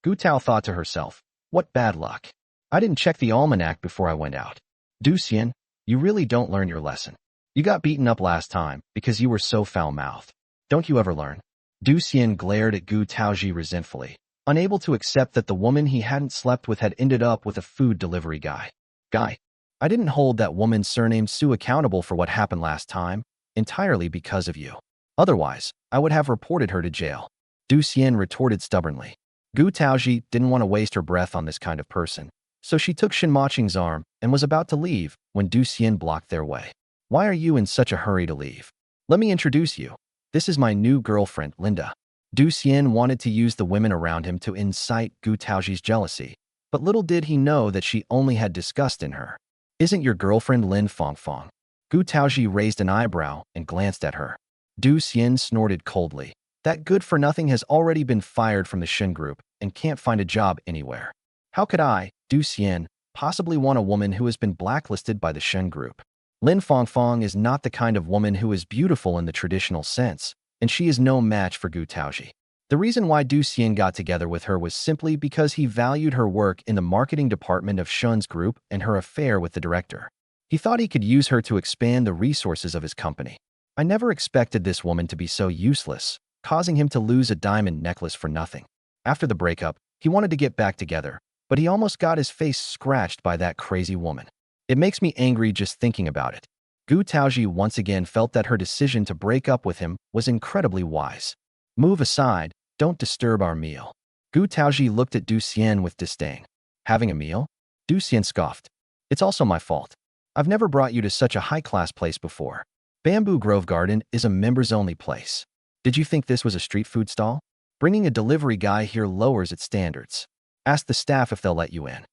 Gu Tao thought to herself, "What bad luck. I didn't check the almanac before I went out. Du Xian, you really don't learn your lesson. You got beaten up last time because you were so foul-mouthed. Don't you ever learn?" Du Xian glared at Gu Taozhi resentfully, unable to accept that the woman he hadn't slept with had ended up with a food delivery guy. "Guy, I didn't hold that woman surnamed Su accountable for what happened last time, entirely because of you. Otherwise, I would have reported her to jail," Du Xian retorted stubbornly. Gu Taozhi didn't want to waste her breath on this kind of person, so she took Shen Mocheng's arm and was about to leave when Du Xian blocked their way. "Why are you in such a hurry to leave? Let me introduce you. This is my new girlfriend, Linda." Du Xian wanted to use the women around him to incite Gu Taozhi's jealousy, but little did he know that she only had disgust in her. "Isn't your girlfriend Lin Fangfang?" Gu Taozhi raised an eyebrow and glanced at her. Du Xian snorted coldly. That good-for-nothing has already been fired from the Shen Group and can't find a job anywhere. How could I, Du Xian, possibly want a woman who has been blacklisted by the Shen Group? Lin Fangfang is not the kind of woman who is beautiful in the traditional sense, and she is no match for Gu Taozhi. The reason why Du Xian got together with her was simply because he valued her work in the marketing department of Shen's group and her affair with the director. He thought he could use her to expand the resources of his company. "I never expected this woman to be so useless," causing him to lose a diamond necklace for nothing. After the breakup, he wanted to get back together, but he almost got his face scratched by that crazy woman. It makes me angry just thinking about it. Gu Taozhi once again felt that her decision to break up with him was incredibly wise. "Move aside, don't disturb our meal." Gu Taozhi looked at Du Xian with disdain. "Having a meal?" Du Xian scoffed. "It's also my fault. I've never brought you to such a high-class place before. Bamboo Grove Garden is a members-only place. Did you think this was a street food stall? Bringing a delivery guy here lowers its standards. Ask the staff if they'll let you in."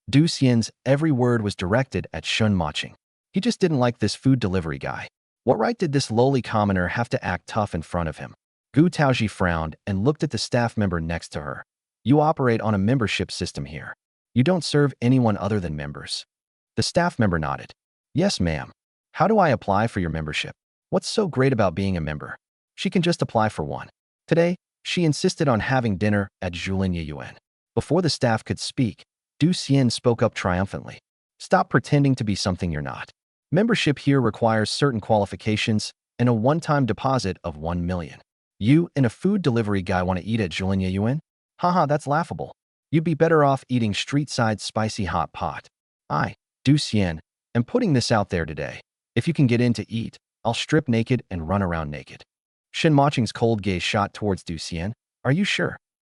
Du Xian's every word was directed at Shen Mocheng. He just didn't like this food delivery guy. What right did this lowly commoner have to act tough in front of him? Gu Taozhi frowned and looked at the staff member next to her. "You operate on a membership system here. You don't serve anyone other than members." The staff member nodded. "Yes, ma'am. How do I apply for your membership? What's so great about being a member?" She can just apply for one. Today, she insisted on having dinner at Zhulinya Yuan. Before the staff could speak, Du Xian spoke up triumphantly. "Stop pretending to be something you're not. Membership here requires certain qualifications and a one-time deposit of 1 million. You and a food delivery guy want to eat at Zhulinya Yuan? Haha, that's laughable. You'd be better off eating street-side spicy hot pot. I, Du Xian, am putting this out there today. If you can get in to eat, I'll strip naked and run around naked." Shen Mocheng's cold gaze shot towards Du Xian. "Are you sure?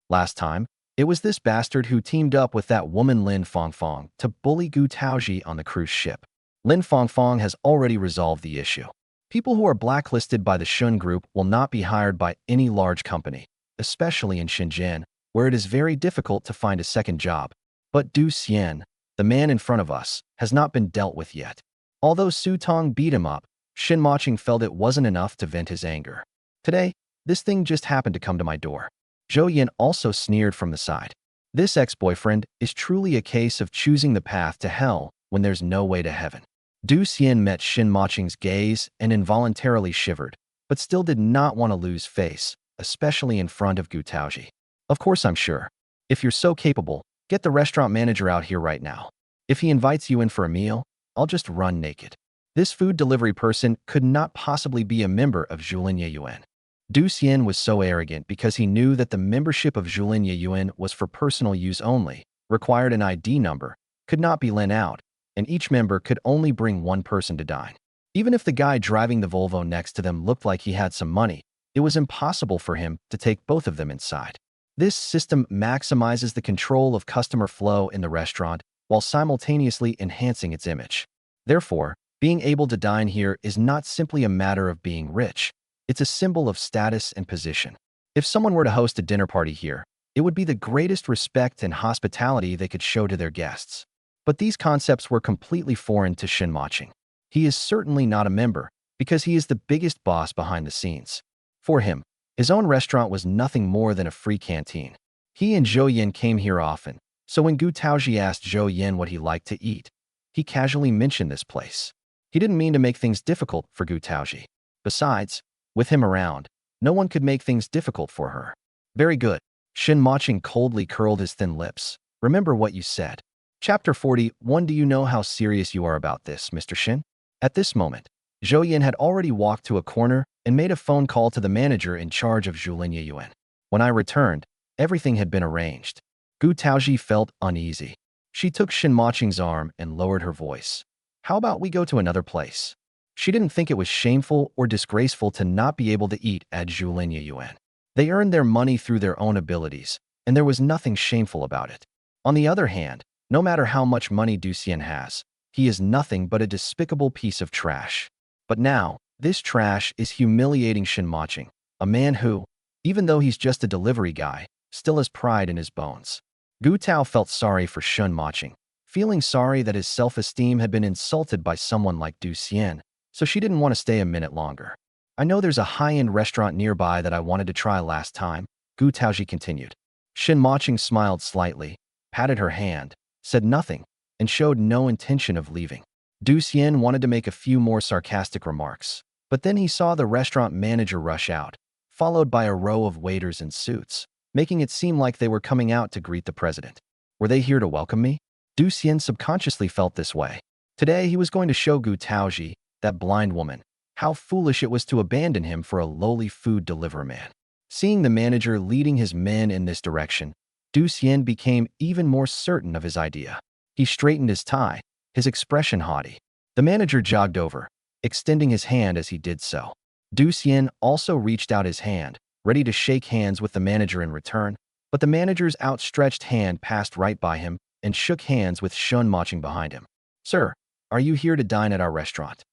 Last time, It was this bastard who teamed up with that woman Lin Fongfong to bully Gu Taozhi on the cruise ship. Lin Fongfong has already resolved the issue. People who are blacklisted by the Shun Group will not be hired by any large company, especially in Shenzhen, where it is very difficult to find a second job. But Du Xian, the man in front of us, has not been dealt with yet. Although Su Tong beat him up, Shen Mocheng felt it wasn't enough to vent his anger. Today, this thing just happened to come to my door. Zhou Yin also sneered from the side. This ex-boyfriend is truly a case of choosing the path to hell when there's no way to heaven. Du Xian met Shen Mocheng's gaze and involuntarily shivered, but still did not want to lose face, especially in front of Gu Taozhi. Of course, I'm sure. If you're so capable, get the restaurant manager out here right now. If he invites you in for a meal, I'll just run naked. This food delivery person could not possibly be a member of Julin Yuan. Du Xian was so arrogant because he knew that the membership of Julin Yuan was for personal use only, required an ID number, could not be lent out, and each member could only bring one person to dine. Even if the guy driving the Volvo next to them looked like he had some money, it was impossible for him to take both of them inside. This system maximizes the control of customer flow in the restaurant while simultaneously enhancing its image. Therefore, being able to dine here is not simply a matter of being rich. It's a symbol of status and position. If someone were to host a dinner party here, it would be the greatest respect and hospitality they could show to their guests. But these concepts were completely foreign to Shen Mocheng. He is certainly not a member because he is the biggest boss behind the scenes. For him, his own restaurant was nothing more than a free canteen. He and Zhou Yin came here often, so when Gu Taozhi asked Zhou Yin what he liked to eat, he casually mentioned this place. He didn't mean to make things difficult for Gu Taozhi. Besides, with him around, no one could make things difficult for her. Very good. Shen Mocheng coldly curled his thin lips. Remember what you said. Chapter 41. Do you know how serious you are about this, Mr. Shen? At this moment, Zhou Yin had already walked to a corner and made a phone call to the manager in charge of Julin Yuan. When I returned, everything had been arranged. Gu Taozhi felt uneasy. She took Shen Mocheng's arm and lowered her voice. How about we go to another place? She didn't think it was shameful or disgraceful to not be able to eat at Julin Yuan. They earned their money through their own abilities, and there was nothing shameful about it. On the other hand, no matter how much money Du Xian has, he is nothing but a despicable piece of trash. But now, this trash is humiliating Shen Mocheng, a man who, even though he's just a delivery guy, still has pride in his bones. Gu Tao felt sorry for Shen Mocheng, feeling sorry that his self-esteem had been insulted by someone like Du Xian, so she didn't want to stay a minute longer. I know there's a high-end restaurant nearby that I wanted to try last time, Gu Taozhi continued. Shen Mocheng smiled slightly, patted her hand, said nothing, and showed no intention of leaving. Du Xian wanted to make a few more sarcastic remarks, but then he saw the restaurant manager rush out, followed by a row of waiters in suits, making it seem like they were coming out to greet the president. Were they here to welcome me? Du Xian subconsciously felt this way. Today he was going to show Gu Taozhi, that blind woman, how foolish it was to abandon him for a lowly food delivery man. Seeing the manager leading his men in this direction, Du Xian became even more certain of his idea. He straightened his tie, his expression haughty. The manager jogged over, extending his hand as he did so. Du Xian also reached out his hand, ready to shake hands with the manager in return, but the manager's outstretched hand passed right by him and shook hands with Shen Mocheng behind him. Sir, are you here to dine at our restaurant?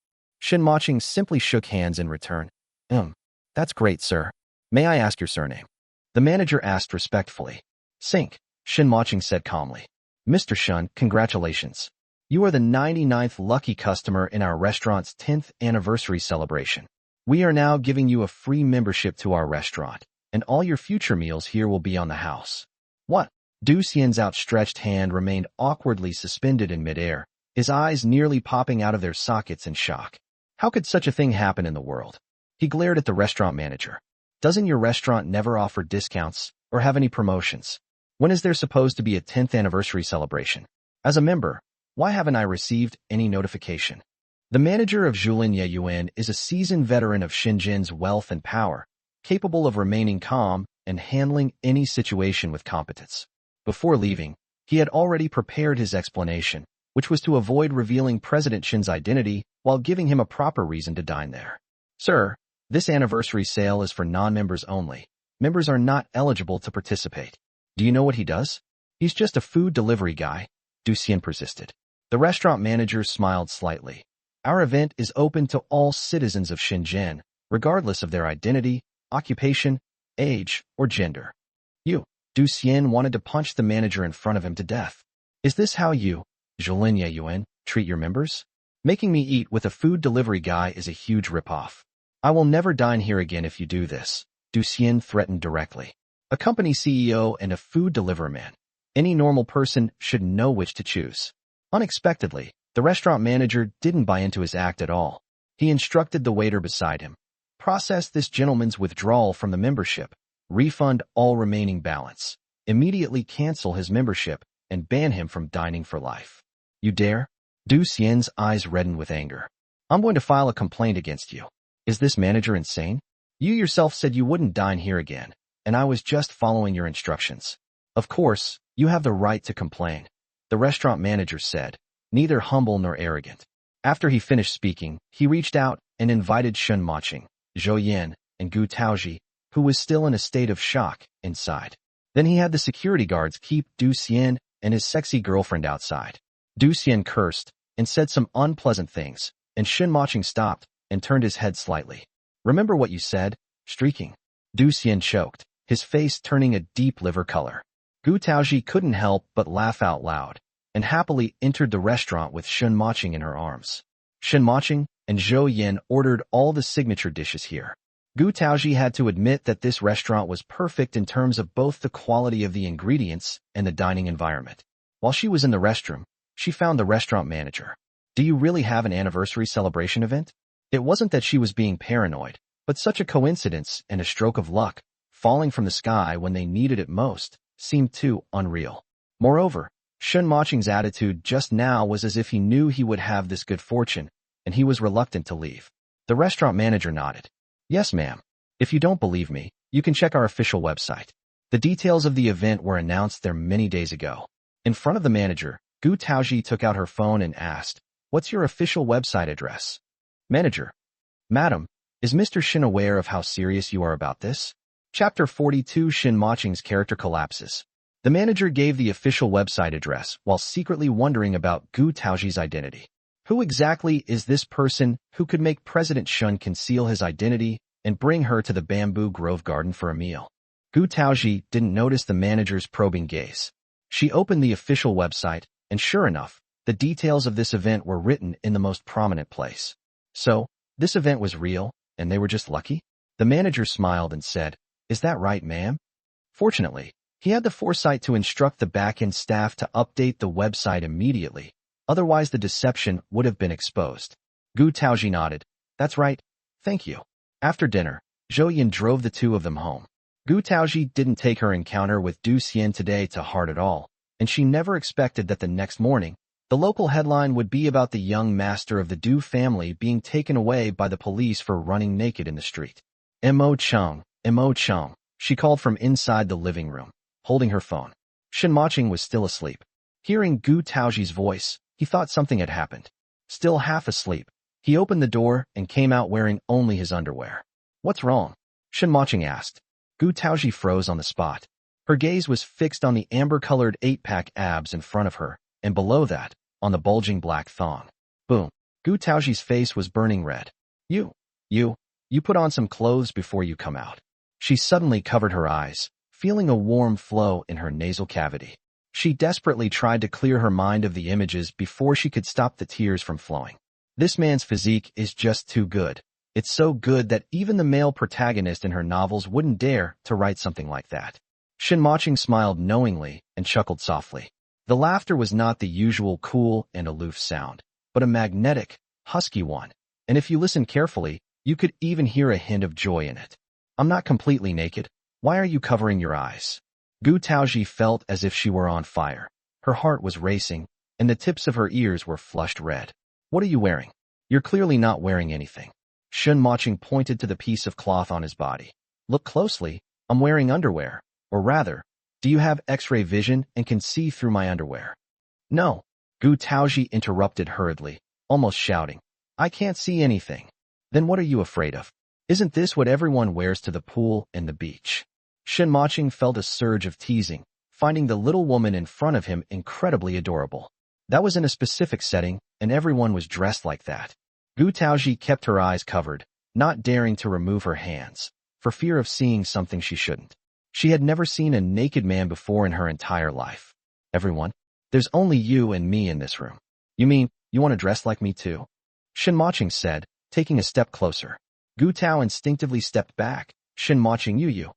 Shen Mocheng simply shook hands in return. That's great, sir. May I ask your surname? The manager asked respectfully. Sink, Shen Mocheng said calmly. Mr. Shen, congratulations. You are the 99th lucky customer in our restaurant's 10th anniversary celebration. We are now giving you a free membership to our restaurant, and all your future meals here will be on the house. What? Du Xian's outstretched hand remained awkwardly suspended in midair, his eyes nearly popping out of their sockets in shock. How could such a thing happen in the world? He glared at the restaurant manager. Doesn't your restaurant never offer discounts or have any promotions? When is there supposed to be a 10th anniversary celebration? As a member, why haven't I received any notification? The manager of Julin Yuan is a seasoned veteran of Shenzhen's wealth and power, capable of remaining calm and handling any situation with competence. Before leaving, he had already prepared his explanation, which was to avoid revealing President Shen's identity while giving him a proper reason to dine there. Sir, this anniversary sale is for non-members only. Members are not eligible to participate. Do you know what he does? He's just a food delivery guy, Du Xian persisted. The restaurant manager smiled slightly. Our event is open to all citizens of Shenzhen, regardless of their identity, occupation, age, or gender. Du Xian wanted to punch the manager in front of him to death. Is this how you, Zhilinya Yuan, treat your members? Making me eat with a food delivery guy is a huge ripoff. I will never dine here again if you do this, Du Xian threatened directly. A company CEO and a food delivery man. Any normal person should know which to choose. Unexpectedly, the restaurant manager didn't buy into his act at all. He instructed the waiter beside him. Process this gentleman's withdrawal from the membership. Refund all remaining balance. Immediately cancel his membership and ban him from dining for life. You dare? Du Xian's eyes reddened with anger. I'm going to file a complaint against you. Is this manager insane? You yourself said you wouldn't dine here again, and I was just following your instructions. Of course, you have the right to complain, the restaurant manager said, neither humble nor arrogant. After he finished speaking, he reached out and invited Shen Mocheng, Zhou Yan, and Gu Taozhi, who was still in a state of shock, inside. Then he had the security guards keep Du Xian and his sexy girlfriend outside. Du Xian cursed and said some unpleasant things, and Shen Mocheng stopped and turned his head slightly. Remember what you said? Streaking. Du Xian choked, his face turning a deep liver color. Gu Taozhi couldn't help but laugh out loud, and happily entered the restaurant with Shen Mocheng in her arms. Shen Mocheng and Zhou Yan ordered all the signature dishes here. Gu Taozhi had to admit that this restaurant was perfect in terms of both the quality of the ingredients and the dining environment. While she was in the restroom, she found the restaurant manager. Do you really have an anniversary celebration event? It wasn't that she was being paranoid, but such a coincidence and a stroke of luck, falling from the sky when they needed it most, seemed too unreal. Moreover, Shen Mocheng's attitude just now was as if he knew he would have this good fortune, and he was reluctant to leave. The restaurant manager nodded. Yes, ma'am. If you don't believe me, you can check our official website. The details of the event were announced there many days ago. In front of the manager, Gu Taozhi took out her phone and asked, What's your official website address? Manager. Madam, is Mr. Shen aware of how serious you are about this? Chapter 42 Shen Mocheng's character collapses. The manager gave the official website address while secretly wondering about Gu Taozhi's identity. Who exactly is this person who could make President Shen conceal his identity and bring her to the Bamboo Grove Garden for a meal? Gu Taozhi didn't notice the manager's probing gaze. She opened the official website, and sure enough, the details of this event were written in the most prominent place. So, this event was real, and they were just lucky? The manager smiled and said, Is that right, ma'am? Fortunately, he had the foresight to instruct the back-end staff to update the website immediately. Otherwise, the deception would have been exposed. Gu Taozhi nodded. That's right. Thank you. After dinner, Zhou Yan drove the two of them home. Gu Taozhi didn't take her encounter with Du Xian today to heart at all, and she never expected that the next morning, the local headline would be about the young master of the Du family being taken away by the police for running naked in the street. Mocheng, Mocheng, she called from inside the living room, holding her phone. Shen Mocheng was still asleep. Hearing Gu Taozhi's voice, he thought something had happened. Still half asleep, he opened the door and came out wearing only his underwear. What's wrong? Shen Mocheng asked. Gu Taozhi froze on the spot. Her gaze was fixed on the amber-colored 8-pack abs in front of her, and below that, on the bulging black thong. Boom. Gu Taozhi's face was burning red. You put on some clothes before you come out. She suddenly covered her eyes, feeling a warm flow in her nasal cavity. She desperately tried to clear her mind of the images before she could stop the tears from flowing. This man's physique is just too good. It's so good that even the male protagonist in her novels wouldn't dare to write something like that. Shen Mocheng smiled knowingly and chuckled softly. The laughter was not the usual cool and aloof sound, but a magnetic, husky one, and if you listen carefully, you could even hear a hint of joy in it. I'm not completely naked. Why are you covering your eyes? Gu Taozhi felt as if she were on fire. Her heart was racing, and the tips of her ears were flushed red. What are you wearing? You're clearly not wearing anything. Shen Mocheng pointed to the piece of cloth on his body. Look closely. I'm wearing underwear. Or rather, do you have X-ray vision and can see through my underwear? No. Gu Taozhi interrupted hurriedly, almost shouting. I can't see anything. Then what are you afraid of? Isn't this what everyone wears to the pool and the beach? Shen Mocheng felt a surge of teasing, finding the little woman in front of him incredibly adorable. That was in a specific setting, and everyone was dressed like that. Gu Taozhi kept her eyes covered, not daring to remove her hands, for fear of seeing something she shouldn't. She had never seen a naked man before in her entire life. Everyone? There's only you and me in this room. You mean, you want to dress like me too? Shen Mocheng said, taking a step closer. Gu Tao instinctively stepped back. Shen Mocheng, you.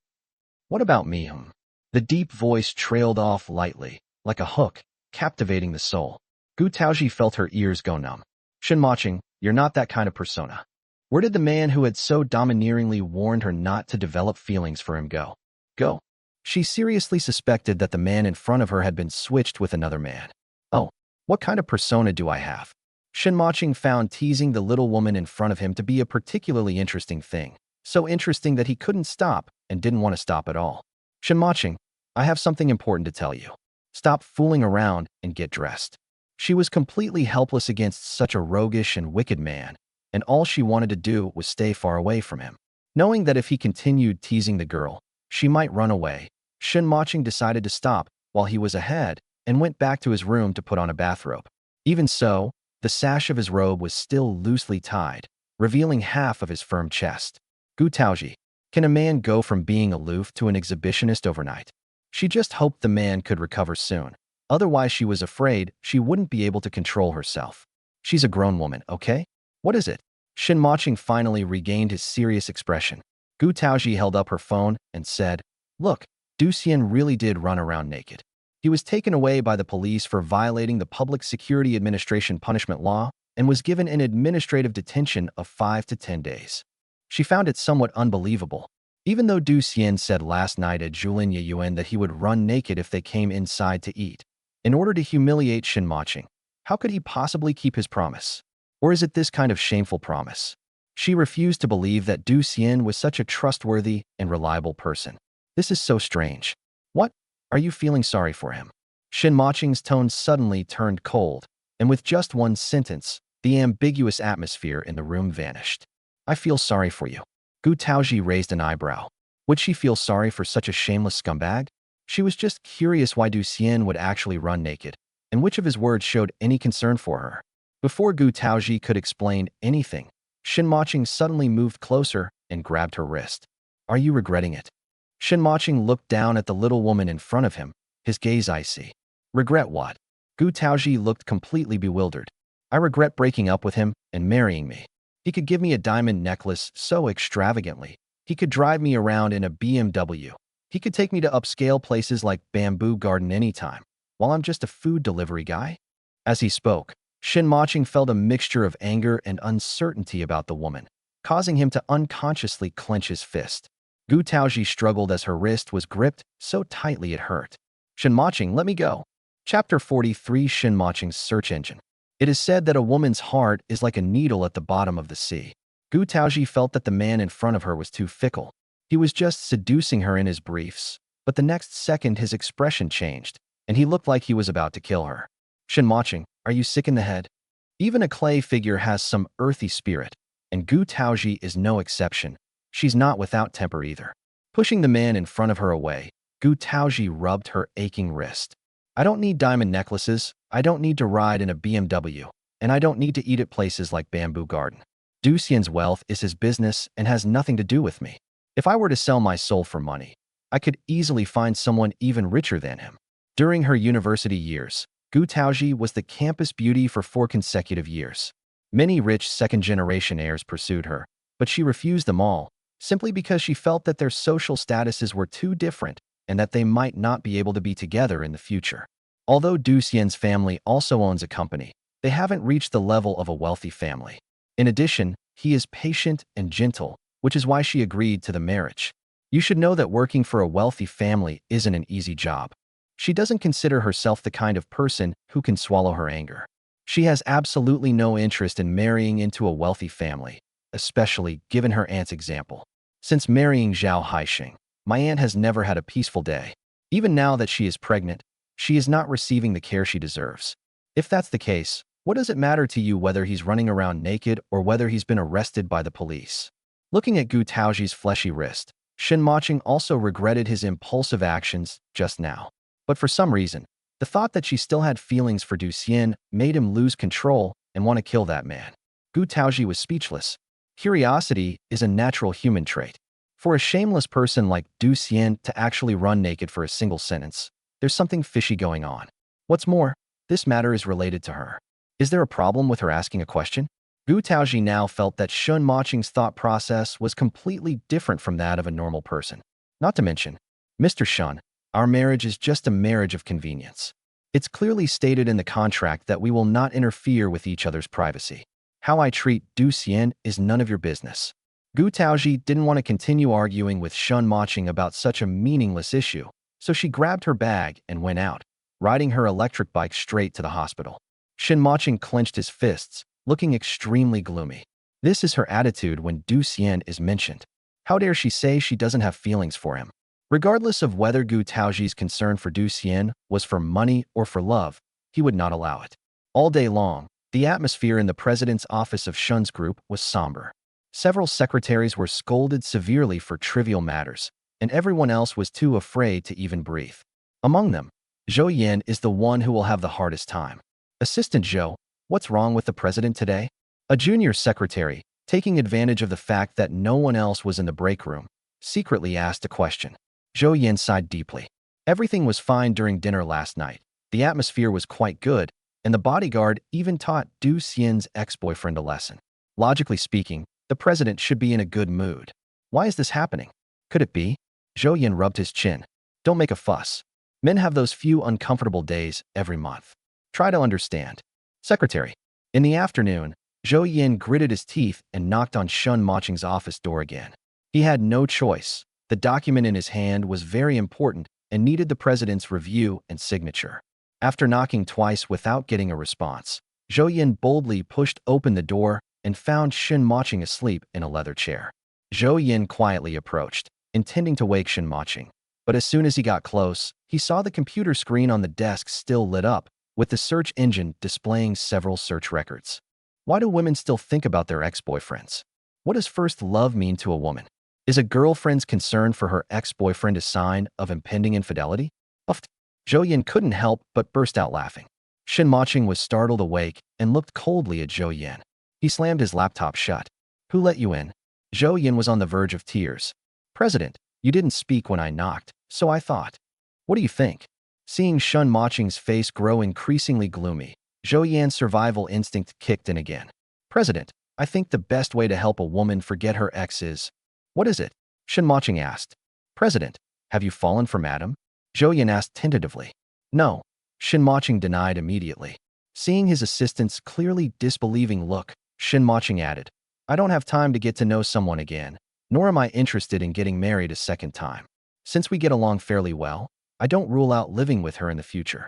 What about me, The deep voice trailed off lightly, like a hook, captivating the soul. Gu Taozhi felt her ears go numb. Shen Mocheng, you're not that kind of persona. Where did the man who had so domineeringly warned her not to develop feelings for him go? Go. She seriously suspected that the man in front of her had been switched with another man. Oh, what kind of persona do I have? Shen Mocheng found teasing the little woman in front of him to be a particularly interesting thing, so interesting that he couldn't stop and didn't want to stop at all. Shen Mocheng, I have something important to tell you. Stop fooling around and get dressed. She was completely helpless against such a roguish and wicked man, and all she wanted to do was stay far away from him. Knowing that if he continued teasing the girl, she might run away, Shen Mocheng decided to stop while he was ahead and went back to his room to put on a bathrobe. Even so, the sash of his robe was still loosely tied, revealing half of his firm chest. Gu Taozhi, can a man go from being aloof to an exhibitionist overnight? She just hoped the man could recover soon. Otherwise, she was afraid she wouldn't be able to control herself. She's a grown woman, okay? What is it? Shen Mocheng finally regained his serious expression. Gu Taozhi held up her phone and said, Look, Du Xian really did run around naked. He was taken away by the police for violating the Public Security Administration punishment law and was given an administrative detention of 5 to 10 days. She found it somewhat unbelievable. Even though Du Xian said last night at Julin Yuyuan that he would run naked if they came inside to eat, in order to humiliate Shen Mocheng, how could he possibly keep his promise? Or is it this kind of shameful promise? She refused to believe that Du Xian was such a trustworthy and reliable person. This is so strange. What? Are you feeling sorry for him? Shen Mocheng's tone suddenly turned cold, and with just one sentence, the ambiguous atmosphere in the room vanished. I feel sorry for you. Gu Taozhi raised an eyebrow. Would she feel sorry for such a shameless scumbag? She was just curious why Du Xian would actually run naked, and which of his words showed any concern for her. Before Gu Taozhi could explain anything, Shen Mocheng suddenly moved closer and grabbed her wrist. Are you regretting it? Shen Mocheng looked down at the little woman in front of him, his gaze icy. Regret what? Gu Taozhi looked completely bewildered. I regret breaking up with him and marrying me. He could give me a diamond necklace so extravagantly. He could drive me around in a BMW. He could take me to upscale places like Bamboo Garden anytime, while I'm just a food delivery guy. As he spoke, Shen Mocheng felt a mixture of anger and uncertainty about the woman, causing him to unconsciously clench his fist. Gu Taozhi struggled as her wrist was gripped so tightly it hurt. Shen Mocheng, let me go. Chapter 43, Shen Mocheng's Search Engine. It is said that a woman's heart is like a needle at the bottom of the sea. Gu Taozhi felt that the man in front of her was too fickle. He was just seducing her in his briefs, but the next second his expression changed, and he looked like he was about to kill her. Shen Mocheng, are you sick in the head? Even a clay figure has some earthy spirit, and Gu Taozhi is no exception. She's not without temper either. Pushing the man in front of her away, Gu Taozhi rubbed her aching wrist. I don't need diamond necklaces, I don't need to ride in a BMW, and I don't need to eat at places like Bamboo Garden. Du Xian's wealth is his business and has nothing to do with me. If I were to sell my soul for money, I could easily find someone even richer than him. During her university years, Gu Taozhi was the campus beauty for 4 consecutive years. Many rich second-generation heirs pursued her, but she refused them all, simply because she felt that their social statuses were too different and that they might not be able to be together in the future. Although Du Xian's family also owns a company, they haven't reached the level of a wealthy family. In addition, he is patient and gentle, which is why she agreed to the marriage. You should know that working for a wealthy family isn't an easy job. She doesn't consider herself the kind of person who can swallow her anger. She has absolutely no interest in marrying into a wealthy family, especially given her aunt's example. Since marrying Zhao Haixing, my aunt has never had a peaceful day. Even now that she is pregnant, she is not receiving the care she deserves. If that's the case, what does it matter to you whether he's running around naked or whether he's been arrested by the police? Looking at Gu Taozhi's fleshy wrist, Shen Mocheng also regretted his impulsive actions just now. But for some reason, the thought that she still had feelings for Du Xian made him lose control and want to kill that man. Gu Taozhi was speechless. Curiosity is a natural human trait. For a shameless person like Du Xian to actually run naked for a single sentence, there's something fishy going on. What's more, this matter is related to her. Is there a problem with her asking a question? Gu Taozhi now felt that Shen Mocheng's thought process was completely different from that of a normal person. Not to mention, Mr. Shen, our marriage is just a marriage of convenience. It's clearly stated in the contract that we will not interfere with each other's privacy. How I treat Du Xian is none of your business. Gu Taozhi didn't want to continue arguing with Shen Mocheng about such a meaningless issue, so she grabbed her bag and went out, riding her electric bike straight to the hospital. Shen Mocheng clenched his fists, looking extremely gloomy. This is her attitude when Du Xian is mentioned. How dare she say she doesn't have feelings for him? Regardless of whether Gu Taozhi's concern for Du Xian was for money or for love, he would not allow it. All day long, the atmosphere in the president's office of Shen's group was somber. Several secretaries were scolded severely for trivial matters, and everyone else was too afraid to even breathe. Among them, Zhou Yan is the one who will have the hardest time. Assistant Zhou, what's wrong with the president today? A junior secretary, taking advantage of the fact that no one else was in the break room, secretly asked a question. Zhou Yan sighed deeply. Everything was fine during dinner last night. The atmosphere was quite good, and the bodyguard even taught Du Xian's ex-boyfriend a lesson. Logically speaking, the president should be in a good mood. Why is this happening? Could it be? Zhou Yan rubbed his chin. Don't make a fuss. Men have those few uncomfortable days every month. Try to understand. Secretary. In the afternoon, Zhou Yan gritted his teeth and knocked on Shen Mocheng's office door again. He had no choice. The document in his hand was very important and needed the president's review and signature. After knocking twice without getting a response, Zhou Yan boldly pushed open the door and found Shen Mocheng asleep in a leather chair. Zhou Yan quietly approached, intending to wake Shen Mocheng. But as soon as he got close, he saw the computer screen on the desk still lit up, with the search engine displaying several search records. Why do women still think about their ex-boyfriends? What does first love mean to a woman? Is a girlfriend's concern for her ex-boyfriend a sign of impending infidelity? Uff. Zhou Yan couldn't help but burst out laughing. Shen Mocheng was startled awake and looked coldly at Zhou Yan. He slammed his laptop shut. Who let you in? Zhou Yan was on the verge of tears. President, you didn't speak when I knocked, so I thought. What do you think? Seeing Shen Mocheng's face grow increasingly gloomy, Zhou Yan's survival instinct kicked in again. President, I think the best way to help a woman forget her ex is… What is it? Shen Mocheng asked. President, have you fallen for Madam? Zhou Yan asked tentatively. No. Shen Mocheng denied immediately. Seeing his assistant's clearly disbelieving look, Shen Mocheng added, I don't have time to get to know someone again, nor am I interested in getting married a second time. Since we get along fairly well, I don't rule out living with her in the future.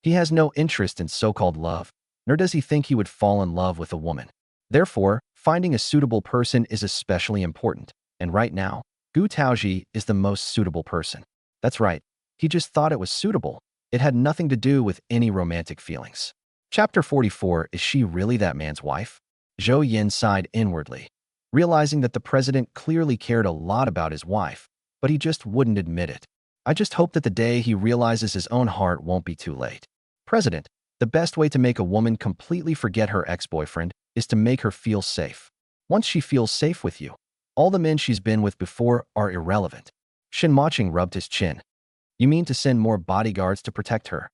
He has no interest in so-called love, nor does he think he would fall in love with a woman. Therefore, finding a suitable person is especially important, and right now, Gu Taozhi is the most suitable person. That's right, he just thought it was suitable. It had nothing to do with any romantic feelings. Chapter 44. Is she really that man's wife? Zhou Yan sighed inwardly, realizing that the president clearly cared a lot about his wife, but he just wouldn't admit it. I just hope that the day he realizes his own heart won't be too late. President, the best way to make a woman completely forget her ex-boyfriend is to make her feel safe. Once she feels safe with you, all the men she's been with before are irrelevant. Shen Mocheng rubbed his chin. You mean to send more bodyguards to protect her?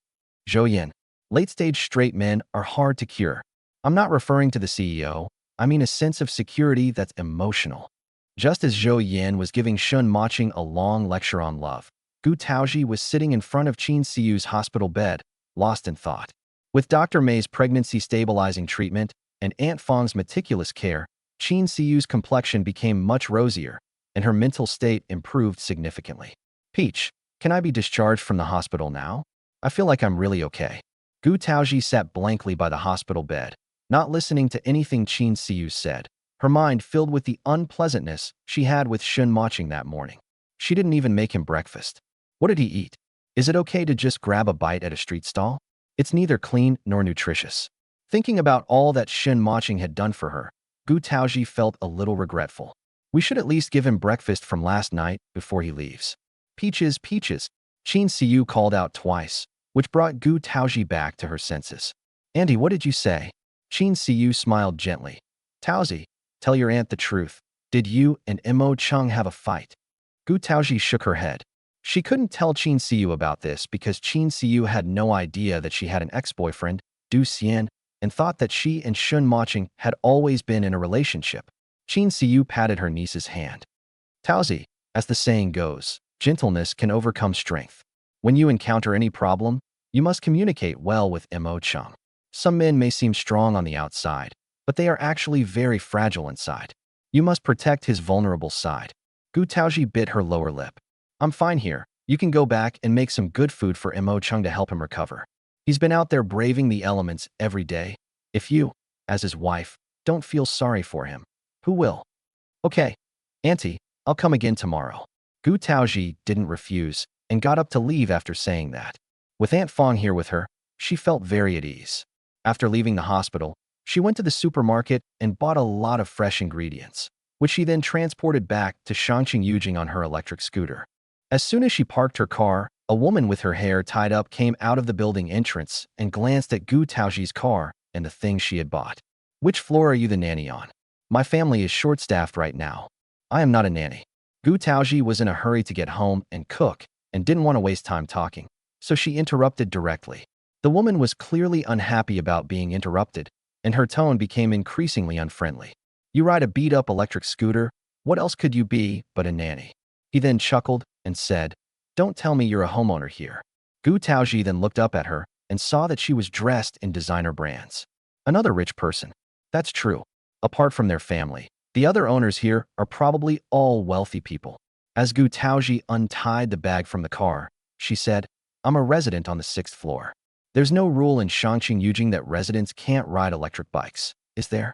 Zhou Yan, late-stage straight men are hard to cure. I'm not referring to the CEO, I mean a sense of security that's emotional. Just as Zhou Yan was giving Shen Mocheng a long lecture on love, Gu Taozhi was sitting in front of Qin Siyu's hospital bed, lost in thought. With Dr. May's pregnancy-stabilizing treatment and Aunt Fang's meticulous care, Qin Siyu's complexion became much rosier, and her mental state improved significantly. Peach, can I be discharged from the hospital now? I feel like I'm really okay. Gu Taozhi sat blankly by the hospital bed, not listening to anything Qin Siyu said, her mind filled with the unpleasantness she had with Shen Mocheng that morning. She didn't even make him breakfast. What did he eat? Is it okay to just grab a bite at a street stall? It's neither clean nor nutritious. Thinking about all that Shen Mocheng had done for her, Gu Taozhi felt a little regretful. We should at least give him breakfast from last night before he leaves. Peaches, Qin Siyu called out twice, which brought Gu Taozhi back to her senses. Auntie, what did you say? Qin Siyu smiled gently. Taozhi, tell your aunt the truth. Did you and Mocheng have a fight? Gu Taozhi shook her head. She couldn't tell Qin Siyu about this because Qin Siyu had no idea that she had an ex-boyfriend, Du Xian, and thought that she and Shen Mocheng had always been in a relationship. Qin Siyu patted her niece's hand. Taozhi, as the saying goes, gentleness can overcome strength. When you encounter any problem, you must communicate well with Mocheng. Some men may seem strong on the outside, but they are actually very fragile inside. You must protect his vulnerable side. Gu Taozhi bit her lower lip. I'm fine here. You can go back and make some good food for Mocheng to help him recover. He's been out there braving the elements every day. If you, as his wife, don't feel sorry for him, who will? Okay, Auntie, I'll come again tomorrow. Gu Taozhi didn't refuse and got up to leave after saying that. With Aunt Fong here with her, she felt very at ease. After leaving the hospital, she went to the supermarket and bought a lot of fresh ingredients, which she then transported back to Shangqing Yujing on her electric scooter. As soon as she parked her car, a woman with her hair tied up came out of the building entrance and glanced at Gu Taozhi's car and the things she had bought. Which floor are you the nanny on? My family is short-staffed right now. I am not a nanny. Gu Taozhi was in a hurry to get home and cook and didn't want to waste time talking, so she interrupted directly. The woman was clearly unhappy about being interrupted, and her tone became increasingly unfriendly. You ride a beat-up electric scooter, what else could you be but a nanny? He then chuckled and said, Don't tell me you're a homeowner here. Gu Taozhi then looked up at her and saw that she was dressed in designer brands. Another rich person. That's true. Apart from their family, the other owners here are probably all wealthy people. As Gu Taozhi untied the bag from the car, she said, I'm a resident on the 6th floor. There's no rule in Shangqing Yujing that residents can't ride electric bikes, is there?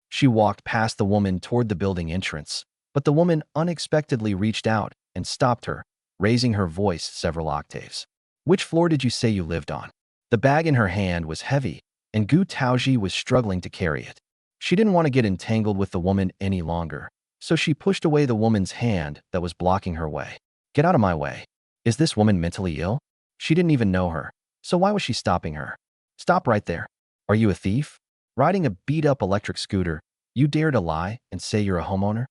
She walked past the woman toward the building entrance, but the woman unexpectedly reached out and stopped her, raising her voice several octaves. Which floor did you say you lived on? The bag in her hand was heavy, and Gu Taozhi was struggling to carry it. She didn't want to get entangled with the woman any longer, so she pushed away the woman's hand that was blocking her way. Get out of my way. Is this woman mentally ill? She didn't even know her, so why was she stopping her? Stop right there. Are you a thief? Riding a beat-up electric scooter, you dare to lie and say you're a homeowner?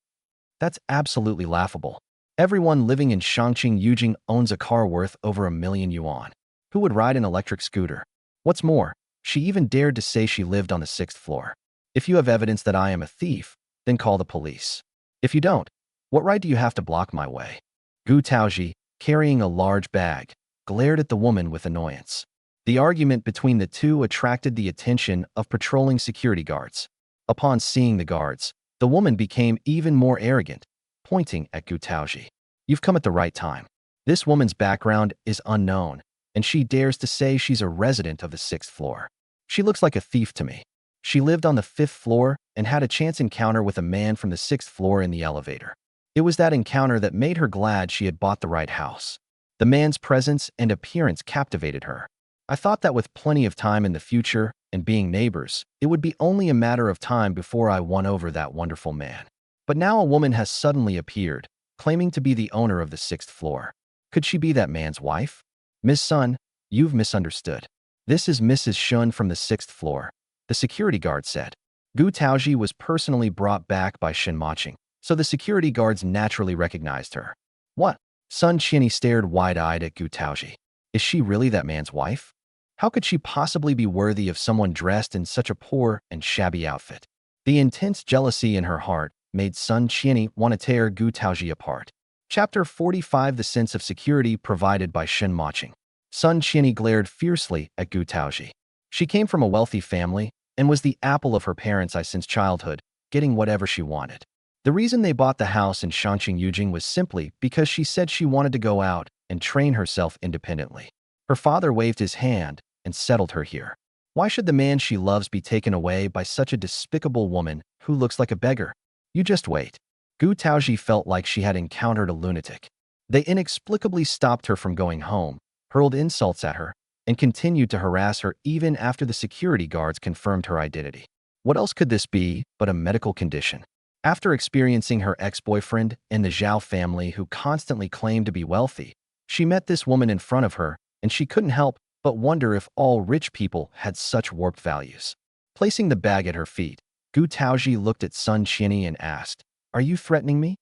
That's absolutely laughable. Everyone living in Shangqing Yujing owns a car worth over 1,000,000 yuan. Who would ride an electric scooter? What's more, she even dared to say she lived on the 6th floor. If you have evidence that I am a thief, then call the police. If you don't, what right do you have to block my way? Gu Taozhi, carrying a large bag, glared at the woman with annoyance. The argument between the two attracted the attention of patrolling security guards. Upon seeing the guards, the woman became even more arrogant, pointing at Gu Taozhi. You've come at the right time. This woman's background is unknown, and she dares to say she's a resident of the 6th floor. She looks like a thief to me. She lived on the 5th floor and had a chance encounter with a man from the 6th floor in the elevator. It was that encounter that made her glad she had bought the right house. The man's presence and appearance captivated her. I thought that with plenty of time in the future and being neighbors, it would be only a matter of time before I won over that wonderful man. But now a woman has suddenly appeared, claiming to be the owner of the 6th floor. Could she be that man's wife? Miss Sun, you've misunderstood. This is Mrs. Shun from the 6th floor, the security guard said. Gu Taozhi was personally brought back by Shen Mocheng, so the security guards naturally recognized her. What? Sun Qianyi stared wide-eyed at Gu Taozhi. Is she really that man's wife? How could she possibly be worthy of someone dressed in such a poor and shabby outfit? The intense jealousy in her heart made Sun Qianyi want to tear Gu Taozhi apart. Chapter 45 The Sense of Security Provided by Shen Mocheng. Sun Qianyi glared fiercely at Gu Taozhi. She came from a wealthy family and was the apple of her parents' eye since childhood, getting whatever she wanted. The reason they bought the house in Shangqing Yujing was simply because she said she wanted to go out and train herself independently. Her father waved his hand and settled her here. Why should the man she loves be taken away by such a despicable woman who looks like a beggar? You just wait. Gu Taozhi felt like she had encountered a lunatic. They inexplicably stopped her from going home, hurled insults at her, and continued to harass her even after the security guards confirmed her identity. What else could this be but a medical condition? After experiencing her ex-boyfriend and the Zhao family who constantly claimed to be wealthy, She met this woman in front of her, and she couldn't help but wonder if all rich people had such warped values. Placing the bag at her feet, Gu Taozhi looked at Sun Qianyi and asked, "Are you threatening me?"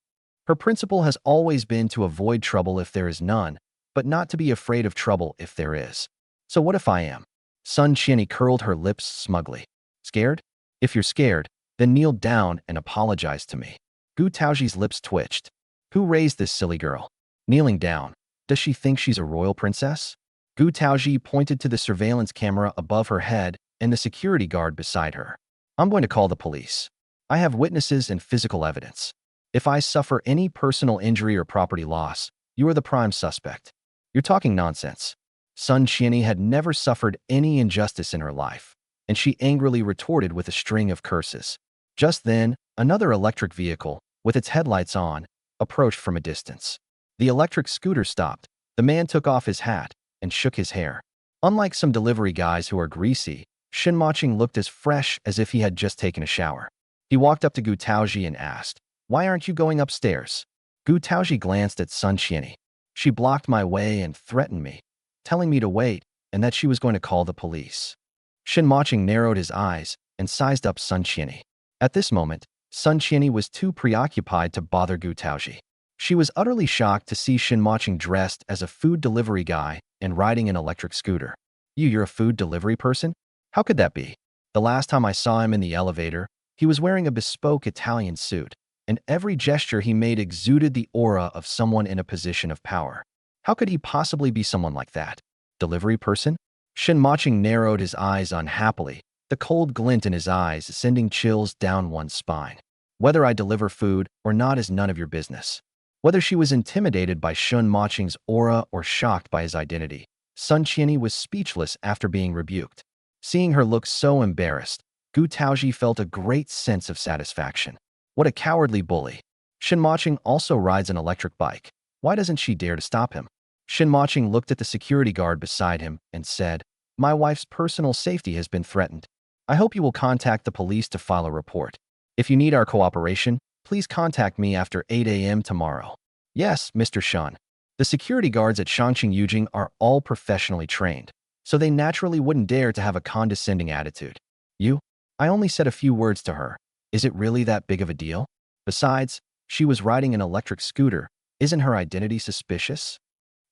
Her principle has always been to avoid trouble if there is none, but not to be afraid of trouble if there is. So what if I am? Sun Qianyi curled her lips smugly. Scared? If you're scared, then kneel down and apologize to me. Gu Taozhi's lips twitched. Who raised this silly girl? Kneeling down. Does she think she's a royal princess? Gu Taozhi pointed to the surveillance camera above her head and the security guard beside her. I'm going to call the police. I have witnesses and physical evidence. If I suffer any personal injury or property loss, you are the prime suspect. You're talking nonsense. Sun Qianyi had never suffered any injustice in her life, and she angrily retorted with a string of curses. Just then, another electric vehicle, with its headlights on, approached from a distance. The electric scooter stopped. The man took off his hat and shook his hair. Unlike some delivery guys who are greasy, Shen Mocheng looked as fresh as if he had just taken a shower. He walked up to Gu Taozhi and asked, "Why aren't you going upstairs?" Gu Taozhi glanced at Sun Qianyi. She blocked my way and threatened me, telling me to wait and that she was going to call the police. Shen Mocheng narrowed his eyes and sized up Sun Qianyi. At this moment, Sun Qianyi was too preoccupied to bother Gu Taozhi. She was utterly shocked to see Shen Mocheng dressed as a food delivery guy and riding an electric scooter. You're a food delivery person? How could that be? The last time I saw him in the elevator, he was wearing a bespoke Italian suit, and every gesture he made exuded the aura of someone in a position of power. How could he possibly be someone like that? Delivery person? Shen Mocheng narrowed his eyes unhappily, the cold glint in his eyes sending chills down one's spine. Whether I deliver food or not is none of your business. Whether she was intimidated by Shen Mocheng's aura or shocked by his identity, Sun Qianyi was speechless after being rebuked. Seeing her look so embarrassed, Gu Taozhi felt a great sense of satisfaction. What a cowardly bully. Shen Mocheng also rides an electric bike. Why doesn't she dare to stop him? Shen Mocheng looked at the security guard beside him and said, "My wife's personal safety has been threatened. I hope you will contact the police to file a report. If you need our cooperation, please contact me after 8 a.m. tomorrow." Yes, Mr. Shen. The security guards at Shangqing Yujing are all professionally trained, so they naturally wouldn't dare to have a condescending attitude. You? I only said a few words to her. Is it really that big of a deal? Besides, she was riding an electric scooter. Isn't her identity suspicious?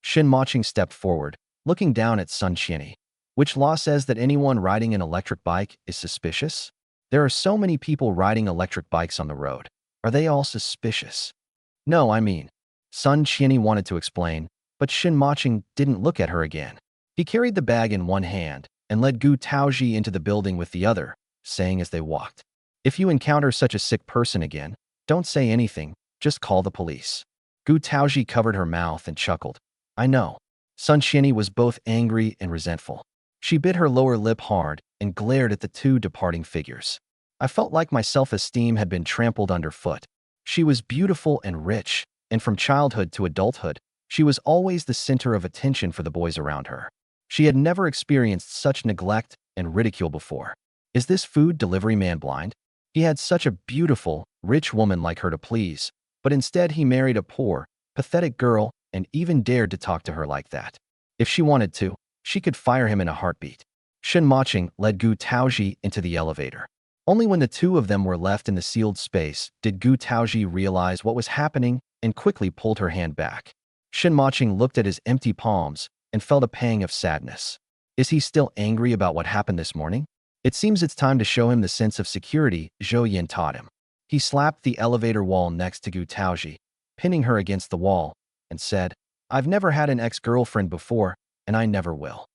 Shen Mocheng stepped forward, looking down at Sun Qianyi. Which law says that anyone riding an electric bike is suspicious? There are so many people riding electric bikes on the road. Are they all suspicious? No, I mean. Sun Qianyi wanted to explain, but Shen Mocheng didn't look at her again. He carried the bag in one hand and led Gu Taozhi into the building with the other, saying as they walked, "If you encounter such a sick person again, don't say anything, just call the police." Gu Taozhi covered her mouth and chuckled. I know. Sun Qianyi was both angry and resentful. She bit her lower lip hard and glared at the two departing figures. I felt like my self-esteem had been trampled underfoot. She was beautiful and rich, and from childhood to adulthood, she was always the center of attention for the boys around her. She had never experienced such neglect and ridicule before. Is this food delivery man blind? He had such a beautiful, rich woman like her to please, but instead he married a poor, pathetic girl and even dared to talk to her like that. If she wanted to, she could fire him in a heartbeat. Shen Mocheng led Gu Taozhi into the elevator. Only when the two of them were left in the sealed space did Gu Taozhi realize what was happening and quickly pulled her hand back. Shen Mocheng looked at his empty palms and felt a pang of sadness. Is he still angry about what happened this morning? It seems it's time to show him the sense of security Zhou Yin taught him. He slapped the elevator wall next to Gu Taozhi, pinning her against the wall, and said, "I've never had an ex-girlfriend before, and I never will."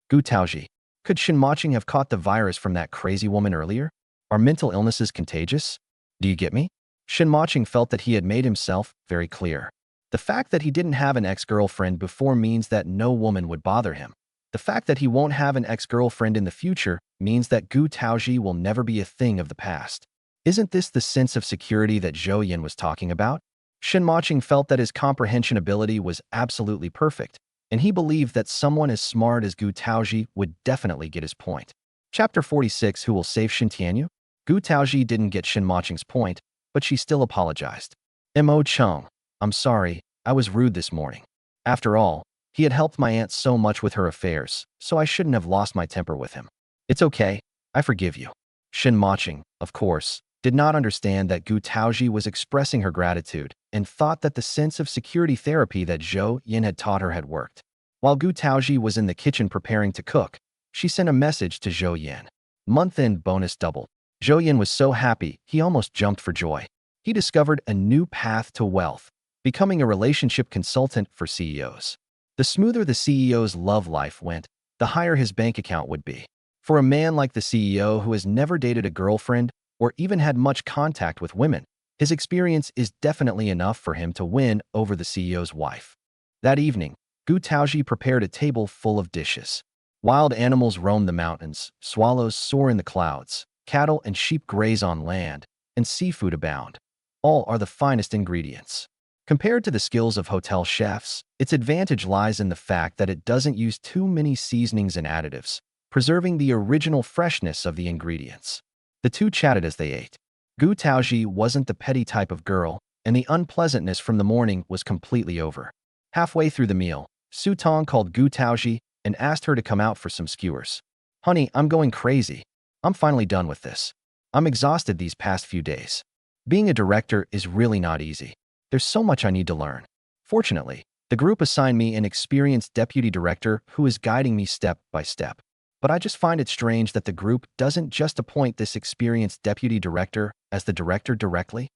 Gu Taozhi, could Shen Mocheng have caught the virus from that crazy woman earlier? Are mental illnesses contagious? Do you get me? Shen Mocheng felt that he had made himself very clear. The fact that he didn't have an ex-girlfriend before means that no woman would bother him. The fact that he won't have an ex-girlfriend in the future means that Gu Taozhi will never be a thing of the past. Isn't this the sense of security that Zhou Yin was talking about? Shen Mocheng felt that his comprehension ability was absolutely perfect, and he believed that someone as smart as Gu Taozhi would definitely get his point. Chapter 46, Who Will Save Shen Tianyu? Gu Taozhi didn't get Shen Mocheng's point, but she still apologized. Mo Cheng, I'm sorry, I was rude this morning. After all, He had helped my aunt so much with her affairs, so I shouldn't have lost my temper with him. It's okay. I forgive you. Shen Mocheng, of course, did not understand that Taozhi was expressing her gratitude and thought that the sense of security therapy that Zhou Yin had taught her had worked. While Taozhi was in the kitchen preparing to cook, she sent a message to Zhou Yin. Month-end bonus doubled. Zhou Yin was so happy he almost jumped for joy. He discovered a new path to wealth, becoming a relationship consultant for CEOs. The smoother the CEO's love life went, the higher his bank account would be. For a man like the CEO who has never dated a girlfriend or even had much contact with women, his experience is definitely enough for him to win over the CEO's wife. That evening, Taozhi prepared a table full of dishes. Wild animals roam the mountains, swallows soar in the clouds, cattle and sheep graze on land, and seafood abound. All are the finest ingredients. Compared to the skills of hotel chefs, its advantage lies in the fact that it doesn't use too many seasonings and additives, preserving the original freshness of the ingredients. The two chatted as they ate. Taozhi wasn't the petty type of girl, and the unpleasantness from the morning was completely over. Halfway through the meal, Su Tong called Taozhi and asked her to come out for some skewers. Honey, I'm going crazy. I'm finally done with this. I'm exhausted these past few days. Being a director is really not easy. There's so much I need to learn. Fortunately, the group assigned me an experienced deputy director who is guiding me step by step. But I just find it strange that the group doesn't just appoint this experienced deputy director as the director directly.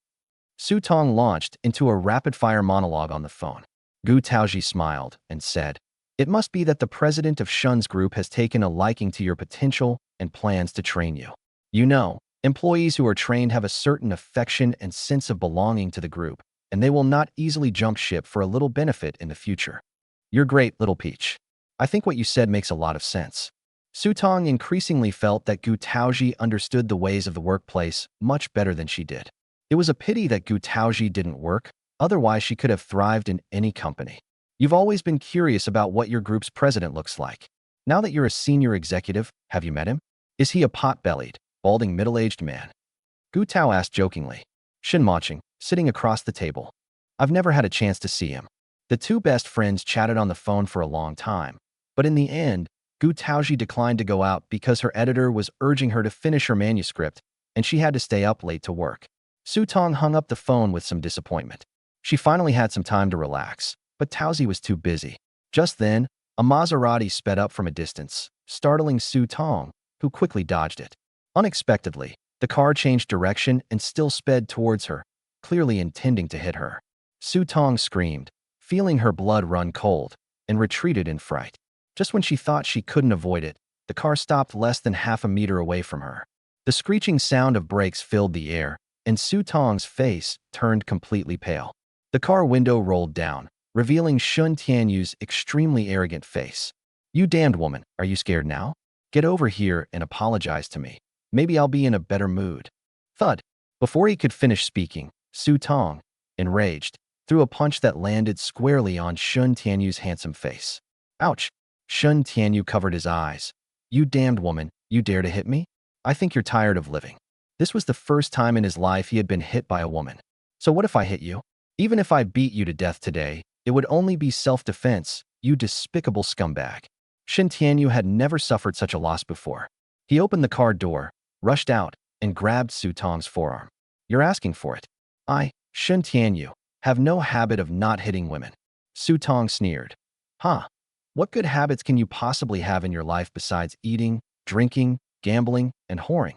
Su Tong launched into a rapid-fire monologue on the phone. Taozhi smiled and said, "It must be that the president of Shen's group has taken a liking to your potential and plans to train you. You know, employees who are trained have a certain affection and sense of belonging to the group, and they will not easily jump ship for a little benefit in the future. You're great, little peach. I think what you said makes a lot of sense." Su Tong increasingly felt that Taozhi understood the ways of the workplace much better than she did. It was a pity that Taozhi didn't work, otherwise she could have thrived in any company. You've always been curious about what your group's president looks like. Now that you're a senior executive, have you met him? Is he a pot-bellied, balding middle-aged man? Tao asked jokingly. Shen Mocheng, sitting across the table. I've never had a chance to see him. The two best friends chatted on the phone for a long time, but in the end, Taozhi declined to go out because her editor was urging her to finish her manuscript, and she had to stay up late to work. Su Tong hung up the phone with some disappointment. She finally had some time to relax, but Taozhi was too busy. Just then, a Maserati sped up from a distance, startling Su Tong, who quickly dodged it. Unexpectedly, the car changed direction and still sped towards her, clearly intending to hit her. Su Tong screamed, feeling her blood run cold, and retreated in fright. Just when she thought she couldn't avoid it, the car stopped less than half a meter away from her. The screeching sound of brakes filled the air, and Su Tong's face turned completely pale. The car window rolled down, revealing Shun Tianyu's extremely arrogant face. "You damned woman, are you scared now? Get over here and apologize to me. Maybe I'll be in a better mood." Thud. Before he could finish speaking, Su Tong, enraged, threw a punch that landed squarely on Shun Tianyu's handsome face. Ouch! Shun Tianyu covered his eyes. "You damned woman, you dare to hit me? I think you're tired of living." This was the first time in his life he had been hit by a woman. "So what if I hit you? Even if I beat you to death today, it would only be self-defense, you despicable scumbag." Shen Tianyu had never suffered such a loss before. He opened the car door, rushed out, and grabbed Su Tong's forearm. "You're asking for it. I, Shen Tianyu, have no habit of not hitting women." Su Tong sneered. "Huh? What good habits can you possibly have in your life besides eating, drinking, gambling, and whoring?"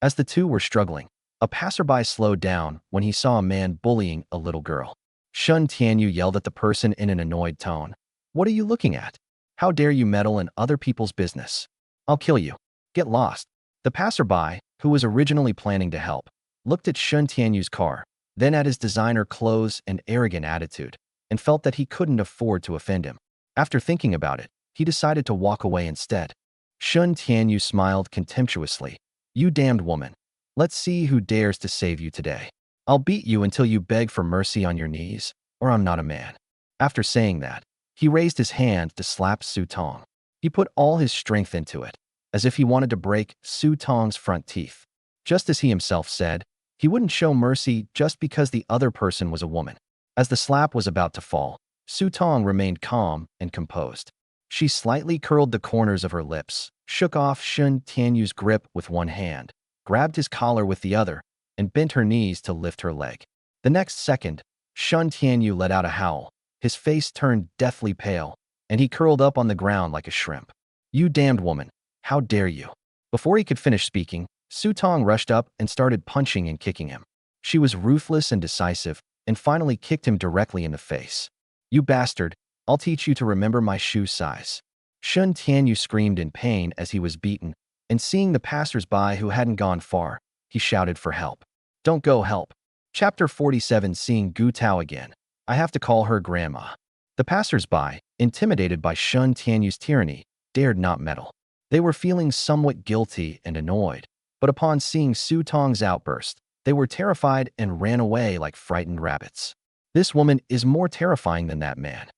As the two were struggling, a passerby slowed down when he saw a man bullying a little girl. Shun Tianyu yelled at the person in an annoyed tone. "What are you looking at? How dare you meddle in other people's business? I'll kill you. Get lost." The passerby, who was originally planning to help, looked at Shun Tianyu's car, then at his designer clothes and arrogant attitude, and felt that he couldn't afford to offend him. After thinking about it, he decided to walk away instead. Shun Tianyu smiled contemptuously. "You damned woman. Let's see who dares to save you today. I'll beat you until you beg for mercy on your knees, or I'm not a man." After saying that, he raised his hand to slap Su Tong. He put all his strength into it, as if he wanted to break Su Tong's front teeth. Just as he himself said, he wouldn't show mercy just because the other person was a woman. As the slap was about to fall, Su Tong remained calm and composed. She slightly curled the corners of her lips, shook off Shen Tianyu's grip with one hand, grabbed his collar with the other, and bent her knees to lift her leg. The next second, Shen Tianyu let out a howl. His face turned deathly pale, and he curled up on the ground like a shrimp. "You damned woman! How dare you!" Before he could finish speaking, Su Tong rushed up and started punching and kicking him. She was ruthless and decisive, and finally kicked him directly in the face. "You bastard! I'll teach you to remember my shoe size." Shen Tianyu screamed in pain as he was beaten, and seeing the passers-by who hadn't gone far, he shouted for help. "Don't go, help." Chapter 47. Seeing Gu Tao again. I have to call her grandma. The passers-by, intimidated by Shen Tianyu's tyranny, dared not meddle. They were feeling somewhat guilty and annoyed, but upon seeing Su Tong's outburst, they were terrified and ran away like frightened rabbits. "This woman is more terrifying than that man.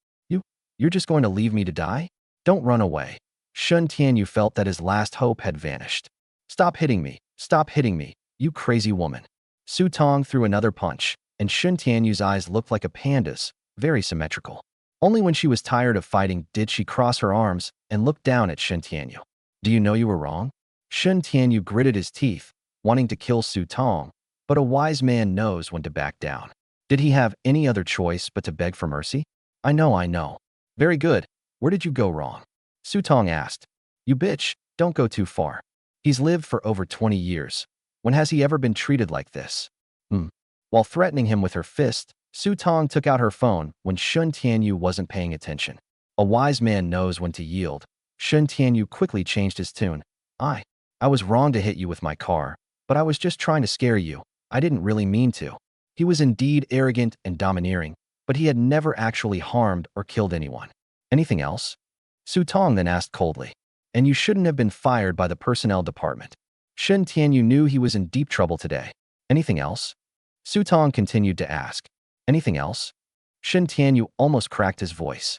You're just going to leave me to die? Don't run away." Shen Tianyu felt that his last hope had vanished. Stop hitting me, you crazy woman." Su Tong threw another punch, and Shen Tianyu's eyes looked like a panda's, very symmetrical. Only when she was tired of fighting did she cross her arms and look down at Shen Tianyu. "Do you know you were wrong?" Shen Tianyu gritted his teeth, wanting to kill Su Tong, but a wise man knows when to back down. Did he have any other choice but to beg for mercy? I know. "Very good. Where did you go wrong?" Su Tong asked. "You bitch, don't go too far. He's lived for over 20 years. When has he ever been treated like this?" While threatening him with her fist, Su Tong took out her phone when Shen Tianyu wasn't paying attention. A wise man knows when to yield. Shen Tianyu quickly changed his tune. I was wrong to hit you with my car, but I was just trying to scare you. I didn't really mean to." He was indeed arrogant and domineering, but he had never actually harmed or killed anyone. "Anything else?" Su Tong then asked coldly. "And you shouldn't have been fired by the personnel department." Shen Tianyu knew he was in deep trouble today. "Anything else?" Su Tong continued to ask. "Anything else?" Shen Tianyu almost cracked his voice.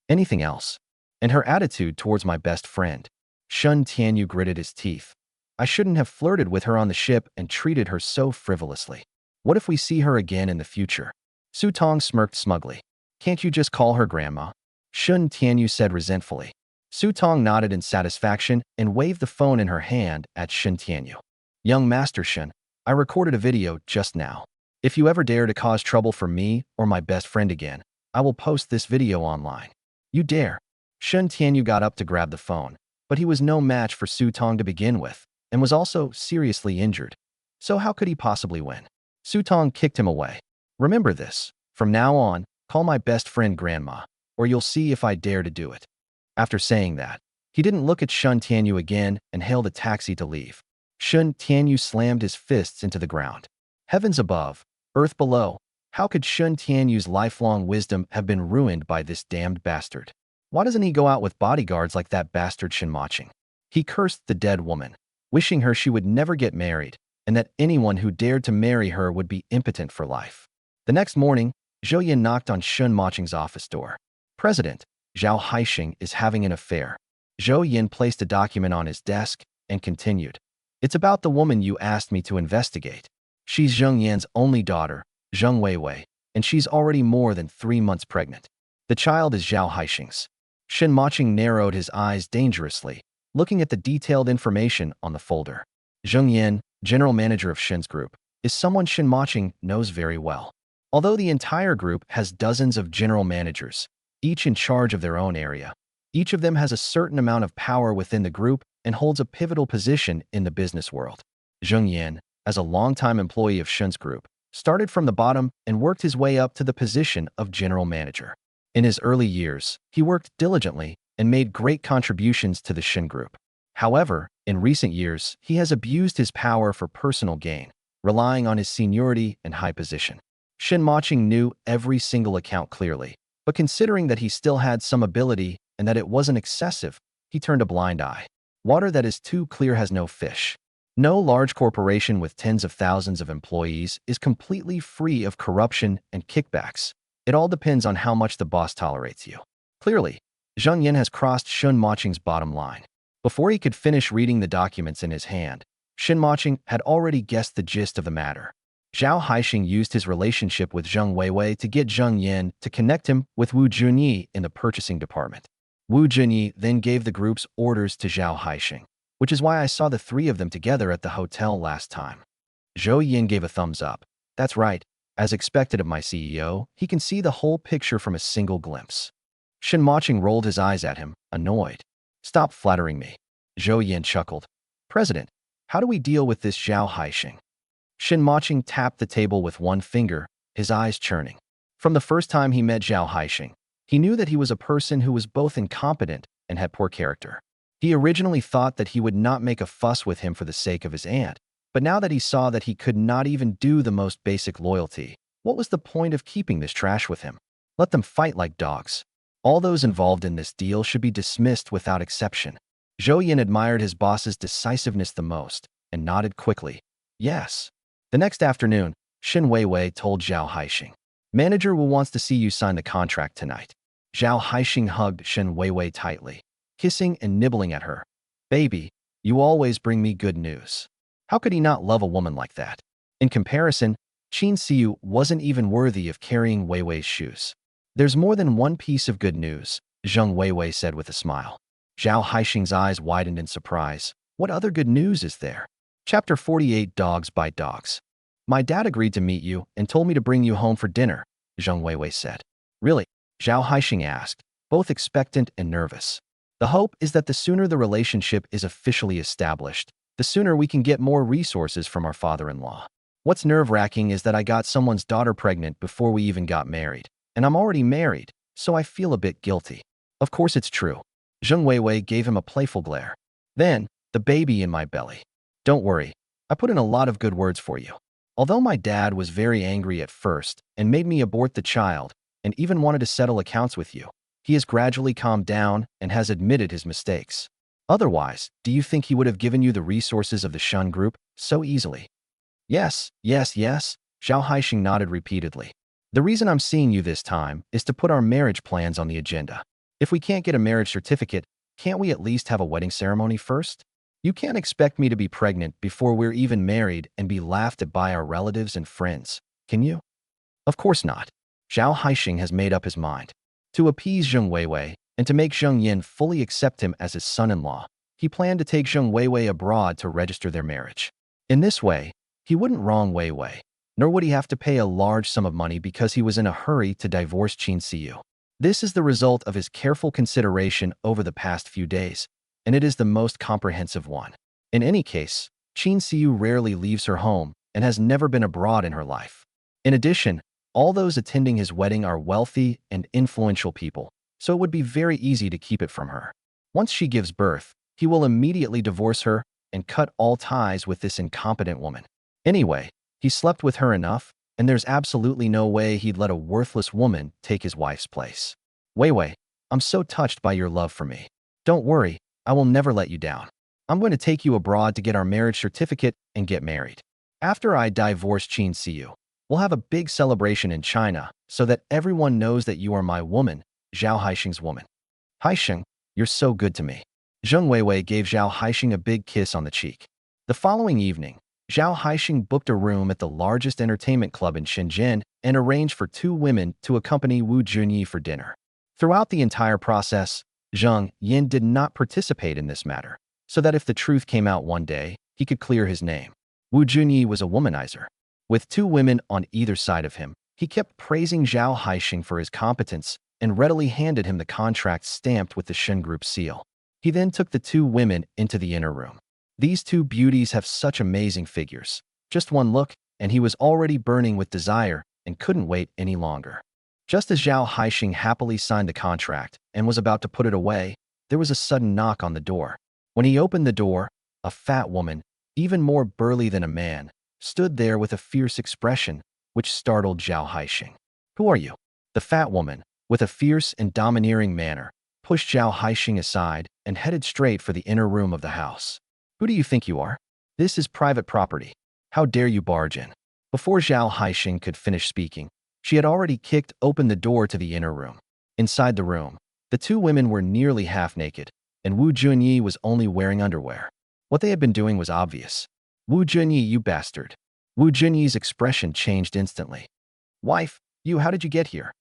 "Anything else?" And her attitude towards my best friend. Shen Tianyu gritted his teeth. "I shouldn't have flirted with her on the ship and treated her so frivolously. What if we see her again in the future?" Su Tong smirked smugly. "Can't you just call her grandma?" Shen Tianyu said resentfully. Su Tong nodded in satisfaction and waved the phone in her hand at Shen Tianyu. "Young Master Shen, I recorded a video just now. If you ever dare to cause trouble for me or my best friend again, I will post this video online." "You dare?" Shen Tianyu got up to grab the phone, but he was no match for Su Tong to begin with, and was also seriously injured. So how could he possibly win? Su Tong kicked him away. "Remember this. From now on, call my best friend grandma, or you'll see if I dare to do it." After saying that, he didn't look at Shen Tianyu again and hailed a taxi to leave. Shen Tianyu slammed his fists into the ground. Heavens above, earth below, how could Shen Tianyu's lifelong wisdom have been ruined by this damned bastard? Why doesn't he go out with bodyguards like that bastard Shen Mocheng? He cursed the dead woman, wishing her she would never get married, and that anyone who dared to marry her would be impotent for life. The next morning, Zhou Yin knocked on Shen Mocheng's office door. "President, Zhao Haixing is having an affair." Zhou Yin placed a document on his desk and continued. "It's about the woman you asked me to investigate. She's Zheng Yan's only daughter, Zheng Weiwei, and she's already more than 3 months pregnant. The child is Zhao Haixing's." Shen Mocheng narrowed his eyes dangerously, looking at the detailed information on the folder. Zheng Yan, general manager of Shen's group, is someone Shen Mocheng knows very well. Although the entire group has dozens of general managers, each in charge of their own area, each of them has a certain amount of power within the group and holds a pivotal position in the business world. Zheng Yan, as a longtime employee of Shen's group, started from the bottom and worked his way up to the position of general manager. In his early years, he worked diligently and made great contributions to the Shen group. However, in recent years, he has abused his power for personal gain, relying on his seniority and high position. Shen Mocheng knew every single account clearly, but considering that he still had some ability and that it wasn't excessive, he turned a blind eye. Water that is too clear has no fish. No large corporation with tens of thousands of employees is completely free of corruption and kickbacks. It all depends on how much the boss tolerates you. Clearly, Zheng Yan has crossed Shen Mocheng's bottom line. Before he could finish reading the documents in his hand, Shen Mocheng had already guessed the gist of the matter. Zhao Haixing used his relationship with Zheng Weiwei to get Zheng Yin to connect him with Wu Junyi in the purchasing department. Wu Junyi then gave the group's orders to Zhao Haixing, which is why I saw the three of them together at the hotel last time. Zhou Yin gave a thumbs up. That's right. As expected of my CEO, he can see the whole picture from a single glimpse. Shen Mocheng rolled his eyes at him, annoyed. Stop flattering me. Zhou Yin chuckled. President, how do we deal with this Zhao Haixing? Shen Mocheng tapped the table with one finger, his eyes churning. From the first time he met Zhao Haixing, he knew that he was a person who was both incompetent and had poor character. He originally thought that he would not make a fuss with him for the sake of his aunt, but now that he saw that he could not even do the most basic loyalty, what was the point of keeping this trash with him? Let them fight like dogs. All those involved in this deal should be dismissed without exception. Zhou Yin admired his boss's decisiveness the most and nodded quickly. Yes. The next afternoon, Shen Weiwei told Zhao Haixing, Manager Wu wants to see you sign the contract tonight. Zhao Haixing hugged Shen Weiwei tightly, kissing and nibbling at her. Baby, you always bring me good news. How could he not love a woman like that? In comparison, Qin Siyu wasn't even worthy of carrying Weiwei's shoes. There's more than one piece of good news, Zheng Weiwei said with a smile. Zhao Haixing's eyes widened in surprise. What other good news is there? Chapter 48 Dogs Bite Dogs. My dad agreed to meet you and told me to bring you home for dinner, Zheng Weiwei said. Really? Zhao Haixing asked, both expectant and nervous. The hope is that the sooner the relationship is officially established, the sooner we can get more resources from our father-in-law. What's nerve-wracking is that I got someone's daughter pregnant before we even got married, and I'm already married, so I feel a bit guilty. Of course it's true. Zheng Weiwei gave him a playful glare. Then, the baby in my belly. Don't worry, I put in a lot of good words for you. Although my dad was very angry at first and made me abort the child and even wanted to settle accounts with you, he has gradually calmed down and has admitted his mistakes. Otherwise, do you think he would have given you the resources of the Shun Group so easily? Yes, yes, yes, Zhao Haixing nodded repeatedly. The reason I'm seeing you this time is to put our marriage plans on the agenda. If we can't get a marriage certificate, can't we at least have a wedding ceremony first? You can't expect me to be pregnant before we're even married and be laughed at by our relatives and friends, can you? Of course not. Zhao Haixing has made up his mind. To appease Zheng Weiwei and to make Zheng Yin fully accept him as his son-in-law, he planned to take Zheng Weiwei abroad to register their marriage. In this way, he wouldn't wrong Weiwei, nor would he have to pay a large sum of money because he was in a hurry to divorce Qin Siyu. This is the result of his careful consideration over the past few days, and it is the most comprehensive one. In any case, Qin Siyu rarely leaves her home and has never been abroad in her life. In addition, all those attending his wedding are wealthy and influential people, so it would be very easy to keep it from her. Once she gives birth, he will immediately divorce her and cut all ties with this incompetent woman. Anyway, he slept with her enough, and there's absolutely no way he'd let a worthless woman take his wife's place. Weiwei, I'm so touched by your love for me. Don't worry, I will never let you down. I'm going to take you abroad to get our marriage certificate and get married. After I divorce Qin Siyu, we'll have a big celebration in China so that everyone knows that you are my woman, Zhao Haixing's woman. Haixing, you're so good to me. Zheng Weiwei gave Zhao Haixing a big kiss on the cheek. The following evening, Zhao Haixing booked a room at the largest entertainment club in Shenzhen and arranged for 2 women to accompany Wu Junyi for dinner. Throughout the entire process, Zheng Yin did not participate in this matter, so that if the truth came out one day, he could clear his name. Wu Junyi was a womanizer. With 2 women on either side of him, he kept praising Zhao Haixing for his competence and readily handed him the contract stamped with the Shen Group seal. He then took the 2 women into the inner room. These 2 beauties have such amazing figures. Just one look, and he was already burning with desire and couldn't wait any longer. Just as Zhao Haixing happily signed the contract and was about to put it away, there was a sudden knock on the door. When he opened the door, a fat woman, even more burly than a man, stood there with a fierce expression, which startled Zhao Haixing. Who are you? The fat woman, with a fierce and domineering manner, pushed Zhao Haixing aside and headed straight for the inner room of the house. Who do you think you are? This is private property. How dare you barge in? Before Zhao Haixing could finish speaking, she had already kicked open the door to the inner room. Inside the room, the 2 women were nearly half naked, and Wu Junyi was only wearing underwear. What they had been doing was obvious. Wu Junyi, you bastard. Wu Junyi's expression changed instantly. Wife, how did you get here?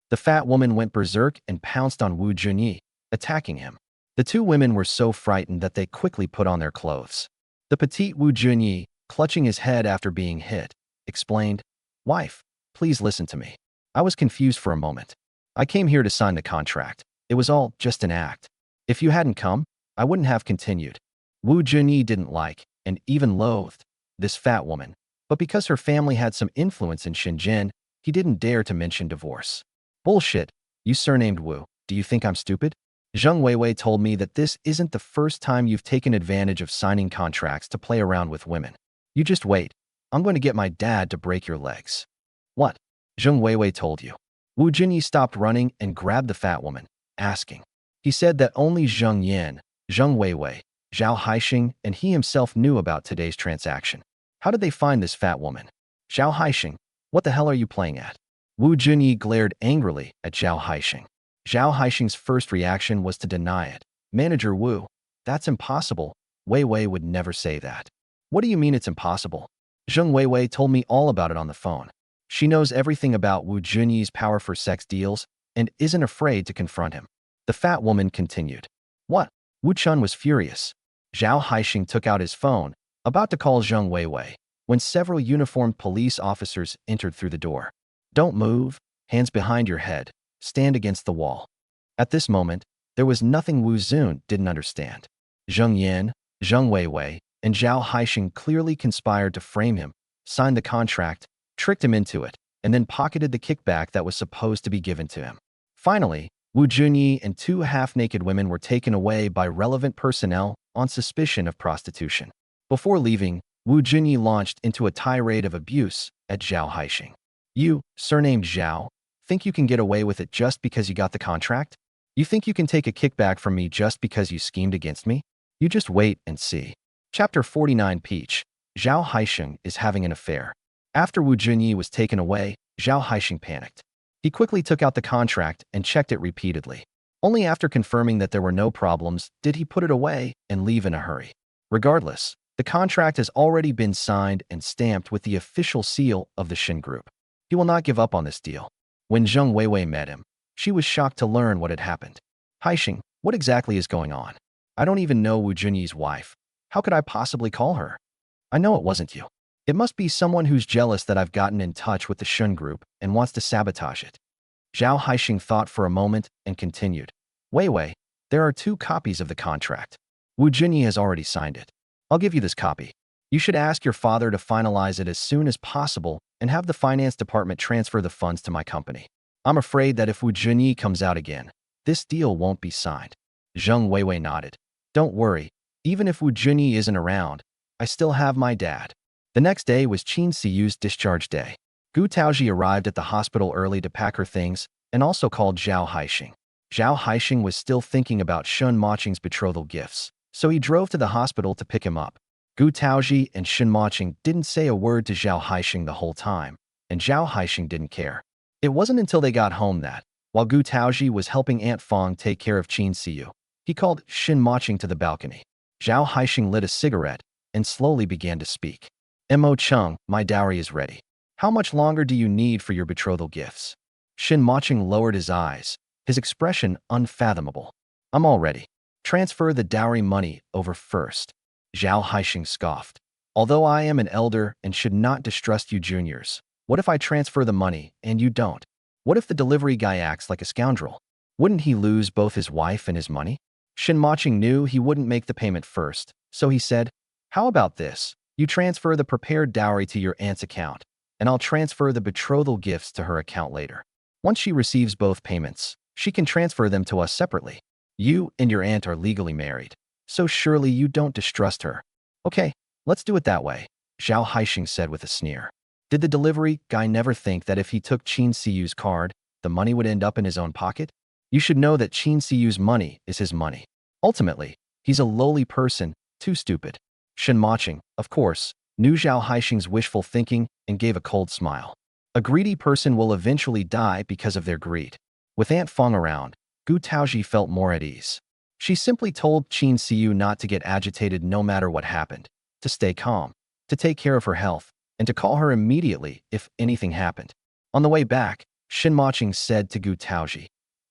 The fat woman went berserk and pounced on Wu Junyi, attacking him. The two women were so frightened that they quickly put on their clothes. The petite Wu Junyi, clutching his head after being hit, explained, Wife, please listen to me. I was confused for a moment. I came here to sign the contract. It was all just an act. If you hadn't come, I wouldn't have continued. Wu Junyi didn't like, and even loathed, this fat woman, but because her family had some influence in Shenzhen, he didn't dare to mention divorce. Bullshit, you surnamed Wu. Do you think I'm stupid? Zheng Weiwei told me that this isn't the first time you've taken advantage of signing contracts to play around with women. You just wait. I'm going to get my dad to break your legs. What? Zheng Weiwei told you. Wu Junyi stopped running and grabbed the fat woman, asking. He said that only Zheng Yan, Zheng Weiwei, Zhao Haixing, and he himself knew about today's transaction. How did they find this fat woman? Zhao Haixing, what the hell are you playing at? Wu Junyi glared angrily at Zhao Haixing. Zhao Haixing's first reaction was to deny it. Manager Wu, that's impossible. Weiwei would never say that. What do you mean it's impossible? Zheng Weiwei told me all about it on the phone. She knows everything about Wu Junyi's power for sex deals and isn't afraid to confront him. The fat woman continued. What? Wu Chun was furious. Zhao Haixing took out his phone, about to call Zheng Weiwei, when several uniformed police officers entered through the door. Don't move, hands behind your head, stand against the wall. At this moment, there was nothing Wu Zun didn't understand. Zheng Yan, Zheng Weiwei, and Zhao Haixing clearly conspired to frame him, signed the contract, tricked him into it, and then pocketed the kickback that was supposed to be given to him. Finally, Wu Junyi and two half-naked women were taken away by relevant personnel on suspicion of prostitution. Before leaving, Wu Junyi launched into a tirade of abuse at Zhao Haixing. You, surnamed Zhao, think you can get away with it just because you got the contract? You think you can take a kickback from me just because you schemed against me? You just wait and see. Chapter 49 Peach. Zhao Haixing is having an affair. After Wu Junyi was taken away, Zhao Haixing panicked. He quickly took out the contract and checked it repeatedly. Only after confirming that there were no problems did he put it away and leave in a hurry. Regardless, the contract has already been signed and stamped with the official seal of the Shen Group. He will not give up on this deal. When Zheng Weiwei met him, she was shocked to learn what had happened. Haixing, what exactly is going on? I don't even know Wu Junyi's wife. How could I possibly call her? I know it wasn't you. It must be someone who's jealous that I've gotten in touch with the Shen Group and wants to sabotage it. Zhao Haixing thought for a moment and continued. Weiwei, there are 2 copies of the contract. Wu Junyi has already signed it. I'll give you this copy. You should ask your father to finalize it as soon as possible and have the finance department transfer the funds to my company. I'm afraid that if Wu Junyi comes out again, this deal won't be signed. Zheng Weiwei nodded. Don't worry, even if Wu Junyi isn't around, I still have my dad. The next day was Qin Siyu's discharge day. Gu Taozhi arrived at the hospital early to pack her things and also called Zhao Haixing. Zhao Haixing was still thinking about Shen Mocheng's betrothal gifts, so he drove to the hospital to pick him up. Gu Taozhi and Shen Mocheng didn't say a word to Zhao Haixing the whole time, and Zhao Haixing didn't care. It wasn't until they got home that, while Gu Taozhi was helping Aunt Fong take care of Qin Siyu, he called Shen Mocheng to the balcony. Zhao Haixing lit a cigarette and slowly began to speak. Mocheng, my dowry is ready. How much longer do you need for your betrothal gifts? Shen Mocheng lowered his eyes, his expression unfathomable. I'm all ready. Transfer the dowry money over first. Zhao Haixing scoffed. Although I am an elder and should not distrust you juniors, what if I transfer the money and you don't? What if the delivery guy acts like a scoundrel? Wouldn't he lose both his wife and his money? Shen Mocheng knew he wouldn't make the payment first, so he said, how about this? You transfer the prepared dowry to your aunt's account, and I'll transfer the betrothal gifts to her account later. Once she receives both payments, she can transfer them to us separately. You and your aunt are legally married, so surely you don't distrust her. Okay, let's do it that way, Zhao Haixing said with a sneer. Did the delivery guy never think that if he took Qin Siyu's card, the money would end up in his own pocket? You should know that Qin Siyu's money is his money. Ultimately, he's a lowly person, too stupid. Shen Mocheng, of course, knew Zhao Haixing's wishful thinking and gave a cold smile. A greedy person will eventually die because of their greed. With Aunt Fong around, Gu Taozhi felt more at ease. She simply told Qin Siyu not to get agitated no matter what happened, to stay calm, to take care of her health, and to call her immediately if anything happened. On the way back, Shen Mocheng said to Gu Taozhi,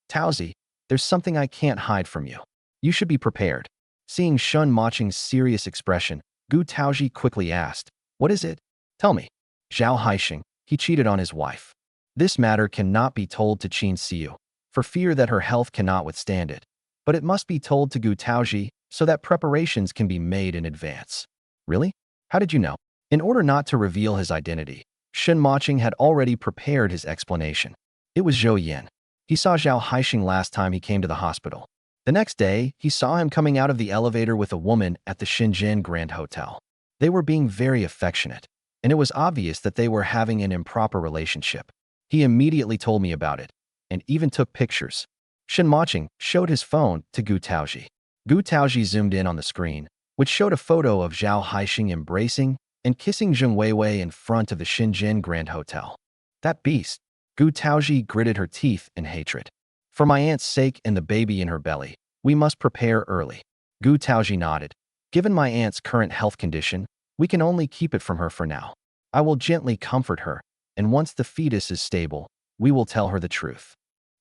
"Taozhi, there's something I can't hide from you. You should be prepared." Seeing Shen Mocheng's serious expression, Gu Taozhi quickly asked, "What is it? Tell me." Zhao Haixing, he cheated on his wife. This matter cannot be told to Qin Xiu, for fear that her health cannot withstand it. But it must be told to Gu Taozhi so that preparations can be made in advance. Really? How did you know? In order not to reveal his identity, Shen Mocheng had already prepared his explanation. It was Zhou Yan. He saw Zhao Haixing last time he came to the hospital. The next day, he saw him coming out of the elevator with a woman at the Shenzhen Grand Hotel. They were being very affectionate, and it was obvious that they were having an improper relationship. He immediately told me about it, and even took pictures. Shen Mocheng showed his phone to Gu Taozhi. Gu Taozhi zoomed in on the screen, which showed a photo of Zhao Haixing embracing and kissing Zheng Weiwei in front of the Shenzhen Grand Hotel. That beast! Gu Taozhi gritted her teeth in hatred. For my aunt's sake and the baby in her belly, we must prepare early. Gu Taozhi nodded. Given my aunt's current health condition, we can only keep it from her for now. I will gently comfort her, and once the fetus is stable, we will tell her the truth.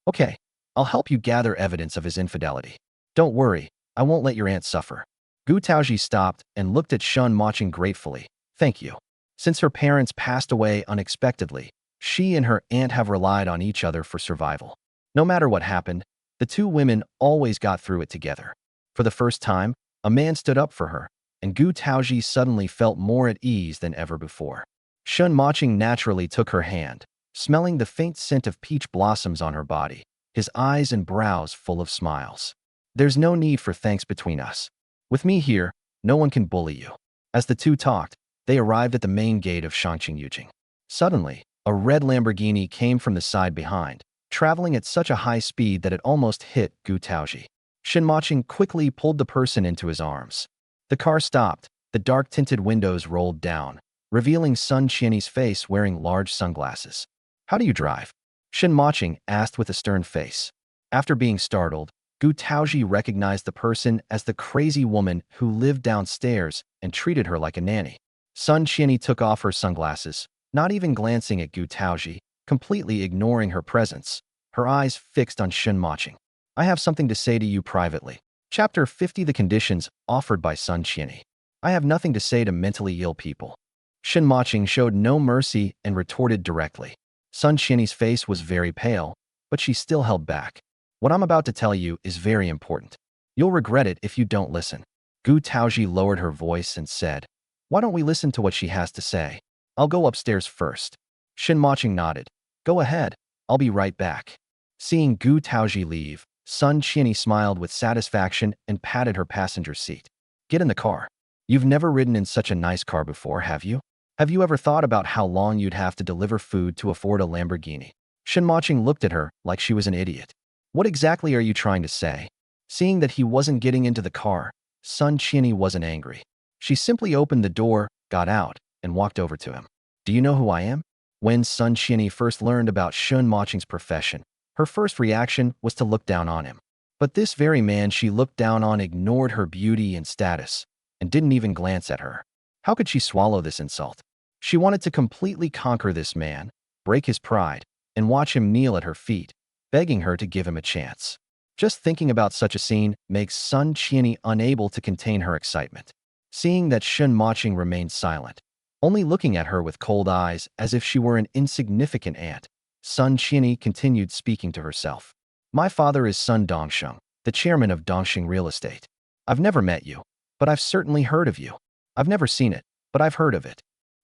Okay, I'll help you gather evidence of his infidelity. Don't worry, I won't let your aunt suffer. Gu Taozhi stopped and looked at Shen Mocheng gratefully. Thank you. Since her parents passed away unexpectedly, she and her aunt have relied on each other for survival. No matter what happened, the two women always got through it together. For the first time, a man stood up for her, and Gu Taozhi suddenly felt more at ease than ever before. Shen Mocheng naturally took her hand, smelling the faint scent of peach blossoms on her body, his eyes and brows full of smiles. There's no need for thanks between us. With me here, no one can bully you. As the two talked, they arrived at the main gate of Shangqingyujing. Suddenly, a red Lamborghini came from the side behind, traveling at such a high speed that it almost hit Gu Taozhi. Shen Mocheng quickly pulled the person into his arms. The car stopped, the dark-tinted windows rolled down, revealing Sun Qianyi's face wearing large sunglasses. "How do you drive?" Shen Mocheng asked with a stern face. After being startled, Gu Taozhi recognized the person as the crazy woman who lived downstairs and treated her like a nanny. Sun Qianyi took off her sunglasses, not even glancing at Gu Taozhi, completely ignoring her presence, her eyes fixed on Shen Mocheng. "I have something to say to you privately." Chapter 50: The Conditions Offered by Sun Qianyi. "I have nothing to say to mentally ill people." Shen Mocheng showed no mercy and retorted directly. Sun Qianyi's face was very pale, but she still held back. "What I'm about to tell you is very important. You'll regret it if you don't listen." Gu Taozhi lowered her voice and said, "Why don't we listen to what she has to say? I'll go upstairs first." Shen Mocheng nodded. "Go ahead, I'll be right back." Seeing Gu Taozhi leave, Sun Qianyi smiled with satisfaction and patted her passenger seat. "Get in the car. You've never ridden in such a nice car before, have you? Have you ever thought about how long you'd have to deliver food to afford a Lamborghini?" Shen Mocheng looked at her like she was an idiot. "What exactly are you trying to say?" Seeing that he wasn't getting into the car, Sun Qianyi wasn't angry. She simply opened the door, got out, and walked over to him. "Do you know who I am?" When Sun Qianyi first learned about Shen Mocheng's profession, her first reaction was to look down on him. But this very man she looked down on ignored her beauty and status, and didn't even glance at her. How could she swallow this insult? She wanted to completely conquer this man, break his pride, and watch him kneel at her feet, begging her to give him a chance. Just thinking about such a scene makes Sun Qianyi unable to contain her excitement. Seeing that Shen Mocheng remained silent, only looking at her with cold eyes as if she were an insignificant ant, Sun Qianyi continued speaking to herself. "My father is Sun Dongsheng, the chairman of Dongxing Real Estate. I've never met you, but I've certainly heard of you. I've never seen it, but I've heard of it."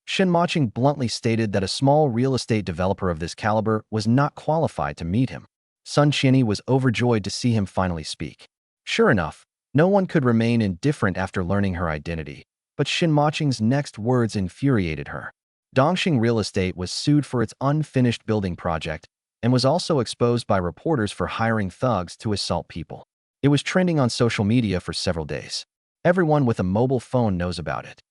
Shen Mocheng bluntly stated that a small real estate developer of this caliber was not qualified to meet him. Sun Qianyi was overjoyed to see him finally speak. Sure enough, no one could remain indifferent after learning her identity, but Shen Mocheng's next words infuriated her. Dongxing Real Estate was sued for its unfinished building project and was also exposed by reporters for hiring thugs to assault people. It was trending on social media for several days. Everyone with a mobile phone knows about it.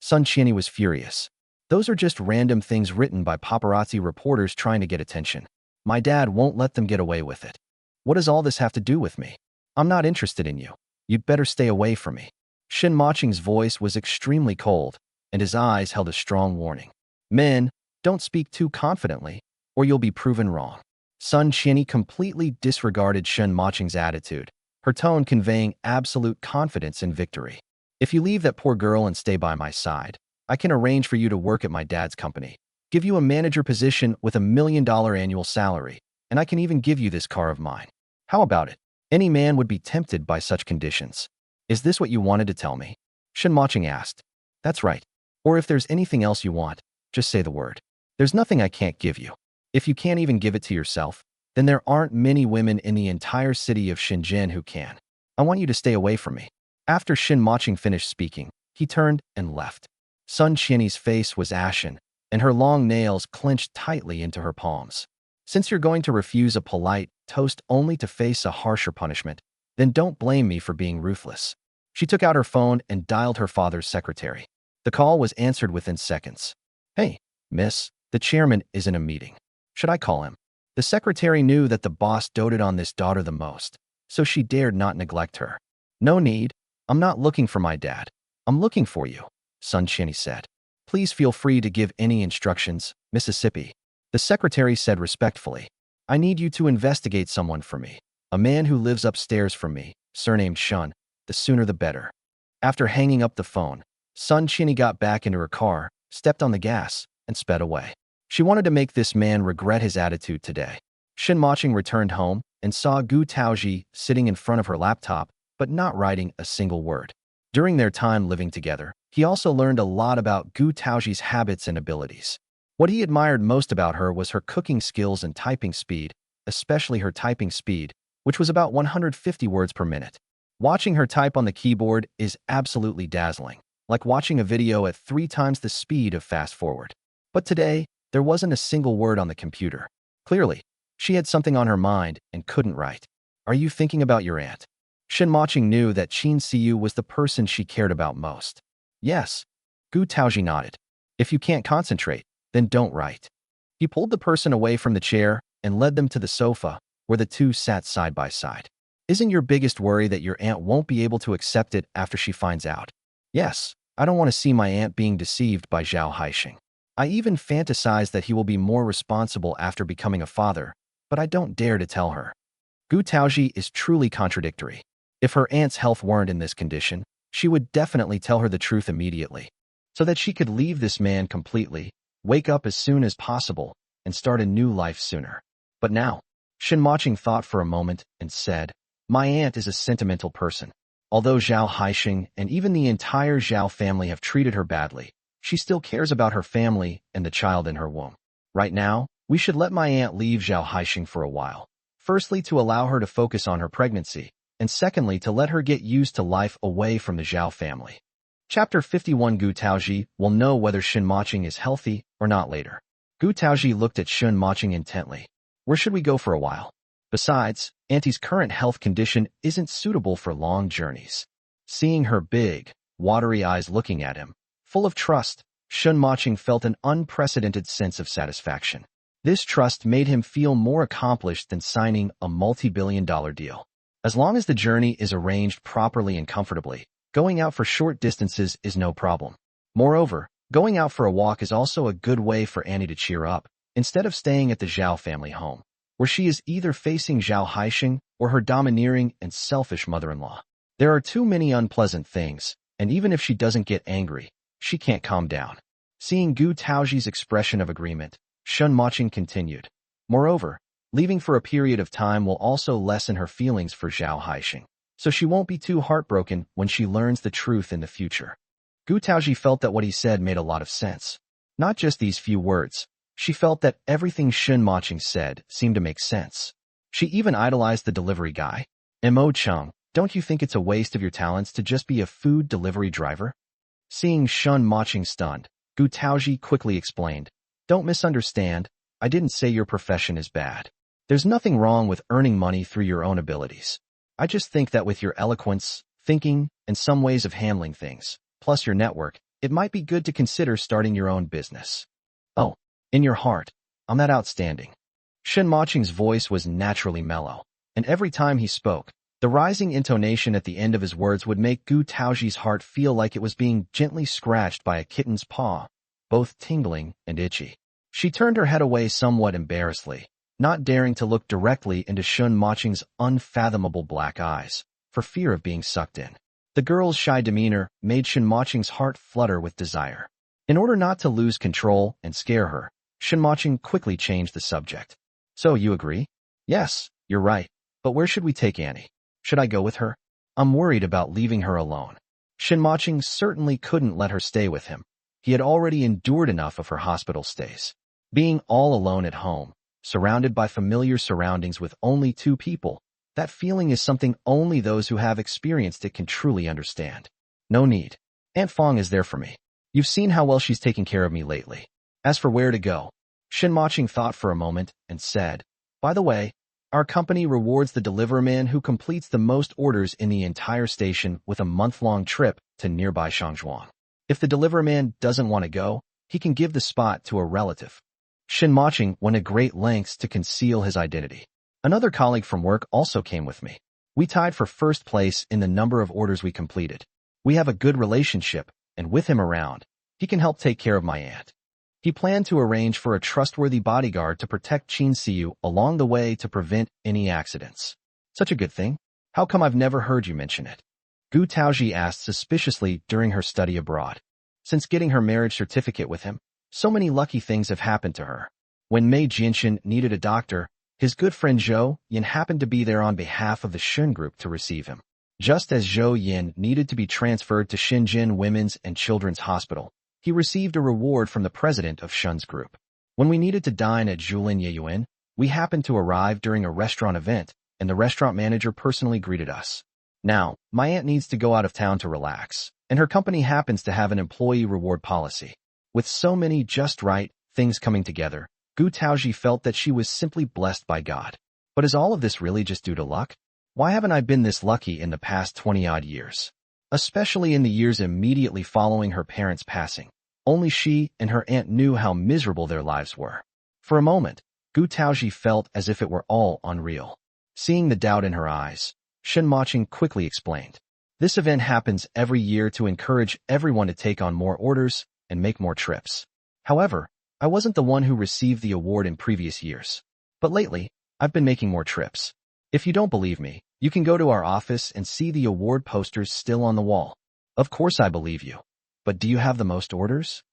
Sun Qianyi was furious. "Those are just random things written by paparazzi reporters trying to get attention. My dad won't let them get away with it. What does all this have to do with me? I'm not interested in you. You'd better stay away from me." Shen Mocheng's voice was extremely cold, and his eyes held a strong warning. Men, don't speak too confidently, or you'll be proven wrong. Sun Qianyi completely disregarded Shen Mocheng's attitude, her tone conveying absolute confidence in victory. If you leave that poor girl and stay by my side, I can arrange for you to work at my dad's company, give you a manager position with $1 million annual salary, and I can even give you this car of mine. How about it? Any man would be tempted by such conditions. Is this what you wanted to tell me? Shen Mocheng asked. That's right. Or if there's anything else you want, just say the word. There's nothing I can't give you. If you can't even give it to yourself, then there aren't many women in the entire city of Shenzhen who can. I want you to stay away from me. After Shen Mocheng finished speaking, he turned and left. Sun Qianyi's face was ashen, and her long nails clenched tightly into her palms. Since you're going to refuse a polite toast only to face a harsher punishment, then don't blame me for being ruthless. She took out her phone and dialed her father's secretary. The call was answered within seconds. Hey, miss, the chairman is in a meeting. Should I call him? The secretary knew that the boss doted on this daughter the most, so she dared not neglect her. No need. I'm not looking for my dad. I'm looking for you, Sun Qianyi said. Please feel free to give any instructions, Mississippi. The secretary said respectfully. I need you to investigate someone for me. A man who lives upstairs from me, surnamed Shun. The sooner the better. After hanging up the phone, Sun Qianyi got back into her car, stepped on the gas, and sped away. She wanted to make this man regret his attitude today. Shen Mocheng returned home and saw Gu Taozhi sitting in front of her laptop, but not writing a single word. During their time living together, he also learned a lot about Gu Taozhi's habits and abilities. What he admired most about her was her cooking skills and typing speed, especially her typing speed, which was about 150 words per minute. Watching her type on the keyboard is absolutely dazzling, like watching a video at 3 times the speed of fast forward. But today, there wasn't a single word on the computer. Clearly, she had something on her mind and couldn't write. Are you thinking about your aunt? Shen Mocheng knew that Qin Siyu was the person she cared about most. Yes. Gu Taozhi nodded. If you can't concentrate, then don't write. He pulled the person away from the chair and led them to the sofa, where the two sat side by side. Isn't your biggest worry that your aunt won't be able to accept it after she finds out? Yes, I don't want to see my aunt being deceived by Zhao Haixing. I even fantasize that he will be more responsible after becoming a father, but I don't dare to tell her. Gu Taozhi is truly contradictory. If her aunt's health weren't in this condition, she would definitely tell her the truth immediately, so that she could leave this man completely, wake up as soon as possible, and start a new life sooner. But now, Shen Mocheng thought for a moment and said, my aunt is a sentimental person. Although Zhao Haixing and even the entire Zhao family have treated her badly, she still cares about her family and the child in her womb. Right now, we should let my aunt leave Zhao Haixing for a while. Firstly, to allow her to focus on her pregnancy, and secondly, to let her get used to life away from the Zhao family. Chapter 51. Gu Taozhi will know whether Shen Mocheng is healthy or not later. Gu Taozhi looked at Shen Mocheng intently. Where should we go for a while? Besides, Auntie's current health condition isn't suitable for long journeys. Seeing her big, watery eyes looking at him, full of trust, Shen Mocheng felt an unprecedented sense of satisfaction. This trust made him feel more accomplished than signing a multi-billion-dollar deal. As long as the journey is arranged properly and comfortably, going out for short distances is no problem. Moreover, going out for a walk is also a good way for Annie to cheer up, instead of staying at the Zhao family home, where she is either facing Zhao Haixing or her domineering and selfish mother-in-law. There are too many unpleasant things, and even if she doesn't get angry, she can't calm down. Seeing Gu Taozhi's expression of agreement, Shen Mocheng continued. Moreover, leaving for a period of time will also lessen her feelings for Zhao Haixing, so she won't be too heartbroken when she learns the truth in the future. Gu Taozhi felt that what he said made a lot of sense. Not just these few words. She felt that everything Shen Mocheng said seemed to make sense. She even idolized the delivery guy. Mo Chung, don't you think it's a waste of your talents to just be a food delivery driver? Seeing Shen Mocheng stunned, Gu Taozhi quickly explained. Don't misunderstand, I didn't say your profession is bad. There's nothing wrong with earning money through your own abilities. I just think that with your eloquence, thinking, and some ways of handling things, plus your network, it might be good to consider starting your own business. Oh, in your heart, I'm that outstanding. Shen Mocheng's voice was naturally mellow, and every time he spoke, the rising intonation at the end of his words would make Gu Taozhi's heart feel like it was being gently scratched by a kitten's paw. both tingling and itchy. She turned her head away somewhat embarrassedly, not daring to look directly into Shen Mocheng's unfathomable black eyes, for fear of being sucked in. The girl's shy demeanor made Shen Mocheng's heart flutter with desire. In order not to lose control and scare her, Shen Mocheng quickly changed the subject. So you agree? Yes, you're right. But where should we take Annie? Should I go with her? I'm worried about leaving her alone. Shen Mocheng certainly couldn't let her stay with him. He had already endured enough of her hospital stays. Being all alone at home, surrounded by familiar surroundings with only two people, that feeling is something only those who have experienced it can truly understand. No need. Aunt Fong is there for me. You've seen how well she's taken care of me lately. As for where to go, Shen Mocheng thought for a moment and said, by the way, our company rewards the deliveryman who completes the most orders in the entire station with a month-long trip to nearby Shangzhuang. If the deliveryman doesn't want to go, he can give the spot to a relative. Shen Mocheng went to great lengths to conceal his identity. Another colleague from work also came with me. We tied for first place in the number of orders we completed. We have a good relationship, and with him around, he can help take care of my aunt. He planned to arrange for a trustworthy bodyguard to protect Qin Siyu along the way to prevent any accidents. Such a good thing? How come I've never heard you mention it? Gu Taozhi asked suspiciously during her study abroad. Since getting her marriage certificate with him, so many lucky things have happened to her. When Mei Jinshan needed a doctor, his good friend Zhou Yin happened to be there on behalf of the Shen Group to receive him. Just as Zhou Yin needed to be transferred to Shenzhen Women's and Children's Hospital, he received a reward from the president of Shen's group. When we needed to dine at Julin Yeyuan, we happened to arrive during a restaurant event, and the restaurant manager personally greeted us. Now, my aunt needs to go out of town to relax, and her company happens to have an employee reward policy. With so many just right things coming together, Gu Taozhi felt that she was simply blessed by God. But is all of this really just due to luck? Why haven't I been this lucky in the past 20-odd years? Especially in the years immediately following her parents' passing. Only she and her aunt knew how miserable their lives were. For a moment, Gu Taozhi felt as if it were all unreal. Seeing the doubt in her eyes, Shen Mocheng quickly explained. This event happens every year to encourage everyone to take on more orders and make more trips. However, I wasn't the one who received the award in previous years. But lately, I've been making more trips. If you don't believe me, you can go to our office and see the award posters still on the wall. Of course I believe you. But do you have the most orders?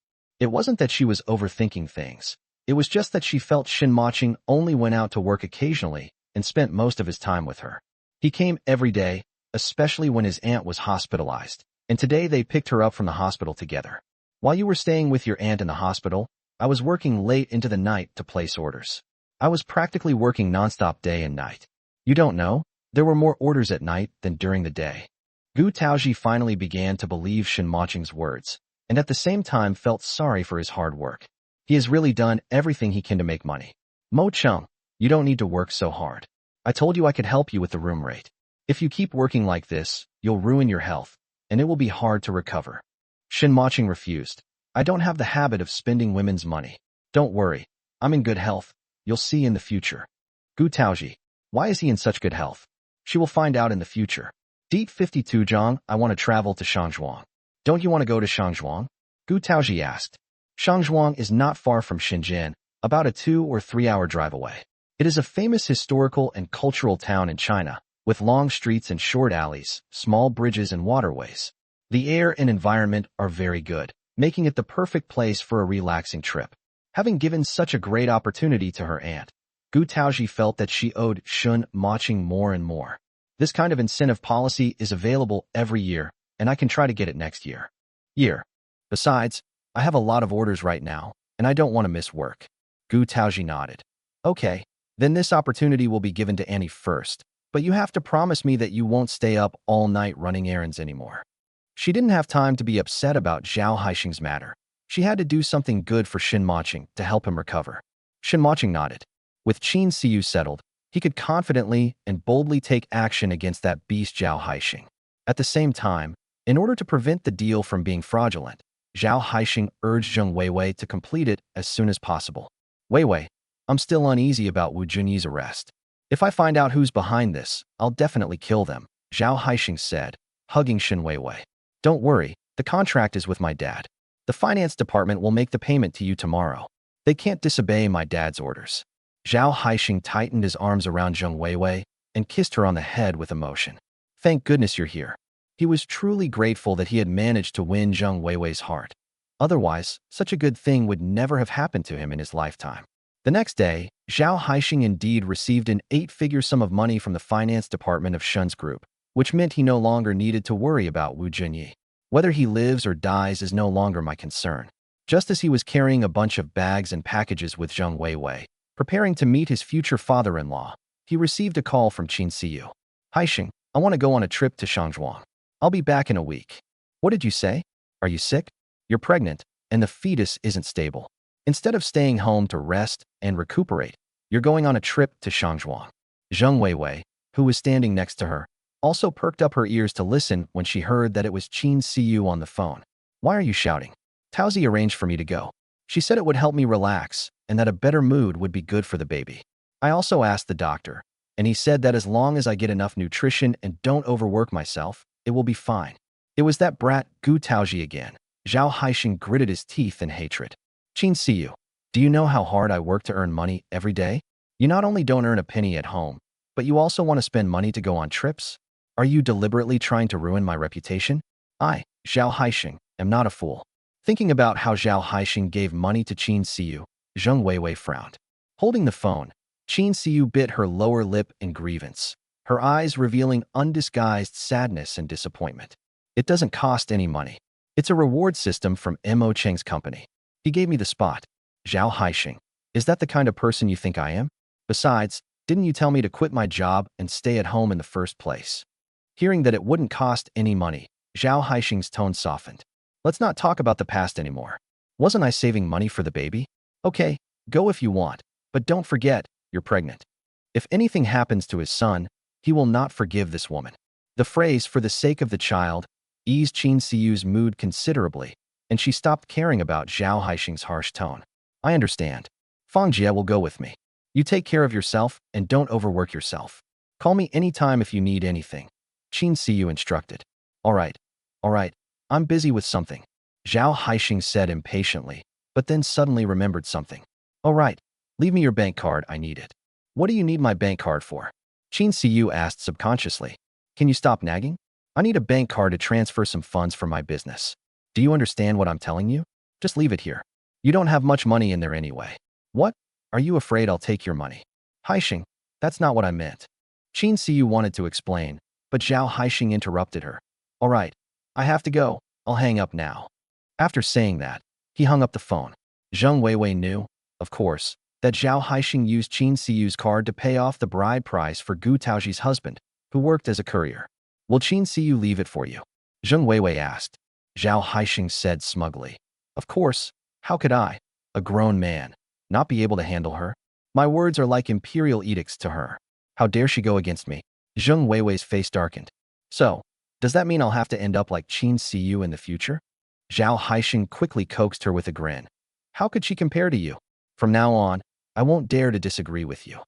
It wasn't that she was overthinking things. It was just that she felt Shen Mocheng only went out to work occasionally and spent most of his time with her. He came every day, especially when his aunt was hospitalized, and today they picked her up from the hospital together. While you were staying with your aunt in the hospital, I was working late into the night to place orders. I was practically working nonstop day and night. You don't know? There were more orders at night than during the day. Gu Taozhi finally began to believe Shen Mocheng's words, and at the same time felt sorry for his hard work. He has really done everything he can to make money. Mocheng, you don't need to work so hard. I told you I could help you with the room rate. If you keep working like this, you'll ruin your health, and it will be hard to recover. Shen Mocheng refused. I don't have the habit of spending women's money. Don't worry, I'm in good health. You'll see in the future. Gu Taozhi, why is he in such good health? She will find out in the future. Deet 52 Zhang, I want to travel to Shangzhuang. Don't you want to go to Shangzhuang? Gu Taozhi asked. Shangzhuang is not far from Shenzhen, about a 2 or 3 hour drive away. It is a famous historical and cultural town in China, with long streets and short alleys, small bridges and waterways. The air and environment are very good, making it the perfect place for a relaxing trip. Having given such a great opportunity to her aunt, Gu Taozhi felt that she owed Shen Mocheng more and more. This kind of incentive policy is available every year, and I can try to get it next year. Besides, I have a lot of orders right now, and I don't want to miss work. Gu Taozhi nodded. Okay, then this opportunity will be given to Annie first, but you have to promise me that you won't stay up all night running errands anymore. She didn't have time to be upset about Zhao Haixing's matter. She had to do something good for Shen Mocheng to help him recover. Shen Mocheng nodded. With Qin Siyu settled, he could confidently and boldly take action against that beast Zhao Haixing. At the same time, in order to prevent the deal from being fraudulent, Zhao Haixing urged Zheng Weiwei to complete it as soon as possible. Weiwei, I'm still uneasy about Wu Junyi's arrest. If I find out who's behind this, I'll definitely kill them, Zhao Haixing said, hugging Shen Weiwei. Don't worry, the contract is with my dad. The The finance department will make the payment to you tomorrow. They can't disobey my dad's orders. Zhao Haixing tightened his arms around Zheng Weiwei and kissed her on the head with emotion. Thank goodness you're here. He was truly grateful that he had managed to win Zheng Weiwei's heart. Otherwise, such a good thing would never have happened to him in his lifetime. The next day, Zhao Haixing indeed received an 8-figure sum of money from the finance department of Shen's group, which meant he no longer needed to worry about Wu Junyi. Whether he lives or dies is no longer my concern. Just as he was carrying a bunch of bags and packages with Zheng Weiwei, preparing to meet his future father-in-law, he received a call from Qin Siyu. Haixing, I want to go on a trip to Shangzhuang. I'll be back in a week. What did you say? Are you sick? You're pregnant, and the fetus isn't stable. Instead of staying home to rest and recuperate, you're going on a trip to Shangzhuang. Zheng Weiwei, who was standing next to her, also perked up her ears to listen when she heard that it was Qin Siyu on the phone. Why are you shouting? Taozhi arranged for me to go. She said it would help me relax and that a better mood would be good for the baby. I also asked the doctor, and he said that as long as I get enough nutrition and don't overwork myself, it will be fine. It was that brat Gu Taozhi again. Zhao Haixing gritted his teeth in hatred. Qin Siyu, do you know how hard I work to earn money every day? You not only don't earn a penny at home, but you also want to spend money to go on trips? Are you deliberately trying to ruin my reputation? I, Zhao Haixing, am not a fool. Thinking about how Zhao Haixing gave money to Qin Siyu, Zheng Weiwei frowned. Holding the phone, Qin Siyu bit her lower lip in grievance, her eyes revealing undisguised sadness and disappointment. It doesn't cost any money. It's a reward system from Shen Mocheng's company. He gave me the spot. Zhao Haixing, is that the kind of person you think I am? Besides, didn't you tell me to quit my job and stay at home in the first place? Hearing that it wouldn't cost any money, Zhao Haixing's tone softened. Let's not talk about the past anymore. Wasn't I saving money for the baby? Okay, go if you want, but don't forget, you're pregnant. If anything happens to his son, he will not forgive this woman. The phrase, for the sake of the child, eased Qin Siyu's mood considerably, and she stopped caring about Zhao Haixing's harsh tone. I understand. Fang Jie will go with me. You take care of yourself and don't overwork yourself. Call me anytime if you need anything. Qin Siyu instructed. All right, I'm busy with something. Zhao Haixing said impatiently, but then suddenly remembered something. All right, leave me your bank card, I need it. What do you need my bank card for? Qin Siyu asked subconsciously. Can you stop nagging? I need a bank card to transfer some funds for my business. Do you understand what I'm telling you? Just leave it here. You don't have much money in there anyway. What? Are you afraid I'll take your money? Haixing, that's not what I meant. Qin Siyu wanted to explain, but Zhao Haixing interrupted her. All right, I have to go. I'll hang up now. After saying that, he hung up the phone. Zheng Weiwei knew, of course, that Zhao Haixing used Qin Siyu's card to pay off the bride price for Gu Taoji's husband, who worked as a courier. Will Qin Siyu leave it for you? Zheng Weiwei asked. Zhao Haixing said smugly. Of course, how could I, a grown man, not be able to handle her? My words are like imperial edicts to her. How dare she go against me? Zheng Weiwei's face darkened. So, does that mean I'll have to end up like Qin Siyu in the future? Zhao Haixing quickly coaxed her with a grin. How could she compare to you? From now on, I won't dare to disagree with you.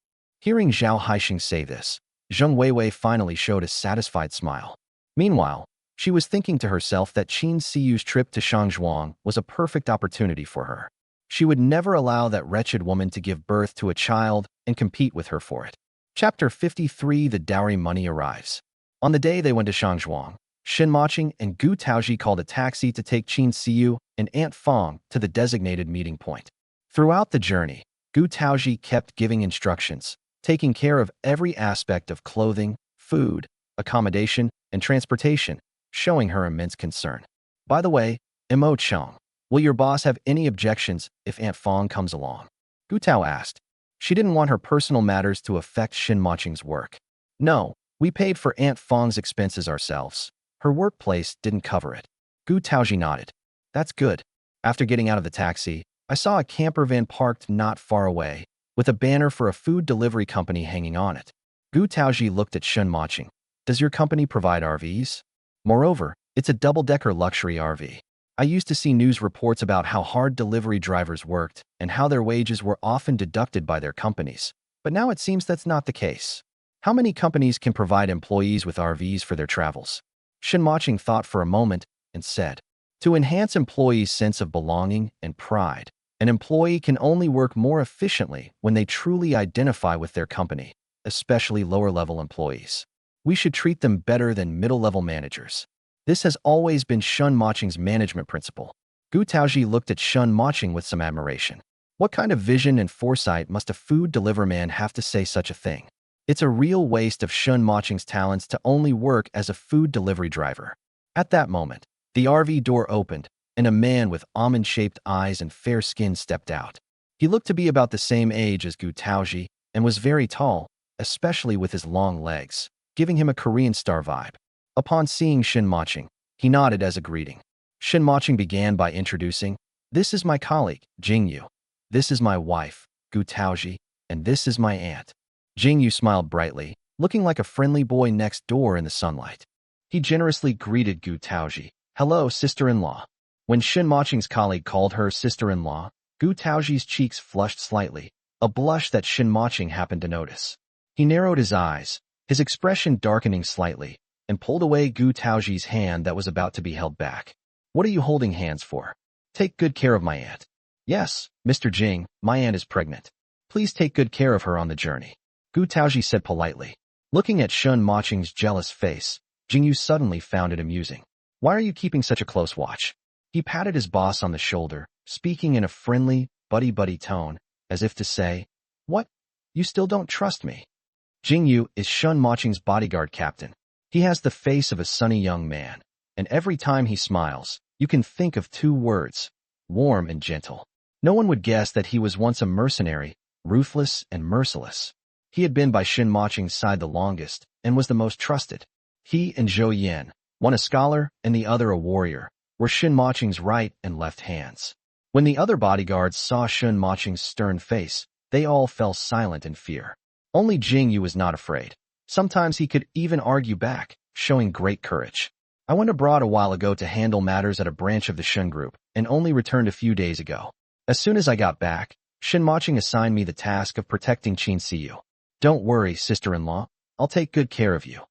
Hearing Zhao Haixing say this, Zheng Weiwei finally showed a satisfied smile. Meanwhile, she was thinking to herself that Qin Siyu's trip to Shangzhuang was a perfect opportunity for her. She would never allow that wretched woman to give birth to a child and compete with her for it. Chapter 53. The dowry money arrives. On the day they went to Shangzhuang, Shen Mocheng and Gu Taozhi called a taxi to take Qin Siyu and Aunt Fang to the designated meeting point. Throughout the journey, Gu Taozhi kept giving instructions, taking care of every aspect of clothing, food, accommodation, and transportation, showing her immense concern. By the way, Shen Mocheng, will your boss have any objections if Aunt Fang comes along? Gu Tao asked. She didn't want her personal matters to affect Shen Mocheng's work. No, we paid for Aunt Fang's expenses ourselves. Her workplace didn't cover it. Gu Taozhi nodded. That's good. After getting out of the taxi, I saw a camper van parked not far away, with a banner for a food delivery company hanging on it. Gu Taozhi looked at Shen Mocheng. Does your company provide RVs? Moreover, it's a double-decker luxury RV. I used to see news reports about how hard delivery drivers worked and how their wages were often deducted by their companies. But now it seems that's not the case. How many companies can provide employees with RVs for their travels? Shen Mocheng thought for a moment and said, To enhance employees' sense of belonging and pride, an employee can only work more efficiently when they truly identify with their company, especially lower-level employees. We should treat them better than middle-level managers. This has always been Shen Mocheng's management principle. Gu Taozhi looked at Shen Mocheng with some admiration. What kind of vision and foresight must a food delivery man have to say such a thing? It's a real waste of Shen Mocheng's talents to only work as a food delivery driver. At that moment, the RV door opened, and a man with almond-shaped eyes and fair skin stepped out. He looked to be about the same age as Gu Taozhi and was very tall, especially with his long legs, giving him a Korean star vibe. Upon seeing Shen Mocheng, he nodded as a greeting. Shen Mocheng began by introducing, "This is my colleague, Jingyu. This is my wife, Gu Taozhi, and this is my aunt." Jingyu smiled brightly, looking like a friendly boy next door in the sunlight. He generously greeted Gu Taozhi, "Hello, sister-in-law." When Shen Mocheng's colleague called her sister-in-law, Gu Taozhi's cheeks flushed slightly, a blush that Shen Mocheng happened to notice. He narrowed his eyes, his expression darkening slightly, and pulled away Gu Taozhi's hand that was about to be held back. "What are you holding hands for? Take good care of my aunt." "Yes, Mr. Jing, my aunt is pregnant. Please take good care of her on the journey," Gu Taozhi said politely. Looking at Shen Mocheng's jealous face, Jingyu suddenly found it amusing. "Why are you keeping such a close watch?" He patted his boss on the shoulder, speaking in a friendly, buddy-buddy tone, as if to say, "What? You still don't trust me?" Jingyu is Shen Mocheng's bodyguard captain. He has the face of a sunny young man, and every time he smiles, you can think of two words: warm and gentle. No one would guess that he was once a mercenary, ruthless and merciless. He had been by Shen Mocheng's side the longest and was the most trusted. He and Zhou Yan, one a scholar and the other a warrior, were Shen Mocheng's right and left hands. When the other bodyguards saw Shen Mocheng's stern face, they all fell silent in fear. Only Jingyu was not afraid. Sometimes he could even argue back, showing great courage. "I went abroad a while ago to handle matters at a branch of the Shen Group, and only returned a few days ago. As soon as I got back, Shen Mocheng assigned me the task of protecting Qin Siyu. Don't worry, sister-in-law, I'll take good care of you."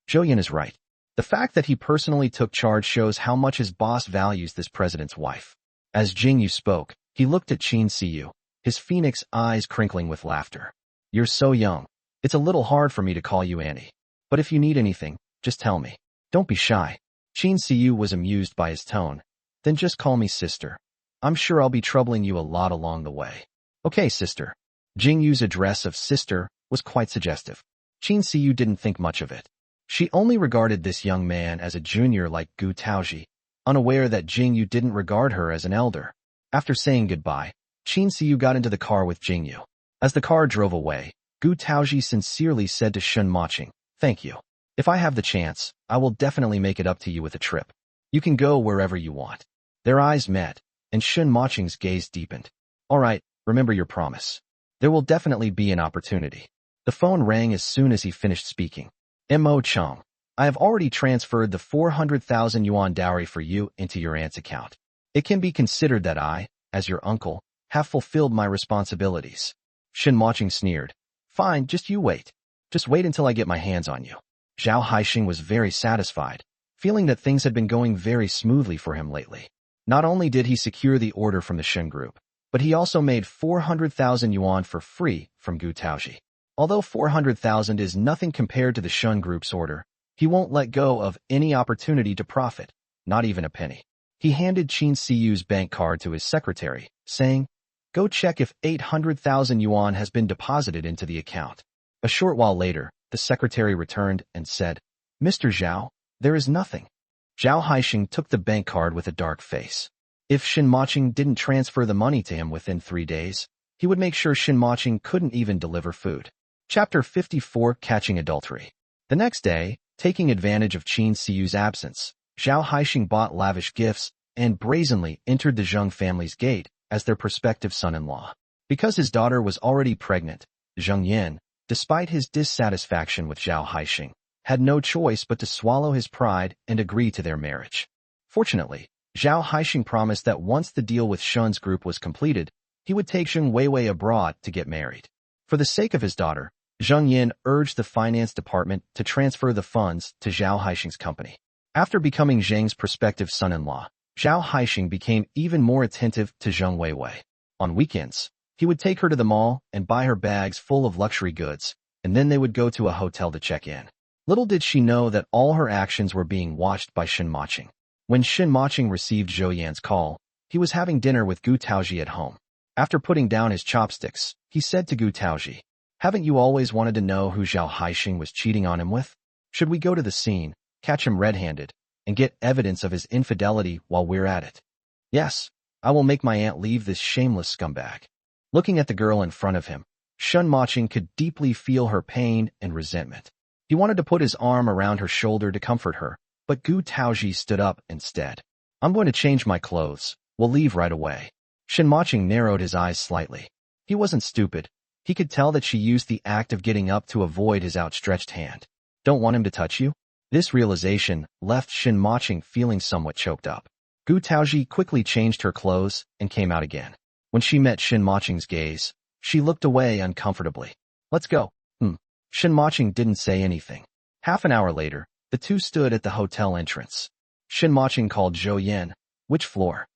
Zhou Yan is right. The fact that he personally took charge shows how much his boss values this president's wife. As Jingyu spoke, he looked at Qin Siyu, his phoenix eyes crinkling with laughter. "You're so young. It's a little hard for me to call you Annie. But if you need anything, just tell me. Don't be shy." Qin Siyu was amused by his tone. "Then just call me sister. I'm sure I'll be troubling you a lot along the way." "Okay, sister." Jingyu's address of sister was quite suggestive. Qin Siyu didn't think much of it. She only regarded this young man as a junior like Gu Taozhi, unaware that Jingyu didn't regard her as an elder. After saying goodbye, Qin Siyu got into the car with Jingyu. As the car drove away, Gu Taozhi sincerely said to Shen Mocheng, "Thank you. If I have the chance, I will definitely make it up to you with a trip. You can go wherever you want." Their eyes met, and Shen Mocheng's gaze deepened. "All right, remember your promise. There will definitely be an opportunity." The phone rang as soon as he finished speaking. "Mocheng, I have already transferred the 400,000 yuan dowry for you into your aunt's account. It can be considered that I, as your uncle, have fulfilled my responsibilities." Shen Mocheng sneered. "Fine, just you wait. Just wait until I get my hands on you." Zhao Haixing was very satisfied, feeling that things had been going very smoothly for him lately. Not only did he secure the order from the Shen Group, but he also made 400,000 yuan for free from Gu Taozhi. Although 400,000 is nothing compared to the Shen Group's order, he won't let go of any opportunity to profit, not even a penny. He handed Qin Siyu's bank card to his secretary, saying, "Go check if 800,000 yuan has been deposited into the account." A short while later, the secretary returned and said, "Mr. Zhao, there is nothing." Zhao Haixing took the bank card with a dark face. If Shen Mocheng didn't transfer the money to him within 3 days, he would make sure Shen Mocheng couldn't even deliver food. Chapter 54, Catching Adultery. The next day, taking advantage of Qin Siyu's absence, Zhao Haixing bought lavish gifts and brazenly entered the Zheng family's gate as their prospective son-in-law. Because his daughter was already pregnant, Zheng Yan, despite his dissatisfaction with Zhao Haixing, had no choice but to swallow his pride and agree to their marriage. Fortunately, Zhao Haixing promised that once the deal with Shen's group was completed, he would take Zheng Weiwei abroad to get married. For the sake of his daughter, Zheng Yan urged the finance department to transfer the funds to Zhao Haixing's company. After becoming Zheng's prospective son-in-law, Zhao Haixing became even more attentive to Zheng Weiwei. On weekends, he would take her to the mall and buy her bags full of luxury goods, and then they would go to a hotel to check in. Little did she know that all her actions were being watched by Shen Mocheng. When Shen Mocheng received Zhou Yan's call, he was having dinner with Gu Taozhi at home. After putting down his chopsticks, he said to Gu Taozhi, "Haven't you always wanted to know who Zhao Haixing was cheating on him with? Should we go to the scene, catch him red-handed, and get evidence of his infidelity while we're at it?" "Yes, I will make my aunt leave this shameless scumbag." Looking at the girl in front of him, Shen Mocheng could deeply feel her pain and resentment. He wanted to put his arm around her shoulder to comfort her, but Gu Taozhi stood up instead. "I'm going to change my clothes. We'll leave right away." Shen Mocheng narrowed his eyes slightly. He wasn't stupid. He could tell that she used the act of getting up to avoid his outstretched hand. "Don't want him to touch you?" This realization left Shen Mocheng feeling somewhat choked up. Gu Taozhi quickly changed her clothes and came out again. When she met Shen Mocheng's gaze, she looked away uncomfortably. "Let's go." Shen Mocheng didn't say anything. Half an hour later, the two stood at the hotel entrance. Shen Mocheng called Zhou Yan. "Which floor?"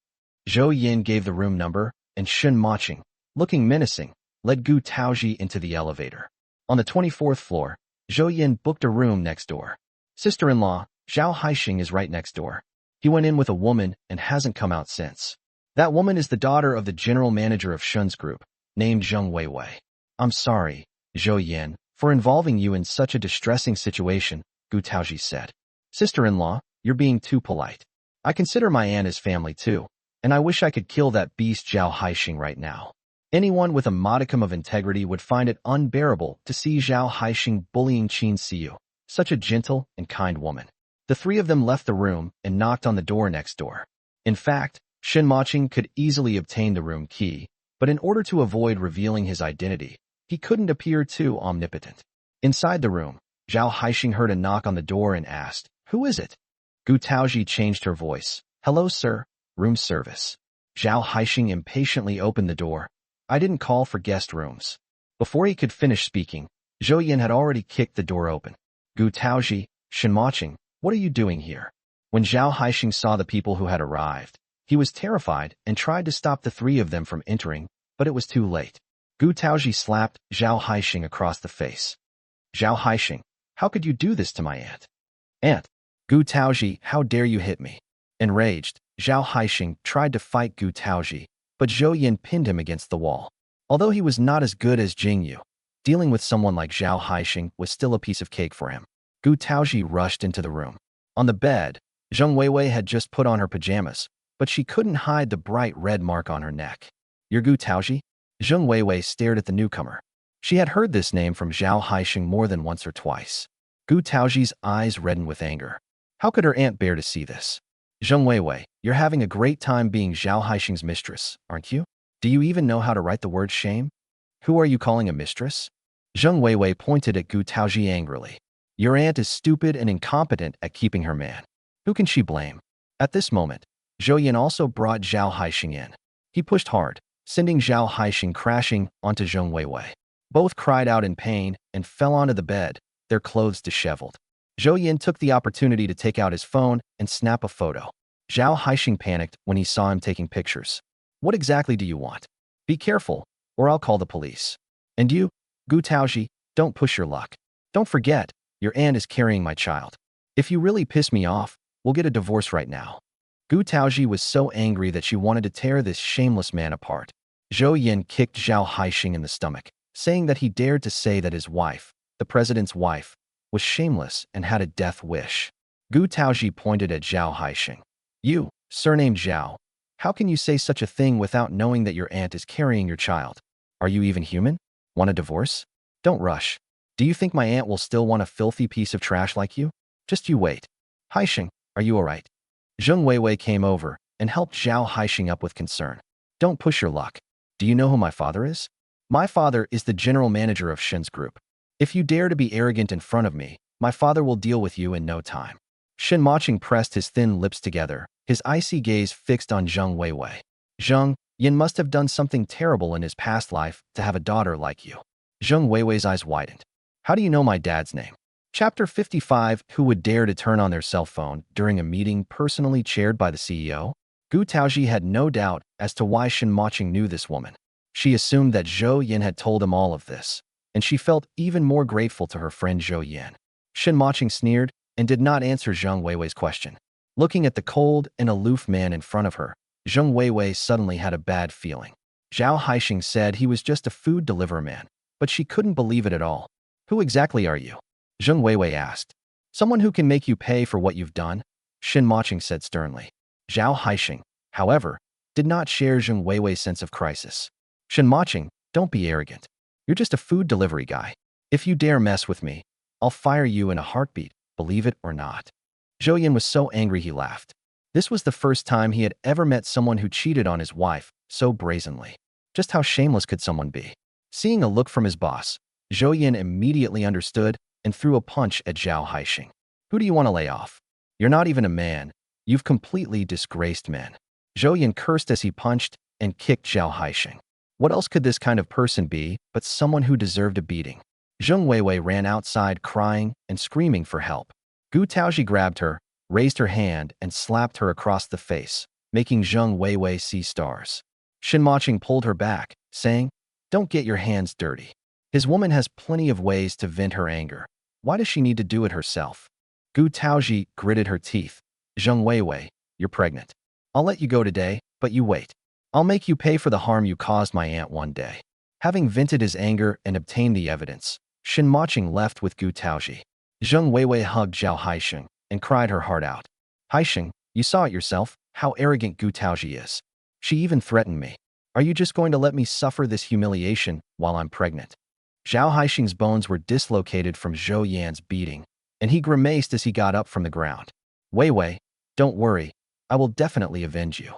Zhou Yan gave the room number, and Shen Mocheng, looking menacing, led Gu Taozhi into the elevator. On the 24th floor, Zhou Yan booked a room next door. "Sister-in-law, Zhao Haixing is right next door. He went in with a woman and hasn't come out since. That woman is the daughter of the general manager of Shen's group, named Zheng Weiwei." "I'm sorry, Zhou Yan, for involving you in such a distressing situation," Gu Taozhi said. "Sister-in-law, you're being too polite. I consider my aunt as family too, and I wish I could kill that beast Zhao Haixing right now. Anyone with a modicum of integrity would find it unbearable to see Zhao Haixing bullying Qin Siyu, such a gentle and kind woman." The three of them left the room and knocked on the door next door. In fact, Shen Mocheng could easily obtain the room key, but in order to avoid revealing his identity, he couldn't appear too omnipotent. Inside the room, Zhao Haixing heard a knock on the door and asked, "Who is it?" Gu Taozhi changed her voice. "Hello, sir. Room service." Zhao Haixing impatiently opened the door. "I didn't call for guest rooms." Before he could finish speaking, Zhou Yan had already kicked the door open. "Gu Taozhi, Shen Mocheng, what are you doing here?" When Zhao Haixing saw the people who had arrived, he was terrified and tried to stop the three of them from entering, but it was too late. Gu Taozhi slapped Zhao Haixing across the face. "Zhao Haixing, how could you do this to my aunt?" "Aunt? Gu Taozhi, how dare you hit me?" Enraged, Zhao Haixing tried to fight Gu Taozhi, but Zhou Yan pinned him against the wall. Although he was not as good as Jingyu, dealing with someone like Zhao Haixing was still a piece of cake for him. Gu Taozhi rushed into the room. On the bed, Zheng Weiwei had just put on her pajamas, but she couldn't hide the bright red mark on her neck. "You're Gu Taozhi?" Zheng Weiwei stared at the newcomer. She had heard this name from Zhao Haixing more than once or twice. Gu Taozhi's eyes reddened with anger. How could her aunt bear to see this? "Zheng Weiwei, you're having a great time being Zhao Haixing's mistress, aren't you? Do you even know how to write the word shame? Who are you calling a mistress?" Zheng Weiwei pointed at Gu Taozhi angrily. "Your aunt is stupid and incompetent at keeping her man. Who can she blame?" At this moment, Zhou Yan also brought Zhao Haixing in. He pushed hard, sending Zhao Haixing crashing onto Zheng Weiwei. Both cried out in pain and fell onto the bed, their clothes disheveled. Zhou Yan took the opportunity to take out his phone and snap a photo. Zhao Haixing panicked when he saw him taking pictures. "What exactly do you want? Be careful, or I'll call the police. And you, Gu Taozhi, don't push your luck. Don't forget, your aunt is carrying my child. If you really piss me off, we'll get a divorce right now." Gu Taozhi was so angry that she wanted to tear this shameless man apart. Zhou Yan kicked Zhao Haixing in the stomach, saying that he dared to say that his wife, the president's wife, was shameless and had a death wish. Gu Taozhi pointed at Zhao Haixing. "You, surnamed Zhao, how can you say such a thing without knowing that your aunt is carrying your child? Are you even human? Want a divorce? Don't rush. Do you think my aunt will still want a filthy piece of trash like you? Just you wait. Haixing, are you all right?" Zheng Weiwei came over and helped Zhao Haixing up with concern. "Don't push your luck. Do you know who my father is? My father is the general manager of Shen's group. If you dare to be arrogant in front of me, my father will deal with you in no time." Shen Mocheng pressed his thin lips together, his icy gaze fixed on Zheng Weiwei. "Zheng, Yin must have done something terrible in his past life to have a daughter like you." Zheng Weiwei's eyes widened. "How do you know my dad's name?" Chapter 55. Who would dare to turn on their cell phone during a meeting personally chaired by the CEO? Gu Taozhi had no doubt as to why Shen Mocheng knew this woman. She assumed that Zhou Yin had told him all of this, and she felt even more grateful to her friend Zhou Yin. Shen Mocheng sneered and did not answer Zheng Weiwei's question. Looking at the cold and aloof man in front of her, Zheng Weiwei suddenly had a bad feeling. Zhao Haixing said he was just a food deliverer man, but she couldn't believe it at all. Who exactly are you? Zheng Weiwei asked. Someone who can make you pay for what you've done? Shen Mocheng said sternly. Zhao Haixing, however, did not share Zheng Weiwei's sense of crisis. Shen Mocheng, don't be arrogant. You're just a food delivery guy. If you dare mess with me, I'll fire you in a heartbeat, believe it or not. Zhou Yin was so angry he laughed. This was the first time he had ever met someone who cheated on his wife so brazenly. Just how shameless could someone be? Seeing a look from his boss, Zhou Yin immediately understood and threw a punch at Zhao Haixing. Who do you want to lay off? You're not even a man. You've completely disgraced men. Zhou Yin cursed as he punched and kicked Zhao Haixing. What else could this kind of person be but someone who deserved a beating? Zheng Weiwei ran outside crying and screaming for help. Gu Taozhi grabbed her, raised her hand, and slapped her across the face, making Zheng Weiwei see stars. Shen Mocheng pulled her back, saying, "Don't get your hands dirty. His woman has plenty of ways to vent her anger. Why does she need to do it herself?" Gu Taozhi gritted her teeth. "Zheng Weiwei, you're pregnant. I'll let you go today, but you wait. I'll make you pay for the harm you caused my aunt one day." Having vented his anger and obtained the evidence, Shen Mocheng left with Gu Taozhi. Zheng Weiwei hugged Zhao Haixing and cried her heart out. "Haixing, you saw it yourself, how arrogant Gu Taozhi is. She even threatened me. Are you just going to let me suffer this humiliation while I'm pregnant?" Zhao Haixing's bones were dislocated from Zhou Yan's beating, and he grimaced as he got up from the ground. "Weiwei, don't worry, I will definitely avenge you."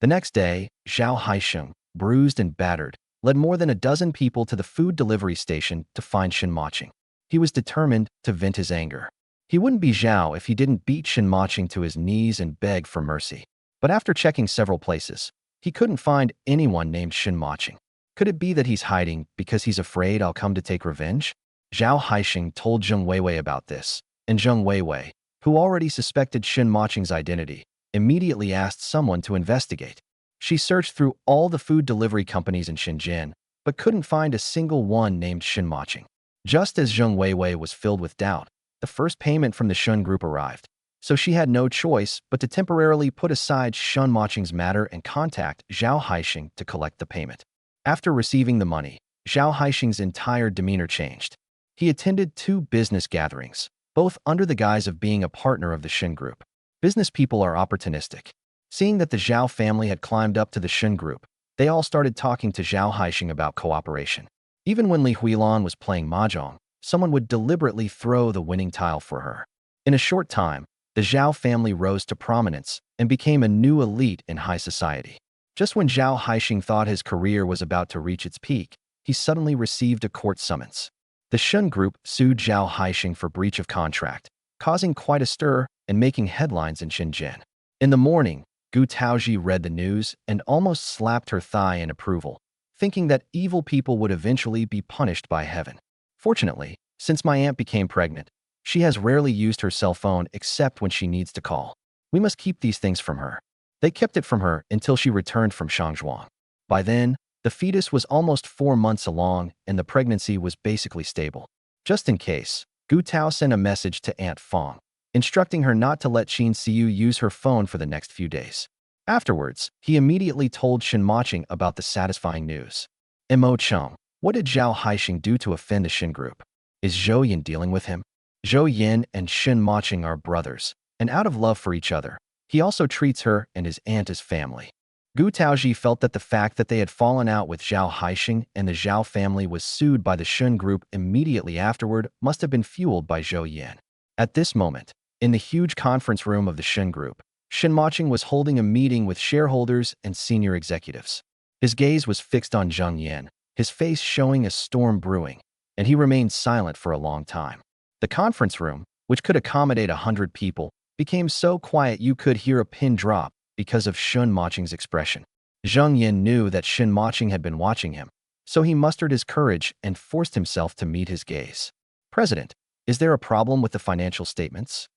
The next day, Zhao Haixing, bruised and battered, led more than a dozen people to the food delivery station to find Shen Mocheng. He was determined to vent his anger. He wouldn't be Zhao if he didn't beat Shen Mocheng to his knees and beg for mercy. But after checking several places, he couldn't find anyone named Shen Mocheng. Could it be that he's hiding because he's afraid I'll come to take revenge? Zhao Haixing told Zheng Weiwei about this, and Zheng Weiwei, who already suspected Shen Mocheng's identity, immediately asked someone to investigate. She searched through all the food delivery companies in Shenzhen, but couldn't find a single one named Shen Mocheng. Just as Zheng Weiwei was filled with doubt, the first payment from the Shen Group arrived, so she had no choice but to temporarily put aside Shen Mocheng's matter and contact Zhao Haixing to collect the payment. After receiving the money, Zhao Haixing's entire demeanor changed. He attended 2 business gatherings, both under the guise of being a partner of the Shen Group. Business people are opportunistic. Seeing that the Zhao family had climbed up to the Shen Group, they all started talking to Zhao Haixing about cooperation. Even when Li Huilan was playing mahjong, someone would deliberately throw the winning tile for her. In a short time, the Zhao family rose to prominence and became a new elite in high society. Just when Zhao Haixing thought his career was about to reach its peak, he suddenly received a court summons. The Shen Group sued Zhao Haixing for breach of contract, causing quite a stir and making headlines in Shenzhen. In the morning, Gu Taozhi read the news and almost slapped her thigh in approval, thinking that evil people would eventually be punished by heaven. Fortunately, since my aunt became pregnant, she has rarely used her cell phone except when she needs to call. We must keep these things from her. They kept it from her until she returned from Shangzhuang. By then, the fetus was almost 4 months along and the pregnancy was basically stable. Just in case, Gu Tao sent a message to Aunt Fong, instructing her not to let Xin Siyu use her phone for the next few days. Afterwards, he immediately told Shen Mocheng about the satisfying news. Mocheng, what did Zhao Haixing do to offend the Shen Group? Is Zhou Yin dealing with him? Zhou Yin and Shen Mocheng are brothers, and out of love for each other, he also treats her and his aunt as family. Gu Taozhi felt that the fact that they had fallen out with Zhao Haixing and the Zhao family was sued by the Shen Group immediately afterward must have been fueled by Zhou Yin. At this moment, in the huge conference room of the Shen Group, Shen Mocheng was holding a meeting with shareholders and senior executives. His gaze was fixed on Zheng Yin, his face showing a storm brewing, and he remained silent for a long time. The conference room, which could accommodate 100 people, became so quiet you could hear a pin drop because of Shen Mocheng's expression. Zheng Yin knew that Shen Mocheng had been watching him, so he mustered his courage and forced himself to meet his gaze. "President, is there a problem with the financial statements?"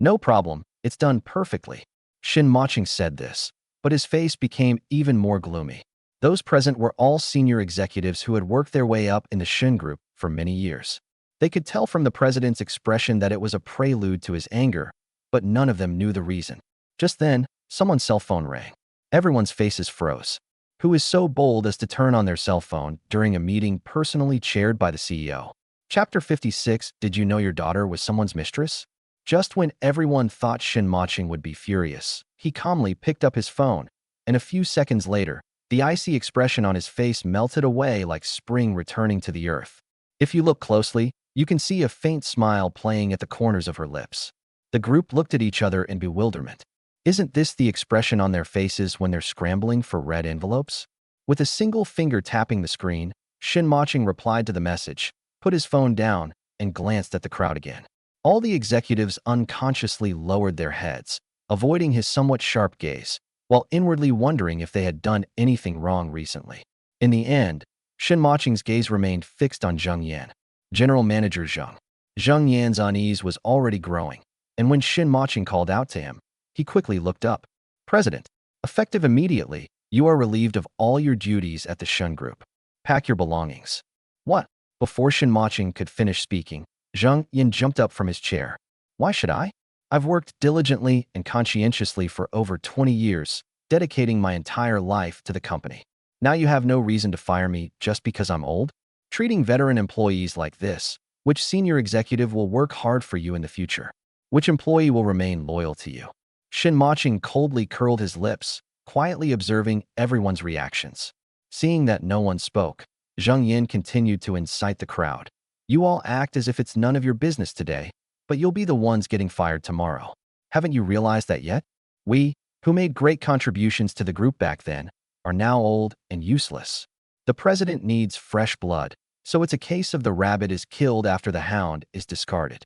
"No problem, it's done perfectly." Shen Mocheng said this, but his face became even more gloomy. Those present were all senior executives who had worked their way up in the Shen group for many years. They could tell from the president's expression that it was a prelude to his anger, but none of them knew the reason. Just then, someone's cell phone rang. Everyone's faces froze. Who is so bold as to turn on their cell phone during a meeting personally chaired by the CEO? Chapter 56. Did you know your daughter was someone's mistress? Just when everyone thought Shen Mocheng would be furious, he calmly picked up his phone, and a few seconds later, the icy expression on his face melted away like spring returning to the earth. If you look closely, you can see a faint smile playing at the corners of her lips. The group looked at each other in bewilderment. Isn't this the expression on their faces when they're scrambling for red envelopes? With a single finger tapping the screen, Shen Mocheng replied to the message, put his phone down, and glanced at the crowd again. All the executives unconsciously lowered their heads, avoiding his somewhat sharp gaze, while inwardly wondering if they had done anything wrong recently. In the end, Shen Mocheng's gaze remained fixed on Zheng Yan, General Manager Zheng. Zheng Yan's unease was already growing, and when Shen Mocheng called out to him, he quickly looked up. President, effective immediately, you are relieved of all your duties at the Shen Group. Pack your belongings. What? Before Shen Mocheng could finish speaking, Zheng Yan jumped up from his chair. Why should I? I've worked diligently and conscientiously for over 20 years, dedicating my entire life to the company. Now you have no reason to fire me just because I'm old? Treating veteran employees like this, which senior executive will work hard for you in the future? Which employee will remain loyal to you? Shen Mocheng coldly curled his lips, quietly observing everyone's reactions. Seeing that no one spoke, Zheng Yan continued to incite the crowd. You all act as if it's none of your business today, but you'll be the ones getting fired tomorrow. Haven't you realized that yet? We, who made great contributions to the group back then, are now old and useless. The president needs fresh blood, so it's a case of the rabbit is killed after the hound is discarded.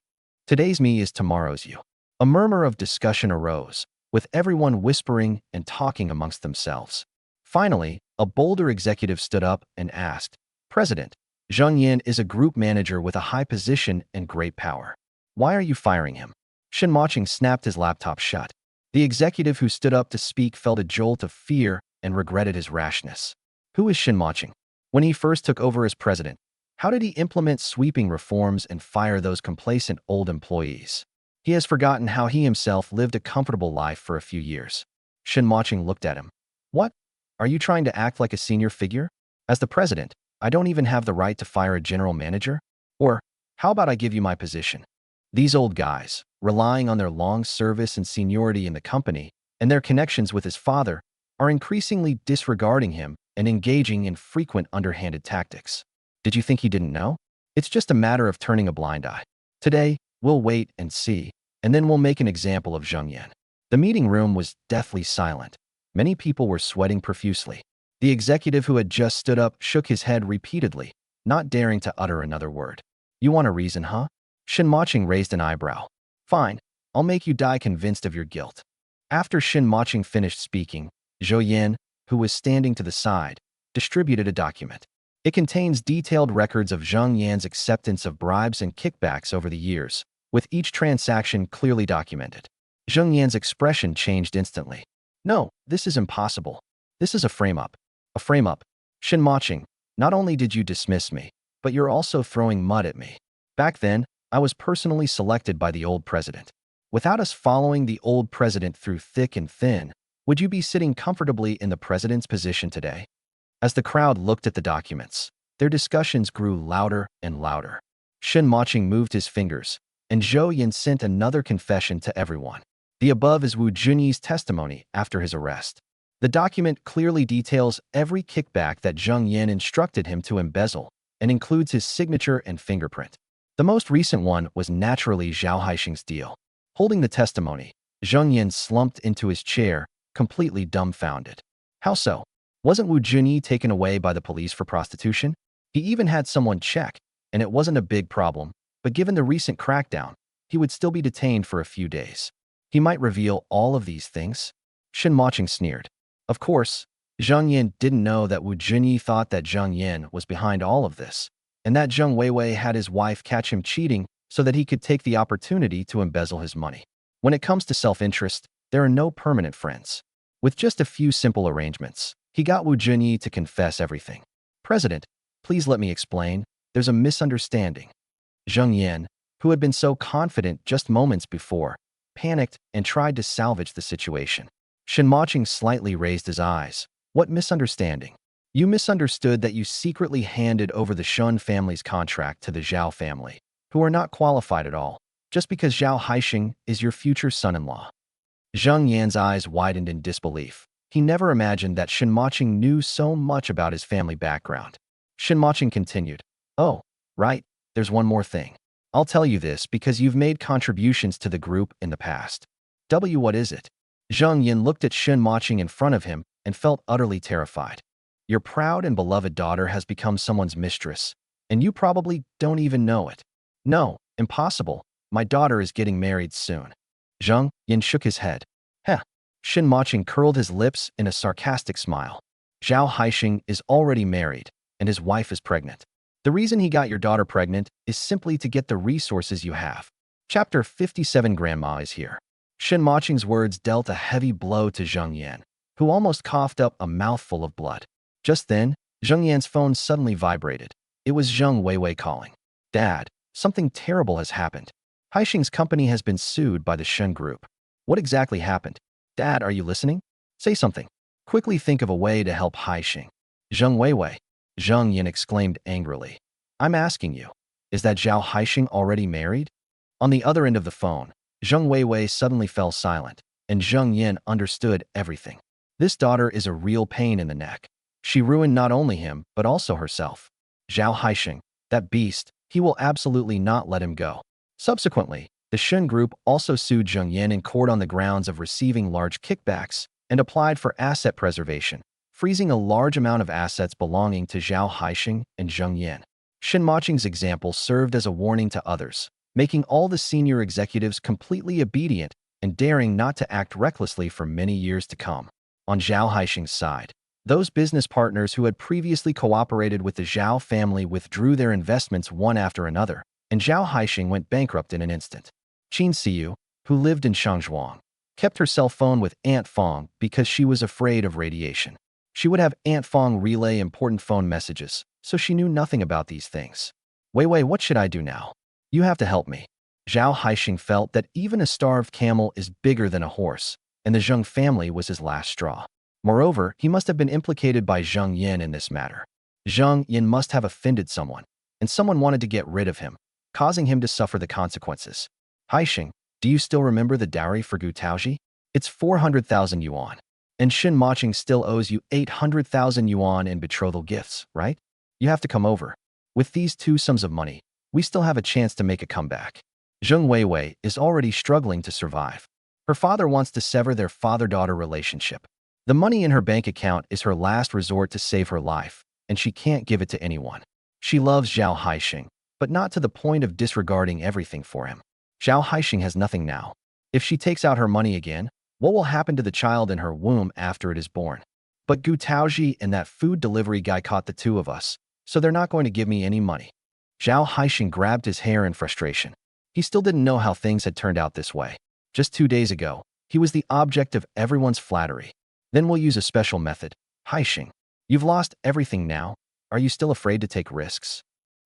Today's me is tomorrow's you. A murmur of discussion arose, with everyone whispering and talking amongst themselves. Finally, a bolder executive stood up and asked, President, Zheng Yan is a group manager with a high position and great power. Why are you firing him? Shen Mocheng snapped his laptop shut. The executive who stood up to speak felt a jolt of fear and regretted his rashness. Who is Shen Mocheng? When he first took over as president, how did he implement sweeping reforms and fire those complacent old employees? He has forgotten how he himself lived a comfortable life for a few years. Shen Mocheng looked at him. What? Are you trying to act like a senior figure? As the president, I don't even have the right to fire a general manager? Or, how about I give you my position? These old guys, relying on their long service and seniority in the company and their connections with his father, are increasingly disregarding him and engaging in frequent underhanded tactics. Did you think he didn't know? It's just a matter of turning a blind eye. Today, we'll wait and see, and then we'll make an example of Zheng Yan. The meeting room was deathly silent. Many people were sweating profusely. The executive who had just stood up shook his head repeatedly, not daring to utter another word. You want a reason, huh? Shen Mocheng raised an eyebrow. Fine, I'll make you die convinced of your guilt. After Shen Mocheng finished speaking, Zhou Yan, who was standing to the side, distributed a document. It contains detailed records of Zheng Yan's acceptance of bribes and kickbacks over the years, with each transaction clearly documented. Zheng Yan's expression changed instantly. No, this is impossible. This is a frame-up. A frame-up. Shen Mocheng, not only did you dismiss me, but you're also throwing mud at me. Back then, I was personally selected by the old president. Without us following the old president through thick and thin, would you be sitting comfortably in the president's position today? As the crowd looked at the documents, their discussions grew louder and louder. Shen Mocheng moved his fingers, and Zhou Yan sent another confession to everyone. The above is Wu Junyi's testimony after his arrest. The document clearly details every kickback that Zheng Yan instructed him to embezzle and includes his signature and fingerprint. The most recent one was naturally Zhao Haixing's deal. Holding the testimony, Zheng Yan slumped into his chair, completely dumbfounded. How so? Wasn't Wu Junyi taken away by the police for prostitution? He even had someone check, and it wasn't a big problem, but given the recent crackdown, he would still be detained for a few days. He might reveal all of these things. Shen Mocheng sneered. Of course, Zheng Yan didn't know that Wu Junyi thought that Zheng Yan was behind all of this, and that Zheng Weiwei had his wife catch him cheating so that he could take the opportunity to embezzle his money. When it comes to self-interest, there are no permanent friends. With just a few simple arrangements, he got Wu Junyi to confess everything. President, please let me explain. There's a misunderstanding. Zheng Yan, who had been so confident just moments before, panicked and tried to salvage the situation. Shen Mocheng slightly raised his eyes. What misunderstanding? You misunderstood that you secretly handed over the Shen family's contract to the Zhao family, who are not qualified at all, just because Zhao Haixing is your future son-in-law. Zheng Yan's eyes widened in disbelief. He never imagined that Shen Mocheng knew so much about his family background. Shen Mocheng continued, "Oh, right, there's one more thing. I'll tell you this because you've made contributions to the group in the past." What is it? Zheng Yan looked at Shen Mocheng in front of him and felt utterly terrified. Your proud and beloved daughter has become someone's mistress, and you probably don't even know it. No, impossible. My daughter is getting married soon. Zheng Yan shook his head. Heh. Shen Mocheng curled his lips in a sarcastic smile. Zhao Haixing is already married, and his wife is pregnant. The reason he got your daughter pregnant is simply to get the resources you have. Chapter 57 Grandma is here. Shen Mocheng's words dealt a heavy blow to Zheng Yan, who almost coughed up a mouthful of blood. Just then, Zheng Yan's phone suddenly vibrated. It was Zheng Weiwei calling. Dad, something terrible has happened. Haixing's company has been sued by the Shen Group. What exactly happened? Dad, are you listening? Say something. Quickly think of a way to help Haixing. Zheng Weiwei. Zheng Yan exclaimed angrily. I'm asking you, is that Zhao Haixing already married? On the other end of the phone, Zheng Weiwei suddenly fell silent, and Zheng Yan understood everything. This daughter is a real pain in the neck. She ruined not only him, but also herself. Zhao Haixing, that beast, he will absolutely not let him go. Subsequently, the Shen Group also sued Zheng Yan in court on the grounds of receiving large kickbacks and applied for asset preservation, freezing a large amount of assets belonging to Zhao Haixing and Zheng Yan. Shen Mocheng's example served as a warning to others, making all the senior executives completely obedient and daring not to act recklessly for many years to come. On Zhao Haixing's side, those business partners who had previously cooperated with the Zhao family withdrew their investments one after another, and Zhao Haixing went bankrupt in an instant. Qin Siyu, who lived in Shangzhuang, kept her cell phone with Aunt Fong because she was afraid of radiation. She would have Aunt Fong relay important phone messages, so she knew nothing about these things. Weiwei, what should I do now? You have to help me. Zhao Haixing felt that even a starved camel is bigger than a horse, and the Zheng family was his last straw. Moreover, he must have been implicated by Zheng Yan in this matter. Zheng Yan must have offended someone, and someone wanted to get rid of him, causing him to suffer the consequences. Haixing, do you still remember the dowry for Gu Taozhi? It's 400,000 yuan. And Shen Mocheng still owes you 800,000 yuan in betrothal gifts, right? You have to come over. With these two sums of money, we still have a chance to make a comeback. Zheng Weiwei is already struggling to survive. Her father wants to sever their father-daughter relationship. The money in her bank account is her last resort to save her life, and she can't give it to anyone. She loves Zhao Haixing, but not to the point of disregarding everything for him. Zhao Haixing has nothing now. If she takes out her money again, what will happen to the child in her womb after it is born? But Gu Taozhi and that food delivery guy caught the two of us, so they're not going to give me any money. Zhao Haixing grabbed his hair in frustration. He still didn't know how things had turned out this way. Just 2 days ago, he was the object of everyone's flattery. Then we'll use a special method. Haixing, you've lost everything now. Are you still afraid to take risks?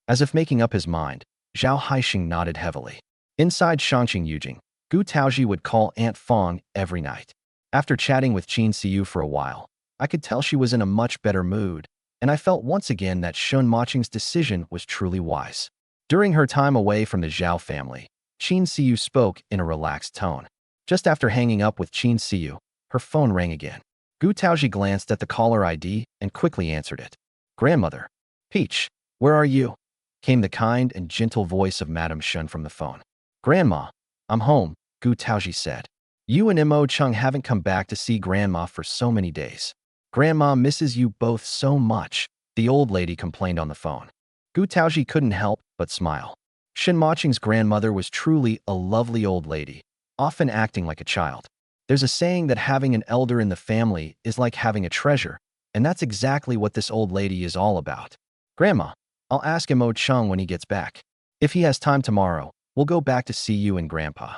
As if making up his mind, Zhao Haixing nodded heavily. Inside Shangqing Yujing, Gu Taozhi would call Aunt Fong every night. After chatting with Qin Siyu for a while, I could tell she was in a much better mood, and I felt once again that Shen Mocheng's decision was truly wise. During her time away from the Zhao family, Qin Siyu spoke in a relaxed tone. Just after hanging up with Qin Siyu, her phone rang again. Gu Taozhi glanced at the caller ID and quickly answered it. Grandmother. Peach, where are you? Came the kind and gentle voice of Madame Shen from the phone. Grandma, I'm home, Gu Taozhi said. You and Mo Cheng haven't come back to see Grandma for so many days. Grandma misses you both so much, the old lady complained on the phone. Gu Taozhi couldn't help but smile. Shen Mocheng's grandmother was truly a lovely old lady, often acting like a child. There's a saying that having an elder in the family is like having a treasure, and that's exactly what this old lady is all about. Grandma, I'll ask Mo Cheng when he gets back. If he has time tomorrow, we'll go back to see you and Grandpa.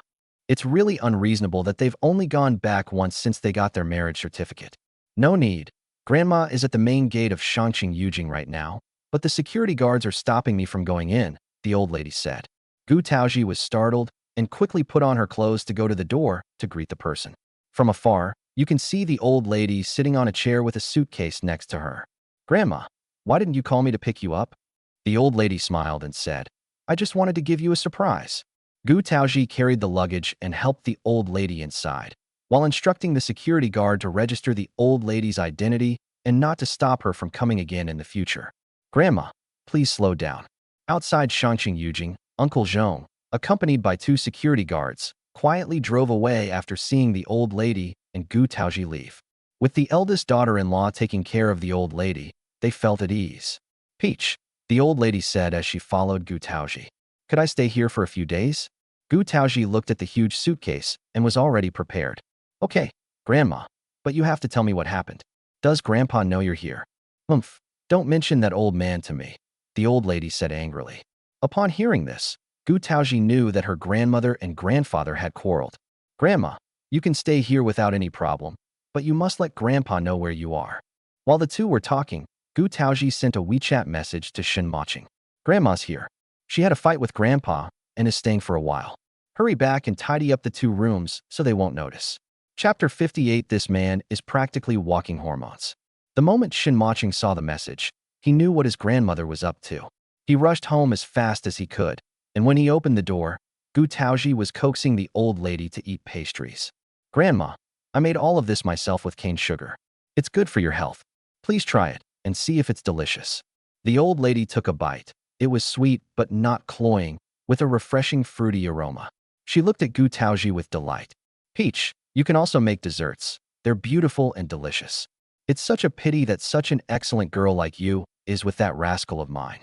It's really unreasonable that they've only gone back once since they got their marriage certificate. No need. Grandma is at the main gate of Shangqing Yujing right now, but the security guards are stopping me from going in, the old lady said. Gu Taozhi was startled and quickly put on her clothes to go to the door to greet the person. From afar, you can see the old lady sitting on a chair with a suitcase next to her. Grandma, why didn't you call me to pick you up? The old lady smiled and said, I just wanted to give you a surprise. Gu Taozhi carried the luggage and helped the old lady inside, while instructing the security guard to register the old lady's identity and not to stop her from coming again in the future. Grandma, please slow down. Outside Shangqing Yujing, Uncle Zhong, accompanied by 2 security guards, quietly drove away after seeing the old lady and Gu Taozhi leave. With the eldest daughter-in-law taking care of the old lady, they felt at ease. Peach, the old lady said as she followed Gu Taozhi. Could I stay here for a few days? Gu Taozhi looked at the huge suitcase and was already prepared. Okay, Grandma, but you have to tell me what happened. Does Grandpa know you're here? Don't mention that old man to me, the old lady said angrily. Upon hearing this, Gu Taozhi knew that her grandmother and grandfather had quarreled. Grandma, you can stay here without any problem, but you must let Grandpa know where you are. While the two were talking, Gu Taozhi sent a WeChat message to Shen Mocheng. Grandma's here. She had a fight with Grandpa and is staying for a while. Hurry back and tidy up the 2 rooms so they won't notice. Chapter 58. This man is practically walking hormones. The moment Shen Mocheng saw the message, he knew what his grandmother was up to. He rushed home as fast as he could, and when he opened the door, Gu Taozhi was coaxing the old lady to eat pastries. Grandma, I made all of this myself with cane sugar. It's good for your health. Please try it and see if it's delicious. The old lady took a bite. It was sweet but not cloying, with a refreshing fruity aroma. She looked at Gu Taozhi with delight. Peach, you can also make desserts. They're beautiful and delicious. It's such a pity that such an excellent girl like you is with that rascal of mine.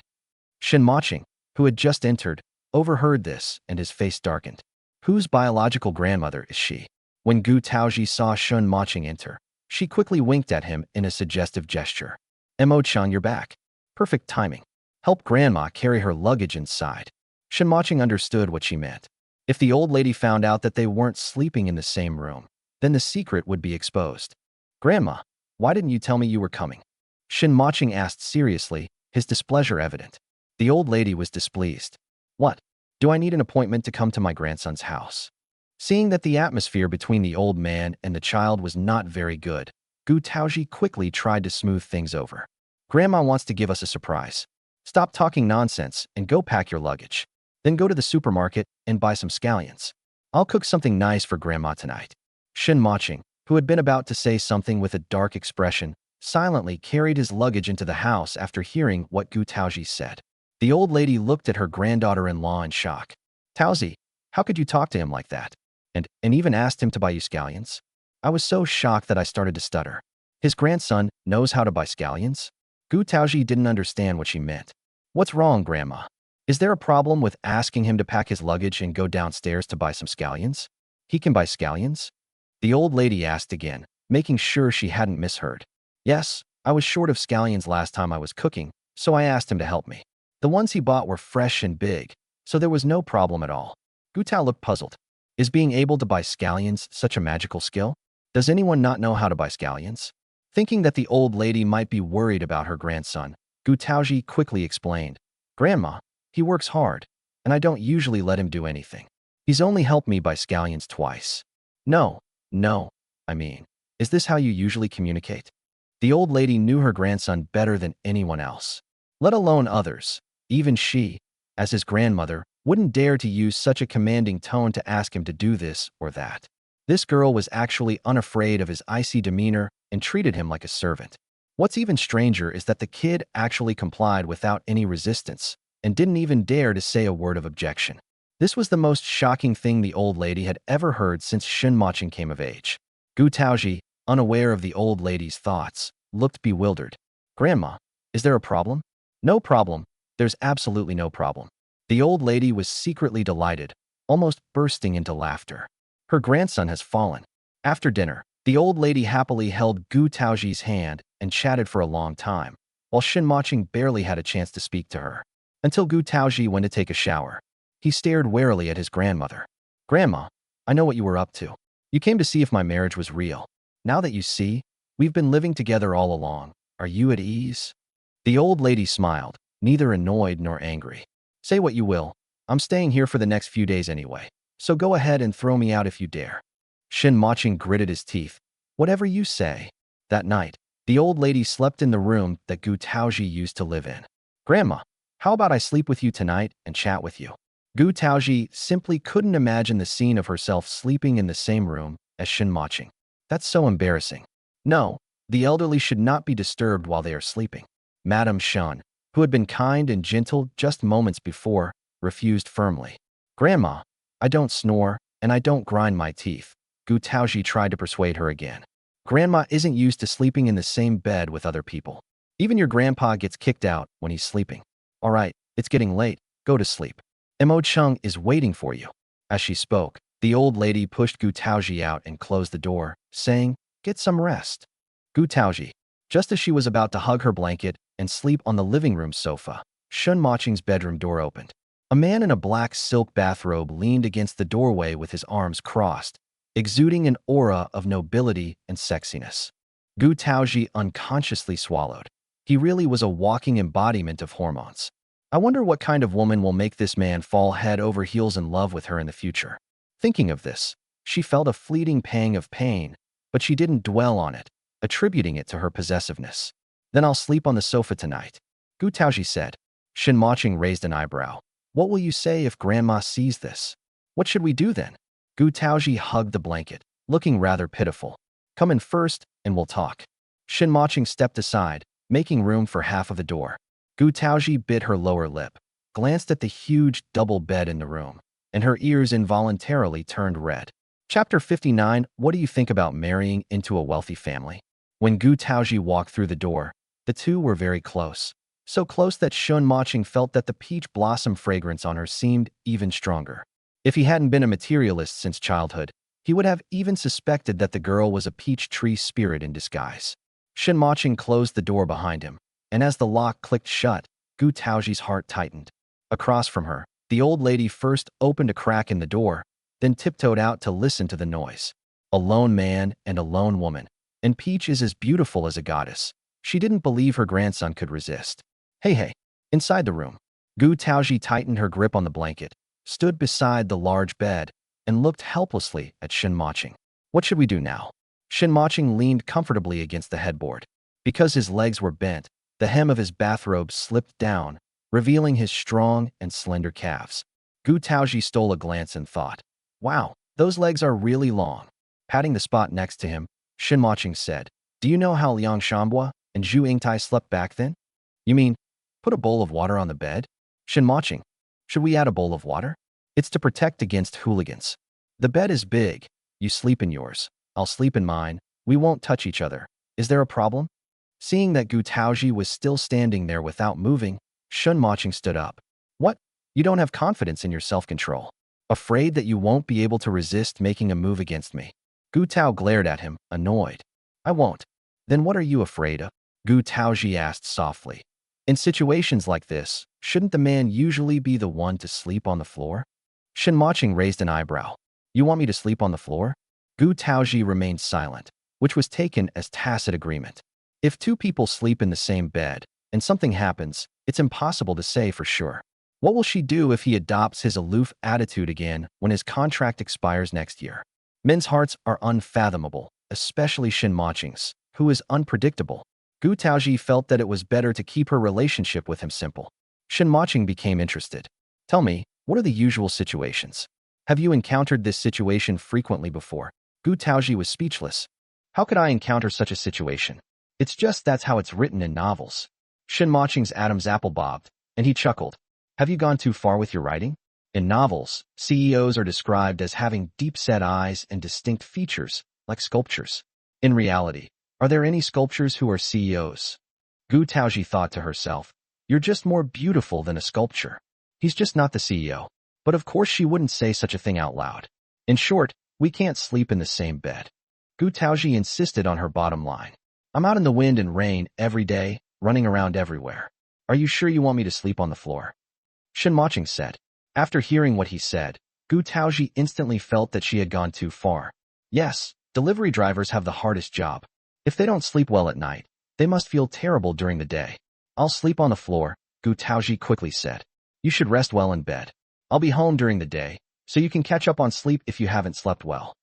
Shen Mocheng, who had just entered, overheard this and his face darkened. Whose biological grandmother is she? When Gu Taozhi saw Shen Mocheng enter, she quickly winked at him in a suggestive gesture. Mo-chan, you're back. Perfect timing. Help Grandma carry her luggage inside. Shen Mocheng understood what she meant. If the old lady found out that they weren't sleeping in the same room, then the secret would be exposed. Grandma, why didn't you tell me you were coming? Shen Mocheng asked seriously, his displeasure evident. The old lady was displeased. What? Do I need an appointment to come to my grandson's house? Seeing that the atmosphere between the old man and the child was not very good, Gu Taozhi quickly tried to smooth things over. Grandma wants to give us a surprise. Stop talking nonsense and go pack your luggage. Then go to the supermarket and buy some scallions. I'll cook something nice for Grandma tonight. Shen Mocheng, who had been about to say something with a dark expression, silently carried his luggage into the house after hearing what Gu Taozhi said. The old lady looked at her granddaughter-in-law in shock. Taozhi, how could you talk to him like that? And even asked him to buy you scallions? I was so shocked that I started to stutter. His grandson knows how to buy scallions? Gu Taozhi didn't understand what she meant. What's wrong, Grandma? Is there a problem with asking him to pack his luggage and go downstairs to buy some scallions? He can buy scallions? The old lady asked again, making sure she hadn't misheard. Yes, I was short of scallions last time I was cooking, so I asked him to help me. The ones he bought were fresh and big, so there was no problem at all. Gu Tao looked puzzled. Is being able to buy scallions such a magical skill? Does anyone not know how to buy scallions? Thinking that the old lady might be worried about her grandson, Gu Taozhi quickly explained. Grandma, he works hard, and I don't usually let him do anything. He's only helped me buy scallions twice. No, I mean, is this how you usually communicate? The old lady knew her grandson better than anyone else, let alone others. Even she, as his grandmother, wouldn't dare to use such a commanding tone to ask him to do this or that. This girl was actually unafraid of his icy demeanor and treated him like a servant. What's even stranger is that the kid actually complied without any resistance and didn't even dare to say a word of objection. This was the most shocking thing the old lady had ever heard since Shen Mocheng came of age. Gu Taozhi, unaware of the old lady's thoughts, looked bewildered. Grandma, is there a problem? No problem. There's absolutely no problem. The old lady was secretly delighted, almost bursting into laughter. Her grandson has fallen. After dinner, the old lady happily held Gu Taozhi's hand and chatted for a long time, while Shen Mocheng barely had a chance to speak to her. Until Gu Taozhi went to take a shower. He stared warily at his grandmother. Grandma, I know what you were up to. You came to see if my marriage was real. Now that you see, we've been living together all along. Are you at ease? The old lady smiled, neither annoyed nor angry. Say what you will. I'm staying here for the next few days anyway. So go ahead and throw me out if you dare. Shen Mocheng gritted his teeth. Whatever you say. That night, the old lady slept in the room that Gu Taozhi used to live in. Grandma, how about I sleep with you tonight and chat with you? Gu Taozhi simply couldn't imagine the scene of herself sleeping in the same room as Shen Mocheng. That's so embarrassing. No, the elderly should not be disturbed while they are sleeping. Madame Shen, who had been kind and gentle just moments before, refused firmly. Grandma, I don't snore, and I don't grind my teeth. Gu Taozhi tried to persuade her again. Grandma isn't used to sleeping in the same bed with other people. Even your grandpa gets kicked out when he's sleeping. All right, it's getting late. Go to sleep. Mocheng is waiting for you. As she spoke, the old lady pushed Gu Taozhi out and closed the door, saying, Get some rest. Gu Taozhi, just as she was about to hug her blanket and sleep on the living room sofa, Shen Mocheng's bedroom door opened. A man in a black silk bathrobe leaned against the doorway with his arms crossed, exuding an aura of nobility and sexiness. Gu Taozhi unconsciously swallowed. He really was a walking embodiment of hormones. I wonder what kind of woman will make this man fall head over heels in love with her in the future. Thinking of this, she felt a fleeting pang of pain, but she didn't dwell on it, attributing it to her possessiveness. Then I'll sleep on the sofa tonight, Gu Taozhi said. Shen Mocheng raised an eyebrow. What will you say if Grandma sees this? What should we do then? Gu Taozhi hugged the blanket, looking rather pitiful. Come in first, and we'll talk. Shen Mocheng stepped aside, making room for half of the door. Gu Taozhi bit her lower lip, glanced at the huge double bed in the room, and her ears involuntarily turned red. Chapter 59. What do you think about marrying into a wealthy family? When Gu Taozhi walked through the door, the two were very close. So close that Shen Mocheng felt that the peach blossom fragrance on her seemed even stronger. If he hadn't been a materialist since childhood, he would have even suspected that the girl was a peach tree spirit in disguise. Shen Mocheng closed the door behind him, and as the lock clicked shut, Gu Taozhi's heart tightened. Across from her, the old lady first opened a crack in the door, then tiptoed out to listen to the noise. A lone man and a lone woman, and Peach is as beautiful as a goddess. She didn't believe her grandson could resist. Hey, inside the room. Gu Taozhi tightened her grip on the blanket, stood beside the large bed, and looked helplessly at Shen Mocheng. What should we do now? Shen Mocheng leaned comfortably against the headboard. Because his legs were bent, the hem of his bathrobe slipped down, revealing his strong and slender calves. Gu Taozhi stole a glance and thought, wow, those legs are really long. Patting the spot next to him, Shen Mocheng said, Do you know how Liang Shambua and Zhu Yingtai slept back then? You mean, put a bowl of water on the bed? Shen Mocheng, should we add a bowl of water? It's to protect against hooligans. The bed is big. You sleep in yours. I'll sleep in mine. We won't touch each other. Is there a problem? Seeing that Gu Taozhi was still standing there without moving, Shen Mocheng stood up. What? You don't have confidence in your self-control. Afraid that you won't be able to resist making a move against me? Gu Tao glared at him, annoyed. I won't. Then what are you afraid of? Gu Taozhi asked softly. In situations like this, shouldn't the man usually be the one to sleep on the floor? Shen Mocheng raised an eyebrow. You want me to sleep on the floor? Gu Taozhi remained silent, which was taken as tacit agreement. If two people sleep in the same bed, and something happens, it's impossible to say for sure. What will she do if he adopts his aloof attitude again when his contract expires next year? Men's hearts are unfathomable, especially Shen Mocheng's, who is unpredictable. Gu Taozhi felt that it was better to keep her relationship with him simple. Shen Mocheng became interested. Tell me, what are the usual situations? Have you encountered this situation frequently before? Gu Taozhi was speechless. How could I encounter such a situation? It's just that's how it's written in novels. Shen Mocheng's Adam's apple bobbed, and he chuckled. Have you gone too far with your writing? In novels, CEOs are described as having deep-set eyes and distinct features, like sculptures. In reality, are there any sculptures who are CEOs? Gu Taozhi thought to herself, You're just more beautiful than a sculpture. He's just not the CEO. But of course she wouldn't say such a thing out loud. In short, we can't sleep in the same bed. Gu Taozhi insisted on her bottom line. I'm out in the wind and rain every day, running around everywhere. Are you sure you want me to sleep on the floor? Shen Mocheng said. After hearing what he said, Gu Taozhi instantly felt that she had gone too far. Yes, delivery drivers have the hardest job. If they don't sleep well at night, they must feel terrible during the day. I'll sleep on the floor, Gu Taozhi quickly said. You should rest well in bed. I'll be home during the day, so you can catch up on sleep if you haven't slept well.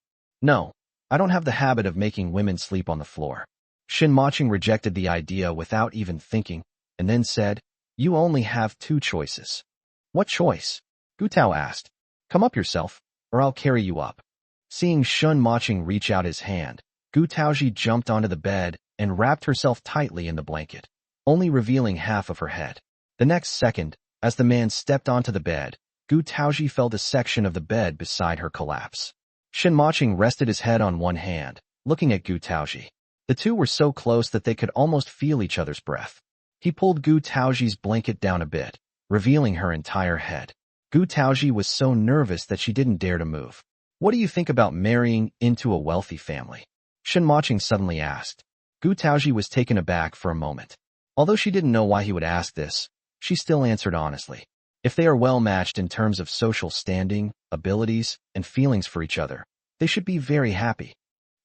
No, I don't have the habit of making women sleep on the floor. Shen Mocheng rejected the idea without even thinking, and then said, You only have two choices. What choice? Gu Tao asked. Come up yourself, or I'll carry you up. Seeing Shen Mocheng reach out his hand, Gu Taozhi jumped onto the bed and wrapped herself tightly in the blanket, only revealing half of her head. The next second, as the man stepped onto the bed, Gu Taozhi felt a section of the bed beside her collapse. Shen Mocheng rested his head on one hand, looking at Gu Taozhi. The two were so close that they could almost feel each other's breath. He pulled Gu Taozhi's blanket down a bit, revealing her entire head. Gu Taozhi was so nervous that she didn't dare to move. What do you think about marrying into a wealthy family? Shen Mocheng suddenly asked. Gu Taozhi was taken aback for a moment. Although she didn't know why he would ask this, she still answered honestly. If they are well matched in terms of social standing, abilities, and feelings for each other, they should be very happy.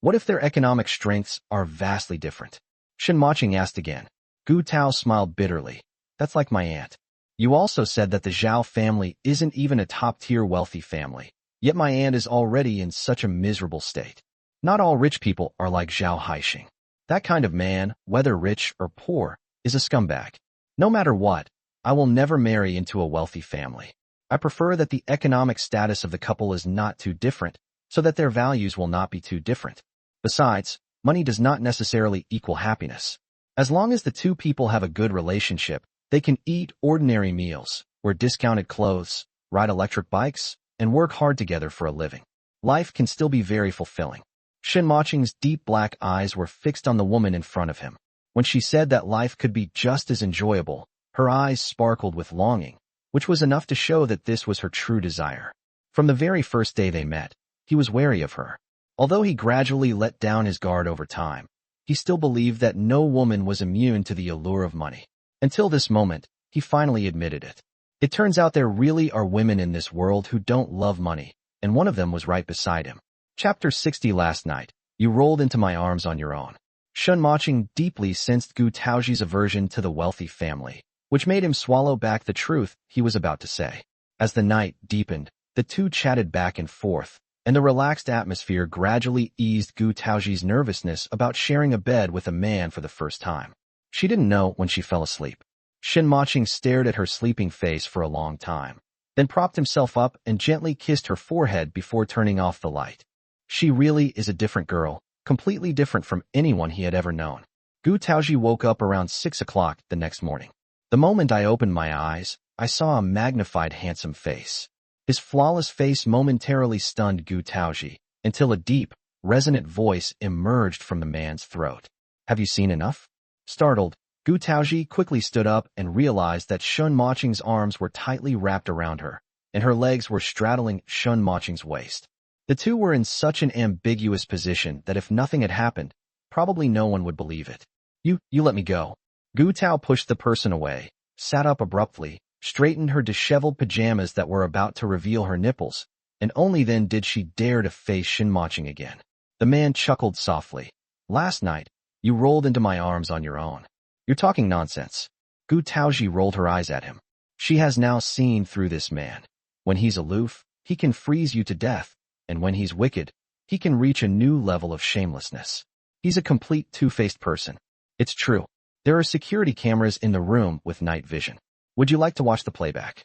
What if their economic strengths are vastly different? Shen Mocheng asked again. Gu Tao smiled bitterly. That's like my aunt. You also said that the Zhao family isn't even a top-tier wealthy family, yet my aunt is already in such a miserable state. Not all rich people are like Zhao Haixing. That kind of man, whether rich or poor, is a scumbag. No matter what, I will never marry into a wealthy family. I prefer that the economic status of the couple is not too different, so that their values will not be too different. Besides, money does not necessarily equal happiness. As long as the two people have a good relationship, they can eat ordinary meals, wear discounted clothes, ride electric bikes, and work hard together for a living. Life can still be very fulfilling. Shen Mocheng's deep black eyes were fixed on the woman in front of him. When she said that life could be just as enjoyable, her eyes sparkled with longing, which was enough to show that this was her true desire. From the very first day they met, he was wary of her. Although he gradually let down his guard over time, he still believed that no woman was immune to the allure of money. Until this moment, he finally admitted it. It turns out there really are women in this world who don't love money, and one of them was right beside him. Chapter 60. Last night, you rolled into my arms on your own. Shen Mocheng deeply sensed Gu Taozhi's aversion to the wealthy family, which made him swallow back the truth he was about to say. As the night deepened, the two chatted back and forth, and the relaxed atmosphere gradually eased Gu Taozhi's nervousness about sharing a bed with a man for the first time. She didn't know when she fell asleep. Shen Mocheng stared at her sleeping face for a long time, then propped himself up and gently kissed her forehead before turning off the light. She really is a different girl, completely different from anyone he had ever known. Gu Taozhi woke up around 6 o'clock the next morning. The moment I opened my eyes, I saw a magnified handsome face. His flawless face momentarily stunned Gu Taozhi, until a deep, resonant voice emerged from the man's throat. Have you seen enough? Startled, Gu Taozhi quickly stood up and realized that Shen Mocheng's arms were tightly wrapped around her, and her legs were straddling Shen Mocheng's waist. The two were in such an ambiguous position that if nothing had happened, probably no one would believe it. You let me go. Gu Tao pushed the person away, sat up abruptly, straightened her disheveled pajamas that were about to reveal her nipples, and only then did she dare to face Shen Mocheng again. The man chuckled softly. Last night, you rolled into my arms on your own. You're talking nonsense. Gu Taozhi rolled her eyes at him. She has now seen through this man. When he's aloof, he can freeze you to death, and when he's wicked, he can reach a new level of shamelessness. He's a complete two-faced person. It's true. There are security cameras in the room with night vision. Would you like to watch the playback?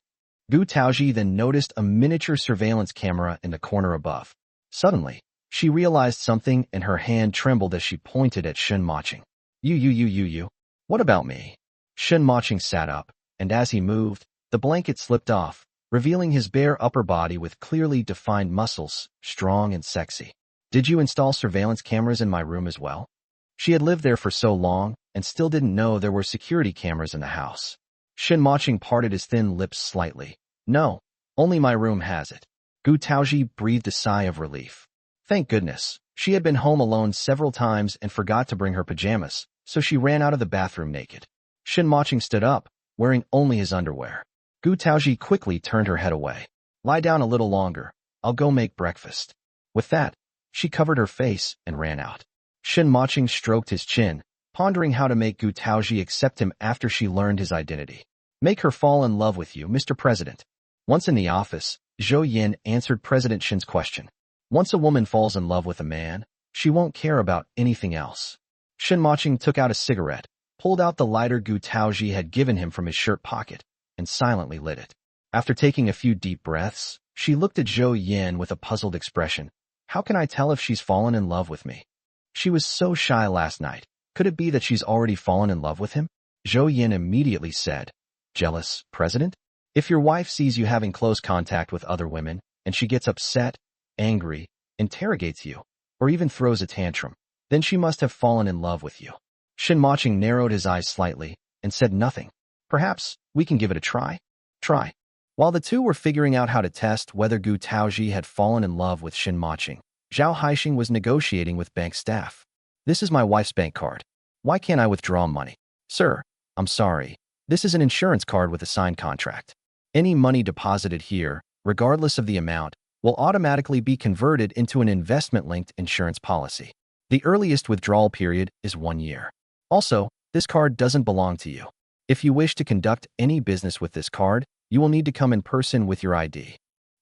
Gu Taozhi then noticed a miniature surveillance camera in the corner above. Suddenly, she realized something and her hand trembled as she pointed at Shen Mocheng. You. What about me? Shen Mocheng sat up, and as he moved, the blanket slipped off, revealing his bare upper body with clearly defined muscles, strong and sexy. Did you install surveillance cameras in my room as well? She had lived there for so long and still didn't know there were security cameras in the house. Shen Mocheng parted his thin lips slightly. No, only my room has it. Gu Taozhi breathed a sigh of relief. Thank goodness. She had been home alone several times and forgot to bring her pajamas, so she ran out of the bathroom naked. Shen Mocheng stood up, wearing only his underwear. Gu Taozhi quickly turned her head away. Lie down a little longer, I'll go make breakfast. With that, she covered her face and ran out. Shen Mocheng stroked his chin, pondering how to make Gu Taozhi accept him after she learned his identity. Make her fall in love with you, Mr. President. Once in the office, Zhou Yin answered President Shen's question. Once a woman falls in love with a man, she won't care about anything else. Shen Mocheng took out a cigarette, pulled out the lighter Gu Taozhi had given him from his shirt pocket, and silently lit it. After taking a few deep breaths, she looked at Zhou Yin with a puzzled expression. How can I tell if she's fallen in love with me? She was so shy last night. Could it be that she's already fallen in love with him? Zhou Yin immediately said, Jealous, President? If your wife sees you having close contact with other women, and she gets upset, angry, interrogates you, or even throws a tantrum, then she must have fallen in love with you. Shen Mocheng narrowed his eyes slightly and said nothing. Perhaps we can give it a try? Try. While the two were figuring out how to test whether Gu Taozhi had fallen in love with Shen Mocheng, Zhao Haixing was negotiating with bank staff. This is my wife's bank card. Why can't I withdraw money? Sir, I'm sorry. This is an insurance card with a signed contract. Any money deposited here, regardless of the amount, will automatically be converted into an investment-linked insurance policy. The earliest withdrawal period is 1 year. Also, this card doesn't belong to you. If you wish to conduct any business with this card, you will need to come in person with your ID.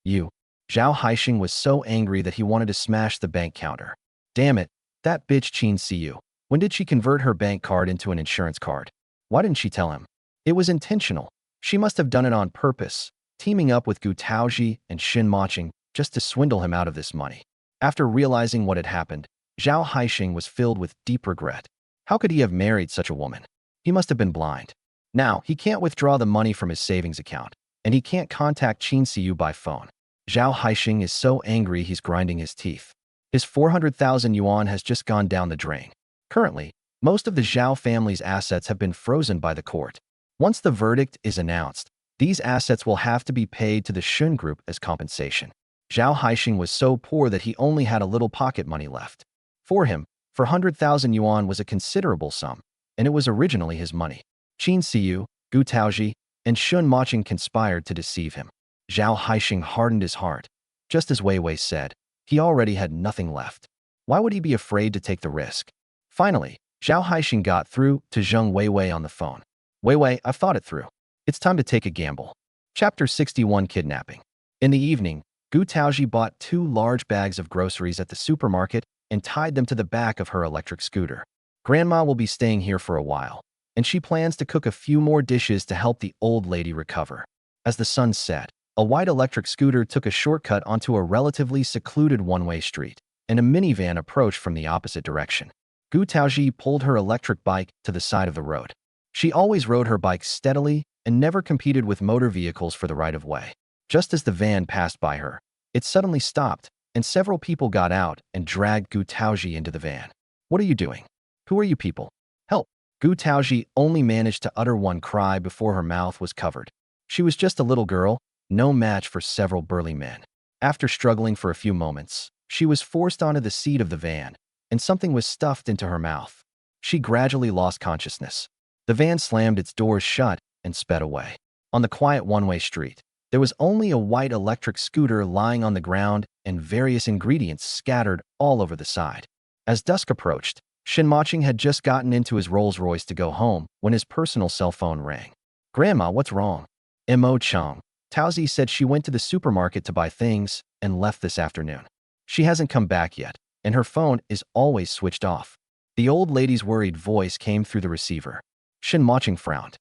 Zhao Haixing was so angry that he wanted to smash the bank counter. Damn it, that bitch Qin Siyu. When did she convert her bank card into an insurance card? Why didn't she tell him? It was intentional. She must have done it on purpose, teaming up with Gu Taozhi and Shen Mocheng just to swindle him out of this money. After realizing what had happened, Zhao Haixing was filled with deep regret. How could he have married such a woman? He must have been blind. Now, he can't withdraw the money from his savings account, and he can't contact Qin Siyu by phone. Zhao Haixing is so angry he's grinding his teeth. His 400,000 yuan has just gone down the drain. Currently, most of the Zhao family's assets have been frozen by the court. Once the verdict is announced, these assets will have to be paid to the Shun Group as compensation. Zhao Haixing was so poor that he only had a little pocket money left. For him, 400,000 yuan was a considerable sum, and it was originally his money. Qin Siyu, Gu Taozhi, and Shen Mocheng conspired to deceive him. Zhao Haixing hardened his heart. Just as Wei Wei said, he already had nothing left. Why would he be afraid to take the risk? Finally, Zhao Haixing got through to Zheng Wei Wei on the phone. Wei Wei, I've thought it through. It's time to take a gamble. Chapter 61 Kidnapping. In the evening, Gu Taozhi bought 2 large bags of groceries at the supermarket and tied them to the back of her electric scooter. Grandma will be staying here for a while, and she plans to cook a few more dishes to help the old lady recover. As the sun set, a white electric scooter took a shortcut onto a relatively secluded one-way street, and a minivan approached from the opposite direction. Gu Taozhi pulled her electric bike to the side of the road. She always rode her bike steadily and never competed with motor vehicles for the right-of-way. Just as the van passed by her, it suddenly stopped, and several people got out and dragged Gu Taozhi into the van. What are you doing? Who are you people? Help! Gu Taozhi only managed to utter one cry before her mouth was covered. She was just a little girl, no match for several burly men. After struggling for a few moments, she was forced onto the seat of the van, and something was stuffed into her mouth. She gradually lost consciousness. The van slammed its doors shut and sped away. On the quiet one-way street, there was only a white electric scooter lying on the ground and various ingredients scattered all over the side. As dusk approached, Shen Mocheng had just gotten into his Rolls-Royce to go home when his personal cell phone rang. Grandma, what's wrong? Mo Chang. Taozhi said she went to the supermarket to buy things and left this afternoon. She hasn't come back yet, and her phone is always switched off. The old lady's worried voice came through the receiver. Shen Mocheng frowned.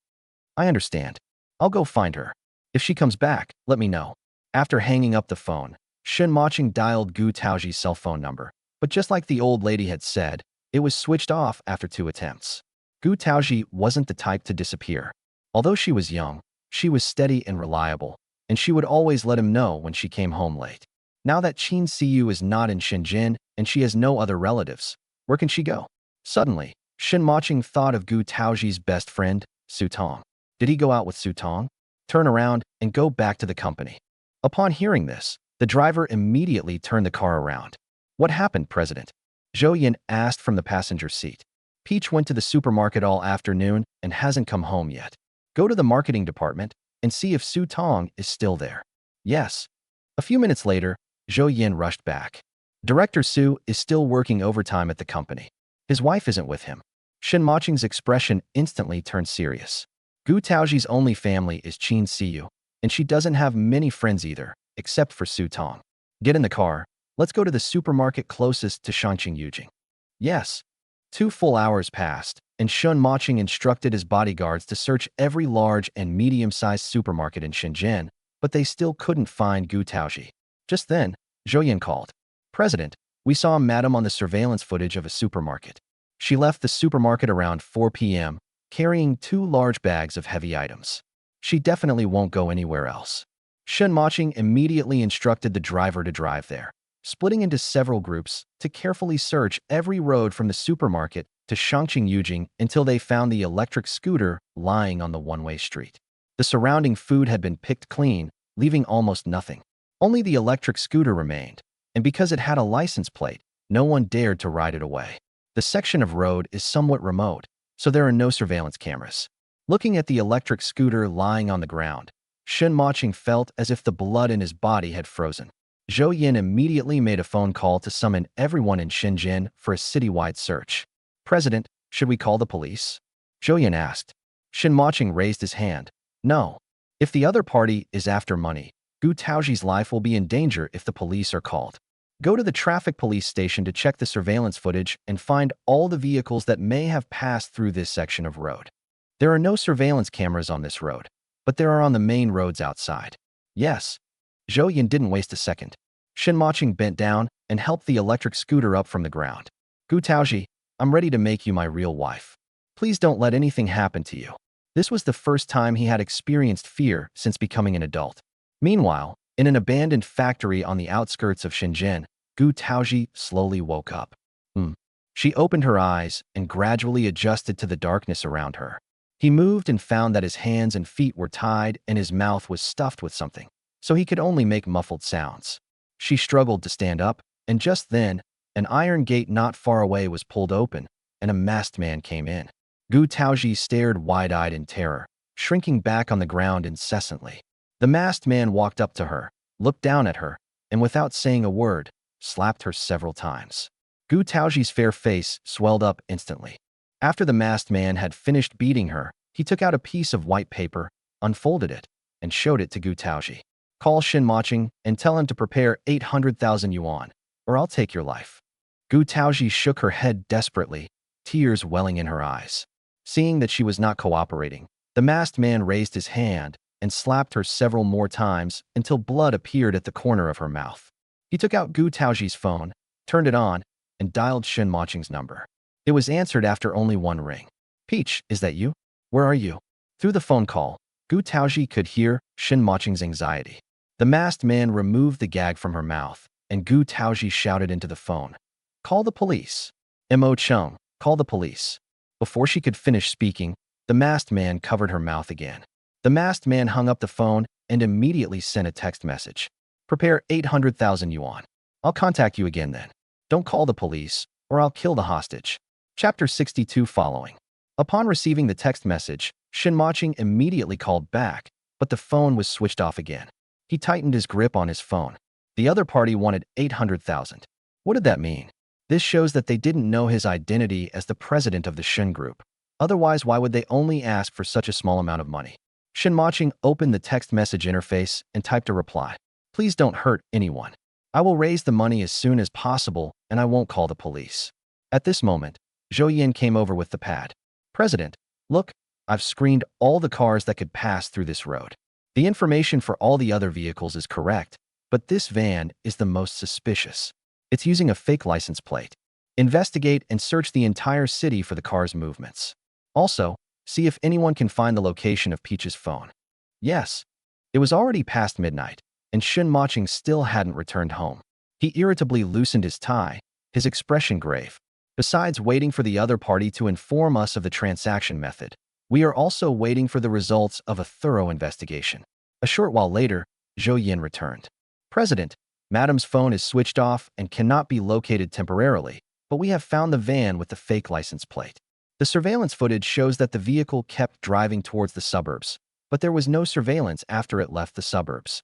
I understand. I'll go find her. If she comes back, let me know. After hanging up the phone, Shen Mocheng dialed Gu Taozhi's cell phone number, but just like the old lady had said, it was switched off after 2 attempts. Gu Taozhi wasn't the type to disappear. Although she was young, she was steady and reliable, and she would always let him know when she came home late. Now that Qin Siyu is not in Shenzhen and she has no other relatives, where can she go? Suddenly, Shen Mocheng thought of Gu Taozhi's best friend, Su Tong. Did he go out with Su Tong? Turn around and go back to the company. Upon hearing this, the driver immediately turned the car around. What happened, President? Zhou Yin asked from the passenger seat. Peach went to the supermarket all afternoon and hasn't come home yet. Go to the marketing department and see if Su Tong is still there. Yes. A few minutes later, Zhou Yin rushed back. Director Su is still working overtime at the company. His wife isn't with him. Shen Mocheng's expression instantly turned serious. Gu Taoji's only family is Qin Siyu, and she doesn't have many friends either, except for Su Tong. Get in the car. Let's go to the supermarket closest to Shangqing Yujing. Yes. 2 full hours passed, and Shen Mocheng instructed his bodyguards to search every large and medium-sized supermarket in Shenzhen, but they still couldn't find Gu Taoji. Just then, Zhou Yin called. President, we saw a madam on the surveillance footage of a supermarket. She left the supermarket around 4 p.m., carrying 2 large bags of heavy items. She definitely won't go anywhere else. Shen Mocheng immediately instructed the driver to drive there, splitting into several groups to carefully search every road from the supermarket to Shangqing Yujing until they found the electric scooter lying on the one-way street. The surrounding food had been picked clean, leaving almost nothing. Only the electric scooter remained, and because it had a license plate, no one dared to ride it away. The section of road is somewhat remote, so there are no surveillance cameras. Looking at the electric scooter lying on the ground, Shen Mocheng felt as if the blood in his body had frozen. Zhou Yin immediately made a phone call to summon everyone in Shenzhen for a citywide search. President, should we call the police? Zhou Yin asked. Shen Mocheng raised his hand. No. If the other party is after money, Gu Taoji's life will be in danger if the police are called. Go to the traffic police station to check the surveillance footage and find all the vehicles that may have passed through this section of road. There are no surveillance cameras on this road, but there are on the main roads outside. Yes. Zhou Yin didn't waste a second. Shen Mocheng bent down and helped the electric scooter up from the ground. Gu Taoji, I'm ready to make you my real wife. Please don't let anything happen to you. This was the first time he had experienced fear since becoming an adult. Meanwhile, in an abandoned factory on the outskirts of Shenzhen, Gu Taoji slowly woke up. She opened her eyes and gradually adjusted to the darkness around her. He moved and found that his hands and feet were tied and his mouth was stuffed with something, so he could only make muffled sounds. She struggled to stand up, and just then, an iron gate not far away was pulled open, and a masked man came in. Gu Taoji stared wide-eyed in terror, shrinking back on the ground incessantly. The masked man walked up to her, looked down at her, and without saying a word, slapped her several times. Gu Taoji's fair face swelled up instantly. After the masked man had finished beating her, he took out a piece of white paper, unfolded it, and showed it to Gu Taoji. Call Shen Mocheng and tell him to prepare 800,000 yuan, or I'll take your life. Gu Taoji shook her head desperately, tears welling in her eyes. Seeing that she was not cooperating, the masked man raised his hand and slapped her several more times until blood appeared at the corner of her mouth. He took out Gu Taoji's phone, turned it on, and dialed Shen Mocheng's number. It was answered after only one ring. Peach, is that you? Where are you? Through the phone call, Gu Taoji could hear Shen Mocheng's anxiety. The masked man removed the gag from her mouth, and Gu Taoji shouted into the phone. Call the police. Mocheng, call the police. Before she could finish speaking, the masked man covered her mouth again. The masked man hung up the phone and immediately sent a text message. Prepare 800,000 yuan. I'll contact you again then. Don't call the police, or I'll kill the hostage. Chapter 62 following. Upon receiving the text message, Shen Mocheng immediately called back, but the phone was switched off again. He tightened his grip on his phone. The other party wanted 800,000. What did that mean? This shows that they didn't know his identity as the president of the Shen Group. Otherwise, why would they only ask for such a small amount of money? Shen Mocheng opened the text message interface and typed a reply. Please don't hurt anyone. I will raise the money as soon as possible, and I won't call the police. At this moment, Zhou Yin came over with the pad. President, look, I've screened all the cars that could pass through this road. The information for all the other vehicles is correct, but this van is the most suspicious. It's using a fake license plate. Investigate and search the entire city for the car's movements. Also, see if anyone can find the location of Peach's phone. Yes. It was already past midnight, and Shen Mocheng still hadn't returned home. He irritably loosened his tie, his expression grave. Besides waiting for the other party to inform us of the transaction method, we are also waiting for the results of a thorough investigation. A short while later, Zhou Yin returned. President, Madam's phone is switched off and cannot be located temporarily, but we have found the van with the fake license plate. The surveillance footage shows that the vehicle kept driving towards the suburbs, but there was no surveillance after it left the suburbs.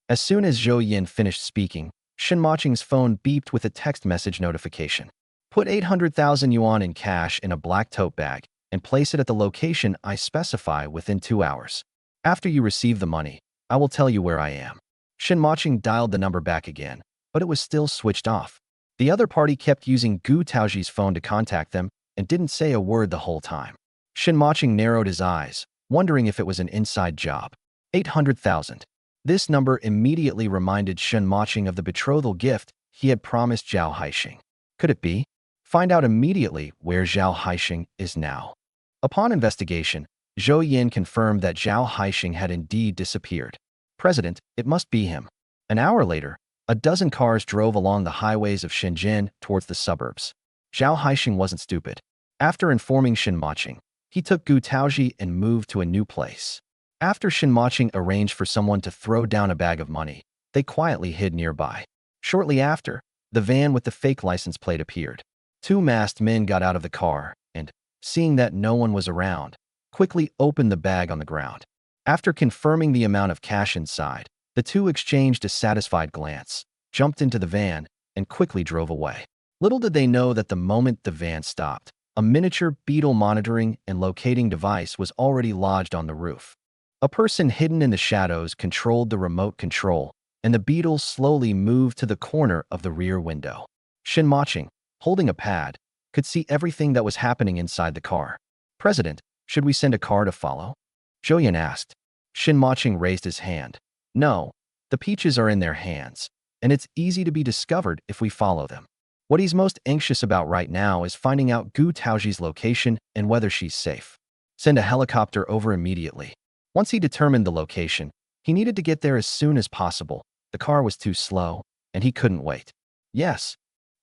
As soon as Zhou Yin finished speaking, Shen Mocheng's phone beeped with a text message notification. Put 800,000 yuan in cash in a black tote bag and place it at the location I specify within 2 hours. After you receive the money, I will tell you where I am. Shen Mocheng dialed the number back again, but it was still switched off. The other party kept using Gu Taoji's phone to contact them and didn't say a word the whole time. Shen Mocheng narrowed his eyes, wondering if it was an inside job. 800,000. This number immediately reminded Shen Mocheng of the betrothal gift he had promised Zhao Haixing. Could it be? Find out immediately where Zhao Haixing is now. Upon investigation, Zhou Yin confirmed that Zhao Haixing had indeed disappeared. President, it must be him. An hour later, a dozen cars drove along the highways of Shenzhen towards the suburbs. Zhao Haixing wasn't stupid. After informing Shen Mocheng, he took Gu Taozhi and moved to a new place. After Shen Mocheng arranged for someone to throw down a bag of money, they quietly hid nearby. Shortly after, the van with the fake license plate appeared. 2 masked men got out of the car and, seeing that no one was around, quickly opened the bag on the ground. After confirming the amount of cash inside, the two exchanged a satisfied glance, jumped into the van, and quickly drove away. Little did they know that the moment the van stopped, a miniature beetle monitoring and locating device was already lodged on the roof. A person hidden in the shadows controlled the remote control, and the beetle slowly moved to the corner of the rear window. Shen Mocheng, holding a pad, could see everything that was happening inside the car. President, should we send a car to follow? Zhou Yin asked. Shen Mocheng raised his hand. No, the peaches are in their hands, and it's easy to be discovered if we follow them. What he's most anxious about right now is finding out Gu Taoji's location and whether she's safe. Send a helicopter over immediately. Once he determined the location, he needed to get there as soon as possible. The car was too slow, and he couldn't wait. Yes.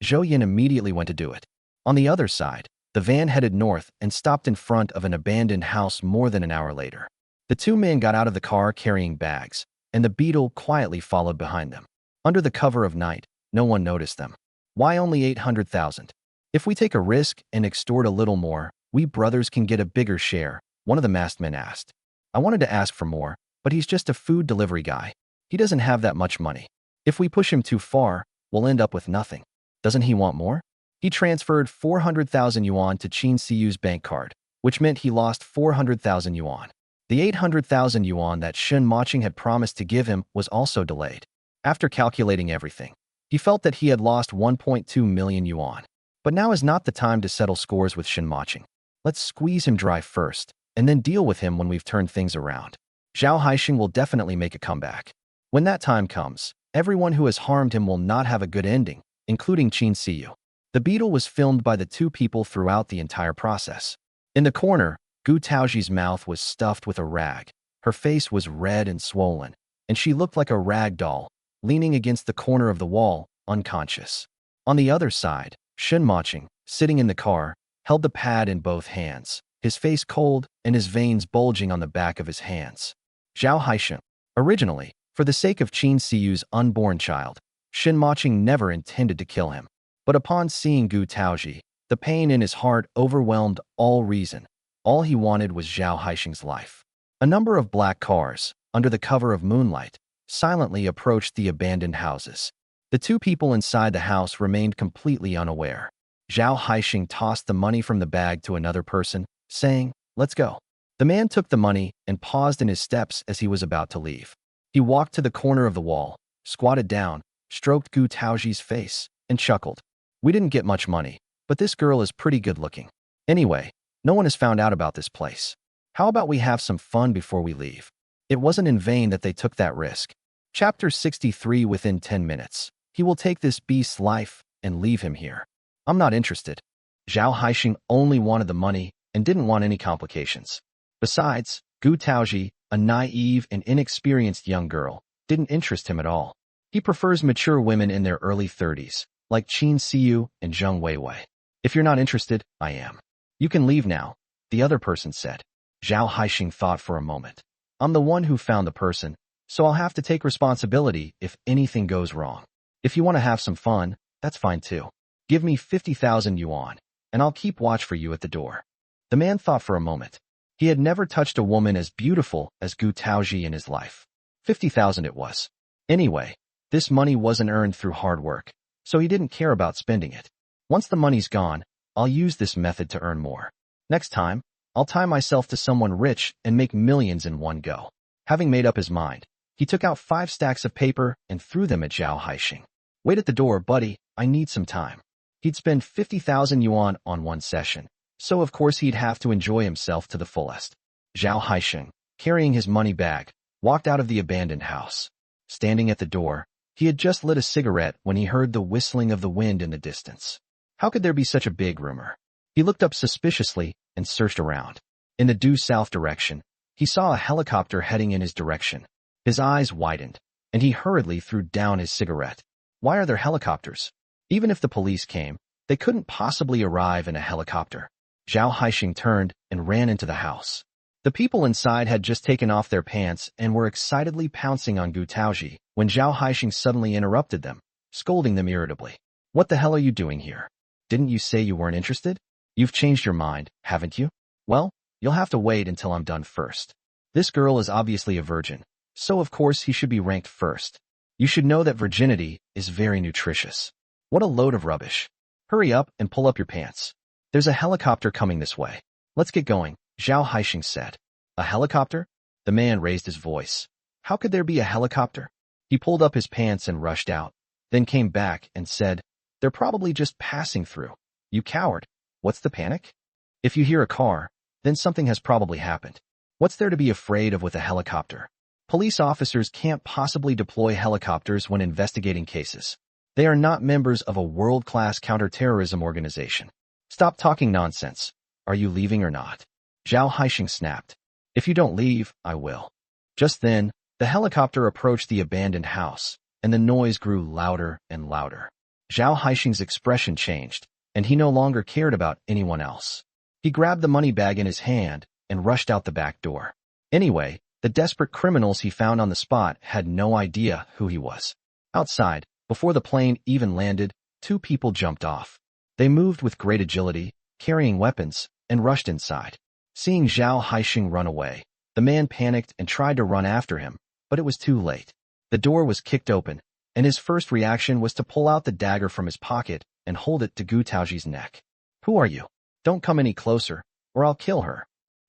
Zhou Yin immediately went to do it. On the other side, the van headed north and stopped in front of an abandoned house more than an hour later. The 2 men got out of the car carrying bags, and the beetle quietly followed behind them. Under the cover of night, no one noticed them. Why only 800,000? If we take a risk and extort a little more, we brothers can get a bigger share, one of the masked men asked. I wanted to ask for more, but he's just a food delivery guy. He doesn't have that much money. If we push him too far, we'll end up with nothing. Doesn't he want more? He transferred 400,000 yuan to Qin Siyu's bank card, which meant he lost 400,000 yuan. The 800,000 yuan that Shen Mocheng had promised to give him was also delayed. After calculating everything, he felt that he had lost 1.2 million yuan. But now is not the time to settle scores with Shen Mocheng. Let's squeeze him dry first, and then deal with him when we've turned things around. Zhao Haixing will definitely make a comeback. When that time comes, everyone who has harmed him will not have a good ending, including Qin Siyu. The beetle was filmed by the 2 people throughout the entire process. In the corner, Gu Taoji's mouth was stuffed with a rag. Her face was red and swollen, and she looked like a rag doll, leaning against the corner of the wall, unconscious. On the other side, Shen Mocheng, sitting in the car, held the pad in both hands, his face cold and his veins bulging on the back of his hands. Zhao Haixing. Originally, for the sake of Qin Siyu's unborn child, Shen Mocheng never intended to kill him. But upon seeing Gu Taoji, the pain in his heart overwhelmed all reason. All he wanted was Zhao Haixing's life. A number of black cars, under the cover of moonlight, silently approached the abandoned houses. The 2 people inside the house remained completely unaware. Zhao Haixing tossed the money from the bag to another person, saying, "Let's go." The man took the money and paused in his steps as he was about to leave. He walked to the corner of the wall, squatted down, stroked Gu Taoji's face, and chuckled. We didn't get much money, but this girl is pretty good looking. Anyway, no one has found out about this place. How about we have some fun before we leave? It wasn't in vain that they took that risk. Chapter 63. Within 10 minutes, he will take this beast's life and leave him here. I'm not interested. Zhao Haixing only wanted the money and didn't want any complications. Besides, Gu Taoji, a naive and inexperienced young girl, didn't interest him at all. He prefers mature women in their early 30s, like Qin Siyu and Zheng Weiwei. If you're not interested, I am. You can leave now, the other person said. Zhao Haixing thought for a moment. I'm the one who found the person, so I'll have to take responsibility if anything goes wrong. If you want to have some fun, that's fine too. Give me 50,000 yuan, and I'll keep watch for you at the door. The man thought for a moment. He had never touched a woman as beautiful as Gu Taoji in his life. 50,000 it was. Anyway, This money wasn't earned through hard work, so he didn't care about spending it. Once the money's gone, I'll use this method to earn more. Next time, I'll tie myself to someone rich and make millions in one go. Having made up his mind, he took out 5 stacks of paper and threw them at Zhao Haixing. Wait at the door, buddy, I need some time. He'd spend 50,000 yuan on one session, so of course he'd have to enjoy himself to the fullest. Zhao Haixing, carrying his money bag, walked out of the abandoned house. Standing at the door, he had just lit a cigarette when he heard the whistling of the wind in the distance. How could there be such a big rumor? He looked up suspiciously and searched around. In the due south direction, he saw a helicopter heading in his direction. His eyes widened, and he hurriedly threw down his cigarette. Why are there helicopters? Even if the police came, they couldn't possibly arrive in a helicopter. Zhao Haixing turned and ran into the house. The people inside had just taken off their pants and were excitedly pouncing on Taozhi when Zhao Haixing suddenly interrupted them, scolding them irritably. What the hell are you doing here? Didn't you say you weren't interested? You've changed your mind, haven't you? Well, you'll have to wait until I'm done first. This girl is obviously a virgin, so of course he should be ranked first. You should know that virginity is very nutritious. What a load of rubbish. Hurry up and pull up your pants. There's a helicopter coming this way. Let's get going, Zhao Haixing said. A helicopter? The man raised his voice. How could there be a helicopter? He pulled up his pants and rushed out, then came back and said, They're probably just passing through. You coward. What's the panic? If you hear a car, then something has probably happened. What's there to be afraid of with a helicopter? Police officers can't possibly deploy helicopters when investigating cases. They are not members of a world-class counterterrorism organization. Stop talking nonsense. Are you leaving or not? Zhao Haixing snapped. If you don't leave, I will. Just then, the helicopter approached the abandoned house, and the noise grew louder and louder. Zhao Haixing's expression changed, and he no longer cared about anyone else. He grabbed the money bag in his hand and rushed out the back door. Anyway, the desperate criminals he found on the spot had no idea who he was. Outside, before the plane even landed, 2 people jumped off. They moved with great agility, carrying weapons, and rushed inside. Seeing Zhao Haixing run away, the man panicked and tried to run after him, but it was too late. The door was kicked open, and his first reaction was to pull out the dagger from his pocket and hold it to Taozhi's neck. Who are you? Don't come any closer, or I'll kill her.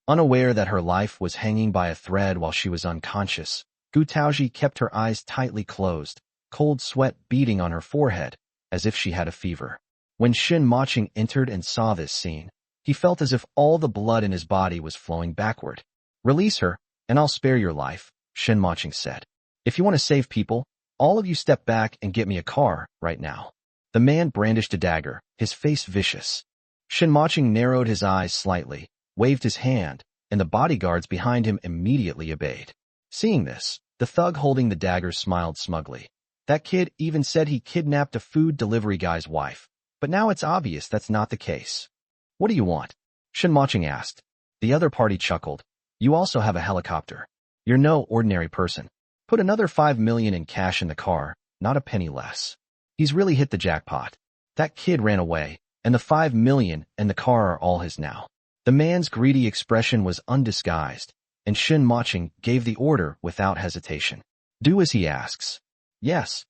Unaware that her life was hanging by a thread while she was unconscious, Taozhi kept her eyes tightly closed, cold sweat beading on her forehead, as if she had a fever. When Shen Mocheng entered and saw this scene, he felt as if all the blood in his body was flowing backward. Release her, and I'll spare your life, Shen Mocheng said. If you want to save people, all of you step back and get me a car, right now. The man brandished a dagger, his face vicious. Shen Mocheng narrowed his eyes slightly, waved his hand, and the bodyguards behind him immediately obeyed. Seeing this, the thug holding the dagger smiled smugly. That kid even said he kidnapped a food delivery guy's wife, but now it's obvious that's not the case. What do you want? Shen Mocheng asked. The other party chuckled. You also have a helicopter. You're no ordinary person. Put another 5 million in cash in the car, not a penny less. He's really hit the jackpot. That kid ran away, and the 5 million and the car are all his now. The man's greedy expression was undisguised, and Shen Mocheng gave the order without hesitation. Do as he asks. Yes.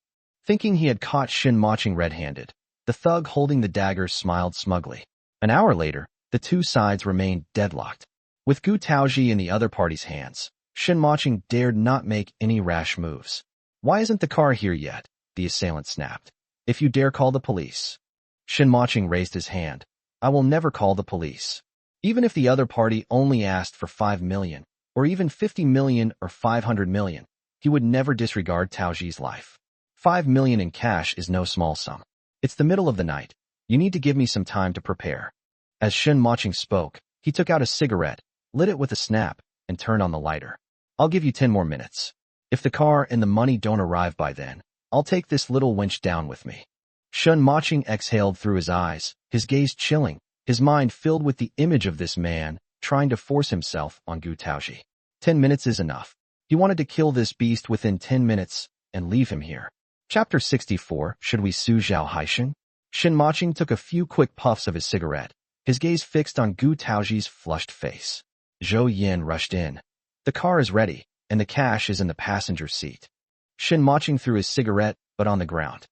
Thinking he had caught Shen Mocheng red-handed, the thug holding the dagger smiled smugly. An hour later, the 2 sides remained deadlocked. With Taozhi in the other party's hands, Shen Mocheng dared not make any rash moves. Why isn't the car here yet? The assailant snapped. If you dare call the police. Shen Mocheng raised his hand. I will never call the police. Even if the other party only asked for 5 million, or even 50 million or 500 million, he would never disregard Taozhi's life. 5 million in cash is no small sum. It's the middle of the night. You need to give me some time to prepare. As Shen Mocheng spoke, he took out a cigarette, lit it with a snap, and turned on the lighter. I'll give you 10 more minutes. If the car and the money don't arrive by then, I'll take this little wench down with me. Shen Mocheng exhaled through his eyes, his gaze chilling, his mind filled with the image of this man trying to force himself on Taozhi. 10 minutes is enough. He wanted to kill this beast within 10 minutes and leave him here. Chapter 64. Should we sue Zhao Haixing? Shen Mocheng took a few quick puffs of his cigarette, his gaze fixed on Taozhi's flushed face. Zhou Yin rushed in. The car is ready, and the cash is in the passenger seat. Shen Mocheng threw his cigarette but on the ground.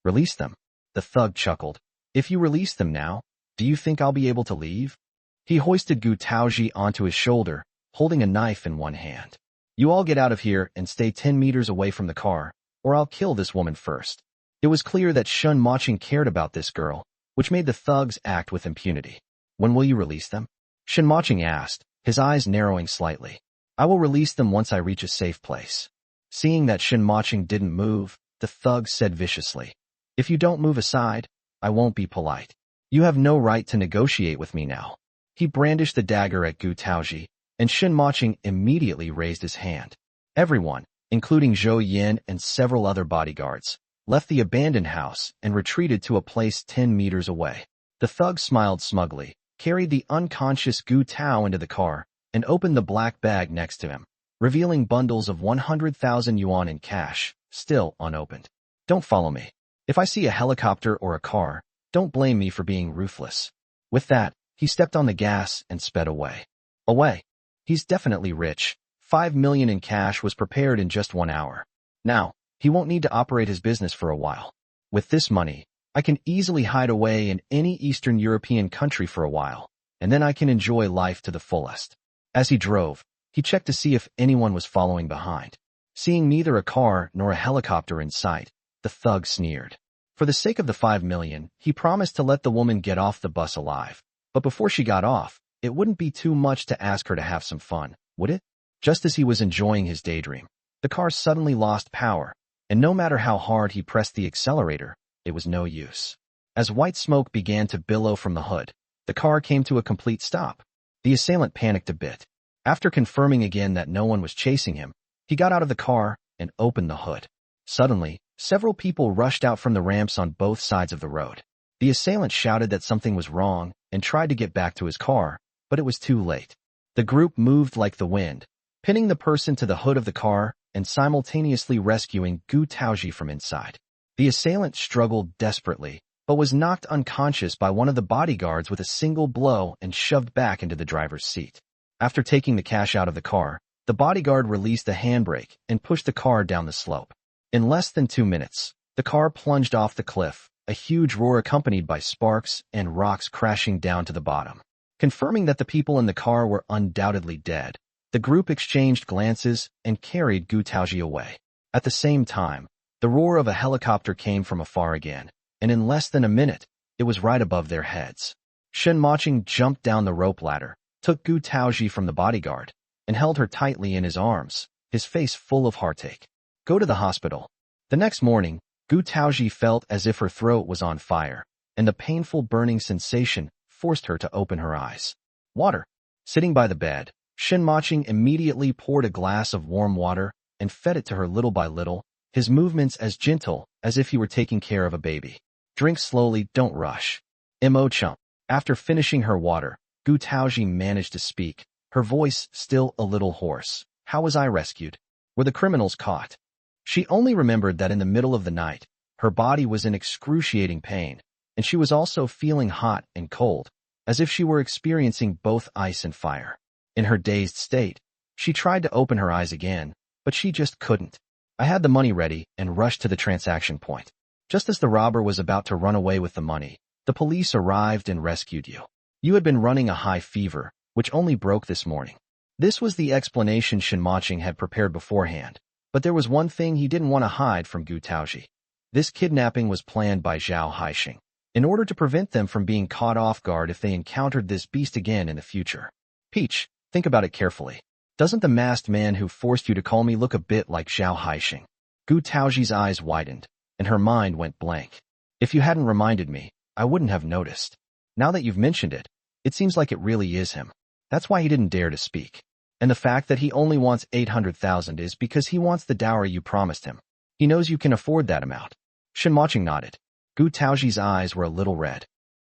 Release them. The thug chuckled. If you release them now, do you think I'll be able to leave? He hoisted Gu Taozhi onto his shoulder, holding a knife in one hand. You all get out of here and stay 10 meters away from the car, or I'll kill this woman first. It was clear that Shen Mocheng cared about this girl, which made the thugs act with impunity. When will you release them? Shen Mocheng asked, his eyes narrowing slightly. I will release them once I reach a safe place. Seeing that Shen Mocheng didn't move, the thug said viciously, if you don't move aside, I won't be polite. You have no right to negotiate with me now. He brandished the dagger at Gu Taozhi, and Shen Mocheng immediately raised his hand. Everyone, including Zhou Yin and several other bodyguards, left the abandoned house and retreated to a place 10 meters away. The thug smiled smugly, carried the unconscious Gu Tao into the car, and opened the black bag next to him, revealing bundles of 100,000 yuan in cash, still unopened. Don't follow me. If I see a helicopter or a car, don't blame me for being ruthless. With that, he stepped on the gas and sped away. Away. He's definitely rich. 5 million in cash was prepared in just 1 hour. Now, he won't need to operate his business for a while. With this money, I can easily hide away in any Eastern European country for a while, and then I can enjoy life to the fullest. As he drove, he checked to see if anyone was following behind. Seeing neither a car nor a helicopter in sight, the thug sneered. For the sake of the 5 million, he promised to let the woman get off the bus alive. But before she got off, it wouldn't be too much to ask her to have some fun, would it? Just as he was enjoying his daydream, the car suddenly lost power, and no matter how hard he pressed the accelerator, it was no use. As white smoke began to billow from the hood, the car came to a complete stop. The assailant panicked a bit. After confirming again that no one was chasing him, he got out of the car and opened the hood. Suddenly, several people rushed out from the ramps on both sides of the road. The assailant shouted that something was wrong and tried to get back to his car, but it was too late. The group moved like the wind, pinning the person to the hood of the car and simultaneously rescuing Gu Taozhi from inside. The assailant struggled desperately, but was knocked unconscious by one of the bodyguards with a single blow and shoved back into the driver's seat. After taking the cash out of the car, the bodyguard released the handbrake and pushed the car down the slope. In less than 2 minutes, the car plunged off the cliff, a huge roar accompanied by sparks and rocks crashing down to the bottom. Confirming that the people in the car were undoubtedly dead, the group exchanged glances and carried Gu Taozhi away. At the same time, the roar of a helicopter came from afar again, and in less than a minute, it was right above their heads. Shen Mocheng jumped down the rope ladder, took Gu Taozhi from the bodyguard, and held her tightly in his arms, his face full of heartache. Go to the hospital. The next morning, Gu Taozhi felt as if her throat was on fire, and the painful burning sensation forced her to open her eyes. Water. Sitting by the bed, Shen Mocheng immediately poured a glass of warm water and fed it to her little by little, his movements as gentle as if he were taking care of a baby. Drink slowly, don't rush. Mocheng. After finishing her water, Gu Taozhi managed to speak, her voice still a little hoarse. How was I rescued? Were the criminals caught? She only remembered that in the middle of the night, her body was in excruciating pain, and she was also feeling hot and cold, as if she were experiencing both ice and fire. In her dazed state, she tried to open her eyes again, but she just couldn't. I had the money ready and rushed to the transaction point. Just as the robber was about to run away with the money, the police arrived and rescued you. You had been running a high fever, which only broke this morning. This was the explanation Shen Mocheng had prepared beforehand, but there was one thing he didn't want to hide from Gu Taozhi. This kidnapping was planned by Zhao Haixing, in order to prevent them from being caught off guard if they encountered this beast again in the future. Peach, think about it carefully. Doesn't the masked man who forced you to call me look a bit like Zhao Haixing? Gu Taozhi's eyes widened, and her mind went blank. If you hadn't reminded me, I wouldn't have noticed. Now that you've mentioned it, it seems like it really is him. That's why he didn't dare to speak. And the fact that he only wants 800,000 is because he wants the dowry you promised him. He knows you can afford that amount. Shen Mocheng nodded. Gu Taozhi's eyes were a little red.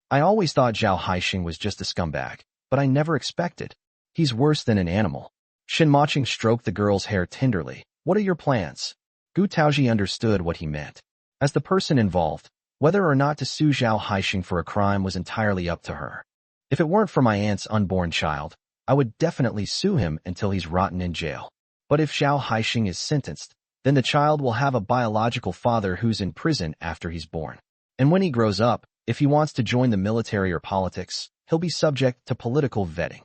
I always thought Zhao Haixing was just a scumbag, but I never expected. He's worse than an animal. Shen Mocheng stroked the girl's hair tenderly. What are your plans? Gu Taozhi understood what he meant. As the person involved, whether or not to sue Zhao Haixing for a crime was entirely up to her. If it weren't for my aunt's unborn child, I would definitely sue him until he's rotten in jail. But if Zhao Haixing is sentenced, Then the child will have a biological father who's in prison after he's born. And when he grows up, if he wants to join the military or politics, he'll be subject to political vetting.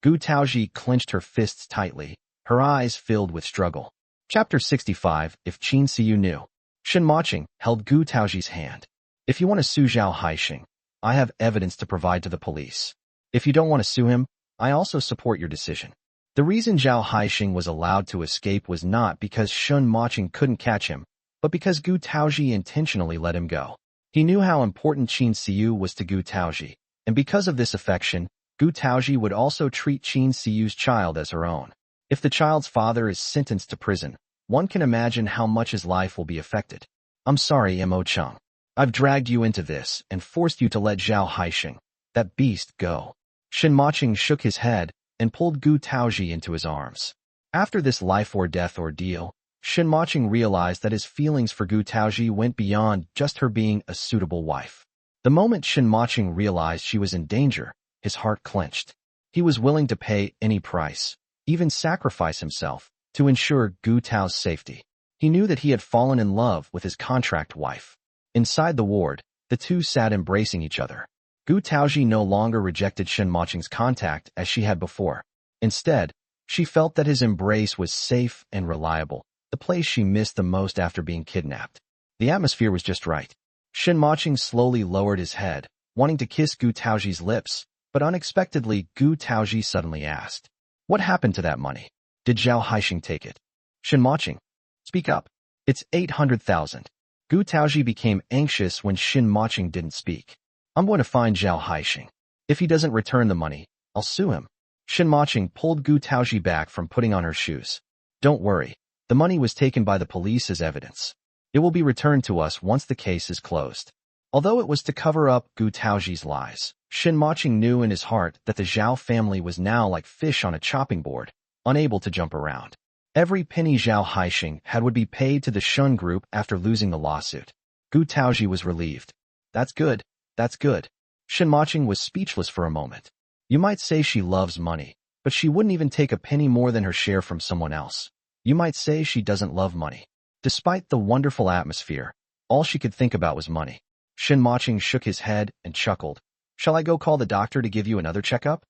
Gu Taozhi clenched her fists tightly, her eyes filled with struggle. Chapter 65, If Qin Siyu Knew. Shen Mocheng held Gu Taozhi's hand. If you want to sue Zhao Haixing, I have evidence to provide to the police. If you don't want to sue him, I also support your decision. The reason Zhao Haixing was allowed to escape was not because Shen Mocheng couldn't catch him, but because Gu Taozhi intentionally let him go. He knew how important Qin Siyu was to Gu Taozhi, and because of this affection, Gu Taozhi would also treat Qin Siyu's child as her own. If the child's father is sentenced to prison, one can imagine how much his life will be affected. I'm sorry, Mocheng. I've dragged you into this and forced you to let Zhao Haixing, that beast, go. Shen Mocheng shook his head and pulled Gu Taozhi into his arms. After this life-or-death ordeal, Shen Mocheng realized that his feelings for Gu Taozhi went beyond just her being a suitable wife. The moment Shen Mocheng realized she was in danger, his heart clenched. He was willing to pay any price, even sacrifice himself, to ensure Gu Tao's safety. He knew that he had fallen in love with his contract wife. Inside the ward, the two sat embracing each other. Gu Taozhi no longer rejected Shen Mocheng's contact as she had before. Instead, she felt that his embrace was safe and reliable, the place she missed the most after being kidnapped. The atmosphere was just right. Shen Mocheng slowly lowered his head, wanting to kiss Gu Taozhi's lips, but unexpectedly Gu Taozhi suddenly asked, "What happened to that money? Did Zhao Haixing take it?" Shen Mocheng, speak up. It's 800,000. Gu Taozhi became anxious when Shen Mocheng didn't speak. I'm going to find Zhao Haixing. If he doesn't return the money, I'll sue him. Shen Mocheng pulled Gu Taozhi back from putting on her shoes. Don't worry. The money was taken by the police as evidence. It will be returned to us once the case is closed. Although it was to cover up Gu Taozhi's lies, Shen Mocheng knew in his heart that the Zhao family was now like fish on a chopping board, unable to jump around. Every penny Zhao Haixing had would be paid to the Shen group after losing the lawsuit. Gu Taozhi was relieved. That's good. That's good. Shen Mocheng was speechless for a moment. You might say she loves money, but she wouldn't even take a penny more than her share from someone else. You might say she doesn't love money. Despite the wonderful atmosphere, all she could think about was money. Shen Mocheng shook his head and chuckled. Shall I go call the doctor to give you another checkup?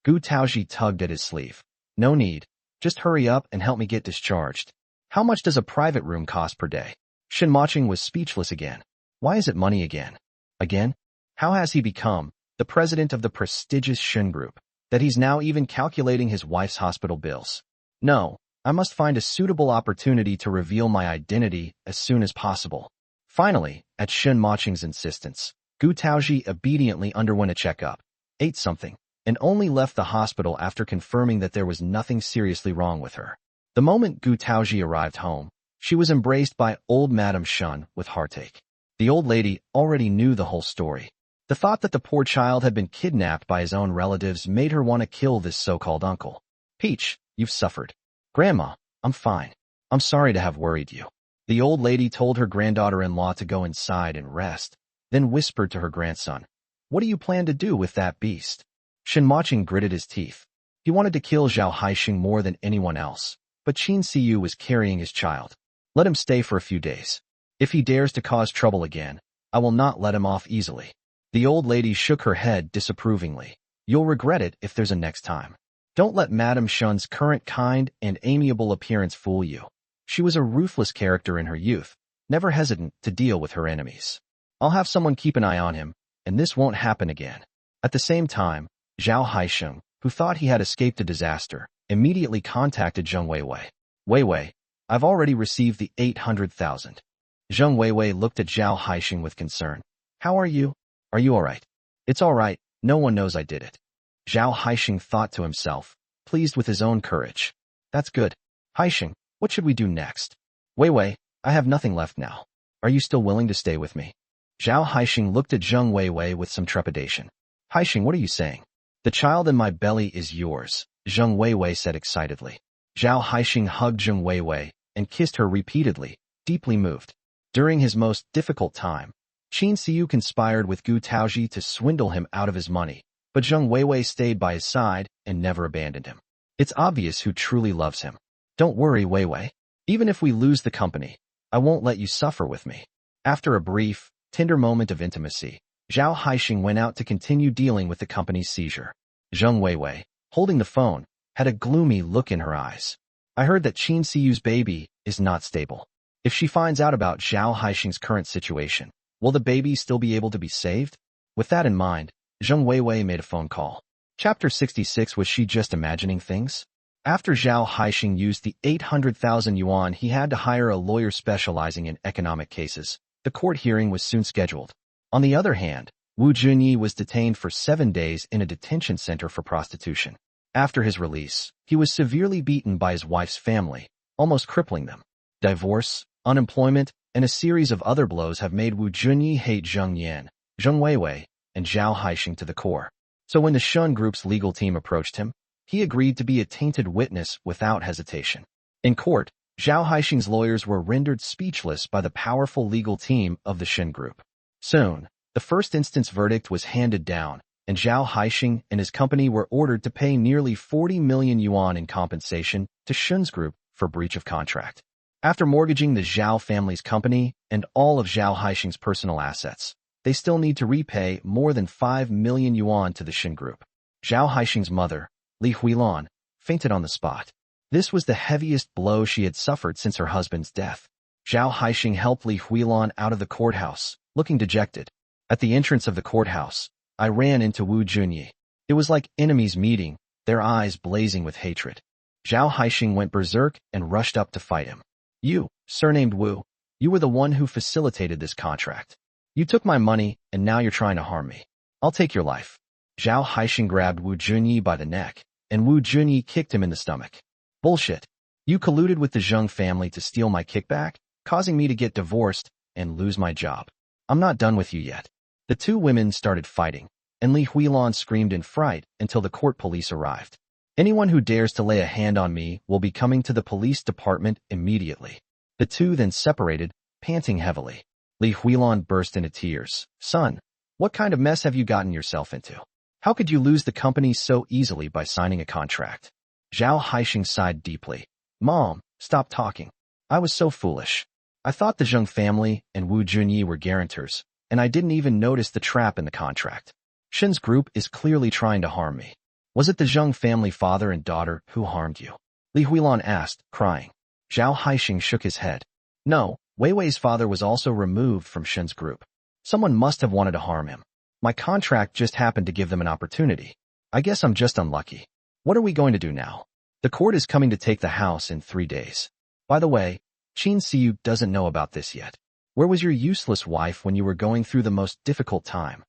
Gu Taozhi tugged at his sleeve. No need. Just hurry up and help me get discharged. How much does a private room cost per day? Shen Mocheng was speechless again. Why is it money again? Again? How has he become the president of the prestigious Shen Group, that he's now even calculating his wife's hospital bills? No, I must find a suitable opportunity to reveal my identity as soon as possible. Finally, at Shen Mocheng's insistence, Gu Taozhi obediently underwent a checkup, ate something, and only left the hospital after confirming that there was nothing seriously wrong with her. The moment Gu Taozhi arrived home, she was embraced by old Madame Shen with heartache. The old lady already knew the whole story. The thought that the poor child had been kidnapped by his own relatives made her want to kill this so-called uncle. Peach, you've suffered. Grandma, I'm fine. I'm sorry to have worried you. The old lady told her granddaughter-in-law to go inside and rest, then whispered to her grandson, What do you plan to do with that beast? Shen Mocheng gritted his teeth. He wanted to kill Zhao Haixing more than anyone else, but Qin Siyu was carrying his child. Let him stay for a few days. If he dares to cause trouble again, I will not let him off easily. The old lady shook her head disapprovingly. You'll regret it if there's a next time. Don't let Madame Shen's current kind and amiable appearance fool you. She was a ruthless character in her youth, never hesitant to deal with her enemies. I'll have someone keep an eye on him, and this won't happen again. At the same time, Zhao Haixing, who thought he had escaped a disaster, immediately contacted Zheng Weiwei. Weiwei, I've already received the 800,000. Zheng Weiwei looked at Zhao Haixing with concern. How are you? Are you all right? It's all right. No one knows I did it. Zhao Haixing thought to himself, pleased with his own courage. That's good. Haixing, what should we do next? Weiwei, I have nothing left now. Are you still willing to stay with me? Zhao Haixing looked at Zheng Weiwei with some trepidation. Haixing, what are you saying? The child in my belly is yours, Zheng Weiwei said excitedly. Zhao Haixing hugged Zheng Weiwei and kissed her repeatedly, deeply moved. During his most difficult time, Qin Siyu conspired with Gu Taozhi to swindle him out of his money, but Zheng Weiwei stayed by his side and never abandoned him. It's obvious who truly loves him. Don't worry, Weiwei. Even if we lose the company, I won't let you suffer with me. After a brief, tender moment of intimacy, Zhao Haixing went out to continue dealing with the company's seizure. Zheng Weiwei, holding the phone, had a gloomy look in her eyes. I heard that Qin Siyu's baby is not stable. If she finds out about Zhao Haixing's current situation, will the baby still be able to be saved? With that in mind, Zheng Weiwei made a phone call. Chapter 66. Was she just imagining things? After Zhao Haixing used the 800,000 yuan he had to hire a lawyer specializing in economic cases, the court hearing was soon scheduled. On the other hand, Wu Junyi was detained for 7 days in a detention center for prostitution. After his release, he was severely beaten by his wife's family, almost crippling them. Divorce, unemployment, and a series of other blows have made Wu Junyi hate Zheng Yan, Zheng Weiwei, and Zhao Haixing to the core. So when the Shen Group's legal team approached him, he agreed to be a tainted witness without hesitation. In court, Zhao Haixing's lawyers were rendered speechless by the powerful legal team of the Shen Group. Soon, the first instance verdict was handed down, and Zhao Haixing and his company were ordered to pay nearly 40 million yuan in compensation to Shen's Group for breach of contract. After mortgaging the Zhao family's company and all of Zhao Haixing's personal assets, they still need to repay more than 5 million yuan to the Shen Group. Zhao Haixing's mother, Li Huilan, fainted on the spot. This was the heaviest blow she had suffered since her husband's death. Zhao Haixing helped Li Huilan out of the courthouse, looking dejected. At the entrance of the courthouse, I ran into Wu Junyi. It was like enemies meeting, their eyes blazing with hatred. Zhao Haixing went berserk and rushed up to fight him. You, surnamed Wu, you were the one who facilitated this contract. You took my money, and now you're trying to harm me. I'll take your life. Zhao Haixing grabbed Wu Junyi by the neck, and Wu Junyi kicked him in the stomach. Bullshit. You colluded with the Zheng family to steal my kickback, causing me to get divorced and lose my job. I'm not done with you yet. The two women started fighting, and Li Huilan screamed in fright until the court police arrived. Anyone who dares to lay a hand on me will be coming to the police department immediately. The two then separated, panting heavily. Li Huilan burst into tears. Son, what kind of mess have you gotten yourself into? How could you lose the company so easily by signing a contract? Zhao Haixing sighed deeply. Mom, stop talking. I was so foolish. I thought the Zheng family and Wu Junyi were guarantors, and I didn't even notice the trap in the contract. Shen's group is clearly trying to harm me. Was it the Zheng family father and daughter who harmed you? Li Huilan asked, crying. Zhao Haixing shook his head. No, Weiwei's father was also removed from Shen's group. Someone must have wanted to harm him. My contract just happened to give them an opportunity. I guess I'm just unlucky. What are we going to do now? The court is coming to take the house in 3 days. By the way, Qin Siyu doesn't know about this yet. Where was your useless wife when you were going through the most difficult time?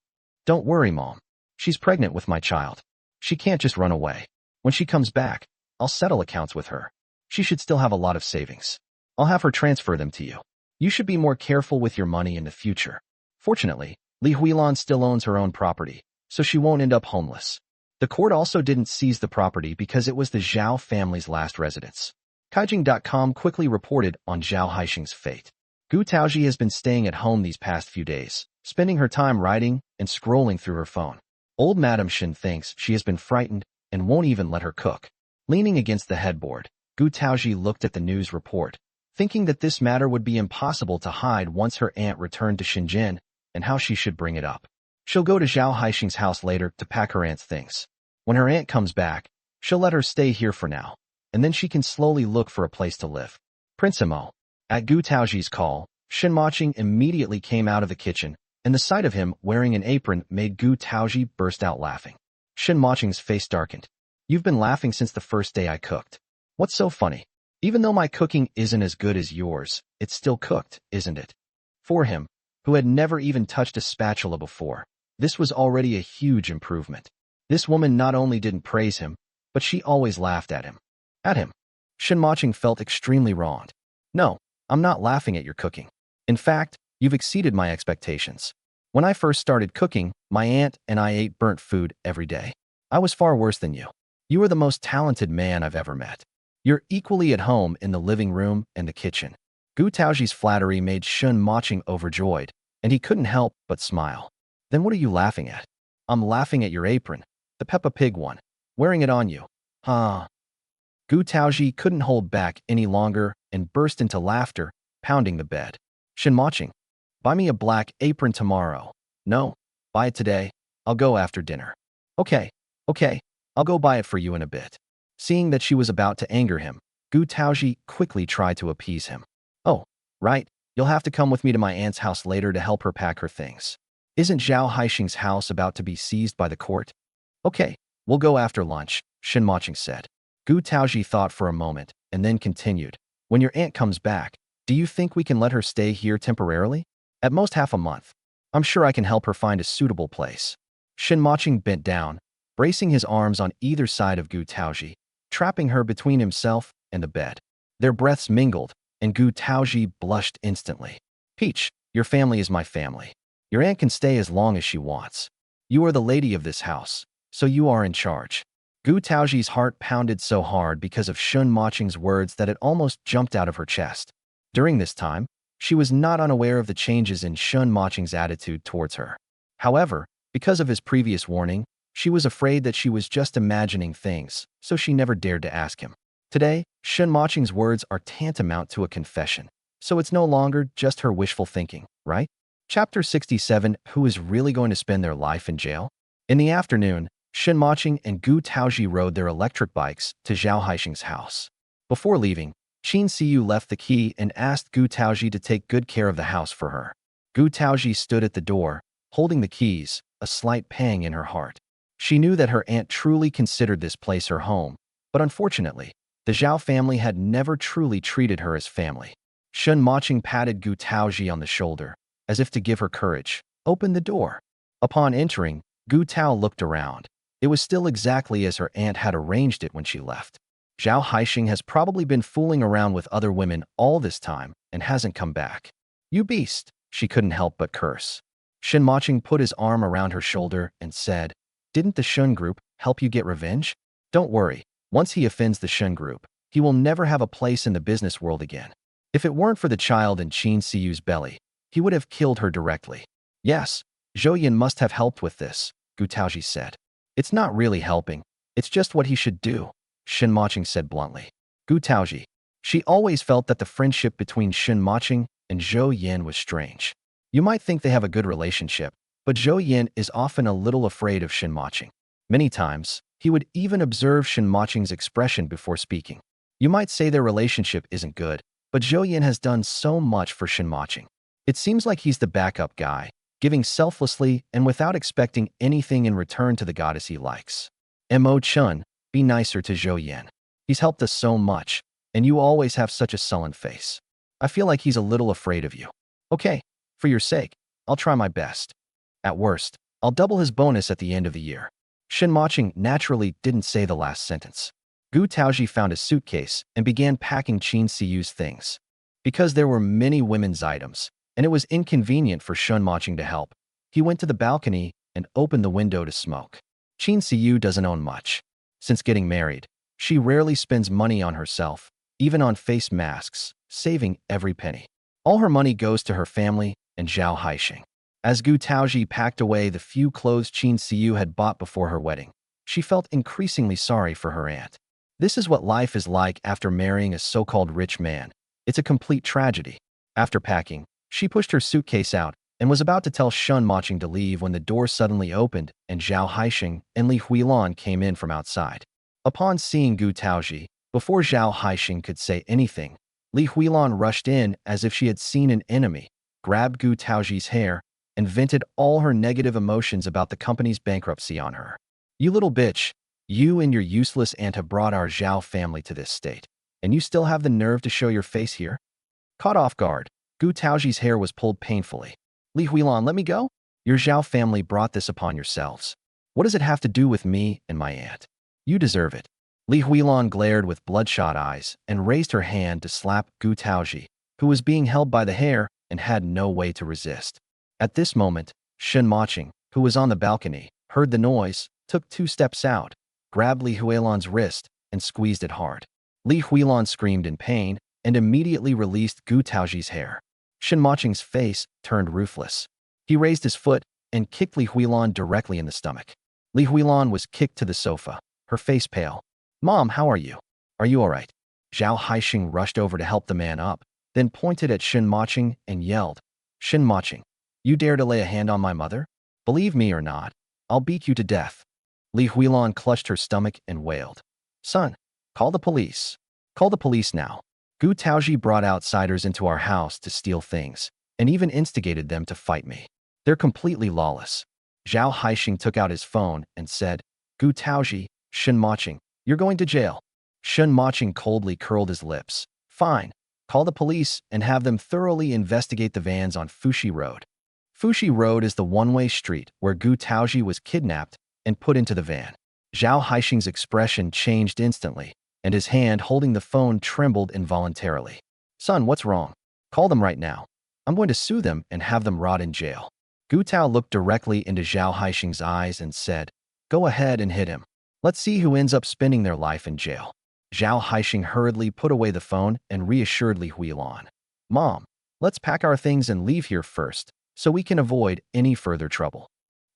Don't worry, Mom. She's pregnant with my child. She can't just run away. When she comes back, I'll settle accounts with her. She should still have a lot of savings. I'll have her transfer them to you. You should be more careful with your money in the future. Fortunately, Li Huilan still owns her own property, so she won't end up homeless. The court also didn't seize the property because it was the Zhao family's last residence. Kaijing.com quickly reported on Zhao Haixing's fate. Gu Taozhi has been staying at home these past few days, spending her time writing and scrolling through her phone. Old Madam Shen thinks she has been frightened and won't even let her cook. Leaning against the headboard, Gu Taozhi looked at the news report, thinking that this matter would be impossible to hide once her aunt returned to Shenzhen, and how she should bring it up. She'll go to Zhao Haixing's house later to pack her aunt's things. When her aunt comes back, she'll let her stay here for now, and then she can slowly look for a place to live. Princimo. At Gu Taozhi's call, Shen Mocheng immediately came out of the kitchen, and the sight of him wearing an apron made Gu Taozhi burst out laughing. Shen Mocheng's face darkened. You've been laughing since the first day I cooked. What's so funny? Even though my cooking isn't as good as yours, it's still cooked, isn't it? For him, who had never even touched a spatula before, this was already a huge improvement. This woman not only didn't praise him, but she always laughed at him. Shen Mocheng felt extremely wronged. No, I'm not laughing at your cooking. In fact, you've exceeded my expectations. When I first started cooking, my aunt and I ate burnt food every day. I was far worse than you. You are the most talented man I've ever met. You're equally at home in the living room and the kitchen. Gu Taozhi's flattery made Shen Mocheng overjoyed, and he couldn't help but smile. Then what are you laughing at? I'm laughing at your apron, the Peppa Pig one, wearing it on you. Huh? Gu Taozhi couldn't hold back any longer and burst into laughter, pounding the bed. Shen Mocheng, buy me a black apron tomorrow. No, buy it today. I'll go after dinner. Okay, okay, I'll go buy it for you in a bit. Seeing that she was about to anger him, Taozhi quickly tried to appease him. Oh, right, you'll have to come with me to my aunt's house later to help her pack her things. Isn't Zhao Haixing's house about to be seized by the court? Okay, we'll go after lunch, Shen Mocheng said. Taozhi thought for a moment, and then continued. When your aunt comes back, do you think we can let her stay here temporarily? At most half a month. I'm sure I can help her find a suitable place. Shen Mocheng bent down, bracing his arms on either side of Taozhi, trapping her between himself and the bed. Their breaths mingled, and Taozhi blushed instantly. Peach, your family is my family. Your aunt can stay as long as she wants. You are the lady of this house, so you are in charge. Taozhi's heart pounded so hard because of Shen Mocheng's words that it almost jumped out of her chest. During this time, she was not unaware of the changes in Shen Mocheng's attitude towards her. However, because of his previous warning, she was afraid that she was just imagining things, so she never dared to ask him. Today, Shen Mocheng's words are tantamount to a confession, so it's no longer just her wishful thinking, right? Chapter 67, Who is really going to spend their life in jail? In the afternoon, Shen Mocheng and Taozhi rode their electric bikes to Zhao Haixing's house. Before leaving, Qin Siyu left the key and asked Taozhi to take good care of the house for her. Taozhi stood at the door, holding the keys, a slight pang in her heart. She knew that her aunt truly considered this place her home, but unfortunately, the Zhao family had never truly treated her as family. Shen Mocheng patted Taozhi on the shoulder, as if to give her courage. Open the door. Upon entering, Tao looked around. It was still exactly as her aunt had arranged it when she left. Zhao Haixing has probably been fooling around with other women all this time and hasn't come back. You beast, she couldn't help but curse. Shen Mocheng put his arm around her shoulder and said, Didn't the Shen group help you get revenge? Don't worry, once he offends the Shen group, he will never have a place in the business world again. If it weren't for the child in Qin Siyu's belly, he would have killed her directly. Yes, Zhou Yin must have helped with this, Taozhi said. It's not really helping, it's just what he should do, Shen Mocheng said bluntly. Taozhi. She always felt that the friendship between Shen Mocheng and Zhou Yin was strange. You might think they have a good relationship, but Zhou Yin is often a little afraid of Shen Mocheng. Many times, he would even observe Shen Mocheng's expression before speaking. You might say their relationship isn't good, but Zhou Yin has done so much for Shen Mocheng. It seems like he's the backup guy, giving selflessly and without expecting anything in return to the goddess he likes. Mo Chun, be nicer to Zhou Yin. He's helped us so much, and you always have such a sullen face. I feel like he's a little afraid of you. Okay, for your sake, I'll try my best. At worst, I'll double his bonus at the end of the year. Shen Mocheng naturally didn't say the last sentence. Taozhi found a suitcase and began packing Qin Siyu's things. Because there were many women's items, and it was inconvenient for Shen Mocheng to help, he went to the balcony and opened the window to smoke. Qin Siyu doesn't own much. Since getting married, she rarely spends money on herself, even on face masks, saving every penny. All her money goes to her family and Zhao Haixing. As Taozhi packed away the few clothes Qin Siyu had bought before her wedding, she felt increasingly sorry for her aunt. This is what life is like after marrying a so-called rich man. It's a complete tragedy. After packing, she pushed her suitcase out and was about to tell Shen Mocheng to leave when the door suddenly opened and Zhao Haixing and Li Huilan came in from outside. Upon seeing Taozhi, before Zhao Haixing could say anything, Li Huilan rushed in as if she had seen an enemy, grabbed Taozhi's hair, and vented all her negative emotions about the company's bankruptcy on her. You little bitch, you and your useless aunt have brought our Zhao family to this state, and you still have the nerve to show your face here? Caught off guard, Taozhi's hair was pulled painfully. Li Huilan, let me go? Your Zhao family brought this upon yourselves. What does it have to do with me and my aunt? You deserve it. Li Huilan glared with bloodshot eyes and raised her hand to slap Taozhi, who was being held by the hair and had no way to resist. At this moment, Shen Mocheng, who was on the balcony, heard the noise, took 2 steps out, grabbed Li Huilan's wrist, and squeezed it hard. Li Huilan screamed in pain and immediately released Taozhi's hair. Shen Mocheng's face turned ruthless. He raised his foot and kicked Li Huilan directly in the stomach. Li Huilan was kicked to the sofa, her face pale. Mom, how are you? Are you all right? Zhao Haixing rushed over to help the man up, then pointed at Shen Mocheng and yelled, "Shen Mocheng, you dare to lay a hand on my mother? Believe me or not, I'll beat you to death." Li Huilan clutched her stomach and wailed, "Son, call the police. Call the police now." Gu Taozhi brought outsiders into our house to steal things, and even instigated them to fight me. They're completely lawless. Zhao Haixing took out his phone and said, "Gu Taozhi, Shen Mocheng, you're going to jail." Shen Mocheng coldly curled his lips. "Fine. Call the police and have them thoroughly investigate the vans on Fuxi Road." Fuxi Road is the one-way street where Gu Taozhi was kidnapped and put into the van. Zhao Haixing's expression changed instantly, and his hand holding the phone trembled involuntarily. "Son, what's wrong? Call them right now. I'm going to sue them and have them rot in jail." Gu Tao looked directly into Zhao Haixing's eyes and said, "Go ahead and hit him. Let's see who ends up spending their life in jail." Zhao Haixing hurriedly put away the phone and reassured Li Huilan, "Mom, let's pack our things and leave here first, so we can avoid any further trouble."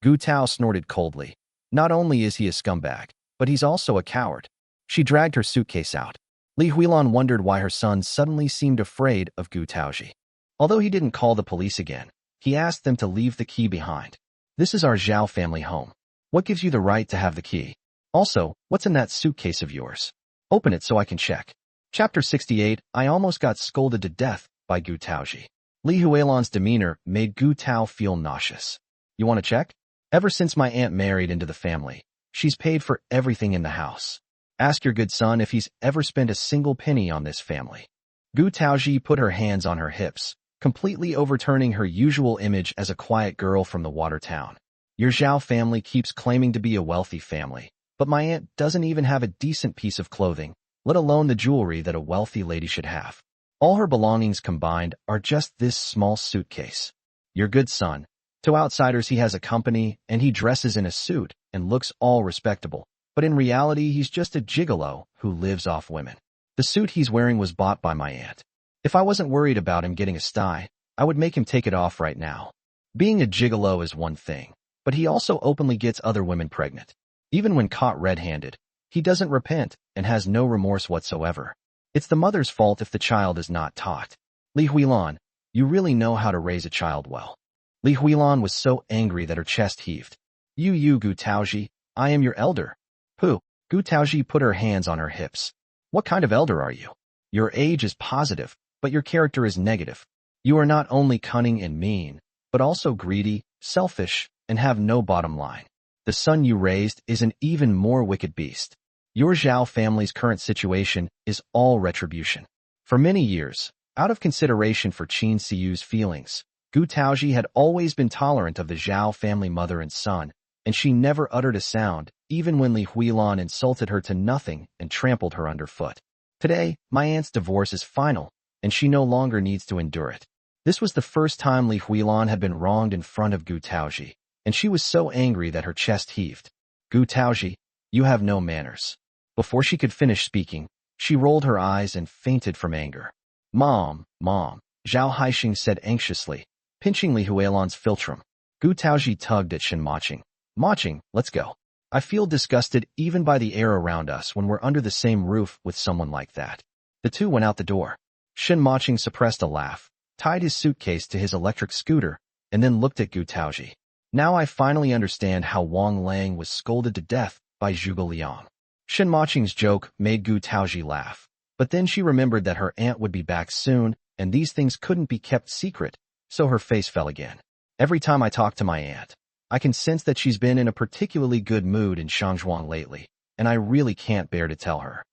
Gu Tao snorted coldly. Not only is he a scumbag, but he's also a coward. She dragged her suitcase out. Li Huilan wondered why her son suddenly seemed afraid of Gu Taozhi. Although he didn't call the police again, he asked them to leave the key behind. "This is our Zhao family home. What gives you the right to have the key? Also, what's in that suitcase of yours? Open it so I can check." Chapter 68. I almost got scolded to death by Gu Taozhi. Li Huilan's demeanor made Gu Tao feel nauseous. "You want to check? Ever since my aunt married into the family, she's paid for everything in the house. Ask your good son if he's ever spent a single penny on this family." Gu Taozhi put her hands on her hips, completely overturning her usual image as a quiet girl from the water town. "Your Zhao family keeps claiming to be a wealthy family, but my aunt doesn't even have a decent piece of clothing, let alone the jewelry that a wealthy lady should have. All her belongings combined are just this small suitcase. Your good son, to outsiders he has a company and he dresses in a suit and looks all respectable, but in reality he's just a gigolo who lives off women. The suit he's wearing was bought by my aunt. If I wasn't worried about him getting a sty, I would make him take it off right now. Being a gigolo is one thing, but he also openly gets other women pregnant. Even when caught red-handed, he doesn't repent and has no remorse whatsoever. It's the mother's fault if the child is not taught. Li Huilan, you really know how to raise a child well." Li Huilan was so angry that her chest heaved. You Gu Taozhi, I am your elder." "Who?" Gu Taozhi put her hands on her hips. "What kind of elder are you? Your age is positive, but your character is negative. You are not only cunning and mean, but also greedy, selfish, and have no bottom line. The son you raised is an even more wicked beast. Your Zhao family's current situation is all retribution." For many years, out of consideration for Qin Siyu's feelings, Gu Taozhi had always been tolerant of the Zhao family mother and son, and she never uttered a sound, even when Li Huilan insulted her to nothing and trampled her underfoot. Today, my aunt's divorce is final, and she no longer needs to endure it. This was the first time Li Huilan had been wronged in front of Gu Taozhi, and she was so angry that her chest heaved. "Gu Taozhi, you have no manners." Before she could finish speaking, she rolled her eyes and fainted from anger. Mom, Zhao Haixing said anxiously, pinching Li Huilan's philtrum. Gu Taozhi tugged at Shen Mocheng. "Mocheng, let's go. I feel disgusted even by the air around us when we're under the same roof with someone like that." The two went out the door. Shen Mocheng suppressed a laugh, tied his suitcase to his electric scooter, and then looked at Gu Taozhi. "Now I finally understand how Wang Lang was scolded to death by Zhuge Liang." Shen Mocheng's joke made Gu Taozhi laugh, but then she remembered that her aunt would be back soon, and these things couldn't be kept secret, so her face fell again. "Every time I talk to my aunt, I can sense that she's been in a particularly good mood in Shangzhuang lately, and I really can't bear to tell her.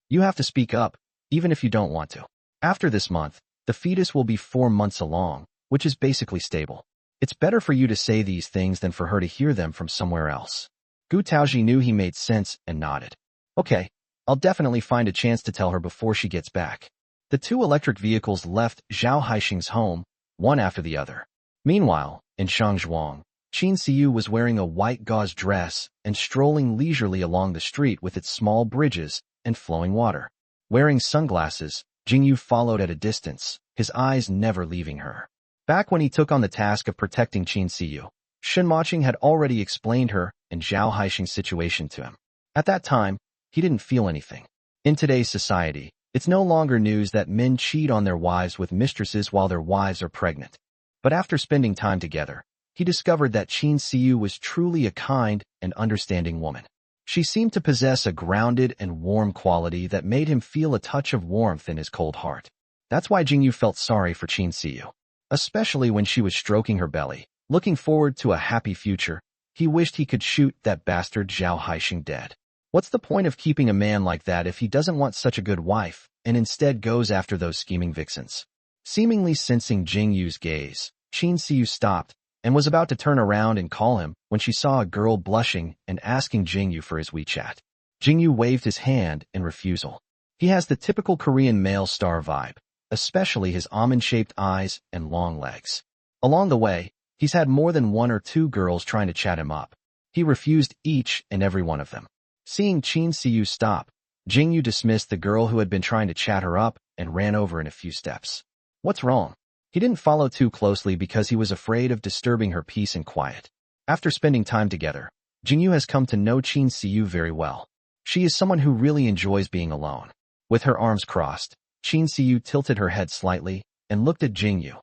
You have to speak up, even if you don't want to. After this month, the fetus will be 4 months along, which is basically stable. It's better for you to say these things than for her to hear them from somewhere else." Gu Taozhi knew he made sense and nodded. "Okay, I'll definitely find a chance to tell her before she gets back." The two electric vehicles left Zhao Haixing's home, one after the other. Meanwhile, in Shangzhuang, Qin Siyu was wearing a white gauze dress and strolling leisurely along the street with its small bridges and flowing water. Wearing sunglasses, Jingyu followed at a distance, his eyes never leaving her. Back when he took on the task of protecting Qin Siyu, Shen Mocheng had already explained her and Zhao Haixing's situation to him. At that time, he didn't feel anything. In today's society, It's no longer news that men cheat on their wives with mistresses while their wives are pregnant. But after spending time together, he discovered that Qin Siyu was truly a kind and understanding woman. She seemed to possess a grounded and warm quality that made him feel a touch of warmth in his cold heart. That's why Jingyu felt sorry for Qin Siyu. Especially when she was stroking her belly, looking forward to a happy future, he wished he could shoot that bastard Zhao Haixing dead. What's the point of keeping a man like that if he doesn't want such a good wife, and instead goes after those scheming vixens? Seemingly sensing Jingyu's gaze, Qin Siyu stopped, and was about to turn around and call him when she saw a girl blushing and asking Jingyu for his WeChat. Jingyu waved his hand in refusal. He has the typical Korean male star vibe, especially his almond-shaped eyes and long legs. Along the way, he's had more than 1 or 2 girls trying to chat him up. He refused each and every one of them. Seeing Qin Siyu stop, Jingyu dismissed the girl who had been trying to chat her up and ran over in a few steps. What's wrong? He didn't follow too closely because he was afraid of disturbing her peace and quiet. After spending time together, Jingyu has come to know Qin Siyu very well. She is someone who really enjoys being alone. With her arms crossed, Qin Siyu tilted her head slightly and looked at Jingyu.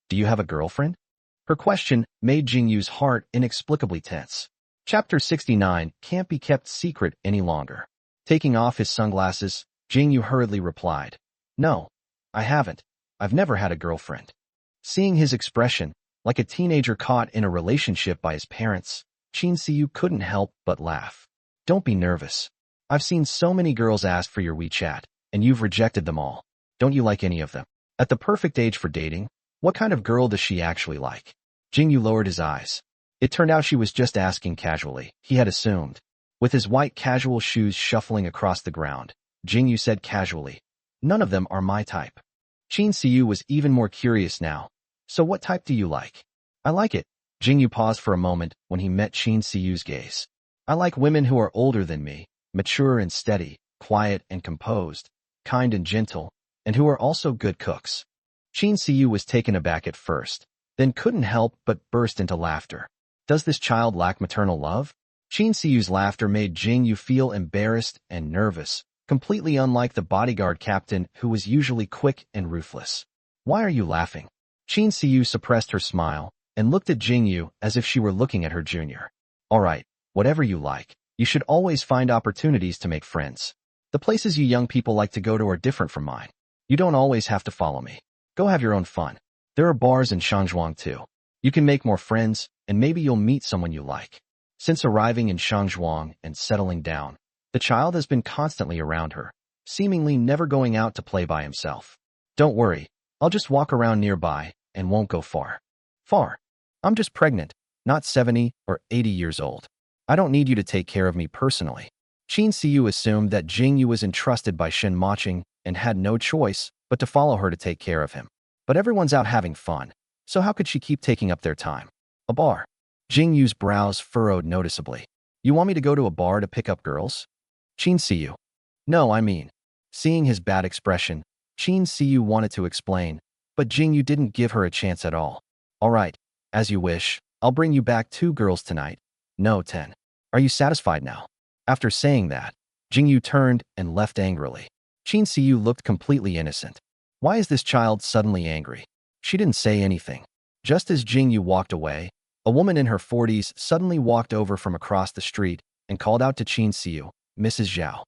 Do you have a girlfriend? Her question made Jingyu's heart inexplicably tense. Chapter 69 can't be kept secret any longer. Taking off his sunglasses, Jingyu hurriedly replied, No, I haven't. I've never had a girlfriend. Seeing his expression, like a teenager caught in a relationship by his parents, Qin Siyu couldn't help but laugh. Don't be nervous. I've seen so many girls ask for your WeChat, and you've rejected them all. Don't you like any of them? At the perfect age for dating, what kind of girl does she actually like? Jingyu lowered his eyes. It turned out she was just asking casually, he had assumed. With his white casual shoes shuffling across the ground, Jingyu said casually, None of them are my type. Qin Siyu was even more curious now. So what type do you like? I like it. Jingyu paused for a moment when he met Qin Siyu's gaze. I like women who are older than me, mature and steady, quiet and composed, kind and gentle, and who are also good cooks. Qin Siyu was taken aback at first, then couldn't help but burst into laughter. Does this child lack maternal love? Qin Siyu's laughter made Jingyu feel embarrassed and nervous, completely unlike the bodyguard captain who was usually quick and ruthless. Why are you laughing? Qin Siyu suppressed her smile and looked at Jingyu as if she were looking at her junior. All right, whatever you like, you should always find opportunities to make friends. The places you young people like to go to are different from mine. You don't always have to follow me. Go have your own fun. There are bars in Shangzhuang too. You can make more friends, and maybe you'll meet someone you like. Since arriving in Shangzhuang and settling down, the child has been constantly around her, seemingly never going out to play by himself. Don't worry, I'll just walk around nearby and won't go far. Far? I'm just pregnant, not 70 or 80 years old. I don't need you to take care of me personally. Qin Siyu assumed that Jingyu was entrusted by Shen Mocheng and had no choice but to follow her to take care of him. But everyone's out having fun, so how could she keep taking up their time? A bar. Jingyu's brows furrowed noticeably. You want me to go to a bar to pick up girls? Qin Siyu. No, I mean. Seeing his bad expression, Qin Siyu wanted to explain, but Jingyu didn't give her a chance at all. All right, as you wish, I'll bring you back 2 girls tonight. No, 10. Are you satisfied now? After saying that, Jingyu turned and left angrily. Qin Siyu looked completely innocent. Why is this child suddenly angry? She didn't say anything. Just as Jingyu walked away, a woman in her 40s suddenly walked over from across the street and called out to Qin Siyu, Mrs. Zhao.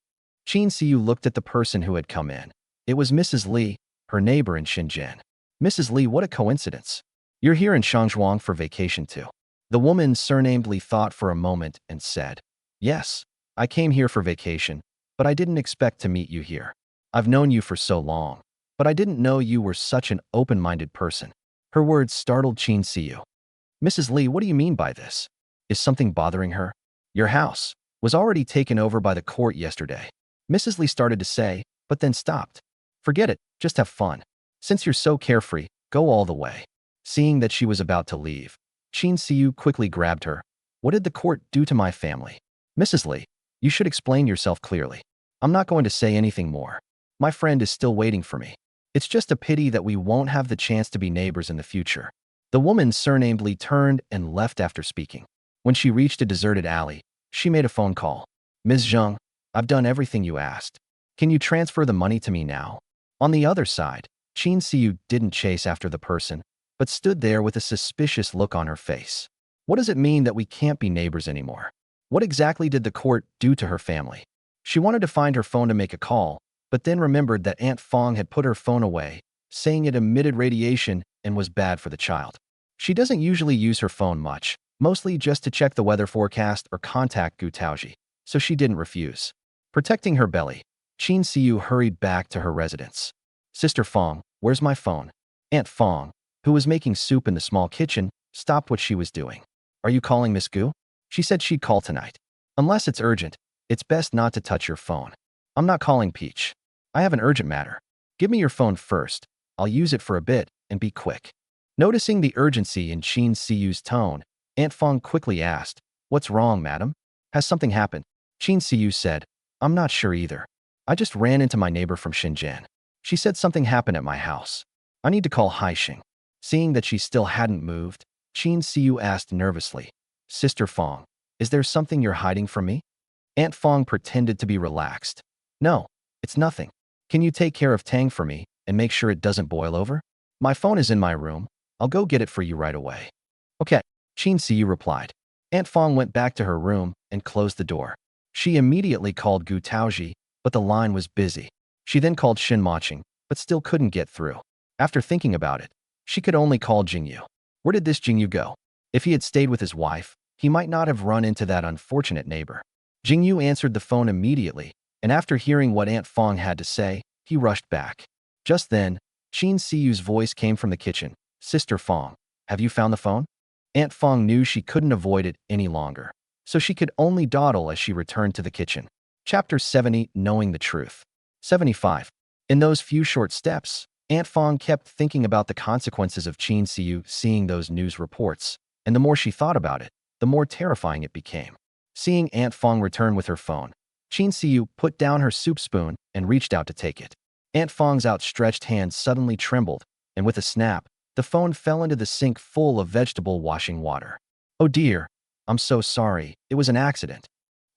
Qin Siyu looked at the person who had come in. It was Mrs. Li, her neighbor in Shenzhen. Mrs. Li, what a coincidence. You're here in Shangzhuang for vacation too. The woman surnamed Li thought for a moment and said, Yes, I came here for vacation, but I didn't expect to meet you here. I've known you for so long, but I didn't know you were such an open-minded person. Her words startled Qin Siyu. Mrs. Li, what do you mean by this? Is something bothering her? Your house was already taken over by the court yesterday. Mrs. Li started to say, but then stopped. Forget it, just have fun. Since you're so carefree, go all the way. Seeing that she was about to leave, Qin Siyu quickly grabbed her. What did the court do to my family? Mrs. Li, you should explain yourself clearly. I'm not going to say anything more. My friend is still waiting for me. It's just a pity that we won't have the chance to be neighbors in the future. The woman surnamed Li turned and left after speaking. When she reached a deserted alley, she made a phone call. Ms. Zheng, I've done everything you asked. Can you transfer the money to me now? On the other side, Qin Siyu didn't chase after the person, but stood there with a suspicious look on her face. What does it mean that we can't be neighbors anymore? What exactly did the court do to her family? She wanted to find her phone to make a call, but then remembered that Aunt Fong had put her phone away, saying it emitted radiation and was bad for the child. She doesn't usually use her phone much, mostly just to check the weather forecast or contact Gu Taozhi, so she didn't refuse. Protecting her belly, Qin Siyu hurried back to her residence. Sister Fong, where's my phone? Aunt Fong, who was making soup in the small kitchen, stopped what she was doing. Are you calling Miss Gu? She said she'd call tonight. Unless it's urgent, it's best not to touch your phone. I'm not calling Peach. I have an urgent matter. Give me your phone first. I'll use it for a bit and be quick. Noticing the urgency in Qin Siyu's tone, Aunt Fong quickly asked, What's wrong, madam? Has something happened? Qin Siyu said, I'm not sure either. I just ran into my neighbor from Shenzhen. She said something happened at my house. I need to call Haixing. Seeing that she still hadn't moved, Qin Siyu asked nervously, Sister Fong, is there something you're hiding from me? Aunt Fong pretended to be relaxed. No, it's nothing. Can you take care of Tang for me and make sure it doesn't boil over? My phone is in my room. I'll go get it for you right away. Okay, Qin Siyu replied. Aunt Fong went back to her room and closed the door. She immediately called Gu Taozhi, but the line was busy. She then called Shen Mocheng, but still couldn't get through. After thinking about it, she could only call Jingyu. Where did this Jingyu go? If he had stayed with his wife, he might not have run into that unfortunate neighbor. Jingyu answered the phone immediately, and after hearing what Aunt Fong had to say, he rushed back. Just then, Qin Siyu's voice came from the kitchen. Sister Fong, have you found the phone? Aunt Fong knew she couldn't avoid it any longer, so she could only dawdle as she returned to the kitchen. Chapter 70, Knowing the Truth. 75. In those few short steps, Aunt Fong kept thinking about the consequences of Qin Siyu seeing those news reports, and the more she thought about it, the more terrifying it became. Seeing Aunt Fong return with her phone, Qin Siyu put down her soup spoon and reached out to take it. Aunt Fong's outstretched hand suddenly trembled, and with a snap, the phone fell into the sink full of vegetable washing water. Oh dear, I'm so sorry, it was an accident.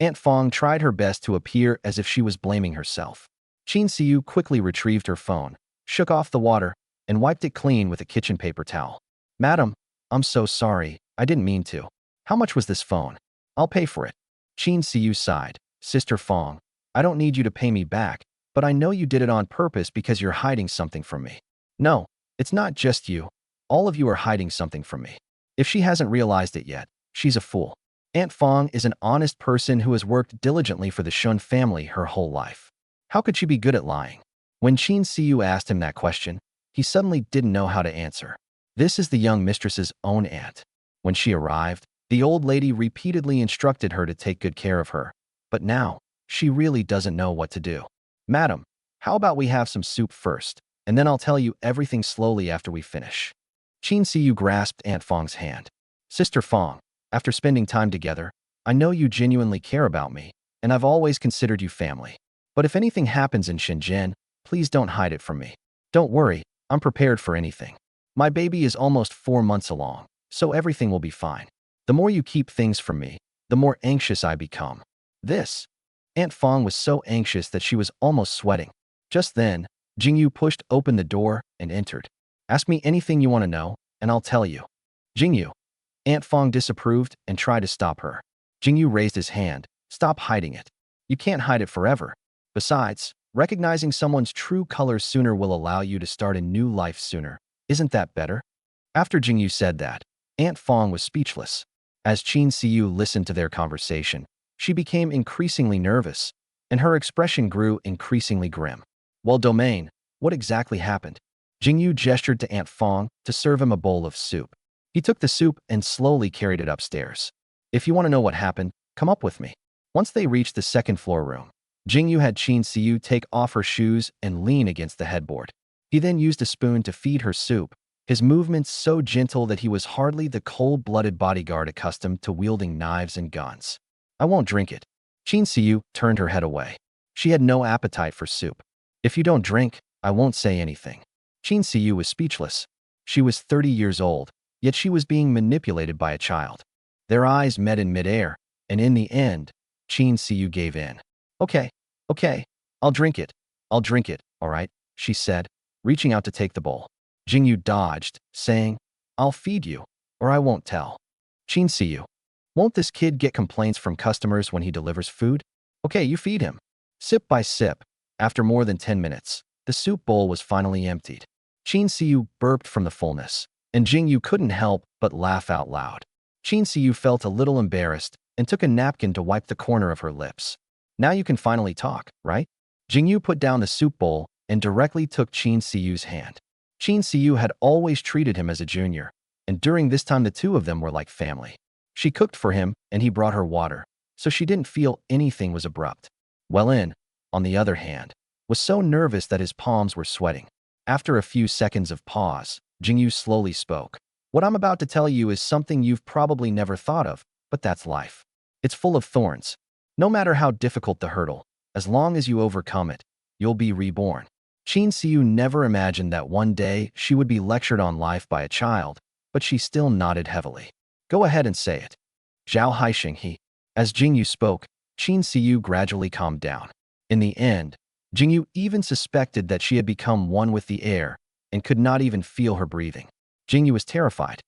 Aunt Fong tried her best to appear as if she was blaming herself. Qin Siyu quickly retrieved her phone, shook off the water, and wiped it clean with a kitchen paper towel. Madam, I'm so sorry, I didn't mean to. How much was this phone? I'll pay for it. Qin Siyu sighed. Sister Fong, I don't need you to pay me back, but I know you did it on purpose because you're hiding something from me. No, it's not just you. All of you are hiding something from me. If she hasn't realized it yet, she's a fool. Aunt Fong is an honest person who has worked diligently for the Shun family her whole life. How could she be good at lying? When Qin Siyu asked him that question, he suddenly didn't know how to answer. This is the young mistress's own aunt. When she arrived, the old lady repeatedly instructed her to take good care of her, but now, she really doesn't know what to do. Madam, how about we have some soup first, and then I'll tell you everything slowly after we finish. Qin Siyu grasped Aunt Fong's hand. Sister Fong, after spending time together, I know you genuinely care about me, and I've always considered you family. But if anything happens in Shenzhen, please don't hide it from me. Don't worry, I'm prepared for anything. My baby is almost 4 months along, so everything will be fine. The more you keep things from me, the more anxious I become. This. Aunt Fong was so anxious that she was almost sweating. Just then, Jingyu pushed open the door and entered. Ask me anything you want to know, and I'll tell you. Jingyu. Aunt Fong disapproved and tried to stop her. Jingyu raised his hand. Stop hiding it. You can't hide it forever. Besides, recognizing someone's true colors sooner will allow you to start a new life sooner. Isn't that better? After Jingyu said that, Aunt Fong was speechless. As Qin Siyu listened to their conversation, she became increasingly nervous, and her expression grew increasingly grim. Well, Domain, what exactly happened? Jingyu gestured to Aunt Fong to serve him a bowl of soup. He took the soup and slowly carried it upstairs. If you want to know what happened, come up with me. Once they reached the second-floor room, Jingyu had Qin Siyu take off her shoes and lean against the headboard. He then used a spoon to feed her soup, his movements so gentle that he was hardly the cold-blooded bodyguard accustomed to wielding knives and guns. I won't drink it. Qin Siyu turned her head away. She had no appetite for soup. If you don't drink, I won't say anything. Qin Siyu was speechless. She was 30 years old, yet she was being manipulated by a child. Their eyes met in midair, and in the end, Qin Siyu gave in. Okay, I'll drink it. I'll drink it, all right, she said, reaching out to take the bowl. Jingyu dodged, saying, I'll feed you, or I won't tell. Qin Siyu, won't this kid get complaints from customers when he delivers food? Okay, you feed him. Sip by sip, after more than 10 minutes, the soup bowl was finally emptied. Qin Siyu burped from the fullness, and Jingyu couldn't help but laugh out loud. Qin Siyu felt a little embarrassed and took a napkin to wipe the corner of her lips. Now you can finally talk, right? Jingyu put down the soup bowl and directly took Qin Siyu's hand. Qin Siyu had always treated him as a junior, and during this time the two of them were like family. She cooked for him and he brought her water, so she didn't feel anything was abrupt. Wellin, on the other hand, was so nervous that his palms were sweating. After a few seconds of pause, Jingyu slowly spoke. What I'm about to tell you is something you've probably never thought of, but that's life. It's full of thorns. No matter how difficult the hurdle, as long as you overcome it, you'll be reborn. Qin Siyu never imagined that one day she would be lectured on life by a child, but she still nodded heavily. Go ahead and say it. Zhao Haixing he. As Jingyu spoke, Qin Siyu gradually calmed down. In the end, Jingyu even suspected that she had become one with the air and could not even feel her breathing. Jingyu was terrified.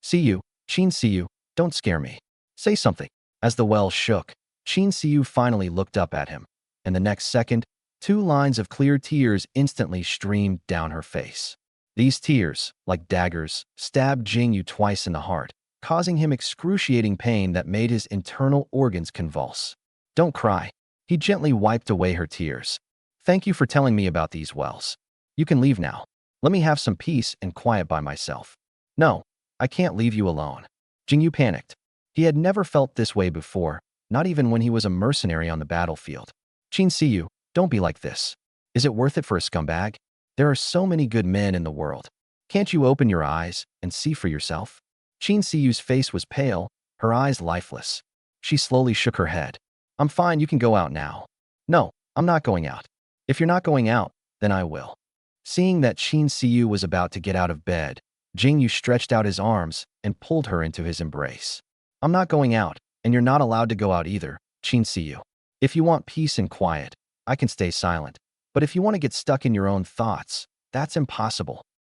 Siyu, Qin Siyu, don't scare me. Say something. As the well shook, Qin Siyu finally looked up at him, and the next second, 2 lines of clear tears instantly streamed down her face. These tears, like daggers, stabbed Jingyu twice in the heart, causing him excruciating pain that made his internal organs convulse. Don't cry. He gently wiped away her tears. Thank you for telling me about these wells. You can leave now. Let me have some peace and quiet by myself. No, I can't leave you alone. Jingyu panicked. He had never felt this way before, not even when he was a mercenary on the battlefield. Qin Siyu, don't be like this. Is it worth it for a scumbag? There are so many good men in the world. Can't you open your eyes and see for yourself? Qin Siyu's face was pale, her eyes lifeless. She slowly shook her head. I'm fine, you can go out now. No, I'm not going out. If you're not going out, then I will. Seeing that Qin Siyu was about to get out of bed, Jingyu stretched out his arms and pulled her into his embrace. I'm not going out, and you're not allowed to go out either, Qin Siyu. If you want peace and quiet, I can stay silent. But if you want to get stuck in your own thoughts, that's impossible.